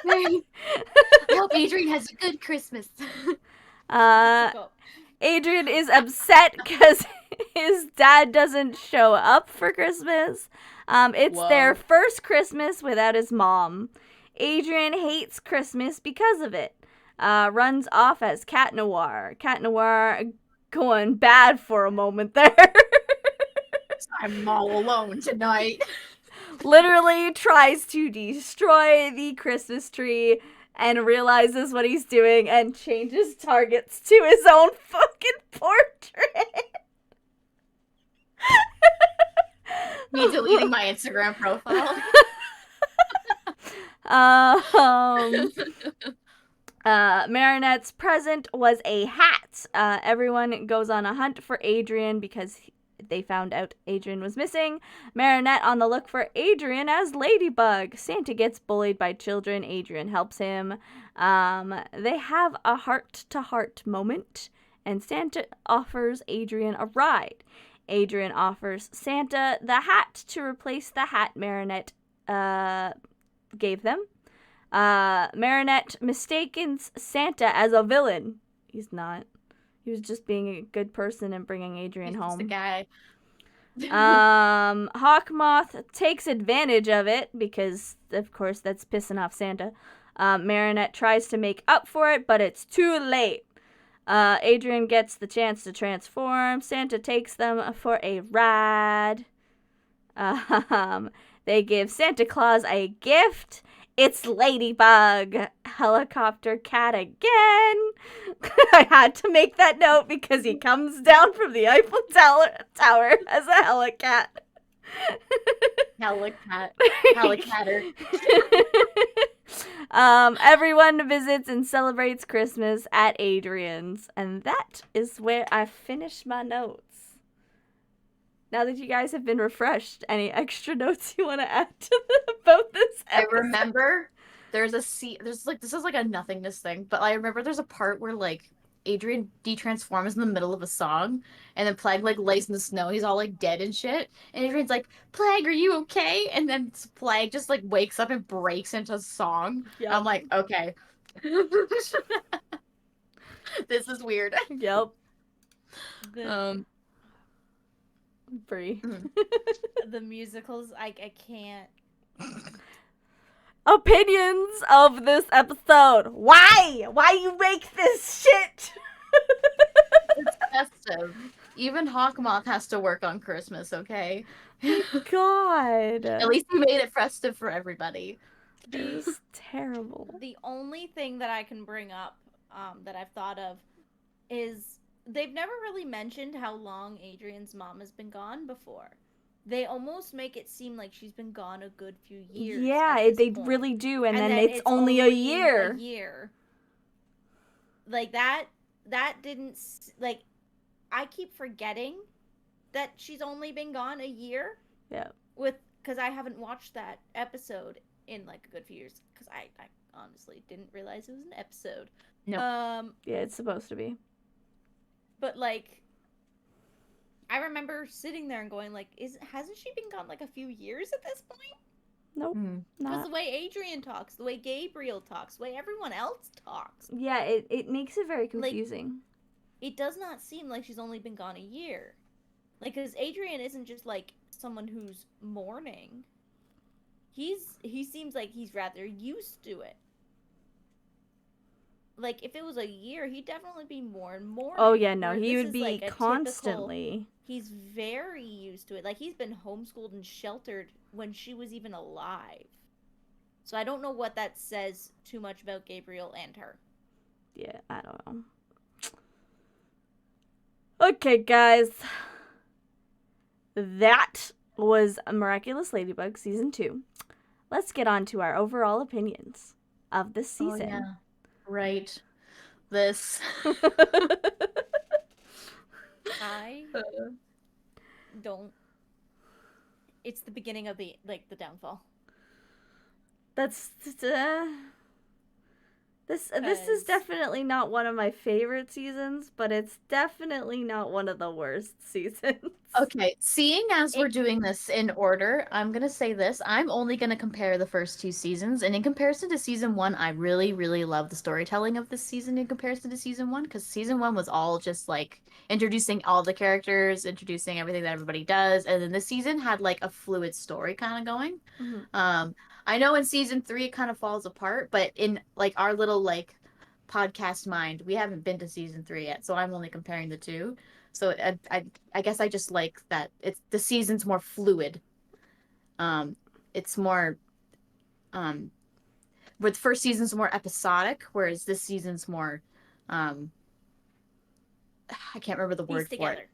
I hope Adrian has a good Christmas. Adrian is upset because his dad doesn't show up for Christmas. It's their Whoa. first Christmas without his mom. Adrian hates Christmas because of it. Runs off as Cat Noir. Cat Noir going bad for a moment there. I'm all alone tonight. Literally tries to destroy the Christmas tree and realizes what he's doing and changes targets to his own fucking portrait. Me deleting my Instagram profile. Marinette's present was a hat. Everyone goes on a hunt for Adrian because they found out Adrian was missing. Marinette on the look for Adrian as Ladybug. Santa gets bullied by children. Adrian helps him. They have a heart-to-heart moment, and Santa offers Adrian a ride. Adrian offers Santa the hat to replace the hat Marinette gave them. Marinette mistakes Santa as a villain. He's not. He was just being a good person and bringing Adrian He's home. just a guy. Hawkmoth takes advantage of it because, of course, that's pissing off Santa. Marinette tries to make up for it, but it's too late. Adrian gets the chance to transform. Santa takes them for a ride. They give Santa Claus a gift. It's Ladybug. Helicopter cat again. I had to make that note because he comes down from the Eiffel Tower as a helicat. Helicatter. Everyone visits and celebrates Christmas at Adrian's. And that is where I finished my notes. Now that you guys have been refreshed, any extra notes you want to add to about this episode? I remember there's this is like a nothingness thing, but I remember there's a part where like Adrian de-transforms in the middle of a song, and then Plague like lays in the snow. He's all like dead and shit, and Adrian's like, "Plague, are you okay?" And then Plague just like wakes up and breaks into song. Yep. I'm like, okay, this is weird. Yep. The, Bree. the musicals, I can't. Opinions of this episode. Why? Why you make this shit? It's festive. Even Hawkmoth has to work on Christmas, okay? God. At least he made it festive for everybody. It was terrible. The only thing that I can bring up that I've thought of is they've never really mentioned how long Adrian's mom has been gone before. They almost make it seem like she's been gone a good few years. Yeah, at this they point. really do, and then then it's only a year. Like that didn't like. I keep forgetting that she's only been gone a year. Yeah. Because I haven't watched that episode in like a good few years. Because I honestly didn't realize it was an episode. No. Yeah, it's supposed to be. But like, I remember sitting there and going like, hasn't she been gone like a few years at this point? Nope. Because Not. the way Adrian talks, the way Gabriel talks, the way everyone else talks, Yeah, it makes it very confusing. it does not seem like she's only been gone a year. Like, because Adrian isn't just like someone who's mourning. He seems like he's rather used to it. Like, if it was a year, he'd definitely be more and more. Oh yeah, no, where he this would is, be like, a constantly. He's very used to it. Like, he's been homeschooled and sheltered when she was even alive. So I don't know what that says too much about Gabriel and her. Yeah, I don't know. Okay, guys. That was Miraculous Ladybug Season 2. Let's get on to our overall opinions of this season. Oh, yeah. Right. This. I don't. It's the beginning of the downfall. This is definitely not one of my favorite seasons, but it's definitely not one of the worst seasons. Okay, seeing as we're doing this in order, I'm going to say this. I'm only going to compare the first two seasons, and in comparison to season 1, I really, really love the storytelling of this season in comparison to season 1, because season 1 was all just, like, introducing all the characters, introducing everything that everybody does, and then this season had, like, a fluid story kind of going. Mm-hmm. I know in season 3 it kind of falls apart, but in like our little like podcast mind, we haven't been to season 3 yet, so I'm only comparing the two. So I guess I just like that it's the season's more fluid. It's more where the first season's more episodic, whereas this season's more I can't remember the word for it.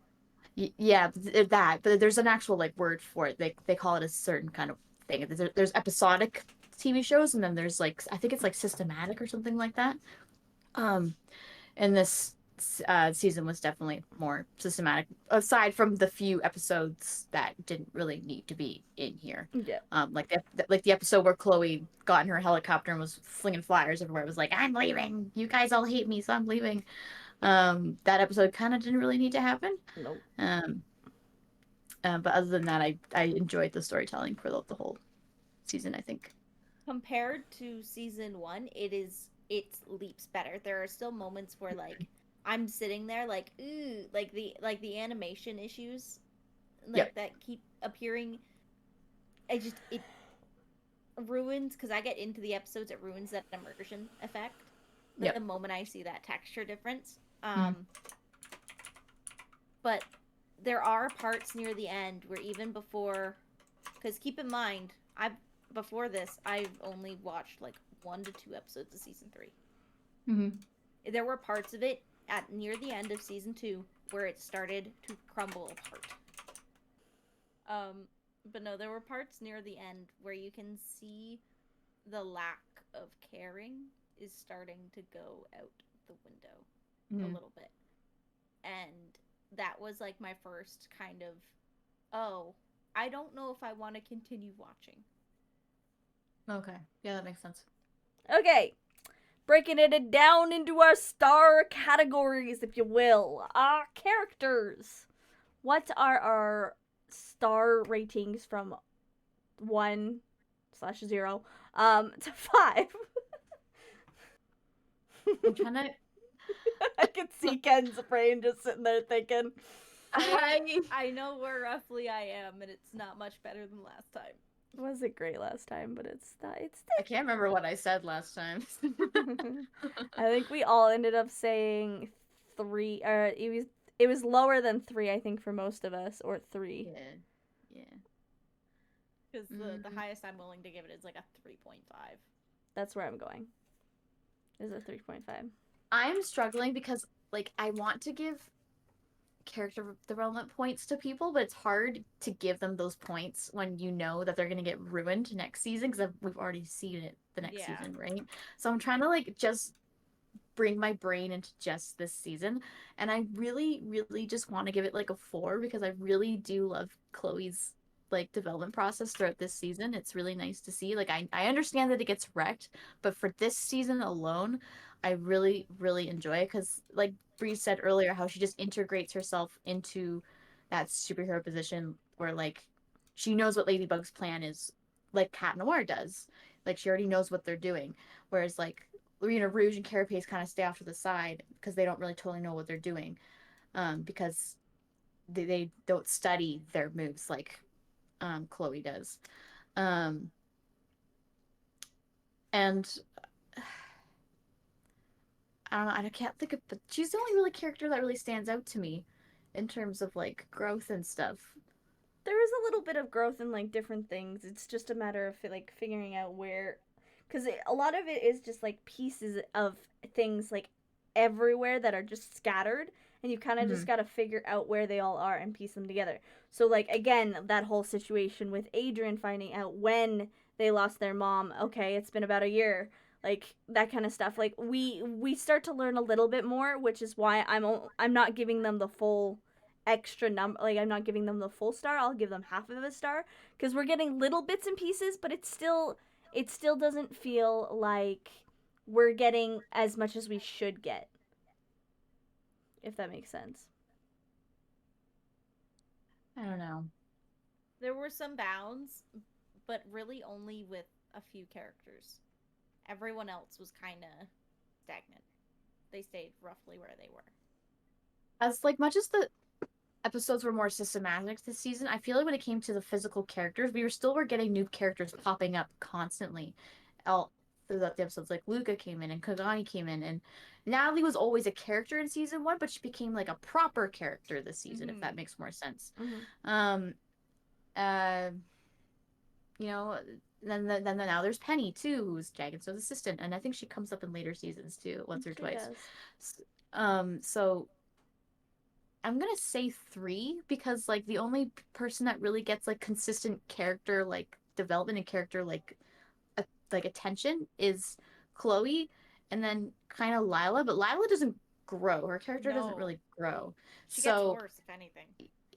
Yeah, that, but there's an actual like word for it. They call it a certain kind of thing. There's episodic TV shows, and then there's like I think it's like systematic or something like that. And this season was definitely more systematic, aside from the few episodes that didn't really need to be in here. Yeah. Like the episode where Chloe got in her helicopter and was flinging flyers everywhere. It was like, I'm leaving. You guys all hate me, so I'm leaving. That episode kind of didn't really need to happen. Nope. But other than that, I enjoyed the storytelling for the whole season, I think. Compared to season 1, it leaps better. There are still moments where like I'm sitting there like ooh, like the animation issues like that keep appearing. It ruins, because I get into the episodes, it ruins that immersion effect. Like the moment I see that texture difference. But there are parts near the end where even before, because keep in mind, before this, I've only watched like 1 to 2 episodes of season 3. Mm-hmm. There were parts of it at near the end of season 2 where it started to crumble apart. But no, there were parts near the end where you can see the lack of caring is starting to go out the window a Mhm. little bit. And that was like my first kind of, oh, I don't know if I want to continue watching. Okay. Yeah, that makes sense. Okay, breaking it down into our star categories, if you will. Our characters. What are our star ratings from 1/0 to 5? I'm trying to. I can see Kenn's brain just sitting there thinking. I know where roughly I am, and it's not much better than last time. It wasn't great last time, but it's not. I can't remember what I said last time. I think we all ended up saying 3. Or it was lower than 3, I think, for most of us, or 3. Yeah. Because the highest I'm willing to give it is like a 3.5. That's where I'm going. Is a 3.5. I'm struggling because, like, I want to give character development points to people, but it's hard to give them those points when you know that they're going to get ruined next season because we've already seen it the next season, right? So I'm trying to, like, just bring my brain into just this season, and I really, really just want to give it, like, a 4 because I really do love Chloe's, like, development process throughout this season. It's really nice to see. Like, I understand that it gets wrecked, but for this season alone, I really, really enjoy it because, like Bree said earlier, how she just integrates herself into that superhero position where, like, she knows what Ladybug's plan is, like Cat Noir does. Like, she already knows what they're doing. Whereas, like, Rouge and Carapace kind of stay off to the side because they don't really totally know what they're doing, because they don't study their moves like Chloe does. And I don't know, I can't think of, but she's the only really character that really stands out to me in terms of, like, growth and stuff. There is a little bit of growth in, like, different things. It's just a matter of, like, figuring out where, because a lot of it is just, like, pieces of things, like, everywhere that are just scattered, and you kind of just got to figure out where they all are and piece them together. So, like, again, that whole situation with Adrian finding out when they lost their mom. Okay, it's been about a year. Like, that kind of stuff. Like, we start to learn a little bit more, which is why I'm not giving them the full extra number. Like, I'm not giving them the full star. I'll give them half of a star because we're getting little bits and pieces, but it still doesn't feel like we're getting as much as we should get, if that makes sense. I don't know. There were some bounds, but really only with a few characters. Everyone else was kind of stagnant. They stayed roughly where they were. As, like, much as the episodes were more systematic this season, I feel like when it came to the physical characters, we were getting new characters popping up constantly all throughout the episodes. Like, Luca came in and Kagani came in, and Natalie was always a character in season 1, but she became, like, a proper character this season, if that makes more sense. You know, then now there's Penny too, who's Jagged's assistant, and I think she comes up in later seasons too, once or twice. So I'm gonna say 3 because, like, the only person that really gets, like, consistent character, like, development and character, like attention is Chloe, and then kind of Lila, but Lila doesn't grow. Her character doesn't really grow. She gets worse, if anything.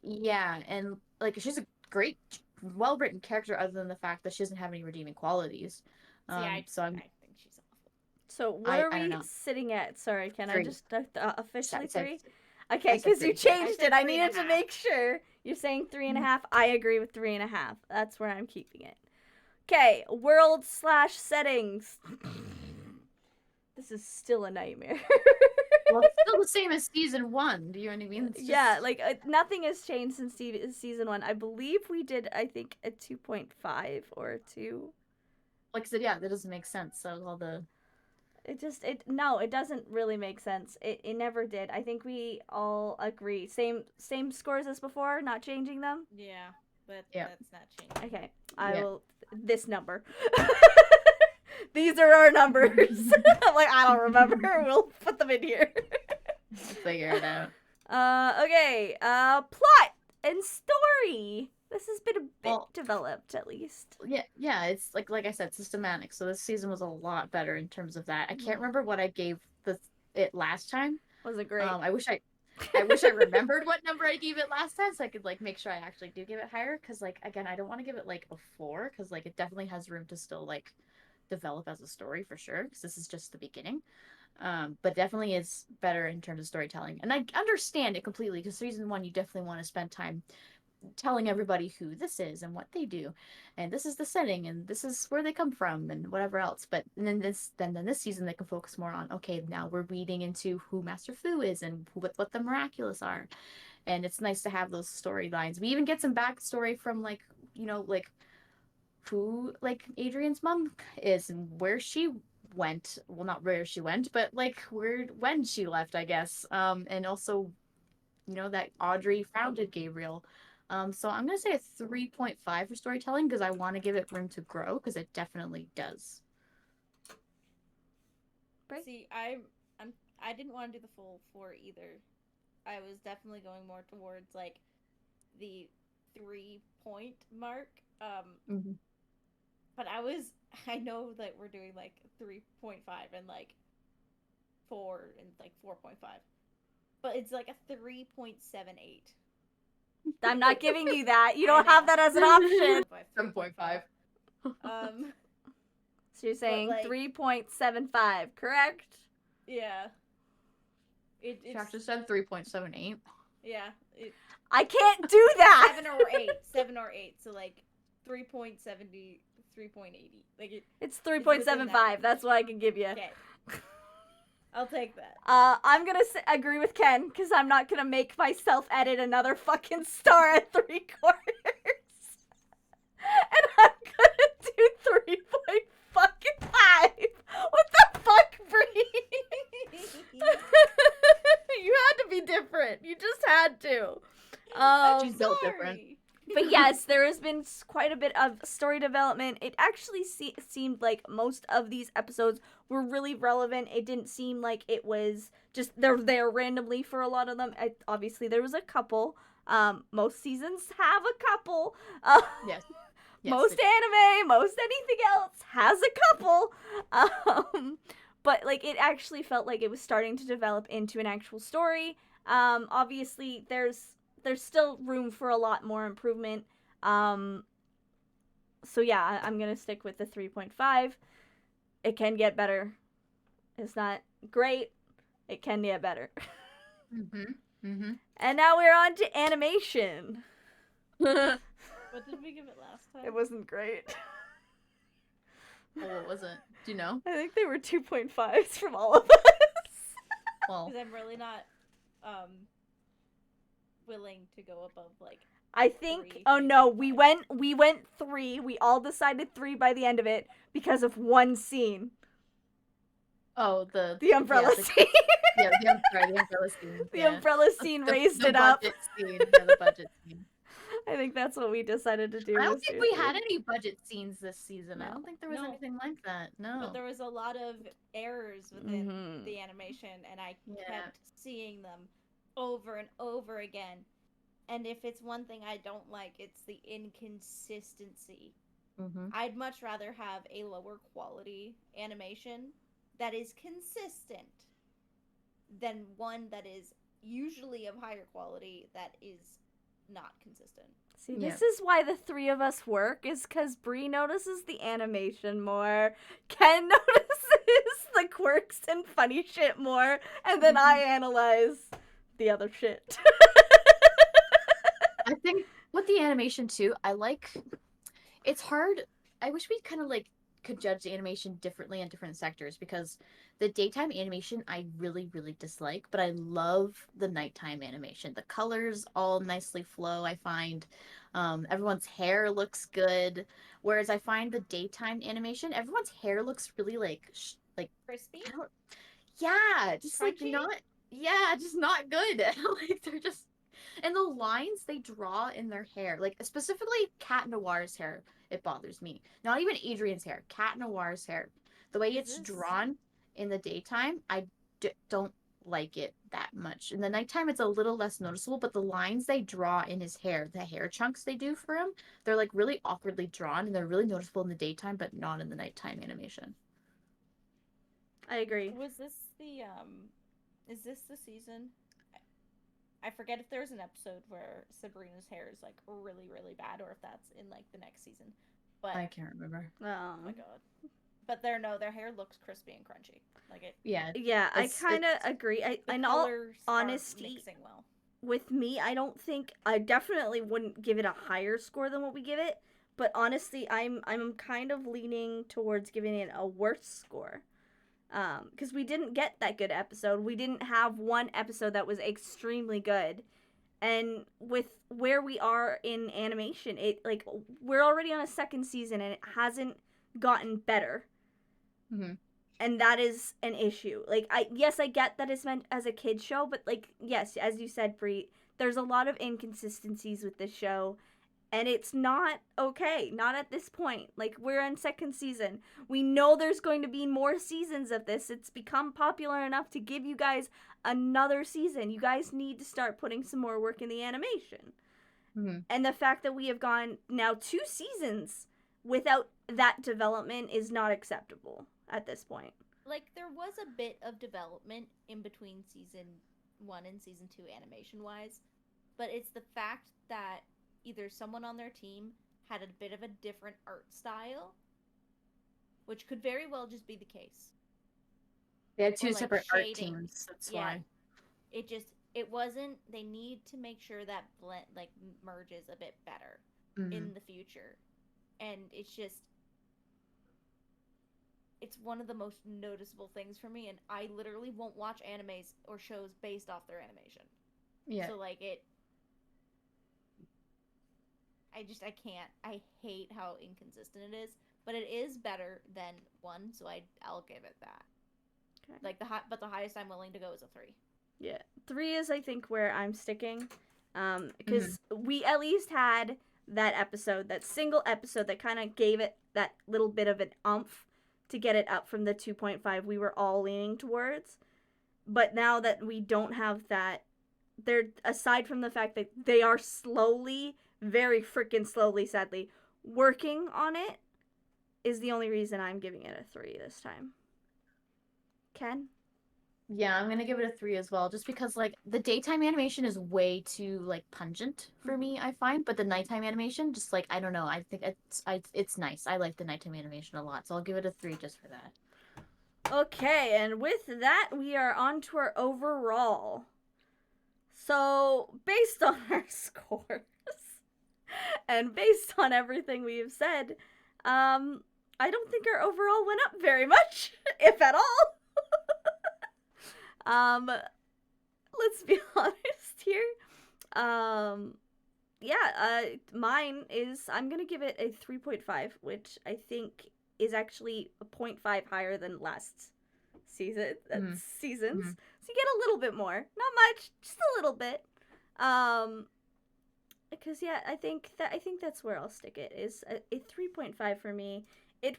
Yeah, and, like, she's a great, well-written character other than the fact that she doesn't have any redeeming qualities. I think she's awful. So what are we sitting at? Sorry, Ken, 3. I just officially 3? I Okay, because you changed it. I needed 3.5. to make sure. You're saying 3.5. I agree with 3.5. That's where I'm keeping it. Okay, world/settings. This is still a nightmare. Well, it's still the same as season 1. Do you know what I mean? It's just... Yeah, like, nothing has changed since season 1. I believe we did, I think, a 2.5 or a 2. Like I said, yeah, that doesn't make sense. So all the... it doesn't really make sense. It never did. I think we all agree. Same scores as before, not changing them? Yeah, but that's not changing. Okay, I will... This number. These are our numbers. I'm like, I don't remember. We'll put them in here. We'll figure it out. Okay. Plot and story. This has been a bit Well- developed, at least. Yeah, it's like I said, systematic. So this season was a lot better in terms of that. I can't remember what I gave it last time. Was it great? I wish I remembered what number I gave it last time, so I could like make sure I actually do give it higher. Because like again, I don't want to give it like a 4, because like it definitely has room to still like develop as a story for sure. Because this is just the beginning. But definitely is better in terms of storytelling, and I understand it completely. Because season 1, you definitely want to spend time telling everybody who this is and what they do, and this is the setting, and this is where they come from, and whatever else. But then this season they can focus more on, okay, now we're reading into who Master Fu is and what the Miraculous are, and it's nice to have those storylines. We even get some backstory from like like who like Adrian's mom is and where she went. Well, not where she went, but like when she left, I guess. And also that Audrey founded Gabriel. So I'm gonna say a 3.5 for storytelling, because I want to give it room to grow, because it definitely does. Bree? See, I didn't want to do the full 4 either. I was definitely going more towards like the 3-point mark. Mhm. But I know that we're doing like 3.5 and like 4 and like 4.5. But it's like a 3.78. I'm not giving you that. You don't have that as an option. 7.5. So you're saying like- 3.75, correct? Yeah. It's Chapter said 3.78. yeah. I can't do that. 7 or 8. So like 3.70, 3.80. Like It's within 3.75. that. That's what I can give you. okay. I'll take that. I'm gonna agree with Ken, because I'm not gonna make myself edit another fucking star at 3/4. And I'm gonna do 3.5. What the fuck, Bree? You had to be different. You just had to. She's built different. But yes, there has been quite a bit of story development. It actually seemed like most of these episodes were really relevant. It didn't seem like it was just they're there randomly for a lot of them. Obviously, there was a couple. Most seasons have a couple. Yes. Most anime, most anything else has a couple. But like it actually felt like it was starting to develop into an actual story. Obviously, there's still room for a lot more improvement. So yeah, I'm gonna stick with the 3.5. It can get better. It's not great. It can get better. And now we're on to animation. What did we give it last time? It wasn't great. Well, what was it? Do you know? I think they were 2.5s from all of us. Well, Because I'm really not willing to go above like I think. 3, Oh no, we 3.5. went 3. We all decided 3 by the end of it because of one scene, the umbrella scene. Yeah, the umbrella scene. The umbrella scene raised it up. Budget scene. Yeah, the budget scene. I think that's what we decided to do. I don't was think do we 3. had any budget scenes this season. I No. don't think there was No. anything like that. No. But there was a lot of errors within Mhm. the animation, and I Yeah. kept seeing them over and over again. And if it's one thing I don't like, it's the inconsistency. Mm-hmm. I'd much rather have a lower quality animation that is consistent than one that is usually of higher quality that is not consistent. See, this is why the 3 of us work, is because Bree notices the animation more, Ken notices the quirks and funny shit more, and then I analyze the other shit. I think with the animation too, it's hard. I wish we kind of like could judge the animation differently in different sectors, because the daytime animation I really, really dislike, but I love the nighttime animation. The colors all nicely flow, I find. Everyone's hair looks good, whereas I find the daytime animation, everyone's hair looks really like Crispy? just like Crunchy? just not good. Like they're just, and the lines they draw in their hair, like specifically Cat Noir's hair, it bothers me. Not even Adrian's hair, Cat Noir's hair. The way it's drawn in the daytime, I don't like it that much. In the nighttime, it's a little less noticeable, but the lines they draw in his hair, the hair chunks they do for him, they're like really awkwardly drawn, and they're really noticeable in the daytime, but not in the nighttime animation. I agree. Was this the is this the season? I forget if there's an episode where Sabrina's hair is like really, really bad, or if that's in like the next season. But I can't remember. oh my god. But their hair looks crispy and crunchy. Like it. Yeah. Yeah, I kind of agree. In all colors honesty, are mixing well. with me, I don't think I definitely wouldn't give it a higher score than what we give it. But honestly, I'm kind of leaning towards giving it a worse score. Because we didn't get that good episode. We didn't have one episode that was extremely good. And with where we are in animation, it like we're already on a second season and it hasn't gotten better. Mm-hmm. And that is an issue. Like, I get that it's meant as a kid's show, but like, yes, as you said, Bree, there's a lot of inconsistencies with this show. And it's not okay. Not at this point. Like, we're in second season. We know there's going to be more seasons of this. It's become popular enough to give you guys another season. You guys need to start putting some more work in the animation. Mm-hmm. And the fact that we have gone now 2 seasons without that development is not acceptable at this point. Like, there was a bit of development in between season 1 and season 2 animation-wise. But it's the fact that either someone on their team had a bit of a different art style, which could very well just be the case. They had 2 Or, like, separate art shading. teams. That's Yeah. why. It wasn't, they need to make sure that blend, like, merges a bit better in the future. And it's just, it's one of the most noticeable things for me, and I literally won't watch animes or shows based off their animation. Yeah. So, like, I can't. I hate how inconsistent it is, but it is better than 1, so I'll give it that. Okay. Like, but the highest I'm willing to go is a 3. Yeah. 3 is, I think, where I'm sticking. Because we at least had that episode, that single episode that kind of gave it that little bit of an oomph to get it up from the 2.5 we were all leaning towards. But now that we don't have that, they're, aside from the fact that they are slowly, very freaking slowly, sadly, working on it, is the only reason I'm giving it a 3 this time. Ken? Yeah, I'm gonna give it a 3 as well, just because like the daytime animation is way too like pungent for me, I find, but the nighttime animation, just like I don't know, I think it's nice. I like the nighttime animation a lot, so I'll give it a 3 just for that. Okay, and with that, we are on to our overall. So, based on our scores, and based on everything we have said, I don't think our overall went up very much, if at all. Let's be honest here. Mine is, I'm gonna give it a 3.5, which I think is actually a 0.5 higher than last seasons. So you get a little bit more. Not much, just a little bit. Because yeah, I think that's where I'll stick it, is a 3.5 for me. There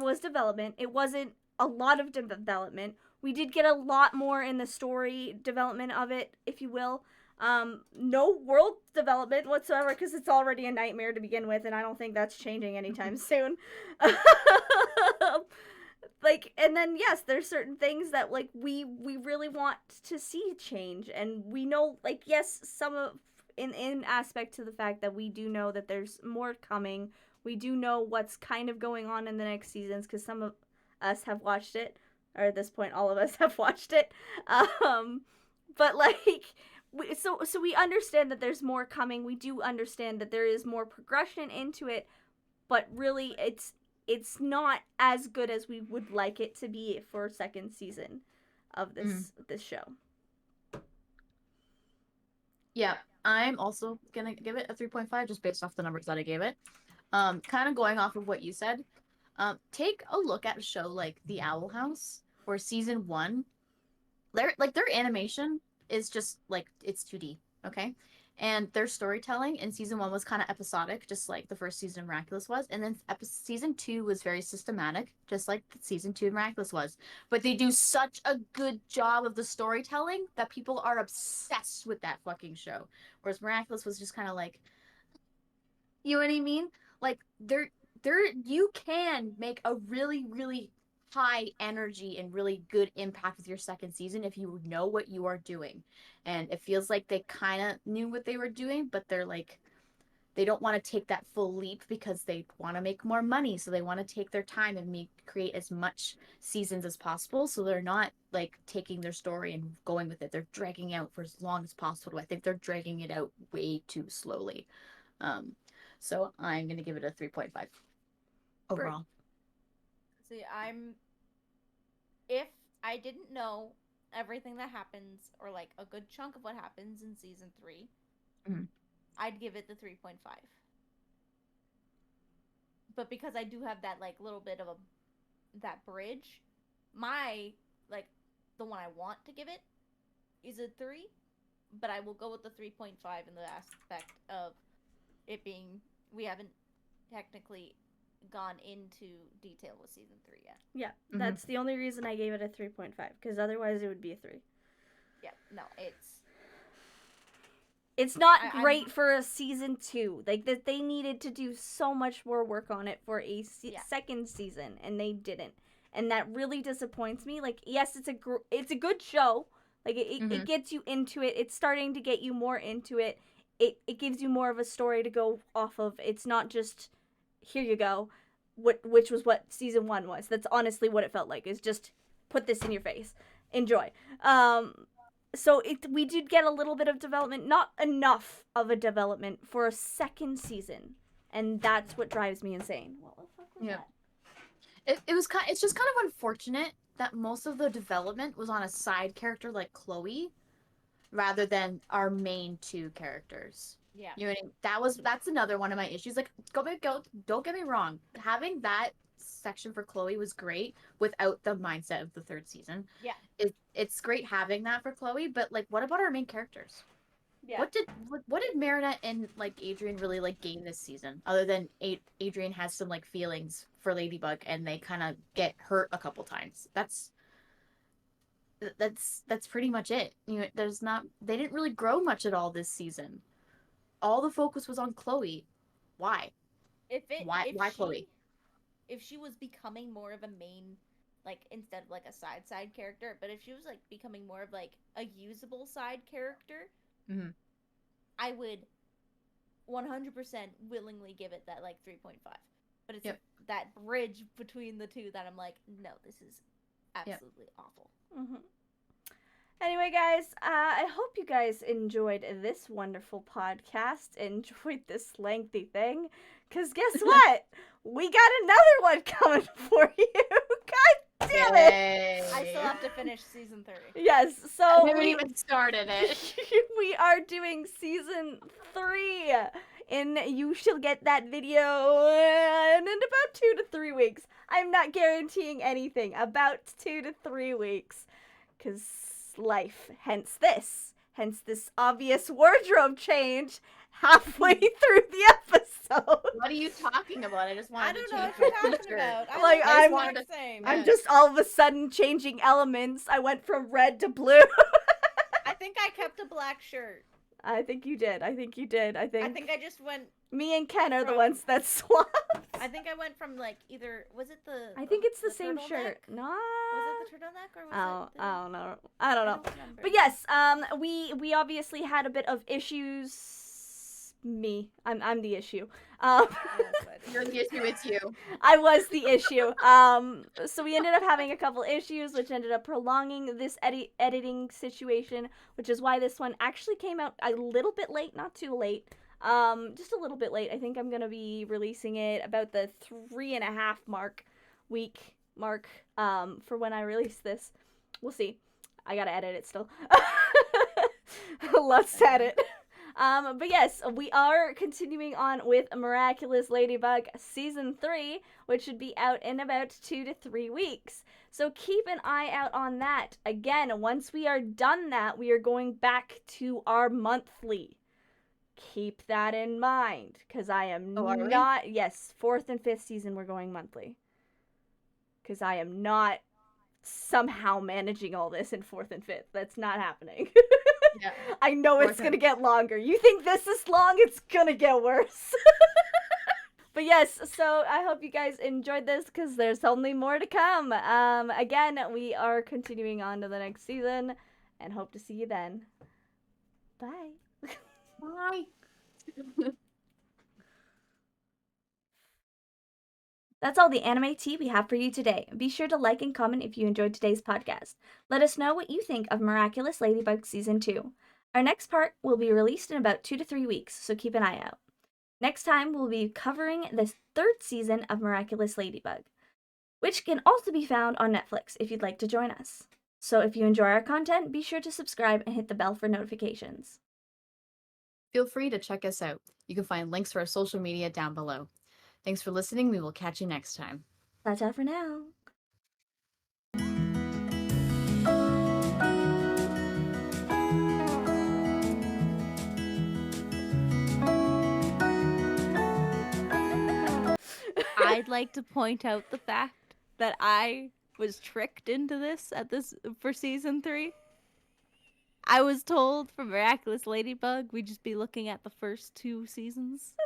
was development. It wasn't a lot of development. We did get a lot more in the story development of it, if you will. No world development whatsoever, because it's already a nightmare to begin with, and I don't think that's changing anytime soon. Like, and then yes, there's certain things that like we really want to see change, and we know, like, yes, some of in aspect to the fact that we do know that there's more coming. We do know what's kind of going on in the next seasons, because some of us have watched it, or at this point all of us have watched it, but like so we understand that there's more coming. We do understand that there is more progression into it, but really it's not as good as we would like it to be for a second season of this show. Yeah, I'm also gonna give it a 3.5 just based off the numbers that I gave it. Kind of going off of what you said, take a look at a show like The Owl House or season 1. Their animation is just like, it's 2D, okay? And their storytelling in season 1 was kind of episodic, just like the first season of Miraculous was. And then season 2 was very systematic, just like season 2 of Miraculous was. But they do such a good job of the storytelling that people are obsessed with that fucking show. Whereas Miraculous was just kind of like, you know what I mean? Like, you can make a really, really high energy and really good impact with your second season if you know what you are doing. And it feels like they kind of knew what they were doing, but they're like, they don't want to take that full leap because they want to make more money. So they want to take their time and create as much seasons as possible. So they're not like taking their story and going with it. They're dragging out for as long as possible. I think they're dragging it out way too slowly. So I'm going to give it a 3.5 overall. See, if I didn't know everything that happens, or like a good chunk of what happens in season 3, I'd give it the 3.5. But because I do have that like little bit of that bridge, my like the one I want to give it is a 3, but I will go with the 3.5 in the aspect of it being, we haven't technically gone into detail with season 3 yet. Yeah, that's the only reason I gave it a 3.5, because otherwise it would be a 3. Yeah, no, it's not great for a season 2. Like, that they needed to do so much more work on it for a second season, and they didn't. And that really disappoints me. Like, yes, it's a good show. Like, it gets you into it. It's starting to get you more into it. It gives you more of a story to go off of. It's not just, here you go, which was what season 1 was. That's honestly what it felt like, is just put this in your face. Enjoy. So we did get a little bit of development, not enough of a development for a second season. And that's what drives me insane. What the fuck was that? It's just kind of unfortunate that most of the development was on a side character like Chloe rather than our main 2 characters. Yeah. You know what I mean? That's another one of my issues. Like, don't get me wrong. Having that section for Chloe was great without the mindset of the 3rd season. Yeah. It's great having that for Chloe, but like, what about our main characters? Yeah. What did Marinette and like Adrian really like gain this season, other than Adrian has some like feelings for Ladybug and they kind of get hurt a couple times. That's pretty much it. You know, they didn't really grow much at all this season. All the focus was on Chloe. Why? Why Chloe? If she was becoming more of a main, like, instead of like a side character, but if she was like becoming more of like a usable side character, I would 100% willingly give it that like 3.5. But it's that bridge between the two that I'm like, no, this is absolutely awful. Anyway, guys, I hope you guys enjoyed this wonderful podcast, enjoyed this lengthy thing, because guess what? We got another one coming for you. God damn it! I still have to finish season 3. Yes, so I haven't even started it. we are doing season 3, and you shall get that video in about 2 to 3 weeks. I'm not guaranteeing anything. About 2 to 3 weeks, because life, hence this obvious wardrobe change halfway through the episode. What are you talking about? I just wanted to I don't know change what my you're talking t-shirt. about. Like, I'm just all of a sudden changing elements. I went from red to blue. I think I kept a black shirt. I think you did. I think I just went. Me and Ken are the ones that swapped. I think I went from like either was it the. I think it's the same turtleneck? shirt. No. Was it the turtleneck or was it? I don't know. I don't know. Remember. But yes, we obviously had a bit of issues. I'm the issue. You're the issue, it's you. I was the issue. So we ended up having a couple issues, which ended up prolonging this editing situation, which is why this one actually came out a little bit late, not too late. Just a little bit late. I think I'm gonna be releasing it about the 3.5 week mark, for when I release this. We'll see. I gotta edit it still. Let's edit. But yes, we are continuing on with Miraculous Ladybug Season 3, which should be out in about 2 to 3 weeks. So keep an eye out on that. Again, once we are done that, we are going back to our monthly. Keep that in mind, because I am Oh, are we? not. Yes, 4th and 5th season we're going monthly. Because I am not somehow managing all this in 4th and 5th. That's not happening. Yeah. I know it's 4th gonna and- get longer. You think this is long? It's gonna get worse. But yes, so I hope you guys enjoyed this because there's only more to come. Again, we are continuing on to the next season and hope to see you then. Bye. Bye. That's all the anime tea we have for you today. Be sure to like and comment if you enjoyed today's podcast. Let us know what you think of Miraculous Ladybug Season 2. Our next part will be released in about 2 to 3 weeks, so keep an eye out. Next time, we'll be covering the 3rd season of Miraculous Ladybug, which can also be found on Netflix if you'd like to join us. So if you enjoy our content, be sure to subscribe and hit the bell for notifications. Feel free to check us out. You can find links for our social media down below. Thanks for listening. We will catch you next time. Ta-ta for now. I'd like to point out the fact that I was tricked into this for season 3. I was told for Miraculous Ladybug we'd just be looking at the first 2 seasons.